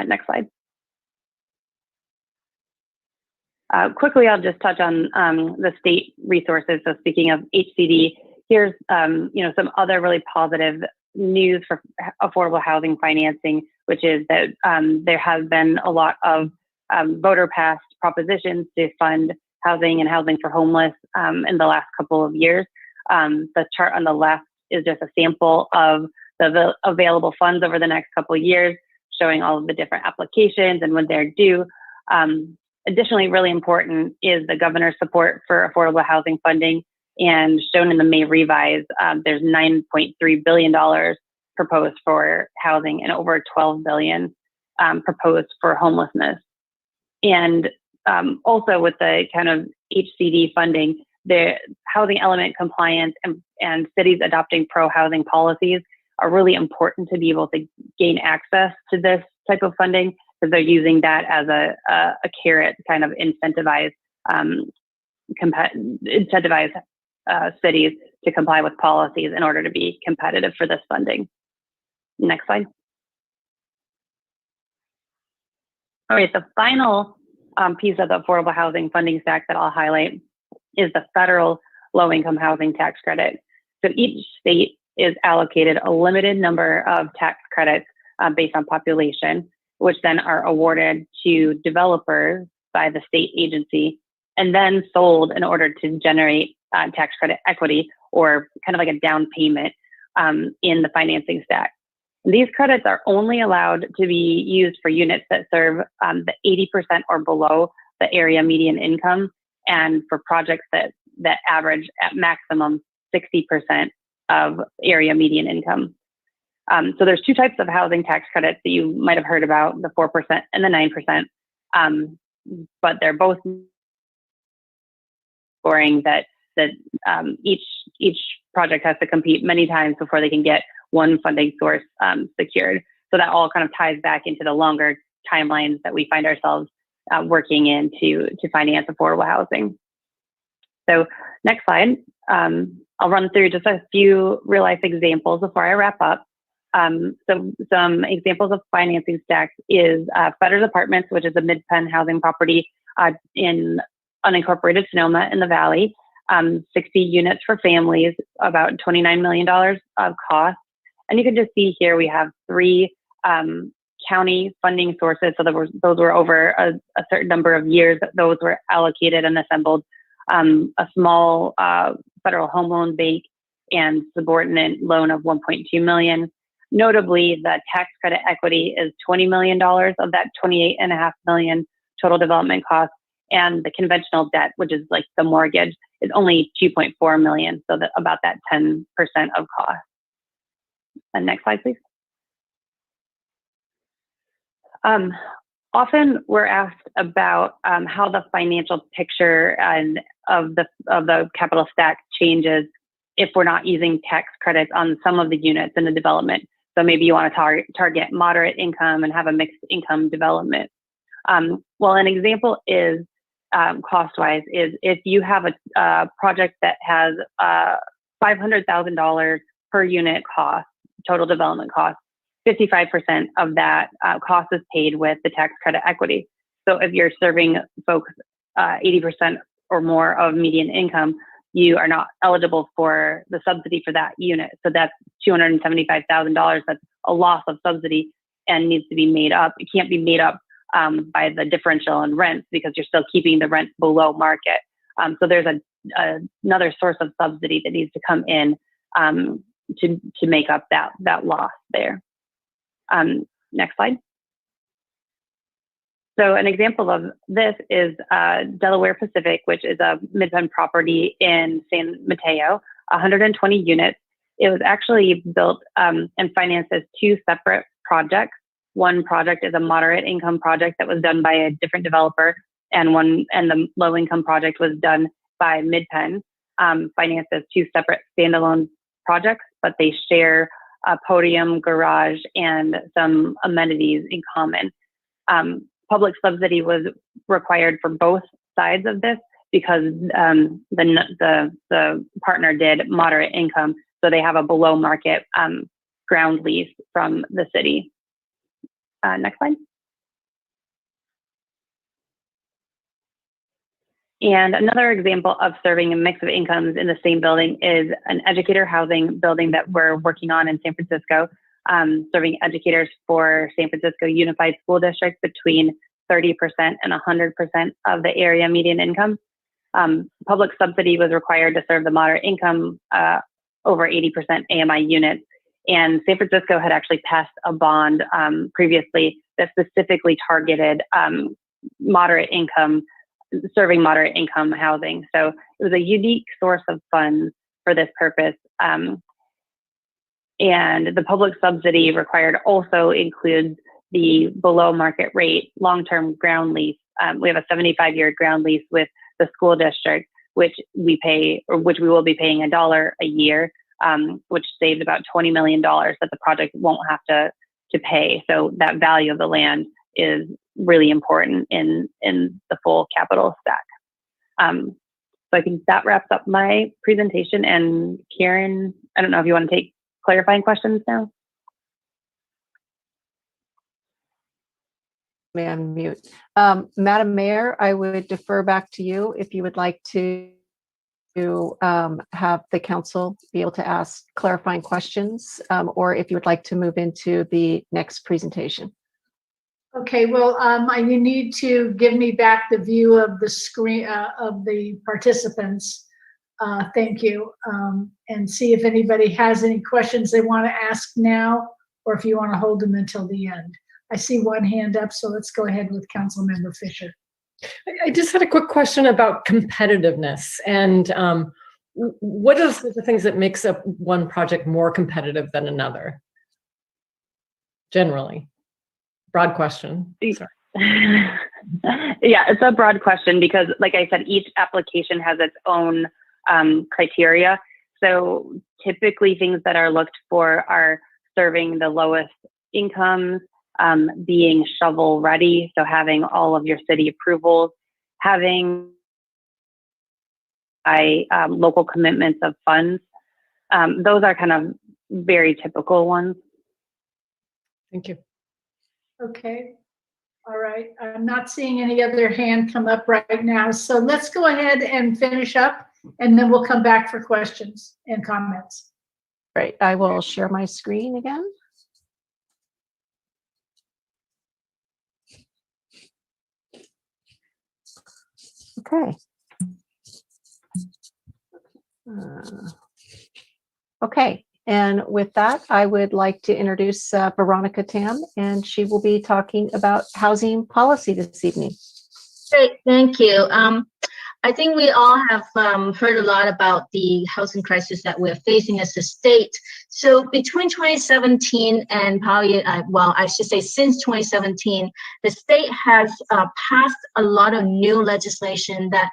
Next slide. Quickly, I'll just touch on the state resources. So speaking of HCD, here's some other really positive news for affordable housing financing, which is that there has been a lot of voter passed propositions to fund housing and housing for homeless in the last couple of years. The chart on the left is just a sample of the available funds over the next couple of years, showing all of the different applications and when they're due. Additionally, really important is the governor's support for affordable housing funding, and shown in the May revise, there's $9.3 billion proposed for housing and over $12 billion proposed for homelessness. And also with the kind of HCD funding, the housing element compliance and cities adopting pro-housing policies are really important to be able to gain access to this type of funding, because they're using that as a carrot, kind of incentivize cities to comply with policies in order to be competitive for this funding. Next slide. All right, the final piece of the affordable housing funding stack that I'll highlight is the federal low-income housing tax credit. So each state is allocated a limited number of tax credits based on population, which then are awarded to developers by the state agency and then sold in order to generate tax credit equity, or kind of like a down payment in the financing stack. These credits are only allowed to be used for units that serve the 80% or below the area median income, and for projects that average at maximum 60% of area median income. So there's two types of housing tax credits that you might have heard about, the 4% and the 9%, but they're both scoring that each project has to compete many times before they can get one funding source secured. So that all kind of ties back into the longer timelines that we find ourselves working in to finance affordable housing. So next slide. I'll run through just a few real life examples before I wrap up. So some examples of financing stacks is Fetters Apartments, which is a mid-pen housing property in unincorporated Sonoma in the Valley. 60 units for families, about $29 million of cost. And you can just see here we have 3 county funding sources. So those were over a certain number of years that those were allocated and assembled. A small federal home loan bank and subordinate loan of $1.2 million. Notably, the tax credit equity is $20 million of that $28.5 million total development cost, and the conventional debt, which is like the mortgage, is only $2.4 million, so that about that 10% of cost. And next slide, please. Often we're asked about how the financial picture of the capital stack changes if we're not using tax credits on some of the units in the development. So maybe you want to target moderate income and have a mixed income development. Well, an example is cost-wise is if you have a project that has $500,000 per unit cost, total development cost, 55% of that cost is paid with the tax credit equity. So if you're serving folks 80% or more of median income, you are not eligible for the subsidy for that unit. So that's $275,000. That's a loss of subsidy and needs to be made up. It can't be made up by the differential in rents because you're still keeping the rent below market. So there's another source of subsidy that needs to come in to make up that loss there. Next slide. So an example of this is Delaware Pacific, which is a mid-pen property in San Mateo, 120 units. It was actually built and financed as 2 separate projects. One project is a moderate income project that was done by a different developer, and the low income project was done by mid-pen, financed as 2 separate standalone projects, but they share a podium, garage, and some amenities in common. Public subsidy was required for both sides of this because the partner did moderate income, so they have a below market ground lease from the city. Next slide. And another example of serving a mix of incomes in the same building is an educator housing building that we're working on in San Francisco, serving educators for San Francisco Unified School District between 30% and 100% of the area median income. Public subsidy was required to serve the moderate income over 80% AMI units. And San Francisco had actually passed a bond previously that specifically targeted moderate income, serving moderate income housing. So it was a unique source of funds for this purpose. And the public subsidy required also includes the below market rate long-term ground lease. We have a 75-year ground lease with the school district, which we pay, or which we will be paying $1 a year, which saves about $20 million that the project won't have to pay. So that value of the land is really important in the full capital stack. So I think that wraps up my presentation. And Karen, I don't know if you want to take clarifying questions now. May I unmute? Madam Mayor, I would defer back to you if you would like to have the council be able to ask clarifying questions, or if you would like to move into the next presentation. Okay, well, you need to give me back the view of the screen of the participants. Thank you. And see if anybody has any questions they want to ask now, or if you want to hold them until the end. I see one hand up, so let's go ahead with Councilmember Fisher. I just had a quick question about competitiveness, and what are the things that makes up one project more competitive than another? Generally, broad question. Sorry. Yeah, it's a broad question because, like I said, each application has its own criteria. So typically things that are looked for are serving the lowest incomes, being shovel ready, so having all of your city approvals, having local commitments of funds. Those are kind of very typical ones. Thank you. Okay. All right. I'm not seeing any other hand come up right now. So let's go ahead and finish up, and then we'll come back for questions and comments. Great. I will share my screen again. Okay. Okay. And with that, I would like to introduce Veronica Tam, and she will be talking about housing policy this evening. Great, thank you. I think we all have heard a lot about the housing crisis that we're facing as a state. So between 2017 and probably, well, I should say since 2017, the state has passed a lot of new legislation that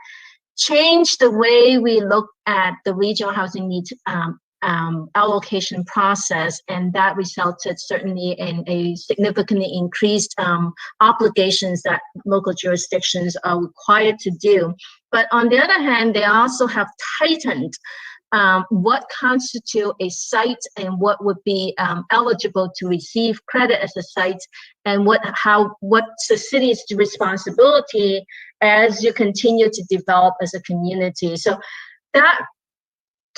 changed the way we look at the regional housing needs allocation process, and that resulted certainly in a significantly increased obligations that local jurisdictions are required to do. But on the other hand, they also have tightened what constitute a site and what would be eligible to receive credit as a site, and what's the city's responsibility as you continue to develop as a community. So that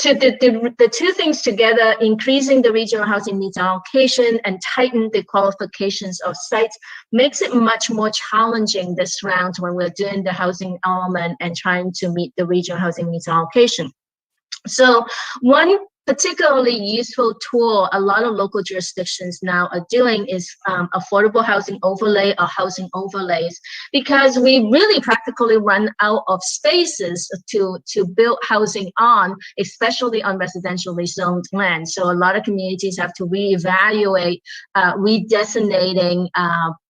the two things together, increasing the regional housing needs allocation and tighten the qualifications of sites, makes it much more challenging this round when we're doing the housing element and trying to meet the regional housing needs allocation. So one particularly useful tool a lot of local jurisdictions now are doing is affordable housing overlay or housing overlays, because we really practically run out of spaces to build housing on, especially on residentially zoned land. So a lot of communities have to reevaluate redesignating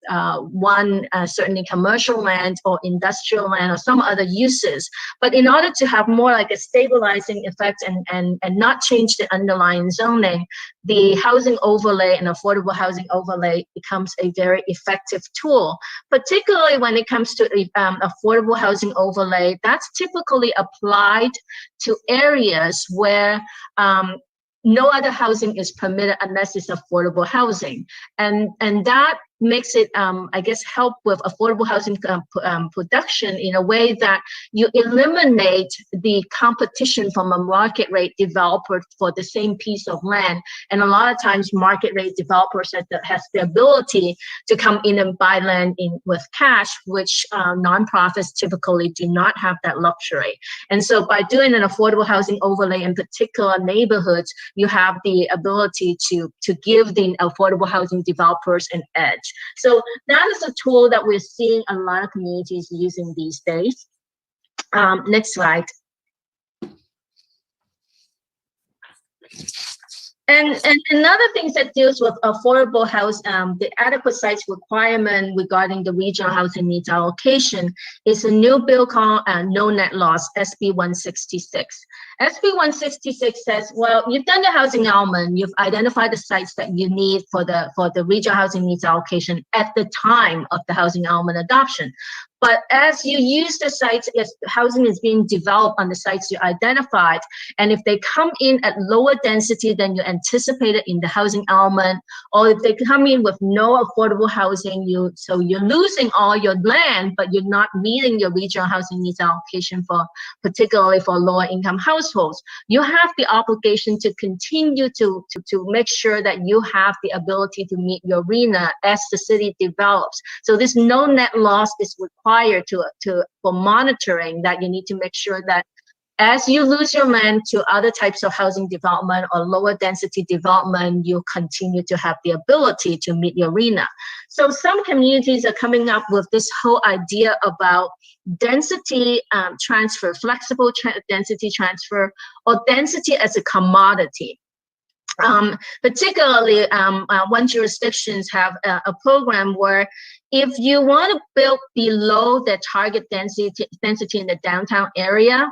certainly commercial land or industrial land or some other uses. But in order to have more like a stabilizing effect and not change the underlying zoning, the housing overlay and affordable housing overlay becomes a very effective tool, particularly when it comes to affordable housing overlay. That's typically applied to areas where no other housing is permitted unless it's affordable housing. And that makes it, I guess, help with affordable housing production in a way that you eliminate the competition from a market rate developer for the same piece of land. And a lot of times market rate developers has the ability to come in and buy land with cash, which nonprofits typically do not have that luxury. And so by doing an affordable housing overlay in particular neighborhoods, you have the ability to give the affordable housing developers an edge. So that is a tool that we're seeing a lot of communities using these days. Next slide. And another thing that deals with affordable house, the adequate sites requirement regarding the regional housing needs allocation is a new bill called No Net Loss, SB 166. SB 166 says, well, you've done the housing element, you've identified the sites that you need for the regional housing needs allocation at the time of the housing element adoption. But as you use the sites, as housing is being developed on the sites you identified, and if they come in at lower density than you anticipated in the housing element, or if they come in with no affordable housing, so you're losing all your land, but you're not meeting your regional housing needs allocation particularly for lower income households, you have the obligation to continue to make sure that you have the ability to meet your RHNA as the city develops. So this no net loss is required for monitoring, that you need to make sure that as you lose your land to other types of housing development or lower density development, you continue to have the ability to meet your RHNA. So some communities are coming up with this whole idea about density transfer, flexible density transfer, or density as a commodity. Particularly, one jurisdictions have a program where if you want to build below the target density in the downtown area,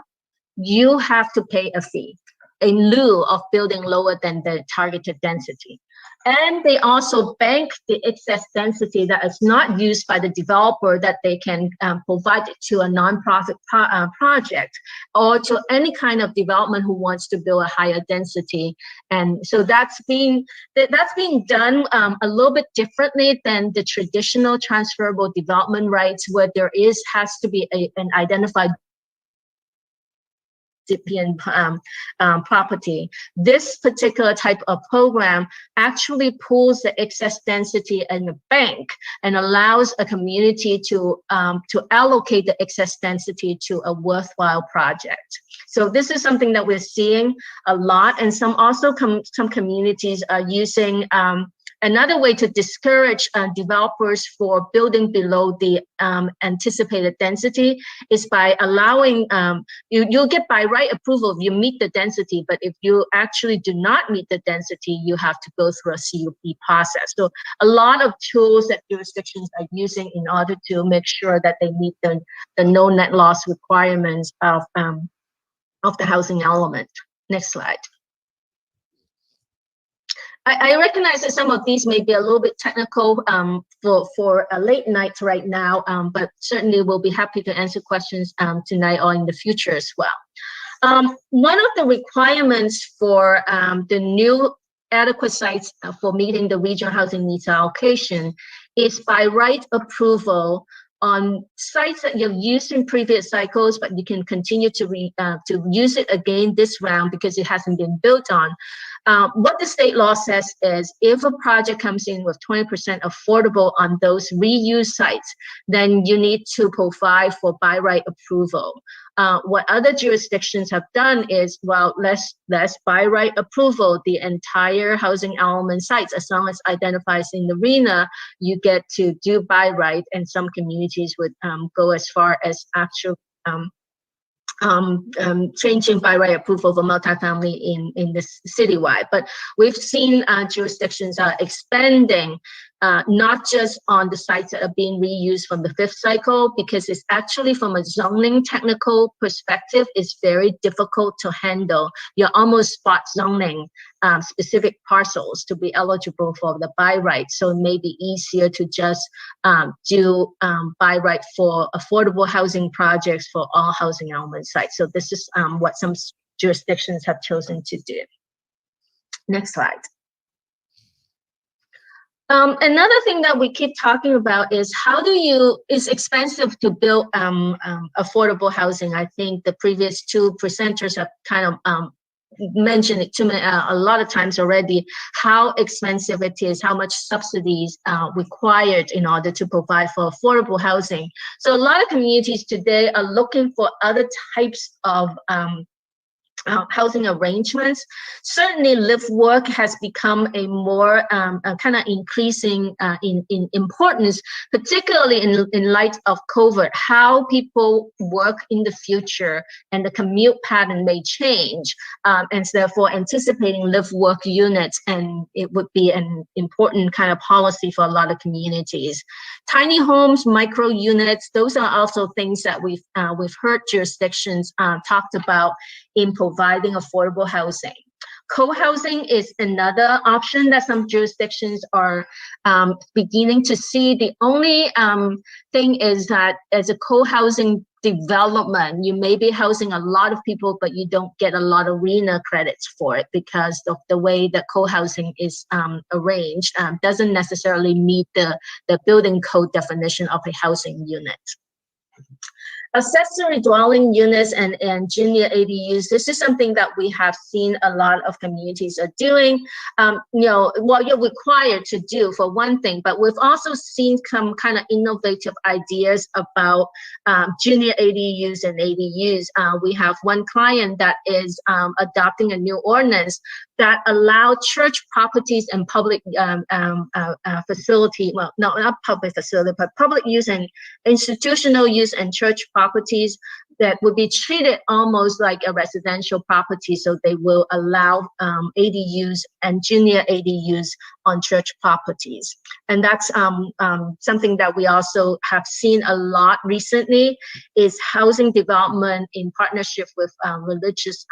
you have to pay a fee in lieu of building lower than the targeted density. And they also bank the excess density that is not used by the developer, that they can provide it to a nonprofit project or to any kind of development who wants to build a higher density. And so that's being done a little bit differently than the traditional transferable development rights, where there has to be an identified recipient property. This particular type of program actually pulls the excess density in the bank and allows a community to allocate the excess density to a worthwhile project. So this is something that we're seeing a lot, and some communities are using another way to discourage developers for building below the anticipated density is by allowing, you'll get by right approval if you meet the density, but if you actually do not meet the density, you have to go through a CUP process. So a lot of tools that jurisdictions are using in order to make sure that they meet the no net loss requirements of the housing element. Next slide. I recognize that some of these may be a little bit technical for a late night right now, but certainly we'll be happy to answer questions tonight or in the future as well. One of the requirements for the new adequate sites for meeting the regional housing needs allocation is by right approval on sites that you've used in previous cycles, but you can continue to use it again this round because it hasn't been built on. What the state law says is if a project comes in with 20% affordable on those reuse sites, then you need to provide for by right approval. What other jurisdictions have done is, well, let's by right approval the entire housing element sites. As long as identifies in the RHNA, you get to do by right, and some communities would go as far as actual changing by right approval for multifamily in this citywide. But we've seen jurisdictions are expanding not just on the sites that are being reused from the fifth cycle, because it's actually from a zoning technical perspective, it's very difficult to handle. You're almost spot zoning specific parcels to be eligible for the by right. So it may be easier to just do by right for affordable housing projects for all housing element sites. So this is what some jurisdictions have chosen to do. Next slide. Another thing that we keep talking about is it's expensive to build affordable housing. I think the previous two presenters have kind of mentioned it to me a lot of times already, how expensive it is, how much subsidies required in order to provide for affordable housing. So a lot of communities today are looking for other types of housing arrangements. Certainly live work has become a more kind of increasing in importance, particularly in light of COVID, how people work in the future and the commute pattern may change, and so therefore anticipating live work units, and it would be an important kind of policy for a lot of communities. Tiny homes, micro units, those are also things that we've heard jurisdictions talked about in providing affordable housing. Co-housing is another option that some jurisdictions are beginning to see. The only thing is that as a co-housing development, you may be housing a lot of people, but you don't get a lot of RHNA credits for it because of the way that co-housing is arranged. Doesn't necessarily meet the building code definition of a housing unit. Accessory dwelling units and junior ADUs, this is something that we have seen a lot of communities are doing. Well, you're required to do for one thing, but we've also seen some kind of innovative ideas about junior ADUs and ADUs. We have one client that is adopting a new ordinance that allow church properties and public facility, well, no, not public facility, but public use and institutional use and church properties that would be treated almost like a residential property. So they will allow ADUs and junior ADUs on church properties. And that's something that we also have seen a lot recently is housing development in partnership with religious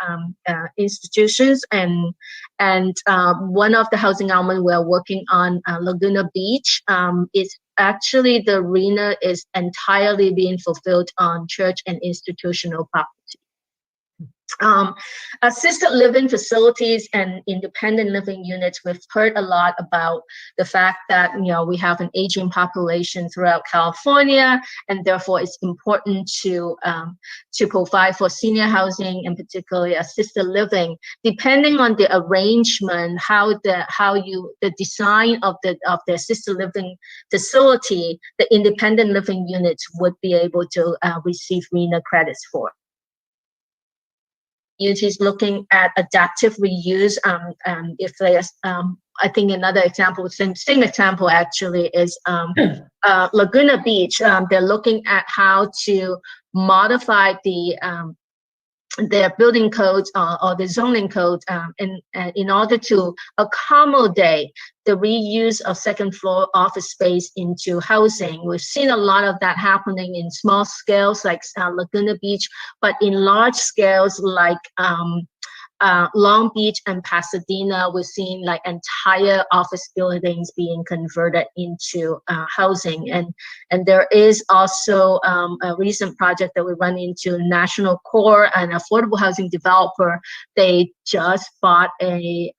institutions. And one of the housing elements we're working on, Laguna Beach, is actually the RHNA is entirely being fulfilled on church and institutional property. Assisted living facilities and independent living units, we've heard a lot about the fact that we have an aging population throughout California, and therefore it's important to provide for senior housing and particularly assisted living. Depending on the arrangement, the design of the assisted living facility, the independent living units would be able to receive RHNA credits for. Communities looking at adaptive reuse. If there's, I think another example, same example actually is Laguna Beach. They're looking at how to modify their building codes or the zoning codes in order to accommodate the reuse of second floor office space into housing. We've seen a lot of that happening in small scales like Laguna Beach, but in large scales like Long Beach and Pasadena, we're seeing like entire office buildings being converted into housing. And there is also a recent project that we run into National Core, an affordable housing developer. They just bought an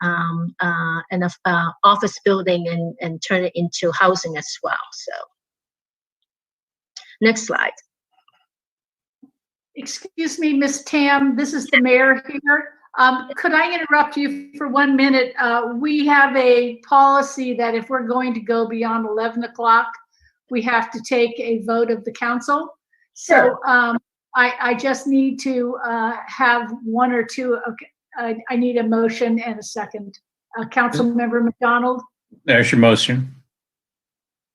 office building and turned it into housing as well. So next slide. Excuse me, Ms. Tam, this is the mayor here. Could I interrupt you for 1 minute? We have a policy that if we're going to go beyond 11 o'clock, we have to take a vote of the council. So I just need to have one or two. Okay, I need a motion and a second. Councilmember McDonald. There's your motion.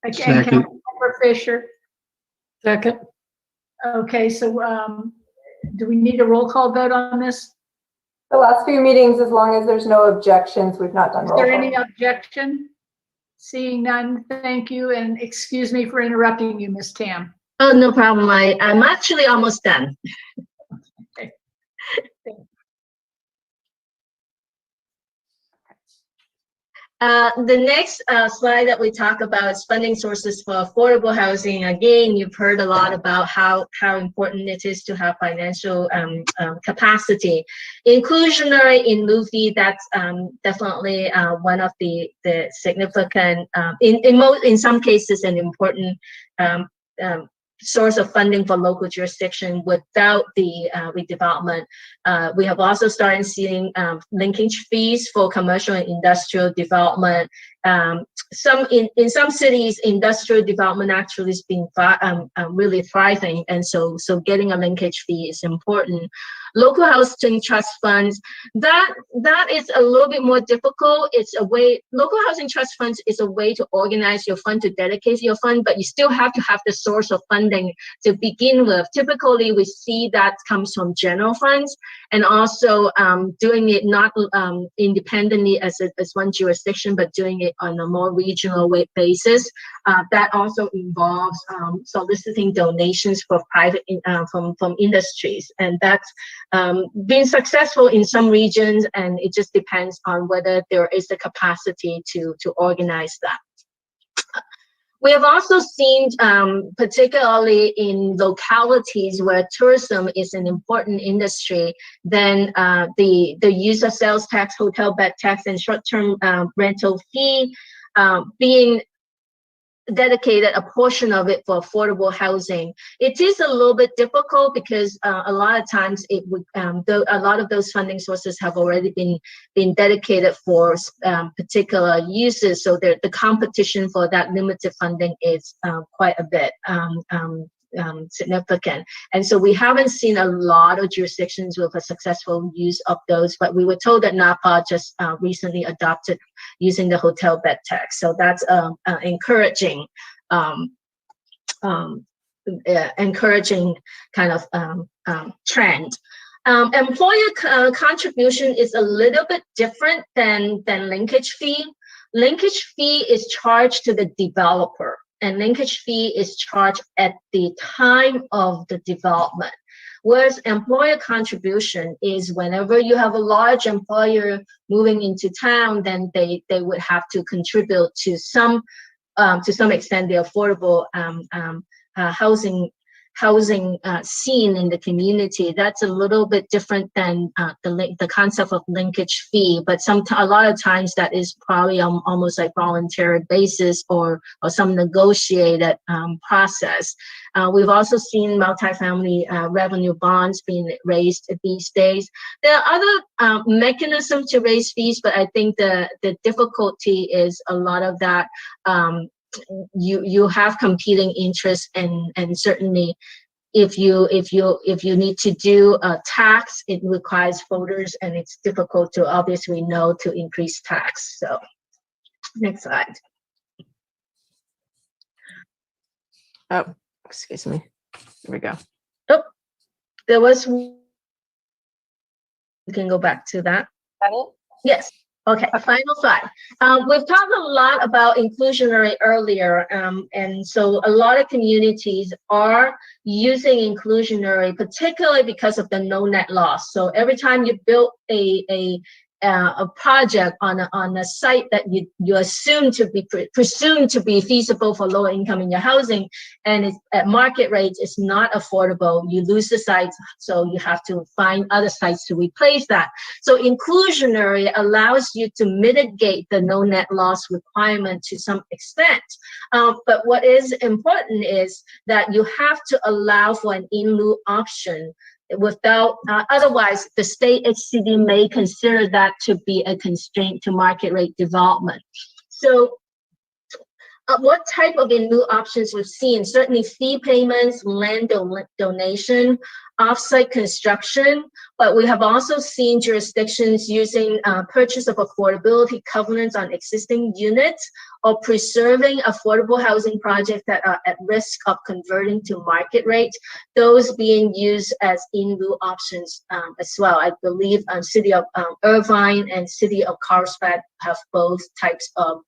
And Councilmember Fisher. Second. Okay, so do we need a roll call vote on this? The last few meetings, as long as there's no objections, we've not done roll call. Is there any objection? Seeing none, thank you, and excuse me for interrupting you, Ms. Tam. Oh, no problem. I'm actually almost done. The next slide that we talk about is funding sources for affordable housing. Again, you've heard a lot about how important it is to have financial capacity. Inclusionary in movie, that's definitely one of the significant, in some cases, an important source of funding for local jurisdiction without the redevelopment. We have also started seeing linkage fees for commercial and industrial development. In some cities, industrial development actually has been really thriving, and so getting a linkage fee is important. Local housing trust funds, that is a little bit more difficult. It's a way, local housing trust funds is a way to organize your fund, to dedicate your fund, but you still have to have the source of funding to begin with. Typically, we see that comes from general funds, and also doing it not independently as one jurisdiction, but doing it on a more regional basis. That also involves soliciting donations for private from industries, and that's been successful in some regions, and it just depends on whether there is the capacity to organize that. We have also seen, particularly in localities where tourism is an important industry, then the use of sales tax, hotel bed tax, and short-term rental fee being dedicated a portion of it for affordable housing. It is a little bit difficult because a lot of times it would a lot of those funding sources have already been dedicated for particular uses, so the competition for that limited funding is quite a bit significant. And so we haven't seen a lot of jurisdictions with a successful use of those, but we were told that Napa just recently adopted using the hotel bed tax. So that's encouraging encouraging kind of trend. Employer contribution is a little bit different than linkage fee. Linkage fee is charged to the developer, and linkage fee is charged at the time of the development. Whereas employer contribution is whenever you have a large employer moving into town, then they would have to contribute to some extent the affordable housing scene in the community. That's a little bit different than the concept of linkage fee, but a lot of times that is probably almost like voluntary basis or some negotiated process. We've also seen multifamily revenue bonds being raised these days. There are other mechanisms to raise fees, but I think the difficulty is a lot of that you have competing interests, and certainly if you need to do a tax, it requires voters, and it's difficult to obviously know to increase tax. So next slide. Oh, excuse me. Here we go. Oh, there was, we can go back to that. Yes. Okay, final slide. We've talked a lot about inclusionary earlier, and so a lot of communities are using inclusionary, particularly because of the no net loss. So every time you build a project on a site that you assume to be presumed to be feasible for lower income in your housing, and it's at market rates, it's not affordable, you lose the sites, so you have to find other sites to replace that. So inclusionary allows you to mitigate the no net loss requirement to some extent. But what is important is that you have to allow for an in lieu option. Without, otherwise, the state HCD may consider that to be a constraint to market rate development. So what type of in lieu options we've seen? Certainly fee payments, land donation, off-site construction, but we have also seen jurisdictions using purchase of affordability covenants on existing units, or preserving affordable housing projects that are at risk of converting to market rate, those being used as in lieu options as well. I believe City of Irvine and City of Carlsbad have both types of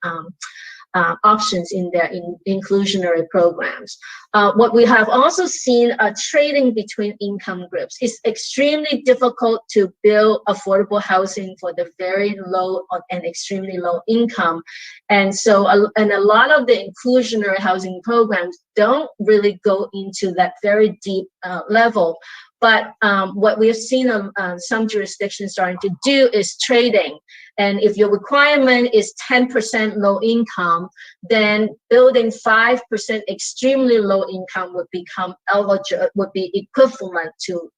options in their inclusionary programs. What we have also seen trading between income groups. It's extremely difficult to build affordable housing for the very low and extremely low income. And so, and a lot of the inclusionary housing programs don't really go into that very deep level. But what we have seen some jurisdictions starting to do is trading. And if your requirement is 10% low income, then building 5% extremely low income would become eligible, would be equivalent to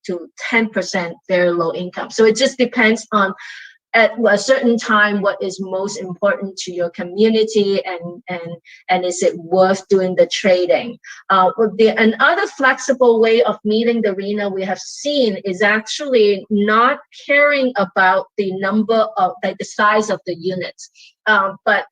10% very low income. So it just depends on at a certain time what is most important to your community, and is it worth doing the trading. Another flexible way of meeting the RHNA we have seen is actually not caring about the number of, like the size of the units, but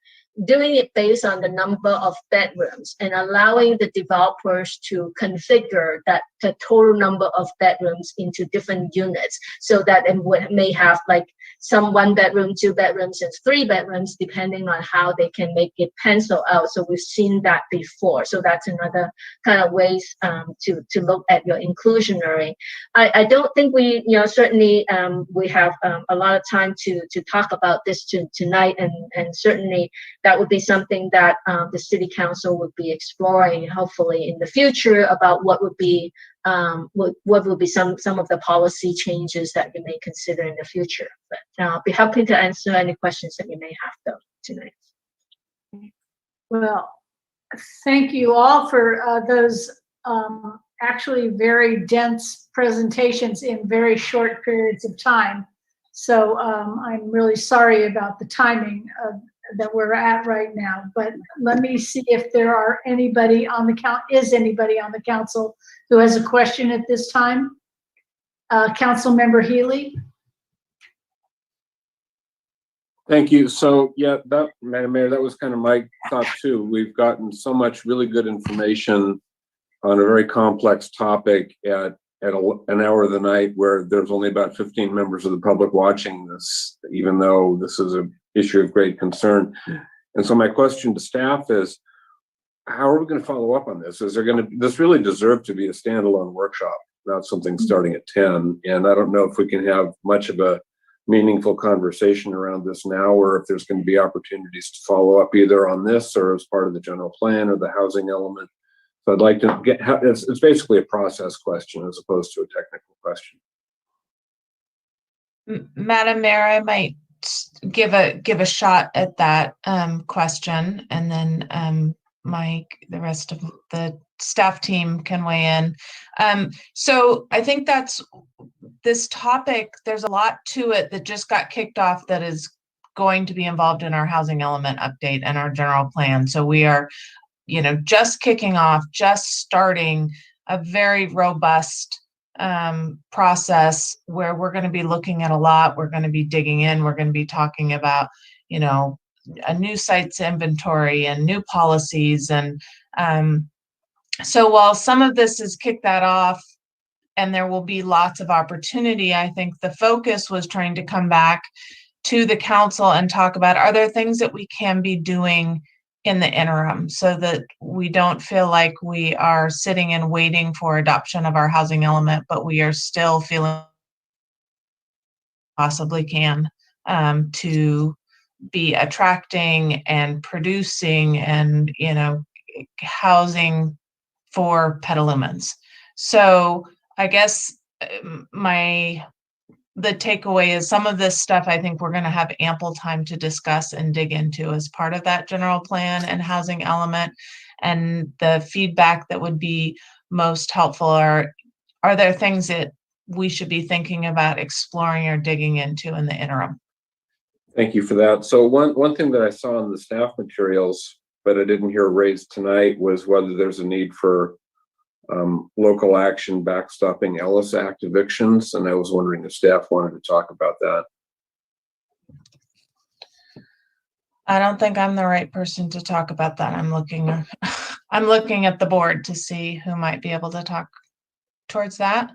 doing it based on the number of bedrooms and allowing the developers to configure that the total number of bedrooms into different units, so that it may have like some 1 bedroom, 2 bedrooms, and 3 bedrooms, depending on how they can make it pencil out. So we've seen that before. So that's another kind of ways to look at your inclusionary. I don't think we, certainly we have a lot of time to talk about this tonight, and certainly that would be something that the City Council would be exploring, hopefully in the future, about what would be some of the policy changes that you may consider in the future. But I'll be happy to answer any questions that you may have though tonight. Well, thank you all for those actually very dense presentations in very short periods of time. So I'm really sorry about the timing that we're at right now, but let me see if there are anybody on the council who has a question at this time. Council Member Healy. Thank you. So yeah, Madam Mayor, that was kind of my thought too. We've gotten so much really good information on a very complex topic at an hour of the night where there's only about 15 members of the public watching this, even though this is an issue of great concern. And so my question to staff is, how are we going to follow up on this? Is there going to, this really deserve to be a standalone workshop, not something starting at 10. And I don't know if we can have much of a meaningful conversation around this now, or if there's going to be opportunities to follow up either on this or as part of the general plan or the housing element. So I'd like to get, it's basically a process question as opposed to a technical question. Madam Mayor, I might give a shot at that question, and then Mike, the rest of the staff team can weigh in. So I think that's this topic. There's a lot to it that just got kicked off that is going to be involved in our housing element update and our general plan. So we are, just kicking off, just starting a very robust process where we're going to be looking at a lot. We're going to be digging in. We're going to be talking about, a new sites inventory and new policies. And so while some of this has kicked that off and there will be lots of opportunity, I think the focus was trying to come back to the council and talk about, are there things that we can be doing in the interim so that we don't feel like we are sitting and waiting for adoption of our housing element, but we are still feeling possibly can to be attracting and producing and, housing for Petalumans. So I guess the takeaway is some of this stuff I think we're going to have ample time to discuss and dig into as part of that general plan and housing element. And the feedback that would be most helpful are there things that we should be thinking about exploring or digging into in the interim? Thank you for that. So one thing that I saw in the staff materials, but I didn't hear raised tonight, was whether there's a need for local action backstopping Ellis Act evictions, and I was wondering if staff wanted to talk about that. I don't think I'm the right person to talk about that. I'm looking at the board to see who might be able to talk towards that.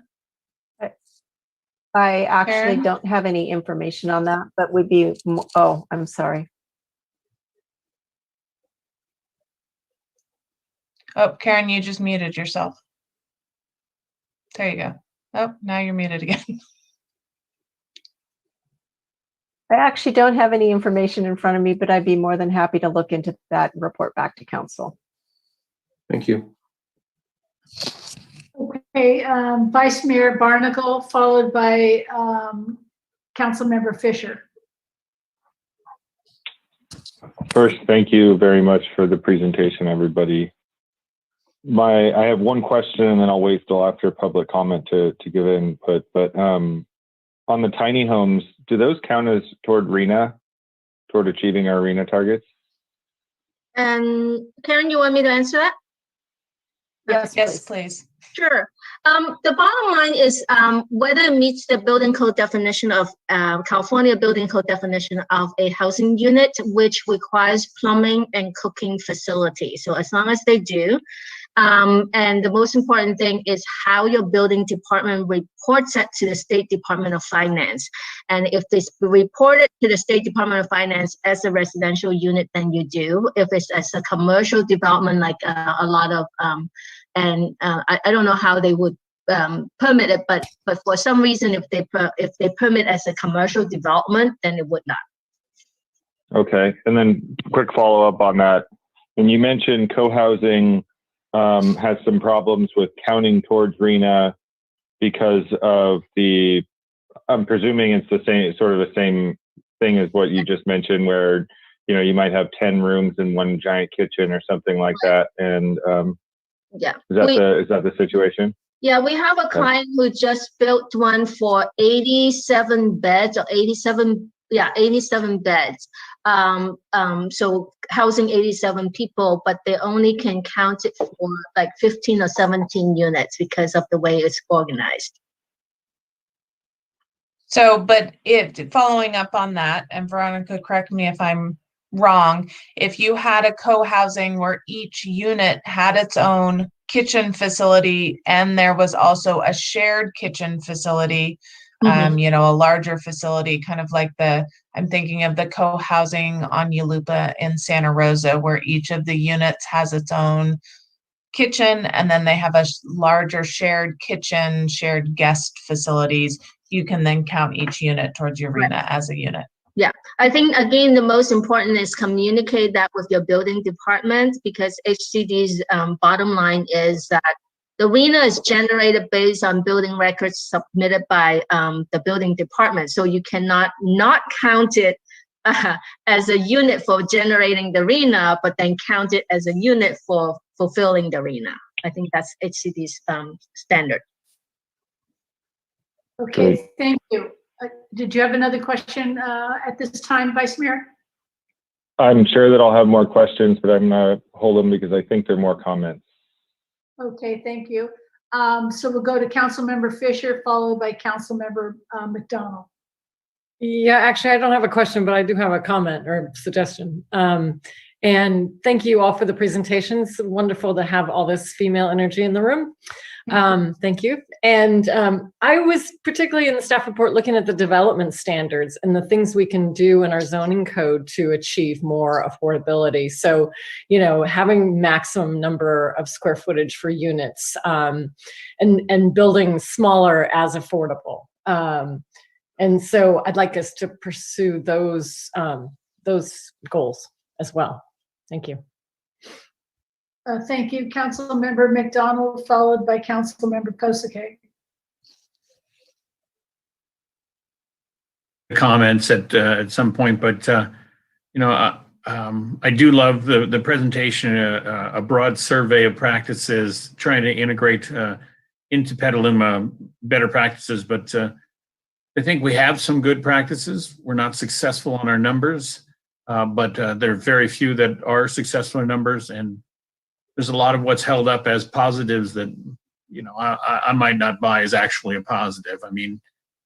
I actually Karen? don't have any information on that, but would be, oh, I'm sorry. Oh, Karen, you just muted yourself. There you go. Oh, now you're muted again. I actually don't have any information in front of me, but I'd be more than happy to look into that and report back to council. Thank you. Okay, Vice Mayor Barnacle, followed by Councilmember Fisher. First, thank you very much for the presentation, everybody. I have one question, and then I'll wait till after public comment to give input. But on the tiny homes, do those count as toward achieving our RENA targets? And Karen, you want me to answer that? Yes, please. Sure. The bottom line is whether it meets the building code definition of California building code definition of a housing unit, which requires plumbing and cooking facility. So as long as they do, and the most important thing is how your building department reports it to the State Department of Finance. And if they report it to the State Department of Finance as a residential unit, then you do. If it's as a commercial development, like a lot of, I don't know how they would permit it, but for some reason, if they permit as a commercial development, then it would not. Okay, and then quick follow up on that. And you mentioned co-housing has some problems with counting towards RENA because of I'm presuming it's the same thing as what you just mentioned, where you might have 10 rooms in one giant kitchen or something like that. And yeah, is that the situation? Yeah, we have a client who just built one for 87 beds or 87 beds. So housing 87 people, but they only can count it for like 15 or 17 units because of the way it's organized. So, but following up on that, and Veronica, correct me if I'm wrong, if you had a co-housing where each unit had its own kitchen facility and there was also a shared kitchen facility, a larger facility, kind of like I'm thinking of the co-housing on Yulupa in Santa Rosa, where each of the units has its own kitchen and then they have a larger shared kitchen, shared guest facilities. You can then count each unit towards your RENA as a unit. Yeah, I think, again, the most important is communicate that with your building department, because HCD's bottom line is that the RENA is generated based on building records submitted by the building department. So you cannot not count it as a unit for generating the RENA, but then count it as a unit for fulfilling the RENA. I think that's HCD's standard. Okay, thank you. Did you have another question at this time, Vice Mayor? I'm sure that I'll have more questions, but I'm going to hold them because I think there are more comments. Okay, thank you. So we'll go to Councilmember Fisher, followed by Councilmember McDonald. Yeah, actually, I don't have a question, but I do have a comment or suggestion. And thank you all for the presentations. Wonderful to have all this female energy in the room. Thank you. And I was particularly in the staff report looking at the development standards and the things we can do in our zoning code to achieve more affordability. So, having maximum number of square footage for units and building smaller as affordable. And so I'd like us to pursue those goals as well. Thank you. Thank you, Councilmember McDonald, followed by Councilmember Kosake. Comments at some point, but I do love the presentation, a broad survey of practices, trying to integrate into Petaluma better practices. But I think we have some good practices. We're not successful on our numbers, but there are very few that are successful in numbers, and there's a lot of what's held up as positives that, I might not buy as actually a positive. I mean,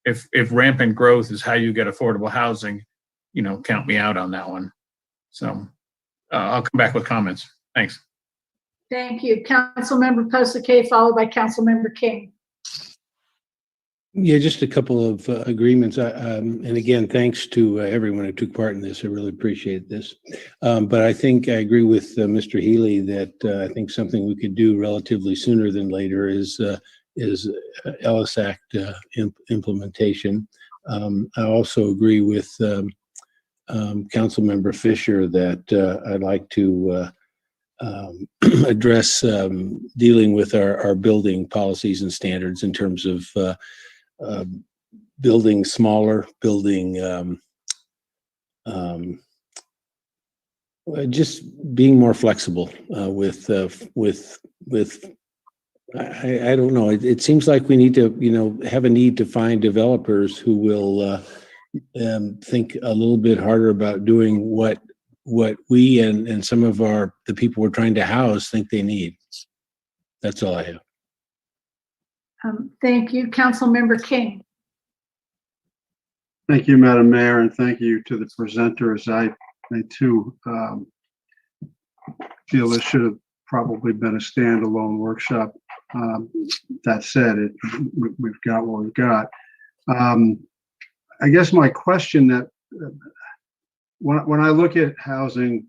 if rampant growth is how you get affordable housing, count me out on that one. So I'll come back with comments. Thanks. Thank you. Councilmember Kosake, followed by Councilmember King. Yeah, just a couple of agreements. And again, thanks to everyone who took part in this. I really appreciate this. But I think I agree with Mr. Healy that I think something we could do relatively sooner than later is Ellis Act implementation. I also agree with Councilmember Fisher that I'd like to address dealing with our building policies and standards in terms of building smaller, building just being more flexible with I don't know. It seems like we need to have a need to find developers who will think a little bit harder about doing what we and some of the people we're trying to house think they need. That's all I have. Thank you, Councilmember King. Thank you, Madam Mayor, and thank you to the presenters. I too feel this should have probably been a standalone workshop. That said, we've got what we've got. I guess my question that when I look at housing,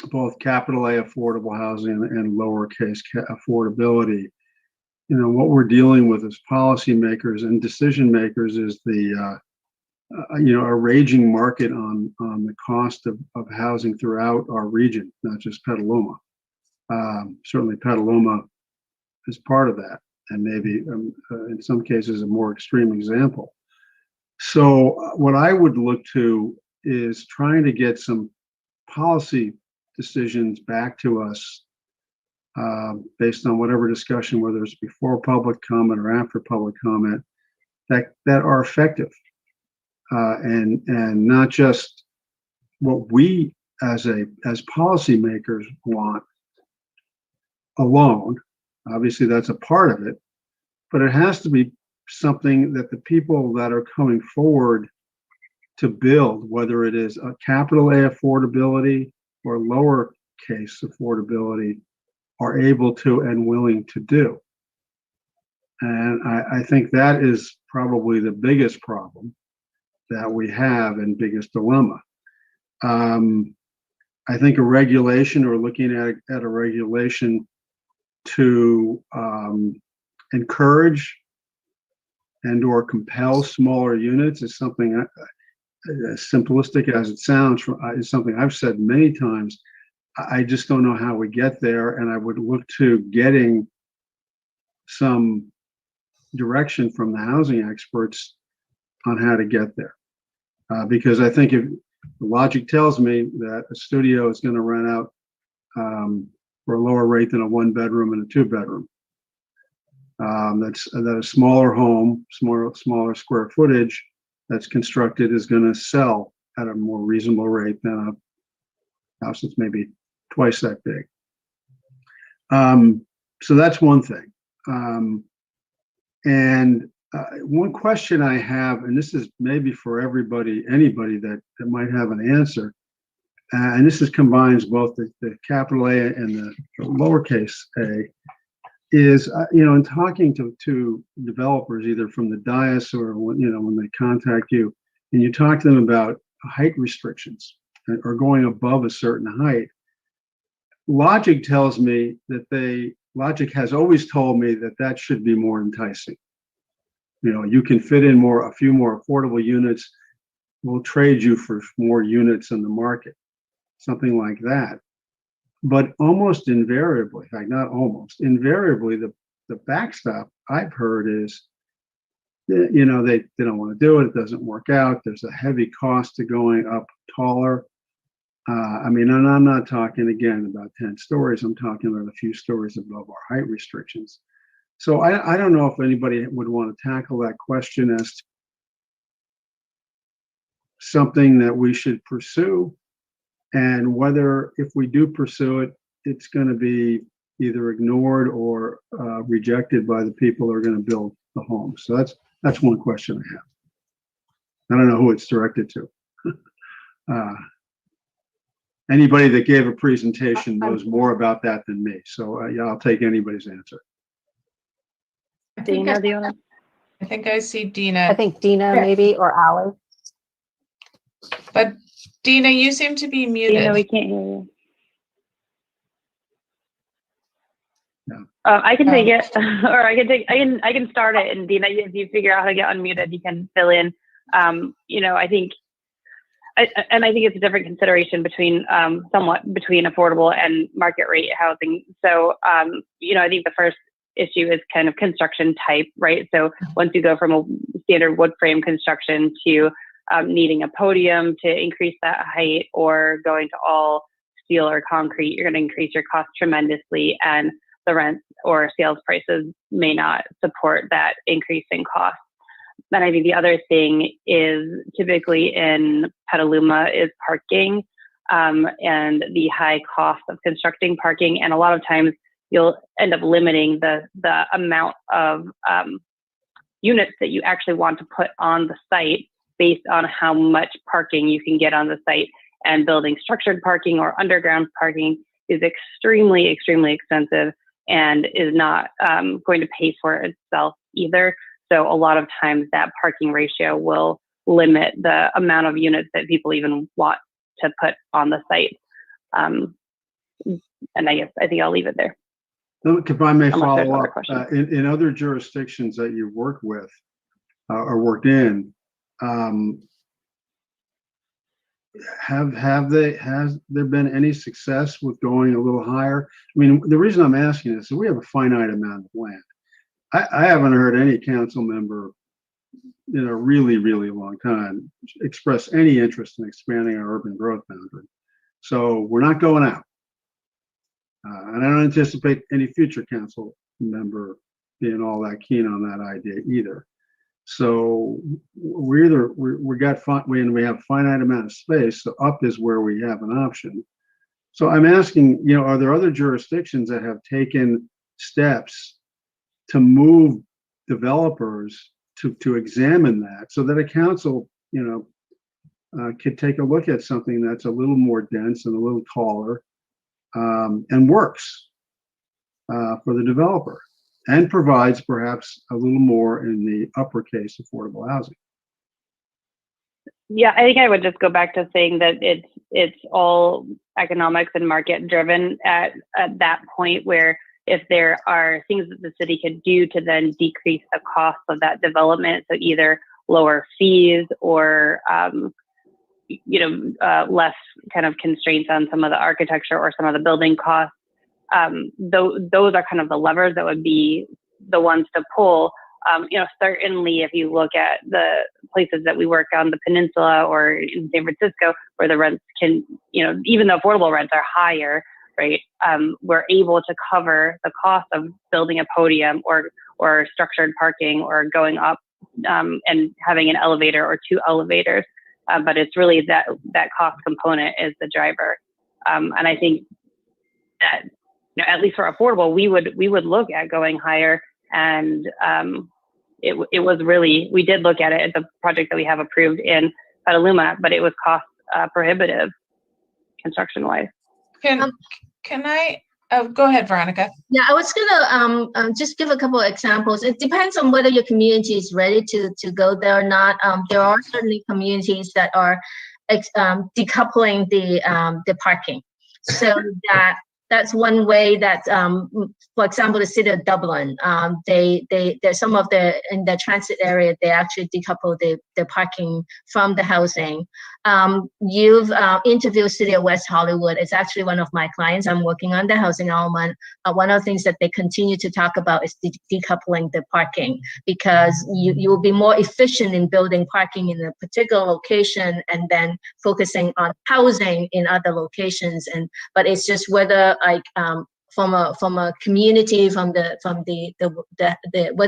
both capital A affordable housing and lowercase affordability, what we're dealing with as policymakers and decision makers is the a raging market on the cost of housing throughout our region, not just Petaluma. Certainly Petaluma is part of that, and maybe in some cases a more extreme example. So what I would look to is trying to get some policy decisions back to us based on whatever discussion, whether it's before public comment or after public comment, that are effective and not just what we as policymakers want alone. Obviously, that's a part of it, but it has to be something that the people that are coming forward to build, whether it is a capital A affordability or lowercase affordability, are able to and willing to do. And I think that is probably the biggest problem that we have and biggest dilemma. I think a regulation or looking at a regulation to encourage and or compel smaller units is something as simplistic as it sounds, is something I've said many times. I just don't know how we get there, and I would look to getting some direction from the housing experts on how to get there. Because I think if the logic tells me that a studio is going to rent out for a lower rate than a 1-bedroom and a 2-bedroom. That a smaller home, smaller square footage that's constructed is going to sell at a more reasonable rate than a house that's maybe twice that big. So that's one thing. And one question I have, and this is maybe for anybody that might have an answer, and this combines both the capital A and the lowercase a, is in talking to developers either from the dais or when they contact you and you talk to them about height restrictions or going above a certain height, logic tells me that logic has always told me that should be more enticing. You can fit in a few more affordable units, we'll trade you for more units in the market, something like that. But almost invariably, in fact, not almost, invariably, the backstop I've heard is, they don't want to do it. It doesn't work out. There's a heavy cost to going up taller. And I'm not talking again about 10 stories. I'm talking about a few stories above our height restrictions. So I don't know if anybody would want to tackle that question as to something that we should pursue, and whether if we do pursue it, it's going to be either ignored or rejected by the people that are going to build the home. So that's one question I have. I don't know who it's directed to. Anybody that gave a presentation knows more about that than me. So yeah, I'll take anybody's answer. Dana, do you want I think I see Dina. I think Dina maybe, or Ally. But Dina, you seem to be muted. Dina, we can't hear you. No. I can take it, or I can start it. And Dina, if you figure out how to get unmuted, you can fill in. I think it's a different consideration between somewhat between affordable and market rate housing. So, I think the first issue is kind of construction type, right? So once you go from a standard wood frame construction to needing a podium to increase that height, or going to all steel or concrete, you're going to increase your cost tremendously, and the rent or sales prices may not support that increase in cost. And I think the other thing is typically in Petaluma is parking, and the high cost of constructing parking. And a lot of times you'll end up limiting the amount of units that you actually want to put on the site based on how much parking you can get on the site. And building structured parking or underground parking is extremely, extremely expensive and is not going to pay for itself either. So a lot of times that parking ratio will limit the amount of units that people even want to put on the site. And I think I'll leave it there. If I may Unless there's follow other up, questions. in other jurisdictions that you've worked with or worked in, has there been any success with going a little higher? I mean, the reason I'm asking is we have a finite amount of land. I haven't heard any council member in a really, really long time express any interest in expanding our urban growth boundary. So we're not going out. And I don't anticipate any future council member being all that keen on that idea either. So we have finite amount of space, so up is where we have an option. So I'm asking, are there other jurisdictions that have taken steps to move developers to examine that, so that a council, could take a look at something that's a little more dense and a little taller, and works for the developer, and provides perhaps a little more in the uppercase affordable housing? Yeah, I think I would just go back to saying that it's all economics and market driven at that point, where if there are things that the city could do to then decrease the cost of that development, so either lower fees or less kind of constraints on some of the architecture or some of the building costs, those are kind of the levers that would be the ones to pull. Certainly if you look at the places that we work on the peninsula or in San Francisco, where the rents can, even though affordable rents are higher, right, we're able to cover the cost of building a podium or structured parking or going up and having an elevator or two elevators. But it's really that cost component is the driver. And I think that, at least for affordable, we would look at going higher. And it was really, we did look at it at the project that we have approved in Petaluma, but it was cost prohibitive construction wise. Can I go ahead, Veronica? Yeah, I was gonna just give a couple of examples. It depends on whether your community is ready to go there or not. There are certainly communities that are decoupling the parking, so that's one way that, for example, the city of Dublin, there's some of in the transit area, they actually decouple the parking from the housing. You've interviewed City of West Hollywood. It's actually one of my clients. I'm working on the housing element. One of the things that they continue to talk about is decoupling the parking, because you will be more efficient in building parking in a particular location and then focusing on housing in other locations. But it's just whether from a community, whether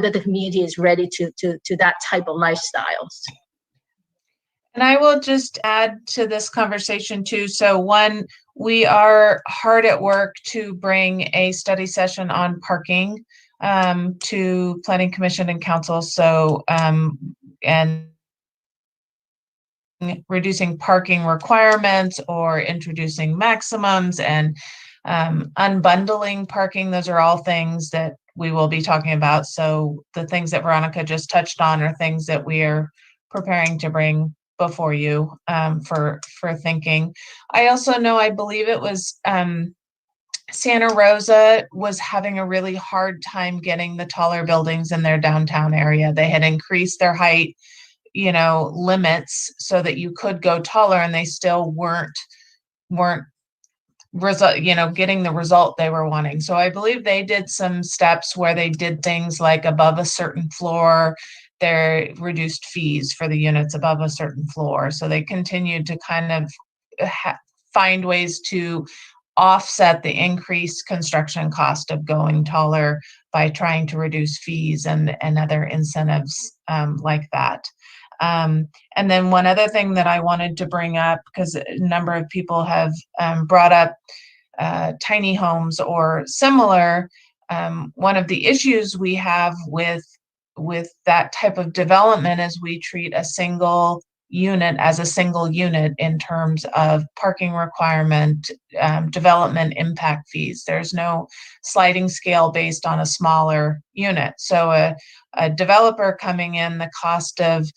the community is ready to that type of lifestyles. And I will just add to this conversation too. So one, we are hard at work to bring a study session on parking to Planning Commission and Council. So and reducing parking requirements or introducing maximums and unbundling parking. Those are all things that we will be talking about. So the things that Veronica just touched on are things that we are preparing to bring before you for thinking. I also know, I believe it was Santa Rosa was having a really hard time getting the taller buildings in their downtown area. They had increased their height, limits so that you could go taller, and they still weren't getting the result they were wanting. So I believe they did some steps where they did things like above a certain floor, they reduced fees for the units above a certain floor. So they continued to kind of find ways to offset the increased construction cost of going taller by trying to reduce fees and other incentives like that. And then one other thing that I wanted to bring up, because a number of people have brought up tiny homes or similar, one of the issues we have with that type of development is we treat a single unit as a single unit in terms of parking requirement, development impact fees. There's no sliding scale based on a smaller unit. So a developer coming in, the cost of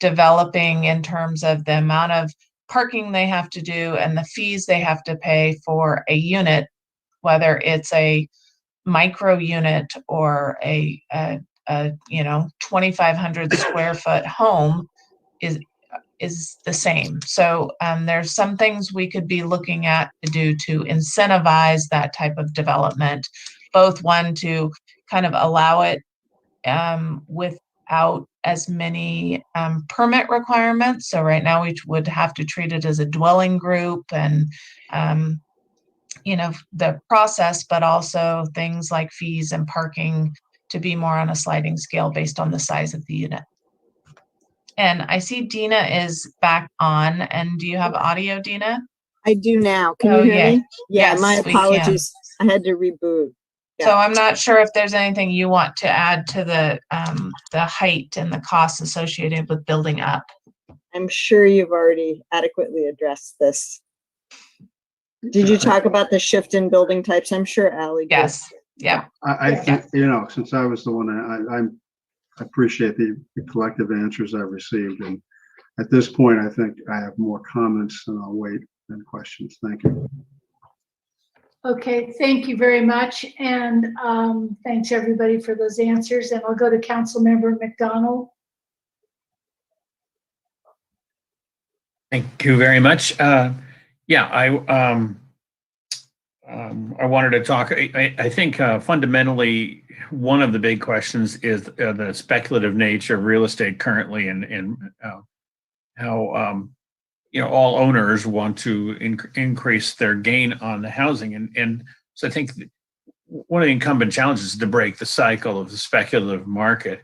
developing in terms of the amount of parking they have to do and the fees they have to pay for a unit, whether it's a micro unit or a 2,500 square foot home, is the same. So there's some things we could be looking at to do to incentivize that type of development, both one to kind of allow it without as many permit requirements. So right now we would have to treat it as a dwelling group and the process, but also things like fees and parking to be more on a sliding scale based on the size of the unit. And I see Dina is back on. And do you have audio, Dina? I do now. Can you hear me? Yeah, Yes, my we can. apologies. I had to reboot. Yeah. So I'm not sure if there's anything you want to add to the height and the costs associated with building up. I'm sure you've already adequately addressed this. Did you talk about the shift in building types? I'm sure Ally did. Yes. Yeah. I think, since I was the one, I appreciate the collective answers I've received. And at this point, I think I have more comments and I'll wait than questions. Thank you. Okay, thank you very much. And thanks everybody for those answers. And I'll go to Councilmember McDonald. Thank you very much. I wanted to talk. I think fundamentally one of the big questions is the speculative nature of real estate currently, and how all owners want to increase their gain on the housing, and so I think one of the incumbent challenges is to break the cycle of the speculative market,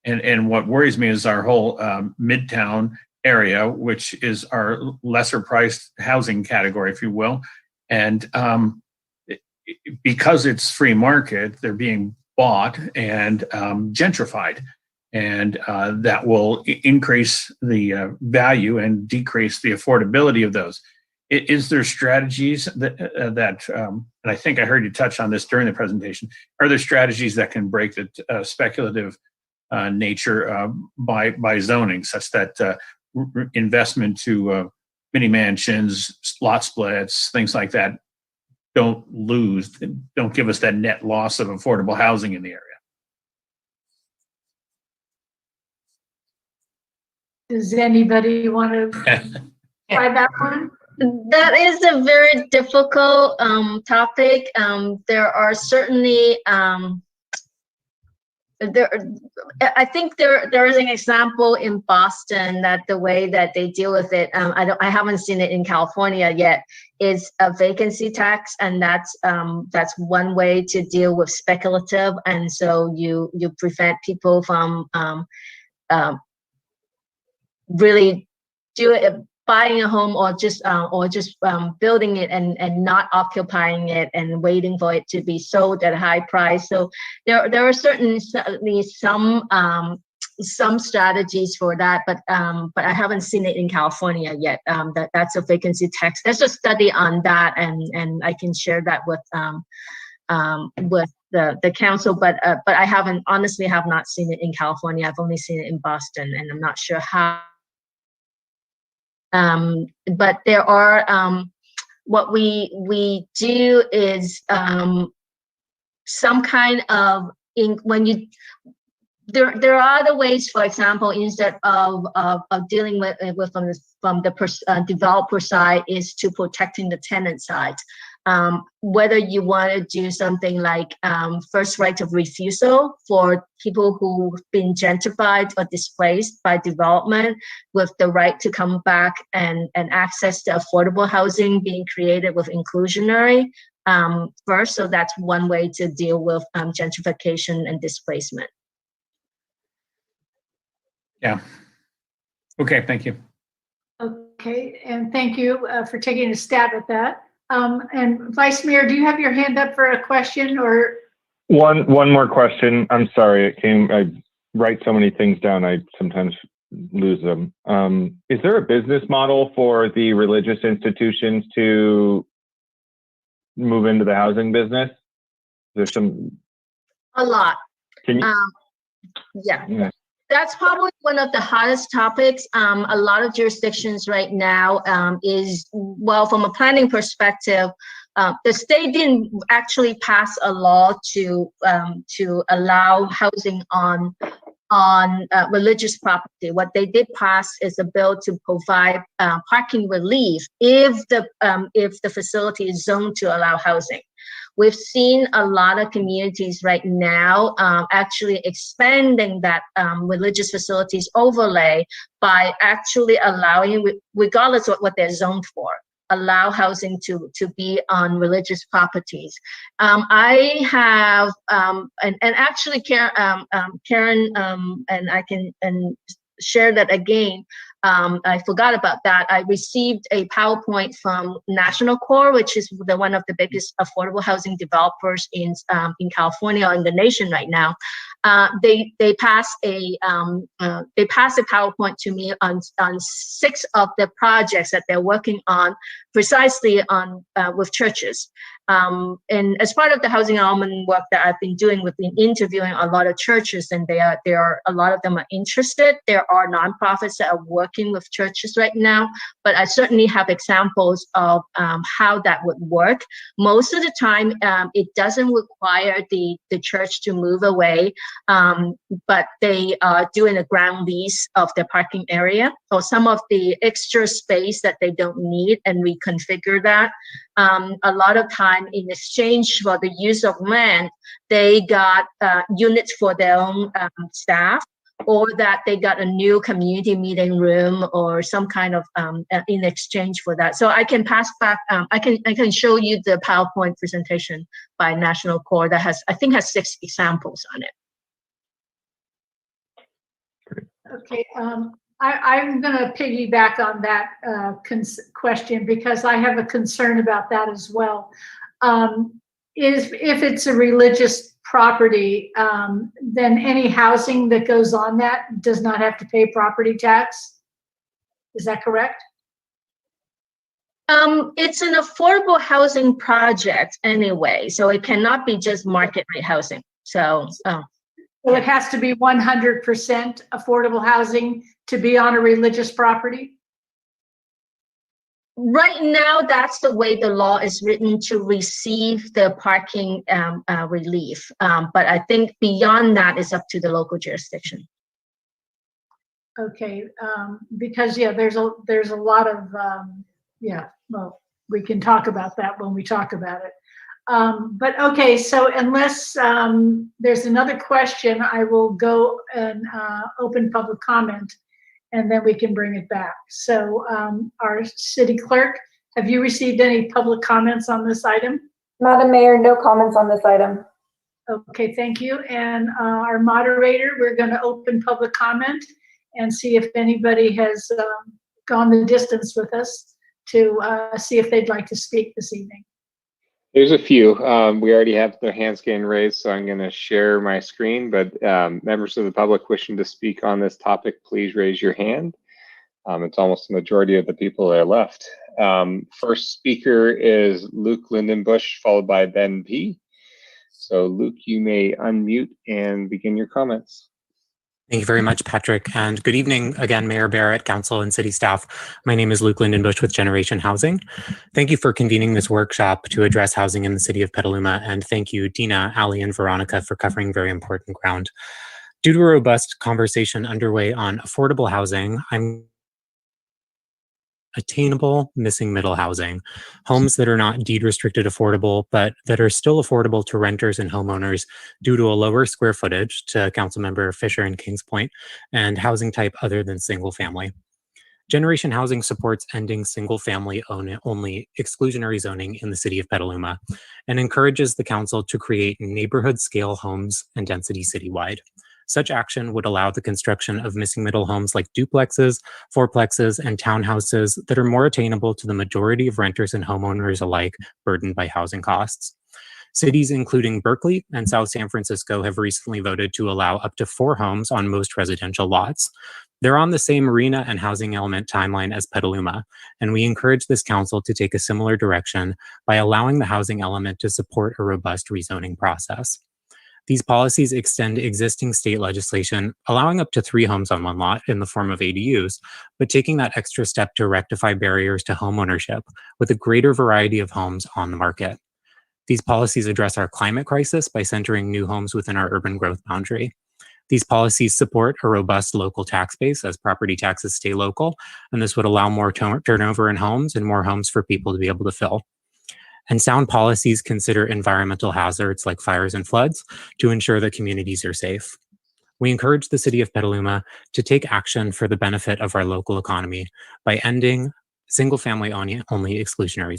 and what worries me is our whole Midtown area, which is our lesser priced housing category, if you will, and because it's free market, they're being bought and gentrified, and that will increase the value and decrease the affordability of those. Is there strategies that and I think I heard you touch on this during the presentation, are there strategies that can break the speculative nature by zoning, such that investment to mini mansions, lot splits, things like that don't give us that net loss of affordable housing in the area? Does anybody want to try that one? That is a very difficult topic. There are certainly I think there is an example in Boston that the way that they deal with it, I haven't seen it in California yet, is a vacancy tax, and that's one way to deal with speculative, and so you prevent people from really buying a home or just building it and not occupying it and waiting for it to be sold at a high price. So there are certainly some strategies for that, but I haven't seen it in California yet. That's a vacancy tax. There's a study on that, and I can share that with the council, but I haven't, honestly have not seen it in California. I've only seen it in Boston, and I'm not sure how. But there are, what we do is some kind of, when you, there are other ways, for example, instead of dealing with from the developer side, is to protecting the tenant side. Whether you want to do something like first right of refusal for people who've been gentrified or displaced by development, with the right to come back and access to affordable housing being created with inclusionary first. So that's one way to deal with gentrification and displacement. Yeah. Okay, thank you. Okay, and thank you for taking a stab at that. And Vice Mayor, do you have your hand up for a question, or? One more question. I'm sorry, I write so many things down, I sometimes lose them. Is there a business model for the religious institutions to move into the housing business? There's some. A lot. Can you? Yeah. That's probably one of the hottest topics. A lot of jurisdictions right now is, well, from a planning perspective, the state didn't actually pass a law to allow housing on religious property. What they did pass is a bill to provide parking relief if the facility is zoned to allow housing. We've seen a lot of communities right now actually expanding that religious facilities overlay by actually allowing, regardless of what they're zoned for, allow housing to be on religious properties. I have, and actually Karen, and I can share that again. I forgot about that. I received a PowerPoint from National Core, which is one of the biggest affordable housing developers in California or in the nation right now. They passed a PowerPoint to me on 6 of the projects that they're working on, precisely on with churches. And as part of the housing element work that I've been doing, we've been interviewing a lot of churches, and they are a lot of them are interested. There are nonprofits that are working with churches right now, but I certainly have examples of how that would work. Most of the time, it doesn't require the church to move away, but they are doing a ground lease of their parking area or some of the extra space that they don't need, and reconfigure that. A lot of time, in exchange for the use of land, they got units for their own staff, or that they got a new community meeting room or some kind of in exchange for that. So I can pass back, I can show you the PowerPoint presentation by National Core that has, I think, has 6 examples on it. Okay, I'm going to piggyback on that question, because I have a concern about that as well. If it's a religious property, then any housing that goes on that does not have to pay property tax. Is that correct? It's an affordable housing project anyway, so it cannot be just market rate housing. So it has to be 100% affordable housing to be on a religious property? Right now, that's the way the law is written to receive the parking relief. But I think beyond that is up to the local jurisdiction. Okay, because yeah, there's a lot of yeah. Well, we can talk about that when we talk about it. But okay, so unless there's another question, I will go and open public comment, and then we can bring it back. So our city clerk, have you received any public comments on this item? Madam Mayor, no comments on this item. Okay, thank you. And our moderator, we're going to open public comment and see if anybody has gone the distance with us to see if they'd like to speak this evening. There's a few. We already have their hands getting raised, so I'm going to share my screen. But members of the public wishing to speak on this topic, please raise your hand. It's almost the majority of the people that are left. First speaker is Luke Lindenbush, followed by Ben P. So Luke, you may unmute and begin your comments. Thank you very much, Patrick, and good evening again, Mayor Barrett, Council, and City staff. My name is Luke Lindenbush with Generation Housing. Thank you for convening this workshop to address housing in the city of Petaluma, and thank you, Dina, Ali, and Veronica for covering very important ground. Due to a robust conversation underway on affordable housing, I'm attainable missing middle housing, homes that are not deed restricted affordable, but that are still affordable to renters and homeowners due to a lower square footage, to Councilmember Fisher and Kings Point, and housing type other than single family. Generation Housing supports ending single family only exclusionary zoning in the city of Petaluma and encourages the council to create neighborhood scale homes and density citywide. Such action would allow the construction of missing middle homes like duplexes, fourplexes, and townhouses that are more attainable to the majority of renters and homeowners alike burdened by housing costs. Cities including Berkeley and South San Francisco have recently voted to allow up to 4 homes on most residential lots. They're on the same marina and housing element timeline as Petaluma, and we encourage this council to take a similar direction by allowing the housing element to support a robust rezoning process. These policies extend existing state legislation, allowing up to 3 homes on one lot in the form of ADUs, but taking that extra step to rectify barriers to homeownership with a greater variety of homes on the market. These policies address our climate crisis by centering new homes within our urban growth boundary. These policies support a robust local tax base as property taxes stay local, and this would allow more turnover in homes and more homes for people to be able to fill. And sound policies consider environmental hazards like fires and floods to ensure that communities are safe. We encourage the city of Petaluma to take action for the benefit of our local economy by ending single-family only exclusionary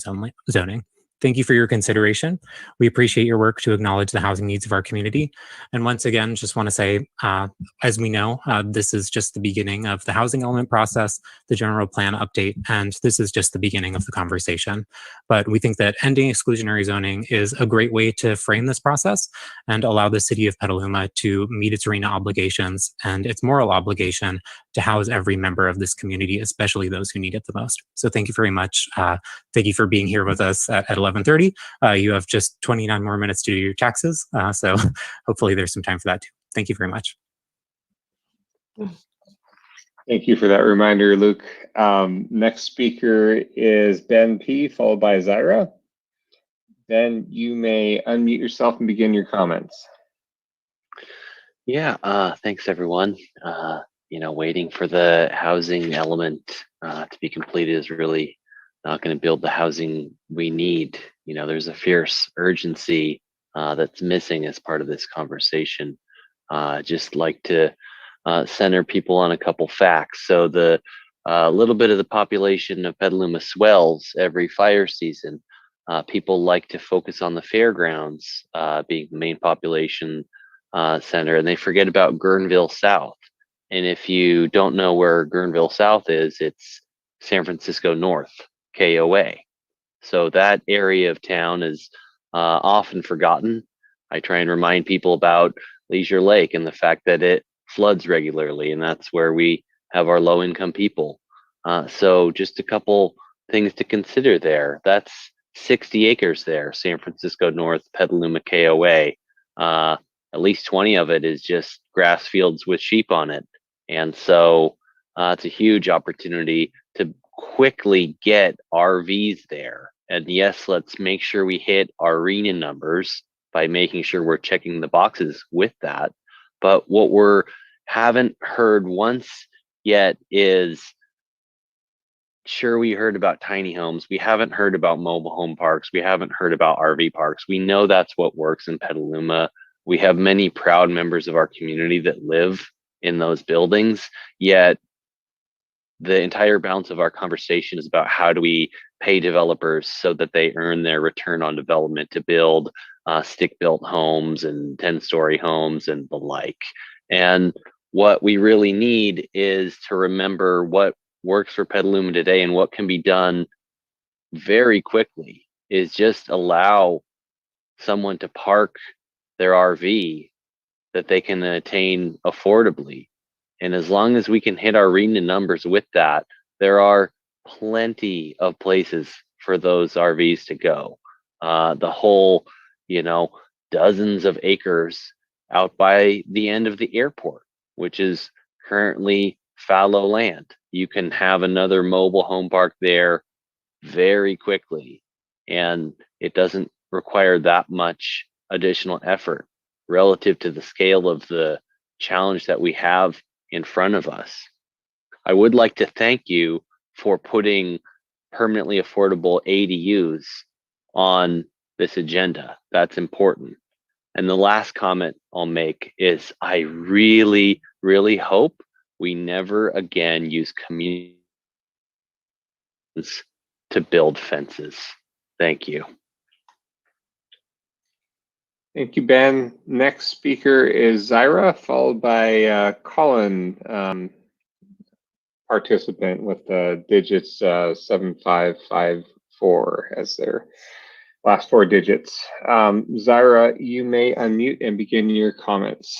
zoning. Thank you for your consideration. We appreciate your work to acknowledge the housing needs of our community. And once again, just want to say, as we know, this is just the beginning of the housing element process, the general plan update, and this is just the beginning of the conversation. But we think that ending exclusionary zoning is a great way to frame this process and allow the city of Petaluma to meet its RENA obligations and its moral obligation to house every member of this community, especially those who need it the most. So thank you very much. Thank you for being here with us at 11:30. You have just 29 more minutes to do your taxes. So hopefully there's some time for that too. Thank you very much. Thank you for that reminder, Luke. Next speaker is Ben P, followed by Zaira. Ben, you may unmute yourself and begin your comments. Yeah, thanks everyone. Waiting for the housing element to be completed is really not going to build the housing we need. There's a fierce urgency that's missing as part of this conversation. Just like to center people on a couple facts. So the little bit of the population of Petaluma swells every fire season. People like to focus on the fairgrounds being the main population center, and they forget about Guerneville South. And if you don't know where Guerneville South is, it's San Francisco North, KOA. So that area of town is often forgotten. I try and remind people about Leisure Lake and the fact that it floods regularly, and that's where we have our low-income people. So just a couple things to consider there. That's 60 acres there, San Francisco North, Petaluma, KOA. At least 20 of it is just grass fields with sheep on it. And so it's a huge opportunity to quickly get RVs there. And yes, let's make sure we hit our RENA numbers by making sure we're checking the boxes with that. But what we haven't heard once yet is, sure, we heard about tiny homes. We haven't heard about mobile home parks. We haven't heard about RV parks. We know that's what works in Petaluma. We have many proud members of our community that live in those buildings, yet the entire balance of our conversation is about how do we pay developers so that they earn their return on development to build stick-built homes and 10-story homes and the like. And what we really need is to remember what works for Petaluma today and what can be done very quickly is just allow someone to park their RV that they can attain affordably. And as long as we can hit our RENA numbers with that, there are plenty of places for those RVs to go. The whole, dozens of acres out by the end of the airport, which is currently fallow land. You can have another mobile home park there very quickly, and it doesn't require that much additional effort relative to the scale of the challenge that we have in front of us. I would like to thank you for putting permanently affordable ADUs on this agenda. That's important. And the last comment I'll make is I really, really hope we never again use communities to build fences. Thank you. Thank you, Ben. Next speaker is Zyra, followed by Colin, participant with the digits 7554 as their last four digits. Zyra, you may unmute and begin your comments.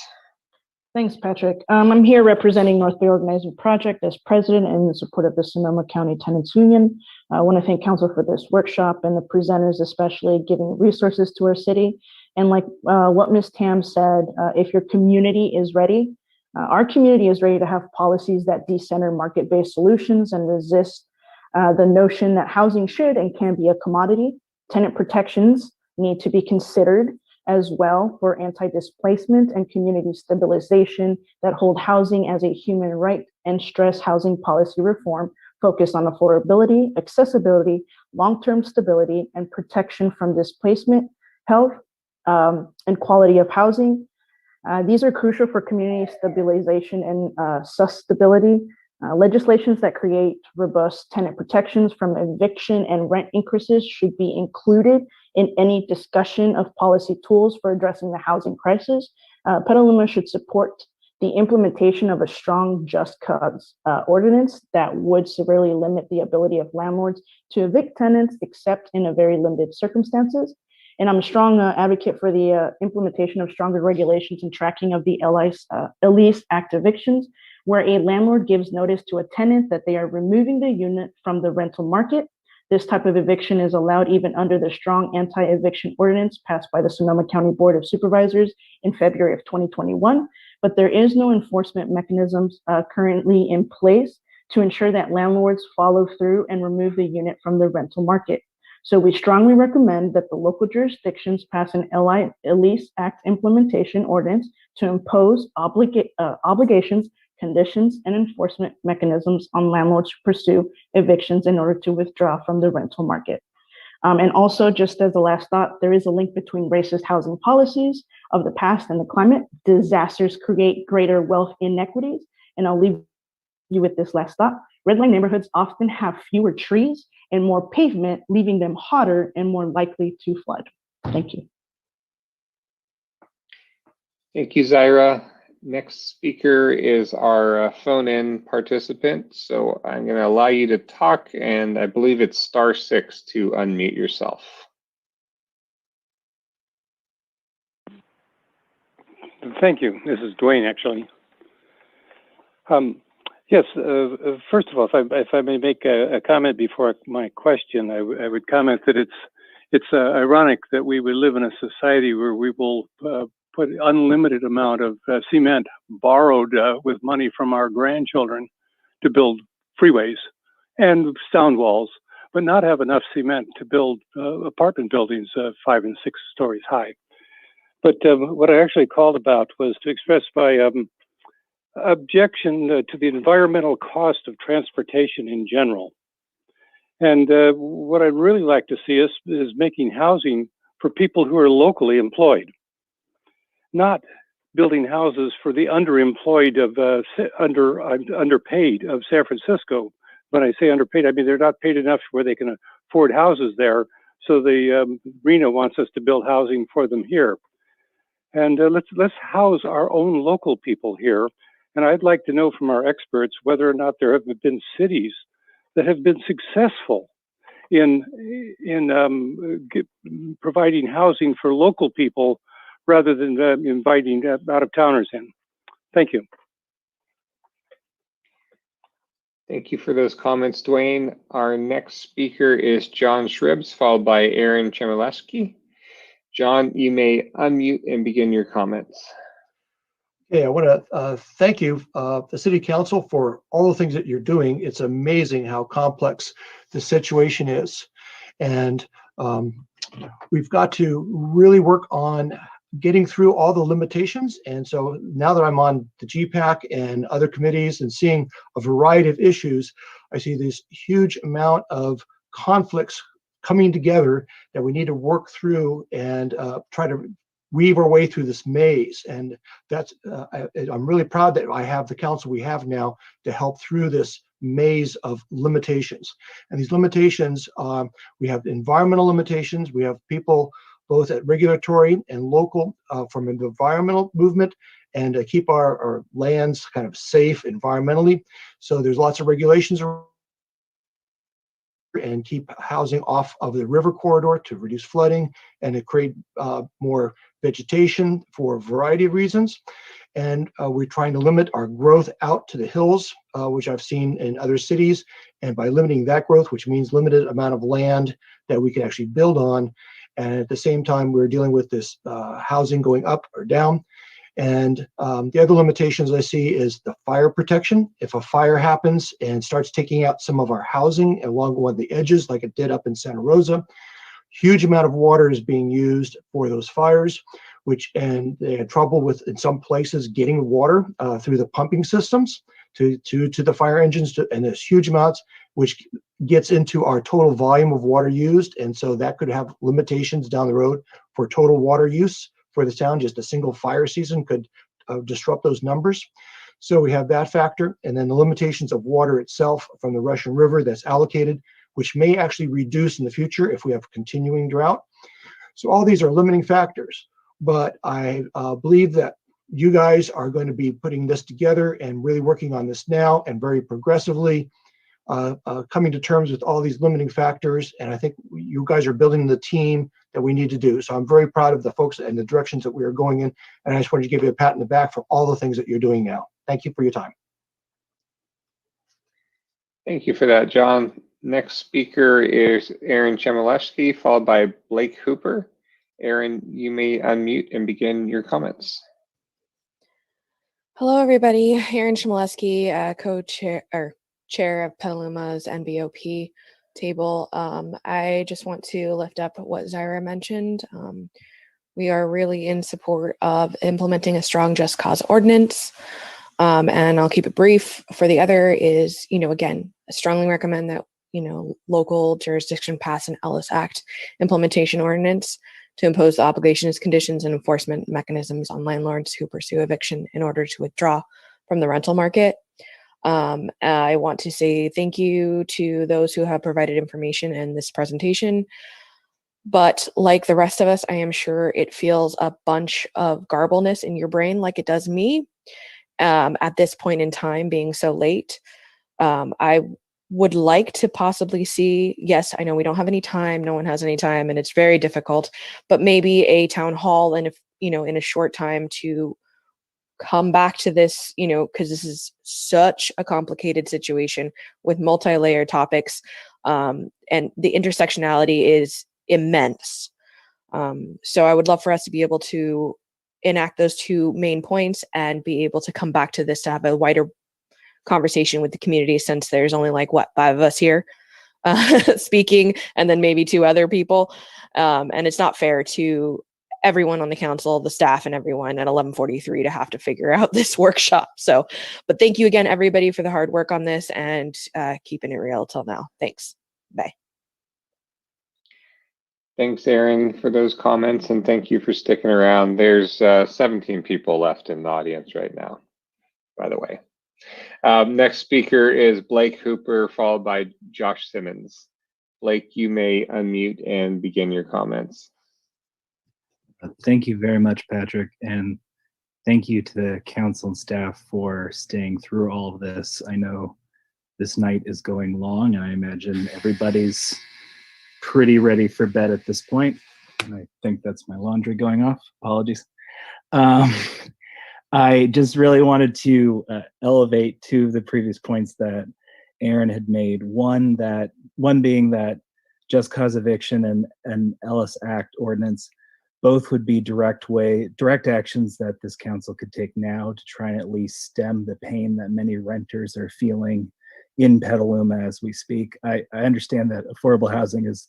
Thanks, Patrick. I'm here representing North Bay Organizing Project as president and in support of the Sonoma County Tenants Union. I want to thank council for this workshop and the presenters, especially giving resources to our city. And like what Ms. Tam said, if your community is ready, our community is ready to have policies that decenter market-based solutions and resist the notion that housing should and can be a commodity. Tenant protections need to be considered as well for anti-displacement and community stabilization that hold housing as a human right and stress housing policy reform focused on affordability, accessibility, long-term stability, and protection from displacement, health, and quality of housing. These are crucial for community stabilization and sustainability. Legislations that create robust tenant protections from eviction and rent increases should be included in any discussion of policy tools for addressing the housing crisis. Petaluma should support the implementation of a strong just cause ordinance that would severely limit the ability of landlords to evict tenants except in a very limited circumstances. And I'm a strong advocate for the implementation of stronger regulations and tracking of the Lease Act evictions, where a landlord gives notice to a tenant that they are removing the unit from the rental market. This type of eviction is allowed even under the strong anti-eviction ordinance passed by the Sonoma County Board of Supervisors in February of 2021, but there is no enforcement mechanisms currently in place to ensure that landlords follow through and remove the unit from the rental market. So we strongly recommend that the local jurisdictions pass an Lease Act implementation ordinance to impose obligations, conditions, and enforcement mechanisms on landlords to pursue evictions in order to withdraw from the rental market. And also, just as a last thought, there is a link between racist housing policies of the past and the climate. Disasters create greater wealth inequities. And I'll leave you with this last thought. Redline neighborhoods often have fewer trees and more pavement, leaving them hotter and more likely to flood. Thank you. Thank you, Zyra. Next speaker is our phone-in participant. So I'm going to allow you to talk, and I believe it's *6 to unmute yourself. Thank you. This is Dwayne, actually. Yes, first of all, if I may make a comment before my question, I would comment that it's ironic that we would live in a society where we will put unlimited amount of cement borrowed with money from our grandchildren to build freeways and sound walls, but not have enough cement to build apartment buildings 5 and 6 stories high. But what I actually called about was to express my objection to the environmental cost of transportation in general. And what I'd really like to see is making housing for people who are locally employed, not building houses for the underemployed underpaid of San Francisco. When I say underpaid, I mean they're not paid enough where they can afford houses there. So the RENA wants us to build housing for them here. And let's house our own local people here. And I'd like to know from our experts whether or not there have been cities that have been successful in providing housing for local people rather than inviting out-of-towners in. Thank you. Thank you for those comments, Dwayne. Our next speaker is John Shribs, followed by Aaron Chmielewski. John, you may unmute and begin your comments. Okay, I want to thank you, the City Council, for all the things that you're doing. It's amazing how complex the situation is. And we've got to really work on getting through all the limitations. And so now that I'm on the GPAC and other committees and seeing a variety of issues, I see this huge amount of conflicts coming together that we need to work through and try to weave our way through this maze. And that's I'm really proud that I have the council we have now to help through this maze of limitations. And these limitations, we have environmental limitations. We have people both at regulatory and local from an environmental movement and keep our lands kind of safe environmentally. So there's lots of regulations and keep housing off of the river corridor to reduce flooding and to create more vegetation for a variety of reasons. And we're trying to limit our growth out to the hills, which I've seen in other cities. And by limiting that growth, which means limited amount of land that we can actually build on. And at the same time, we're dealing with this housing going up or down. And the other limitations I see is the fire protection. If a fire happens and starts taking out some of our housing along one of the edges, like it did up in Santa Rosa, huge amount of water is being used for those fires, and they had trouble with, in some places, getting water through the pumping systems to the fire engines, and there's huge amounts, which gets into our total volume of water used. And so that could have limitations down the road for total water use for the town. Just a single fire season could disrupt those numbers. So we have that factor. And then the limitations of water itself from the Russian River that's allocated, which may actually reduce in the future if we have continuing drought. So all these are limiting factors, but I believe that you guys are going to be putting this together and really working on this now and very progressively coming to terms with all these limiting factors. And I think you guys are building the team that we need to do. So I'm very proud of the folks and the directions that we are going in. And I just wanted to give you a pat in the back for all the things that you're doing now. Thank you for your time. Thank you for that, John. Next speaker is Aaron Chmielewski, followed by Blake Hooper. Aaron, you may unmute and begin your comments. Hello, everybody. Aaron Chmielewski, co-chair or chair of Petaluma's NBOP table. I just want to lift up what Zyra mentioned. We are really in support of implementing a strong just cause ordinance. And I'll keep it brief. For the other is, again, I strongly recommend that, local jurisdiction pass an Ellis Act implementation ordinance to impose the obligations, conditions, and enforcement mechanisms on landlords who pursue eviction in order to withdraw from the rental market. I want to say thank you to those who have provided information in this presentation. But like the rest of us, I am sure it feels a bunch of garbleness in your brain like it does me at this point in time, being so late. I would like to possibly see, yes, I know we don't have any time, no one has any time, and it's very difficult, but maybe a town hall and in a short time to come back to this, because this is such a complicated situation with multi-layered topics, and the intersectionality is immense. So I would love for us to be able to enact those two main points and be able to come back to this to have a wider conversation with the community, since there's only 5 of us here speaking, and then maybe 2 other people. And it's not fair to everyone on the council, the staff, and everyone at 11:43 to have to figure out this workshop. So, but thank you again, everybody, for the hard work on this and keeping it real till now. Thanks. Bye. Thanks, Aaron, for those comments, and thank you for sticking around. There's 17 people left in the audience right now, by the way. Next speaker is Blake Hooper, followed by Josh Simmons. Blake, you may unmute and begin your comments. Thank you very much, Patrick, and thank you to the council and staff for staying through all of this. I know this night is going long, and I imagine everybody's pretty ready for bed at this point. And I think that's my laundry going off. Apologies. I just really wanted to elevate 2 of the previous points that Aaron had made. One being that just cause eviction and Ellis Act ordinance Both would be direct actions that this council could take now to try and at least stem the pain that many renters are feeling in Petaluma as we speak. I understand that affordable housing is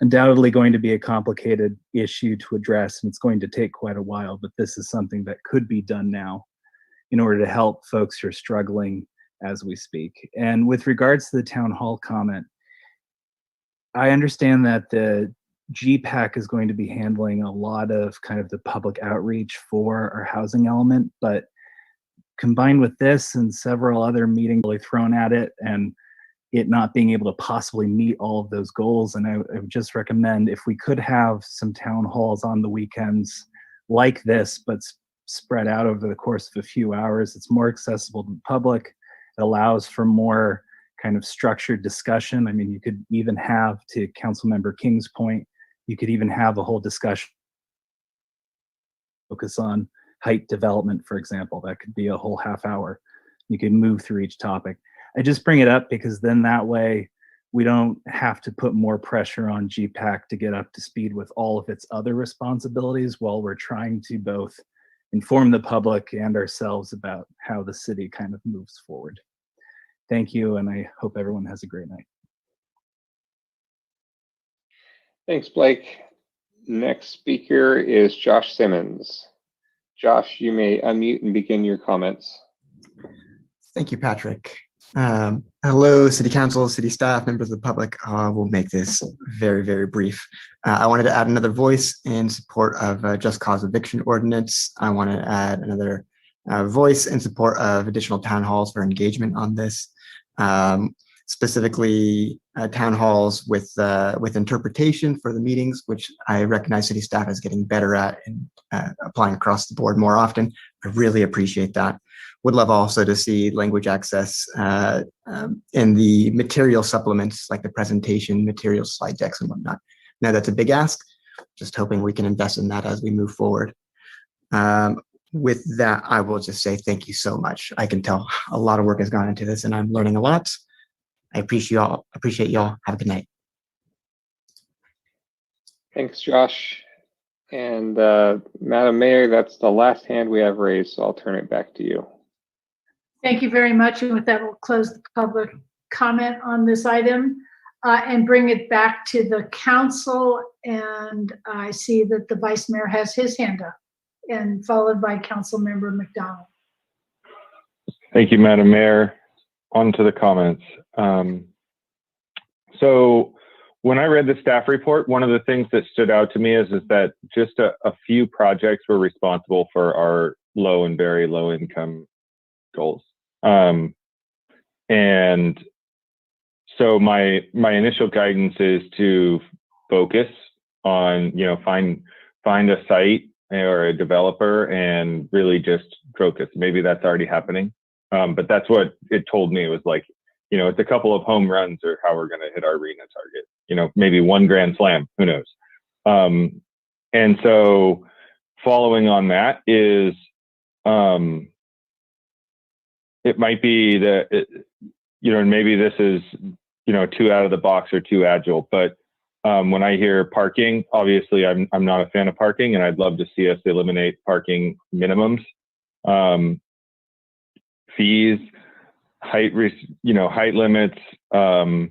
undoubtedly going to be a complicated issue to address, and it's going to take quite a while, but this is something that could be done now in order to help folks who are struggling as we speak. And with regards to the town hall comment, I understand that the GPAC is going to be handling a lot of kind of the public outreach for our housing element, but combined with this and several other meetings really thrown at it and it not being able to possibly meet all of those goals. And I would just recommend if we could have some town halls on the weekends like this, but spread out over the course of a few hours, it's more accessible to the public. It allows for more kind of structured discussion. I mean, you could even have, to Councilmember King's point, you could even have a whole discussion focus on height development, for example. That could be a whole half hour. You can move through each topic. I just bring it up because then that way we don't have to put more pressure on GPAC to get up to speed with all of its other responsibilities while we're trying to both inform the public and ourselves about how the city kind of moves forward. Thank you, and I hope everyone has a great night. Thanks, Blake. Next speaker is Josh Simmons. Josh, you may unmute and begin your comments. Thank you, Patrick. Hello, City Council, City staff, members of the public. We'll make this very, very brief. I wanted to add another voice in support of Just Cause Eviction Ordinance. I want to add another voice in support of additional town halls for engagement on this. Specifically town halls with interpretation for the meetings, which I recognize city staff is getting better at and applying across the board more often. I really appreciate that. Would love also to see language access in the material supplements, like the presentation materials, slide decks and whatnot. Now that's a big ask, just hoping we can invest in that as we move forward. With that, I will just say thank you so much. I can tell a lot of work has gone into this and I'm learning a lot. I appreciate y'all. Have a good night. Thanks, Josh. And Madam Mayor, that's the last hand we have raised, so I'll turn it back to you. Thank you very much. And with that, we'll close the public comment on this item and bring it back to the council. And I see that the Vice Mayor has his hand up, and followed by Councilmember McDonald. Thank you, Madam Mayor. On to the comments. So when I read the staff report, one of the things that stood out to me is that just a few projects were responsible for our low and very low income goals. And so my initial guidance is to focus on, find a site or a developer and really just focus. Maybe that's already happening. But that's what it told me. It was like, it's a couple of home runs or how we're going to hit our arena target, maybe one grand slam, who knows? And so following on that is, it might be that, and maybe this is, too out of the box or too agile, but when I hear parking, obviously I'm not a fan of parking, and I'd love to see us eliminate parking minimums. Fees, height limits. I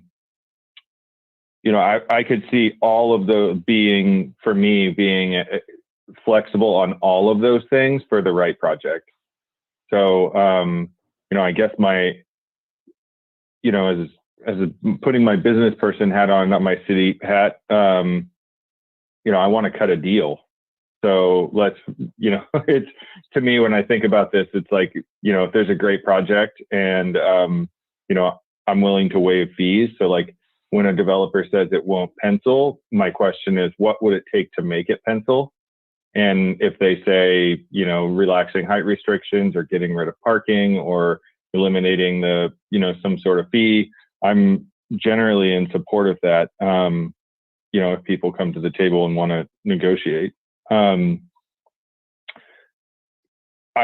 could see all of those being flexible on all of those things for the right project. So, I guess as putting my business person hat on, not my city hat, I want to cut a deal. So let's, it's, to me, when I think about this, it's like, if there's a great project and, I'm willing to waive fees. So like when a developer says it won't pencil, my question is, what would it take to make it pencil? And if they say, relaxing height restrictions or getting rid of parking or eliminating the, some sort of fee, I'm generally in support of that. If people come to the table and want to negotiate. I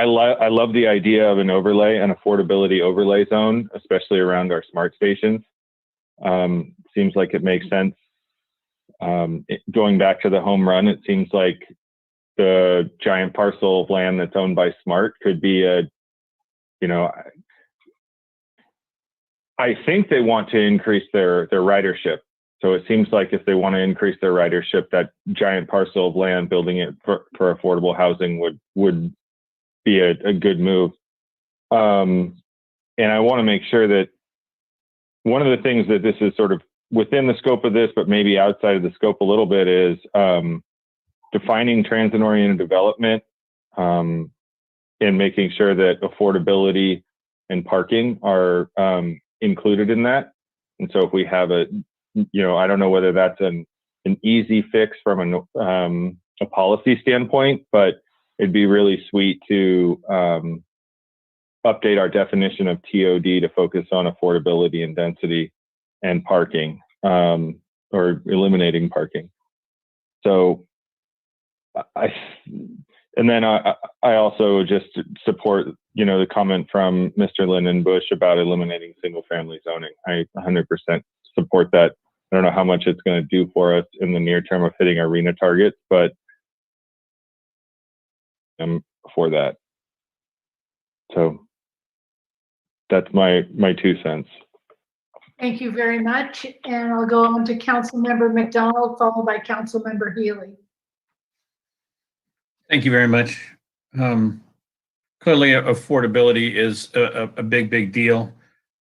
love the idea of an affordability overlay zone, especially around our smart stations. Seems like it makes sense. Going back to the home run, it seems like the giant parcel of land that's owned by Smart could be I think they want to increase their ridership. So it seems like if they want to increase their ridership, that giant parcel of land, building it for affordable housing would be a good move. And I want to make sure that one of the things that this is sort of within the scope of this, but maybe outside of the scope a little bit, is defining transit-oriented development and making sure that affordability and parking are included in that. And so if we have I don't know whether that's an easy fix from a policy standpoint, but it'd be really sweet to update our definition of TOD to focus on affordability and density and parking, or eliminating parking. So and then I also just support, the comment from Mr. Lindenbush about eliminating single family zoning. I 100% support that. I don't know how much it's going to do for us in the near term of hitting our RHNA targets, but I'm for that. So that's my 2 cents. Thank you very much. And I'll go on to Councilmember McDonald, followed by Councilmember Healy. Thank you very much. Clearly, affordability is a big deal.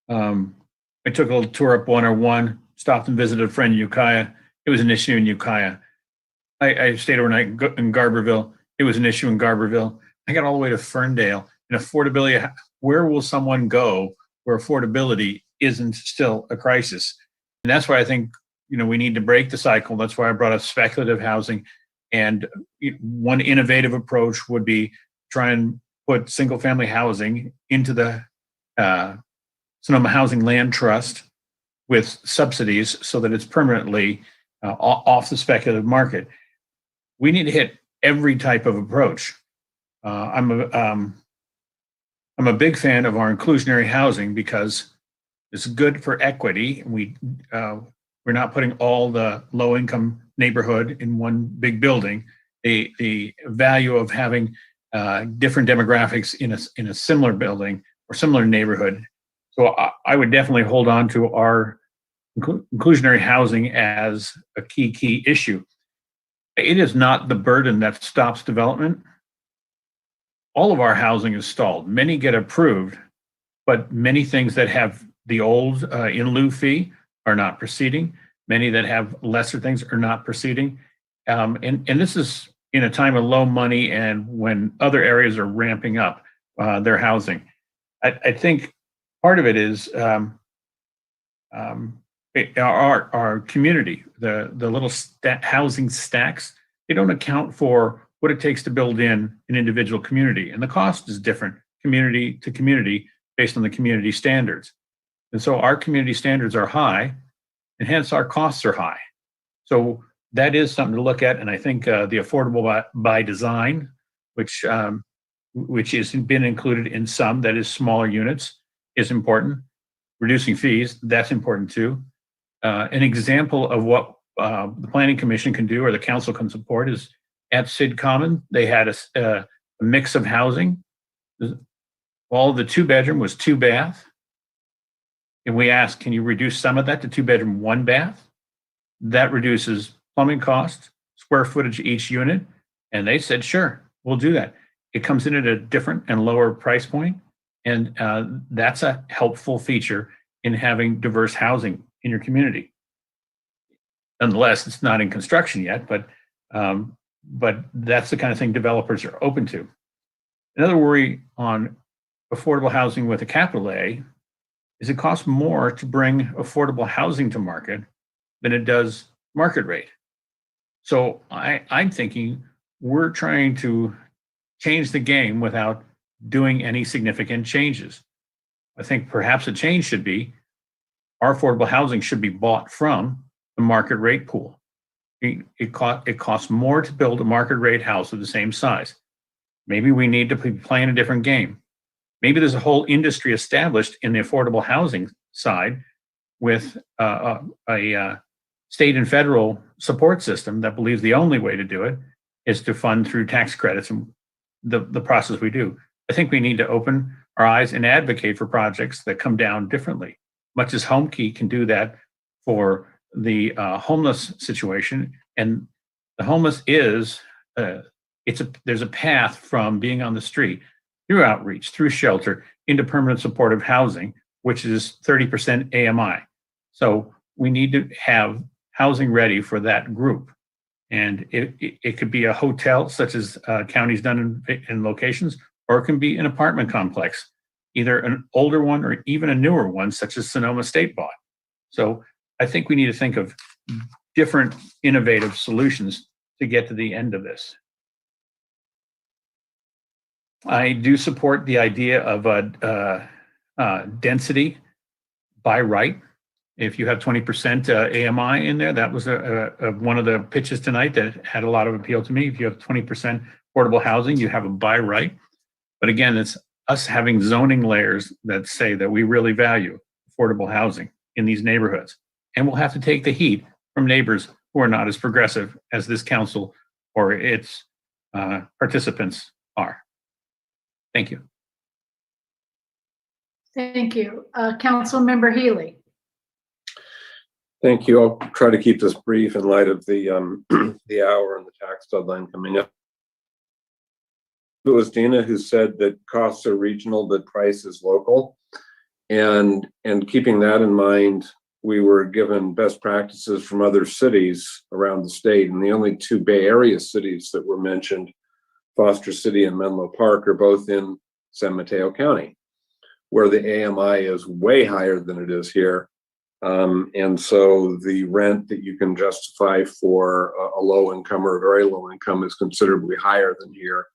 I took a little tour up 101, stopped and visited a friend in Ukiah. It was an issue in Ukiah. I stayed overnight in Garberville. It was an issue in Garberville. I got all the way to Ferndale. And affordability, where will someone go where affordability isn't still a crisis? And that's why I think, we need to break the cycle. That's why I brought up speculative housing. And one innovative approach would be try and put single family housing into the Sonoma Housing Land Trust with subsidies so that it's permanently off the speculative market. We need to hit every type of approach. I'm a big fan of our inclusionary housing because it's good for equity. We're not putting all the low income neighborhood in one big building. The value of having different demographics in a similar building or similar neighborhood. So I would definitely hold on to our inclusionary housing as a key issue. It is not the burden that stops development. All of our housing is stalled. Many get approved, but many things that have the old in lieu fee are not proceeding. Many that have lesser things are not proceeding. And this is in a time of low money and when other areas are ramping up their housing. I think part of it is our community, the little housing stacks, they don't account for what it takes to build in an individual community. And the cost is different community to community based on the community standards. And so our community standards are high, and hence our costs are high. So that is something to look at. And I think the affordable by design, which has been included in some, that is smaller units, is important. Reducing fees, that's important too. An example of what the Planning Commission can do or the council can support is at Sid Common, they had a mix of housing. All the 2-bedroom was 2-bath. And we asked, can you reduce some of that to 2-bedroom, 1-bath? That reduces plumbing costs, square footage each unit. And they said, sure, we'll do that. It comes in at a different and lower price point. And that's a helpful feature in having diverse housing in your community. Nonetheless, it's not in construction yet, but that's the kind of thing developers are open to. Another worry on affordable housing with a capital A is it costs more to bring affordable housing to market than it does market rate. So I'm thinking we're trying to change the game without doing any significant changes. I think perhaps a change should be our affordable housing should be bought from the market rate pool. It costs more to build a market rate house of the same size. Maybe we need to be playing a different game. Maybe there's a whole industry established in the affordable housing side with a state and federal support system that believes the only way to do it is to fund through tax credits and the process we do. I think we need to open our eyes and advocate for projects that come down differently, much as HomeKey can do that for the homeless situation. And the homeless is, there's a path from being on the street through outreach, through shelter, into permanent supportive housing, which is 30% AMI. So we need to have housing ready for that group. And it could be a hotel, such as counties done in locations, or it can be an apartment complex, either an older one or even a newer one, such as Sonoma State bought. So I think we need to think of different innovative solutions to get to the end of this. I do support the idea of density by right. If you have 20% AMI in there, that was one of the pitches tonight that had a lot of appeal to me. If you have 20% affordable housing, you have a by right. But again, it's us having zoning layers that say that we really value affordable housing in these neighborhoods. And we'll have to take the heat from neighbors who are not as progressive as this council or its participants are. Thank you. Thank you. Councilmember Healy. Thank you. I'll try to keep this brief in light of the the hour and the tax deadline coming up. It was Dina who said that costs are regional, but price is local. And keeping that in mind, we were given best practices from other cities around the state. And the only two Bay Area cities that were mentioned, Foster City and Menlo Park, are both in San Mateo County, where the AMI is way higher than it is here. And so the rent that you can justify for a low income or a very low income is considerably higher than here.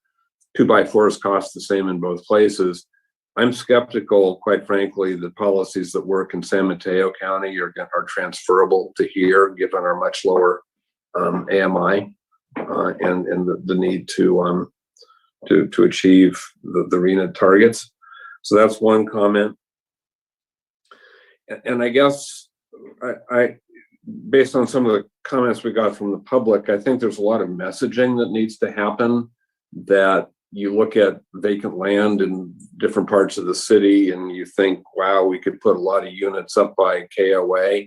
2x4s cost the same in both places. I'm skeptical, quite frankly, that policies that work in San Mateo County are transferable to here, given our much lower AMI and the need to achieve the RENA targets. So that's one comment. And I guess I based on some of the comments we got from the public, I think there's a lot of messaging that needs to happen. That you look at vacant land in different parts of the city and you think, wow, we could put a lot of units up by KOA.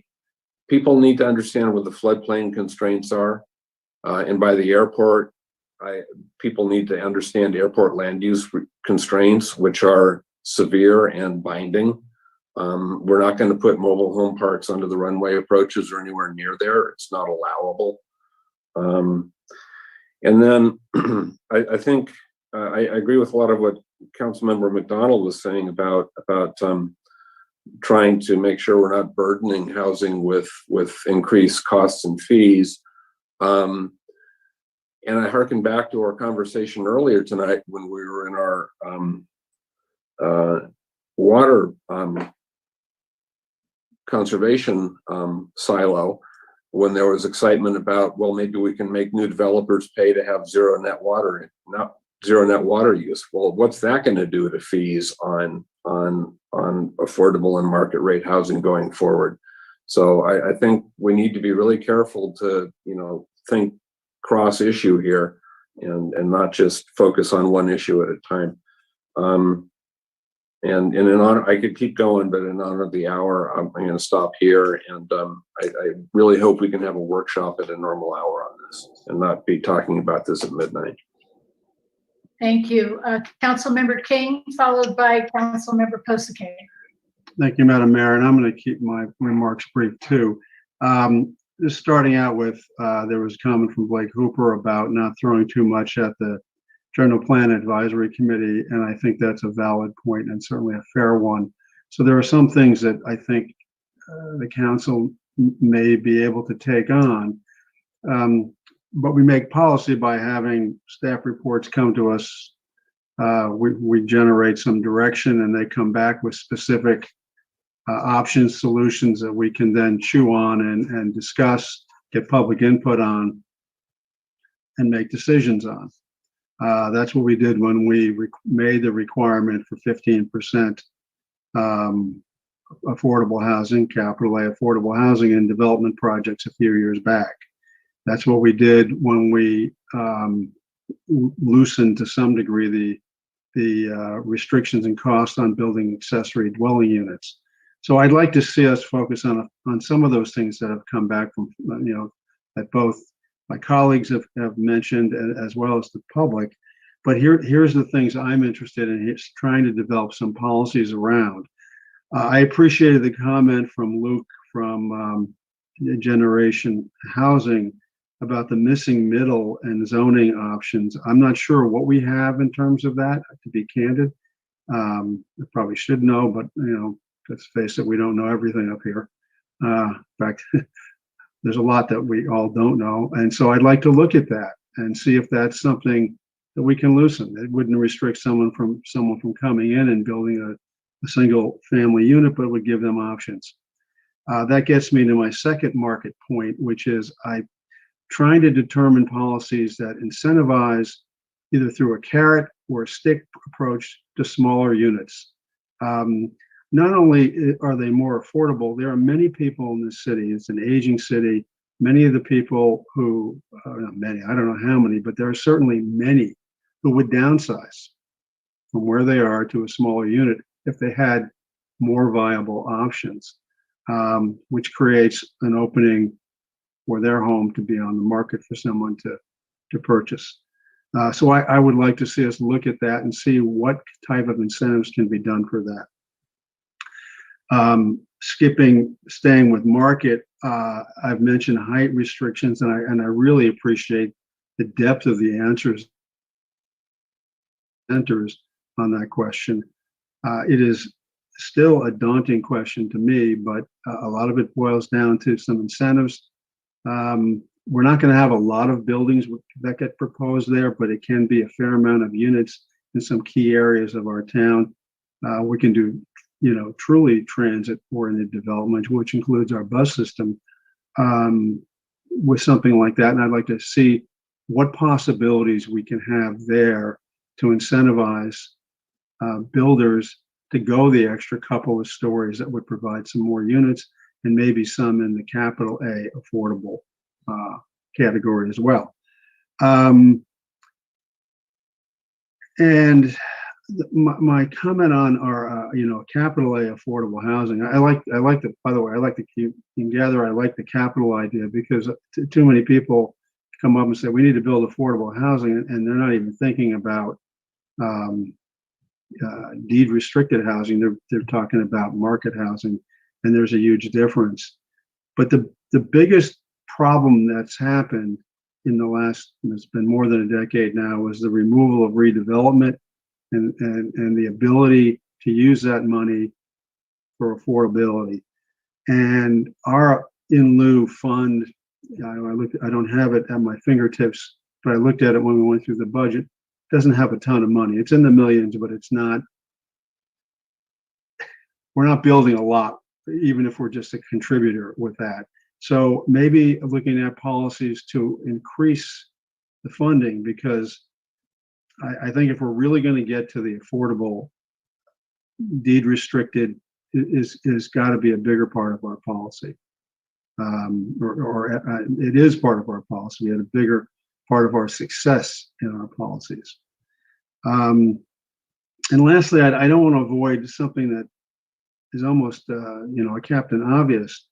People need to understand what the floodplain constraints are. And by the airport, people need to understand airport land use constraints, which are severe and binding. We're not going to put mobile home parks under the runway approaches or anywhere near there. It's not allowable. And then I think I agree with a lot of what Councilmember McDonald was saying about trying to make sure we're not burdening housing with increased costs and fees. And I hearken back to our conversation earlier tonight when we were in our water conservation silo, when there was excitement about, well, maybe we can make new developers pay to have zero net water use. Well, what's that going to do to fees on affordable and market rate housing going forward? So I think we need to be really careful to, think cross issue here and not just focus on one issue at a time. And in honor, I could keep going, but in honor of the hour, I'm going to stop here. And I really hope we can have a workshop at a normal hour on this and not be talking about this at midnight. Thank you. Councilmember King, followed by Councilmember Posake. Thank you, Madam Mayor. And I'm going to keep my remarks brief too. Just starting out with, there was a comment from Blake Hooper about not throwing too much at the General Plan Advisory Committee, and I think that's a valid point and certainly a fair one. So there are some things that I think the council may be able to take on, but we make policy by having staff reports come to us. We generate some direction and they come back with specific options, solutions that we can then chew on and discuss, get public input on, and make decisions on. That's what we did when we made the requirement for 15% affordable housing, capital A affordable housing in development projects a few years back. That's what we did when we loosened to some degree the restrictions and costs on building accessory dwelling units. So I'd like to see us focus on some of those things that have come back from, that both my colleagues have mentioned as well as the public. But here's the things I'm interested in, is trying to develop some policies around. I appreciated the comment from Luke from Generation Housing about the missing middle and zoning options. I'm not sure what we have in terms of that, to be candid. I probably should know, but let's face it, we don't know everything up here. In fact, there's a lot that we all don't know. And so I'd like to look at that and see if that's something that we can loosen. It wouldn't restrict someone from coming in and building a single family unit, but it would give them options. That gets me to my second market point, which is trying to determine policies that incentivize either through a carrot or a stick approach to smaller units. Not only are they more affordable, there are many people in this city, it's an aging city, many of the people who, not many, I don't know how many, but there are certainly many who would downsize from where they are to a smaller unit if they had more viable options, which creates an opening for their home to be on the market for someone to purchase. So I would like to see us look at that and see what type of incentives can be done for that. Staying with market, I've mentioned height restrictions, and I really appreciate the depth of the answers on that question. It is still a daunting question to me, but a lot of it boils down to some incentives. We're not going to have a lot of buildings that get proposed there, but it can be a fair amount of units in some key areas of our town. We can do, truly transit-oriented development, which includes our bus system, with something like that. And I'd like to see what possibilities we can have there to incentivize builders to go the extra couple of stories that would provide some more units, and maybe some in the capital A affordable category as well. And my comment on our, capital A affordable housing, I like the, by the way, I like the capital idea, because too many people come up and say, we need to build affordable housing, and they're not even thinking about deed restricted housing. They're talking about market housing, and there's a huge difference. But the biggest problem that's happened in the last, it's been more than a decade now, is the removal of redevelopment and the ability to use that money for affordability. And our in lieu fund, I don't have it at my fingertips, but I looked at it when we went through the budget. Doesn't have a ton of money. It's in the millions, but it's not, we're not building a lot, even if we're just a contributor with that. So maybe looking at policies to increase the funding, because I think if we're really going to get to the affordable, deed restricted is got to be a bigger part of our policy. It is part of our policy. We had a bigger part of our success in our policies. And lastly, I don't want to avoid something that is almost, a Captain Obvious.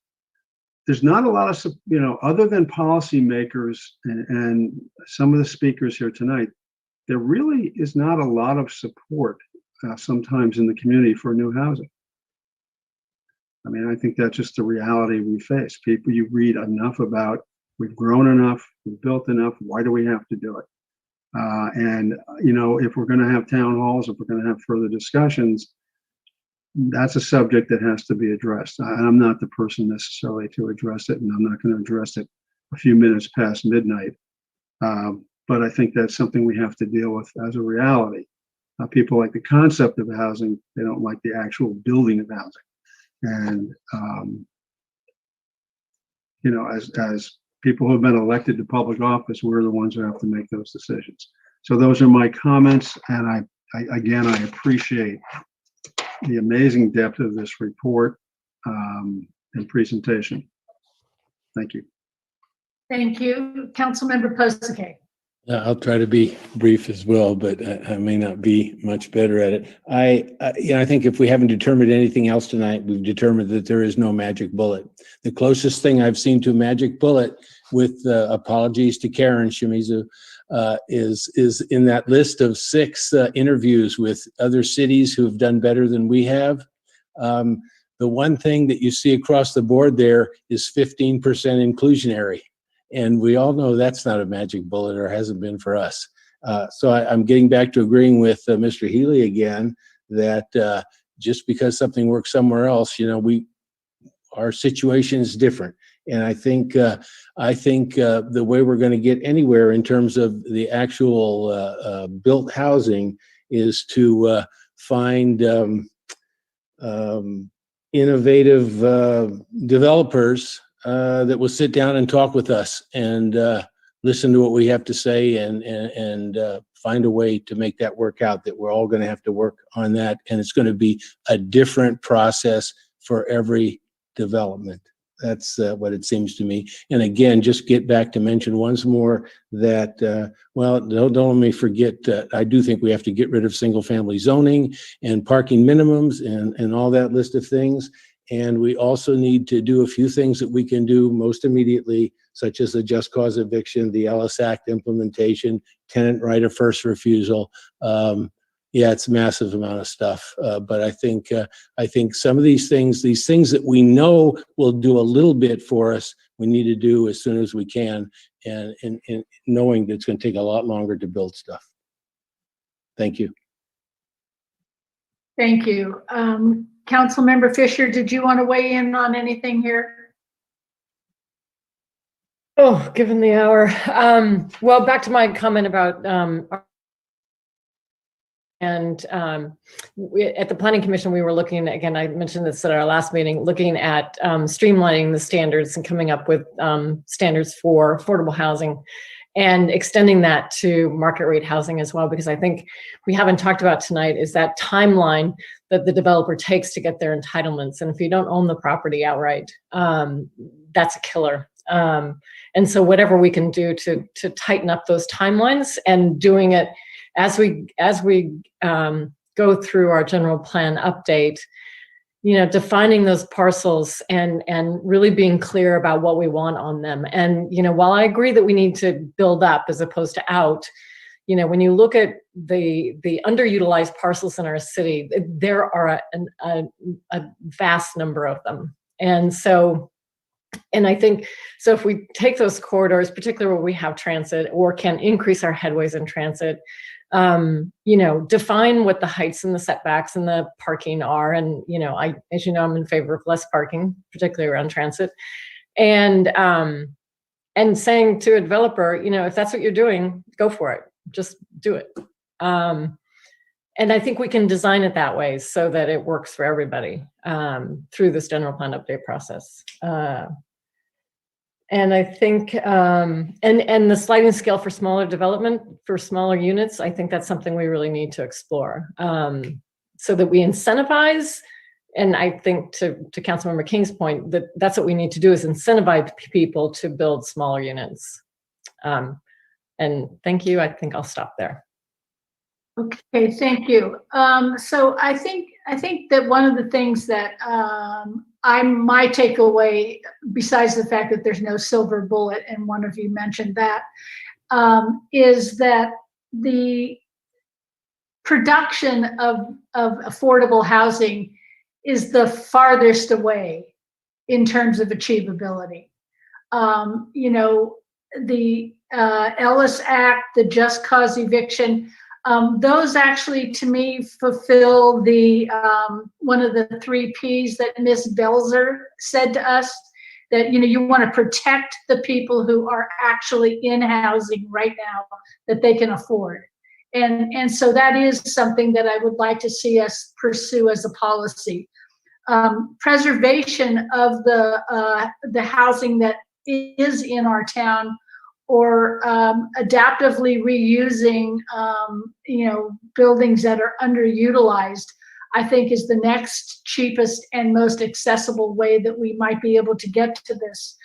There's not a lot of, other than policymakers and some of the speakers here tonight, there really is not a lot of support sometimes in the community for new housing. I mean, I think that's just the reality we face. People you read enough about, we've grown enough, we've built enough, why do we have to do it? And if we're going to have town halls, if we're going to have further discussions, that's a subject that has to be addressed. I'm not the person necessarily to address it, and I'm not going to address it a few minutes past midnight. But I think that's something we have to deal with as a reality. People like the concept of housing, they don't like the actual building of housing. And, as people who have been elected to public office, we're the ones who have to make those decisions. So those are my comments. And I appreciate the amazing depth of this report and presentation. Thank you. Thank you. Councilmember Posake. I'll try to be brief as well, but I may not be much better at it. I think if we haven't determined anything else tonight, we've determined that there is no magic bullet. The closest thing I've seen to a magic bullet, with apologies to Karen Shimizu, is in that list of 6 interviews with other cities who have done better than we have. The one thing that you see across the board there is 15% inclusionary. And we all know that's not a magic bullet, or hasn't been for us. So I'm getting back to agreeing with Mr. Healy again, that just because something works somewhere else, our situation is different. And I think the way we're going to get anywhere in terms of the actual built housing is to find innovative developers that will sit down and talk with us and listen to what we have to say, and find a way to make that work out, that we're all going to have to work on that. And it's going to be a different process for every development. That's what it seems to me. And again, just get back to mention once more that, don't let me forget, I do think we have to get rid of single family zoning and parking minimums and all that list of things. And we also need to do a few things that we can do most immediately, such as the just cause eviction, the Ellis Act implementation, tenant right of first refusal. It's a massive amount of stuff. But I think some of these things that we know will do a little bit for us, we need to do as soon as we can, and knowing that it's going to take a lot longer to build stuff. Thank you. Thank you. Councilmember Fisher, did you want to weigh in on anything here? Oh, given the hour. Well, back to my comment about at the Planning Commission, we were looking, again, I mentioned this at our last meeting, looking at streamlining the standards and coming up with standards for affordable housing, and extending that to market rate housing as well, because I think we haven't talked about tonight is that timeline that the developer takes to get their entitlements. And if you don't own the property outright, that's a killer. And so whatever we can do to tighten up those timelines, and doing it as we go through our general plan update, defining those parcels and really being clear about what we want on them. And, while I agree that we need to build up as opposed to out, when you look at the underutilized parcels in our city, there are a vast number of them. And I think, so if we take those corridors, particularly where we have transit or can increase our headways in transit, define what the heights and the setbacks and the parking are. And, as you know, I'm in favor of less parking, particularly around transit. And saying to a developer, if that's what you're doing, go for it. Just do it. And I think we can design it that way so that it works for everybody through this general plan update process. And I think, and the sliding scale for smaller development, for smaller units, I think that's something we really need to explore, so that we incentivize. And I think to Councilmember King's point, that's what we need to do, is incentivize people to build smaller units. And thank you. I think I'll stop there. Okay, thank you. So I think that one of the things that my takeaway, besides the fact that there's no silver bullet, and one of you mentioned that, is that the production of affordable housing is the farthest away in terms of achievability. The Ellis Act, the just cause eviction, those actually, to me, fulfill the one of the 3 Ps that Ms. Belzer said to us, that you want to protect the people who are actually in housing right now that they can afford. And so that is something that I would like to see us pursue as a policy. Preservation of the housing that is in our town, or adaptively reusing, buildings that are underutilized, I think is the next cheapest and most accessible way that we might be able to get to this.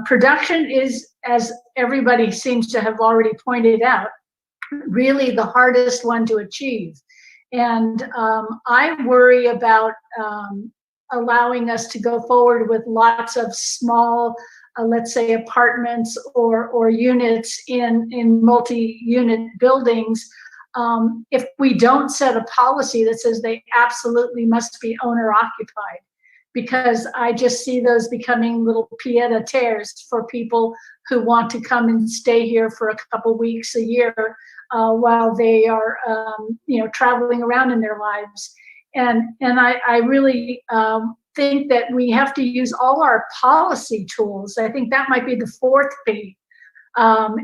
Production is, as everybody seems to have already pointed out, really the hardest one to achieve. And I worry about allowing us to go forward with lots of small, let's say, apartments or units in multi-unit buildings. If we don't set a policy that says they absolutely must be owner occupied, because I just see those becoming little pied-à-terres for people who want to come and stay here for a couple weeks a year while they are, traveling around in their lives. And I really think that we have to use all our policy tools. I think that might be the fourth P,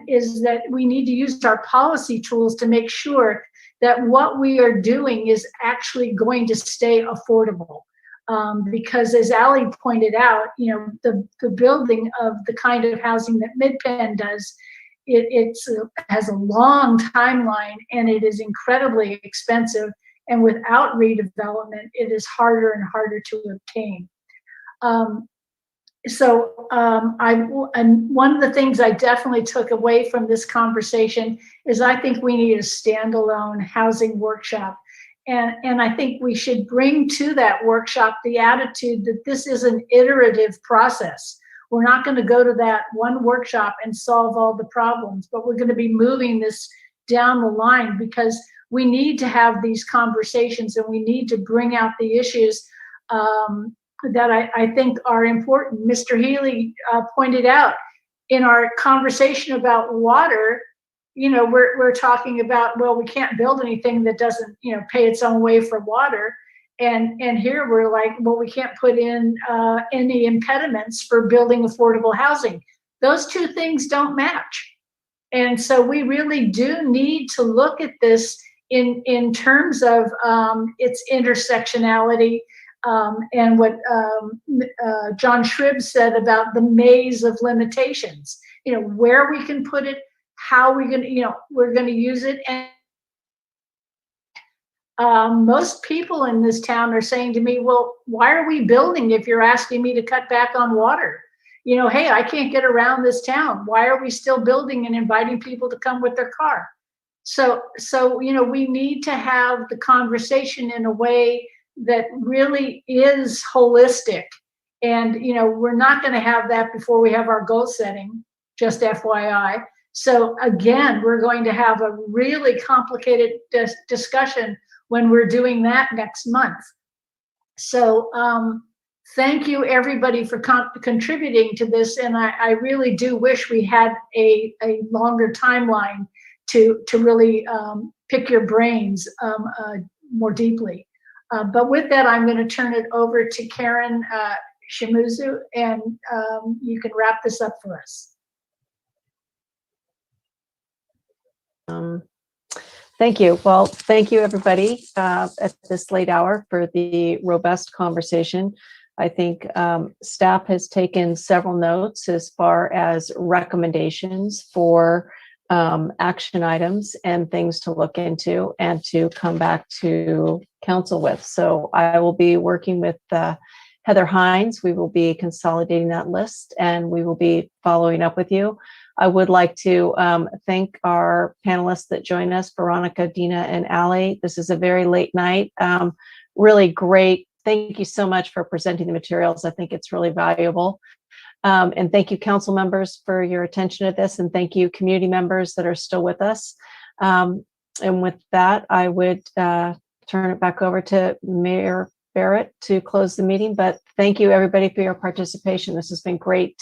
is that we need to use our policy tools to make sure that what we are doing is actually going to stay affordable. Because as Ally pointed out, the building of the kind of housing that Midpen does, it has a long timeline and it is incredibly expensive. And without redevelopment, it is harder and harder to obtain. And one of the things I definitely took away from this conversation is I think we need a standalone housing workshop. And I think we should bring to that workshop the attitude that this is an iterative process. We're not going to go to that one workshop and solve all the problems, but we're going to be moving this down the line because we need to have these conversations and we need to bring out the issues that I think are important. Mr. Healy pointed out in our conversation about water, we're talking about, well, we can't build anything that doesn't, pay its own way for water. And here we're like, well, we can't put in any impediments for building affordable housing. Those two things don't match. And so we really do need to look at this in terms of its intersectionality and what John Shrib said about the maze of limitations, where we can put it, how we're going to use it. And most people in this town are saying to me, well, why are we building if you're asking me to cut back on water? Hey, I can't get around this town. Why are we still building and inviting people to come with their car? So we need to have the conversation in a way that really is holistic. And, we're not going to have that before we have our goal setting, just FYI. So again, we're going to have a really complicated discussion when we're doing that next month. So thank you everybody for contributing to this. And I really do wish we had a longer timeline to really pick your brains more deeply. But with that, I'm going to turn it over to Karen Shimuzu, and you can wrap this up for us. Thank you. Well, thank you everybody at this late hour for the robust conversation. I think staff has taken several notes as far as recommendations for action items and things to look into and to come back to council with. So I will be working with Heather Hines. We will be consolidating that list and we will be following up with you. I would like to thank our panelists that join us, Veronica, Dina, and Ally. This is a very late night. Really great. Thank you so much for presenting the materials. I think it's really valuable. And thank you, council members, for your attention to this. And thank you, community members that are still with us. And with that, I would turn it back over to Mayor Barrett to close the meeting. But thank you, everybody, for your participation. This has been great,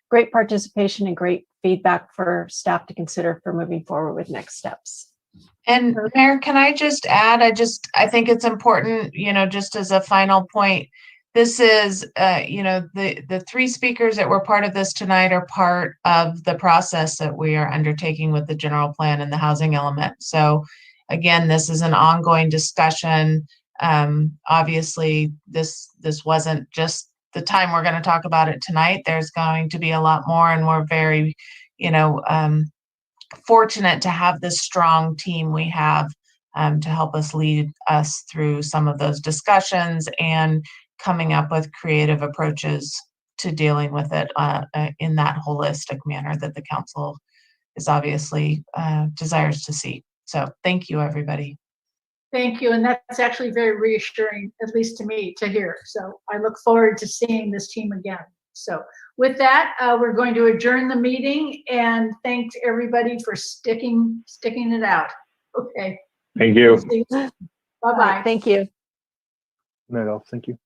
great participation and great feedback for staff to consider for moving forward with next steps. And Mayor, can I just add, I think it's important, just as a final point, this is, the three speakers that were part of this tonight are part of the process that we are undertaking with the general plan and the housing element. So again, this is an ongoing discussion. Obviously, this wasn't just the time we're going to talk about it tonight. There's going to be a lot more, and we're very, fortunate to have this strong team we have to help us lead us through some of those discussions and coming up with creative approaches to dealing with it in that holistic manner that the council is obviously desires to see. So thank you, everybody. Thank you, and that's actually very reassuring, at least to me, to hear. So I look forward to seeing this team again. So with that, we're going to adjourn the meeting, and thanks everybody for sticking it out. Okay. Thank you. Bye-bye. Thank you. Night all. Thank you.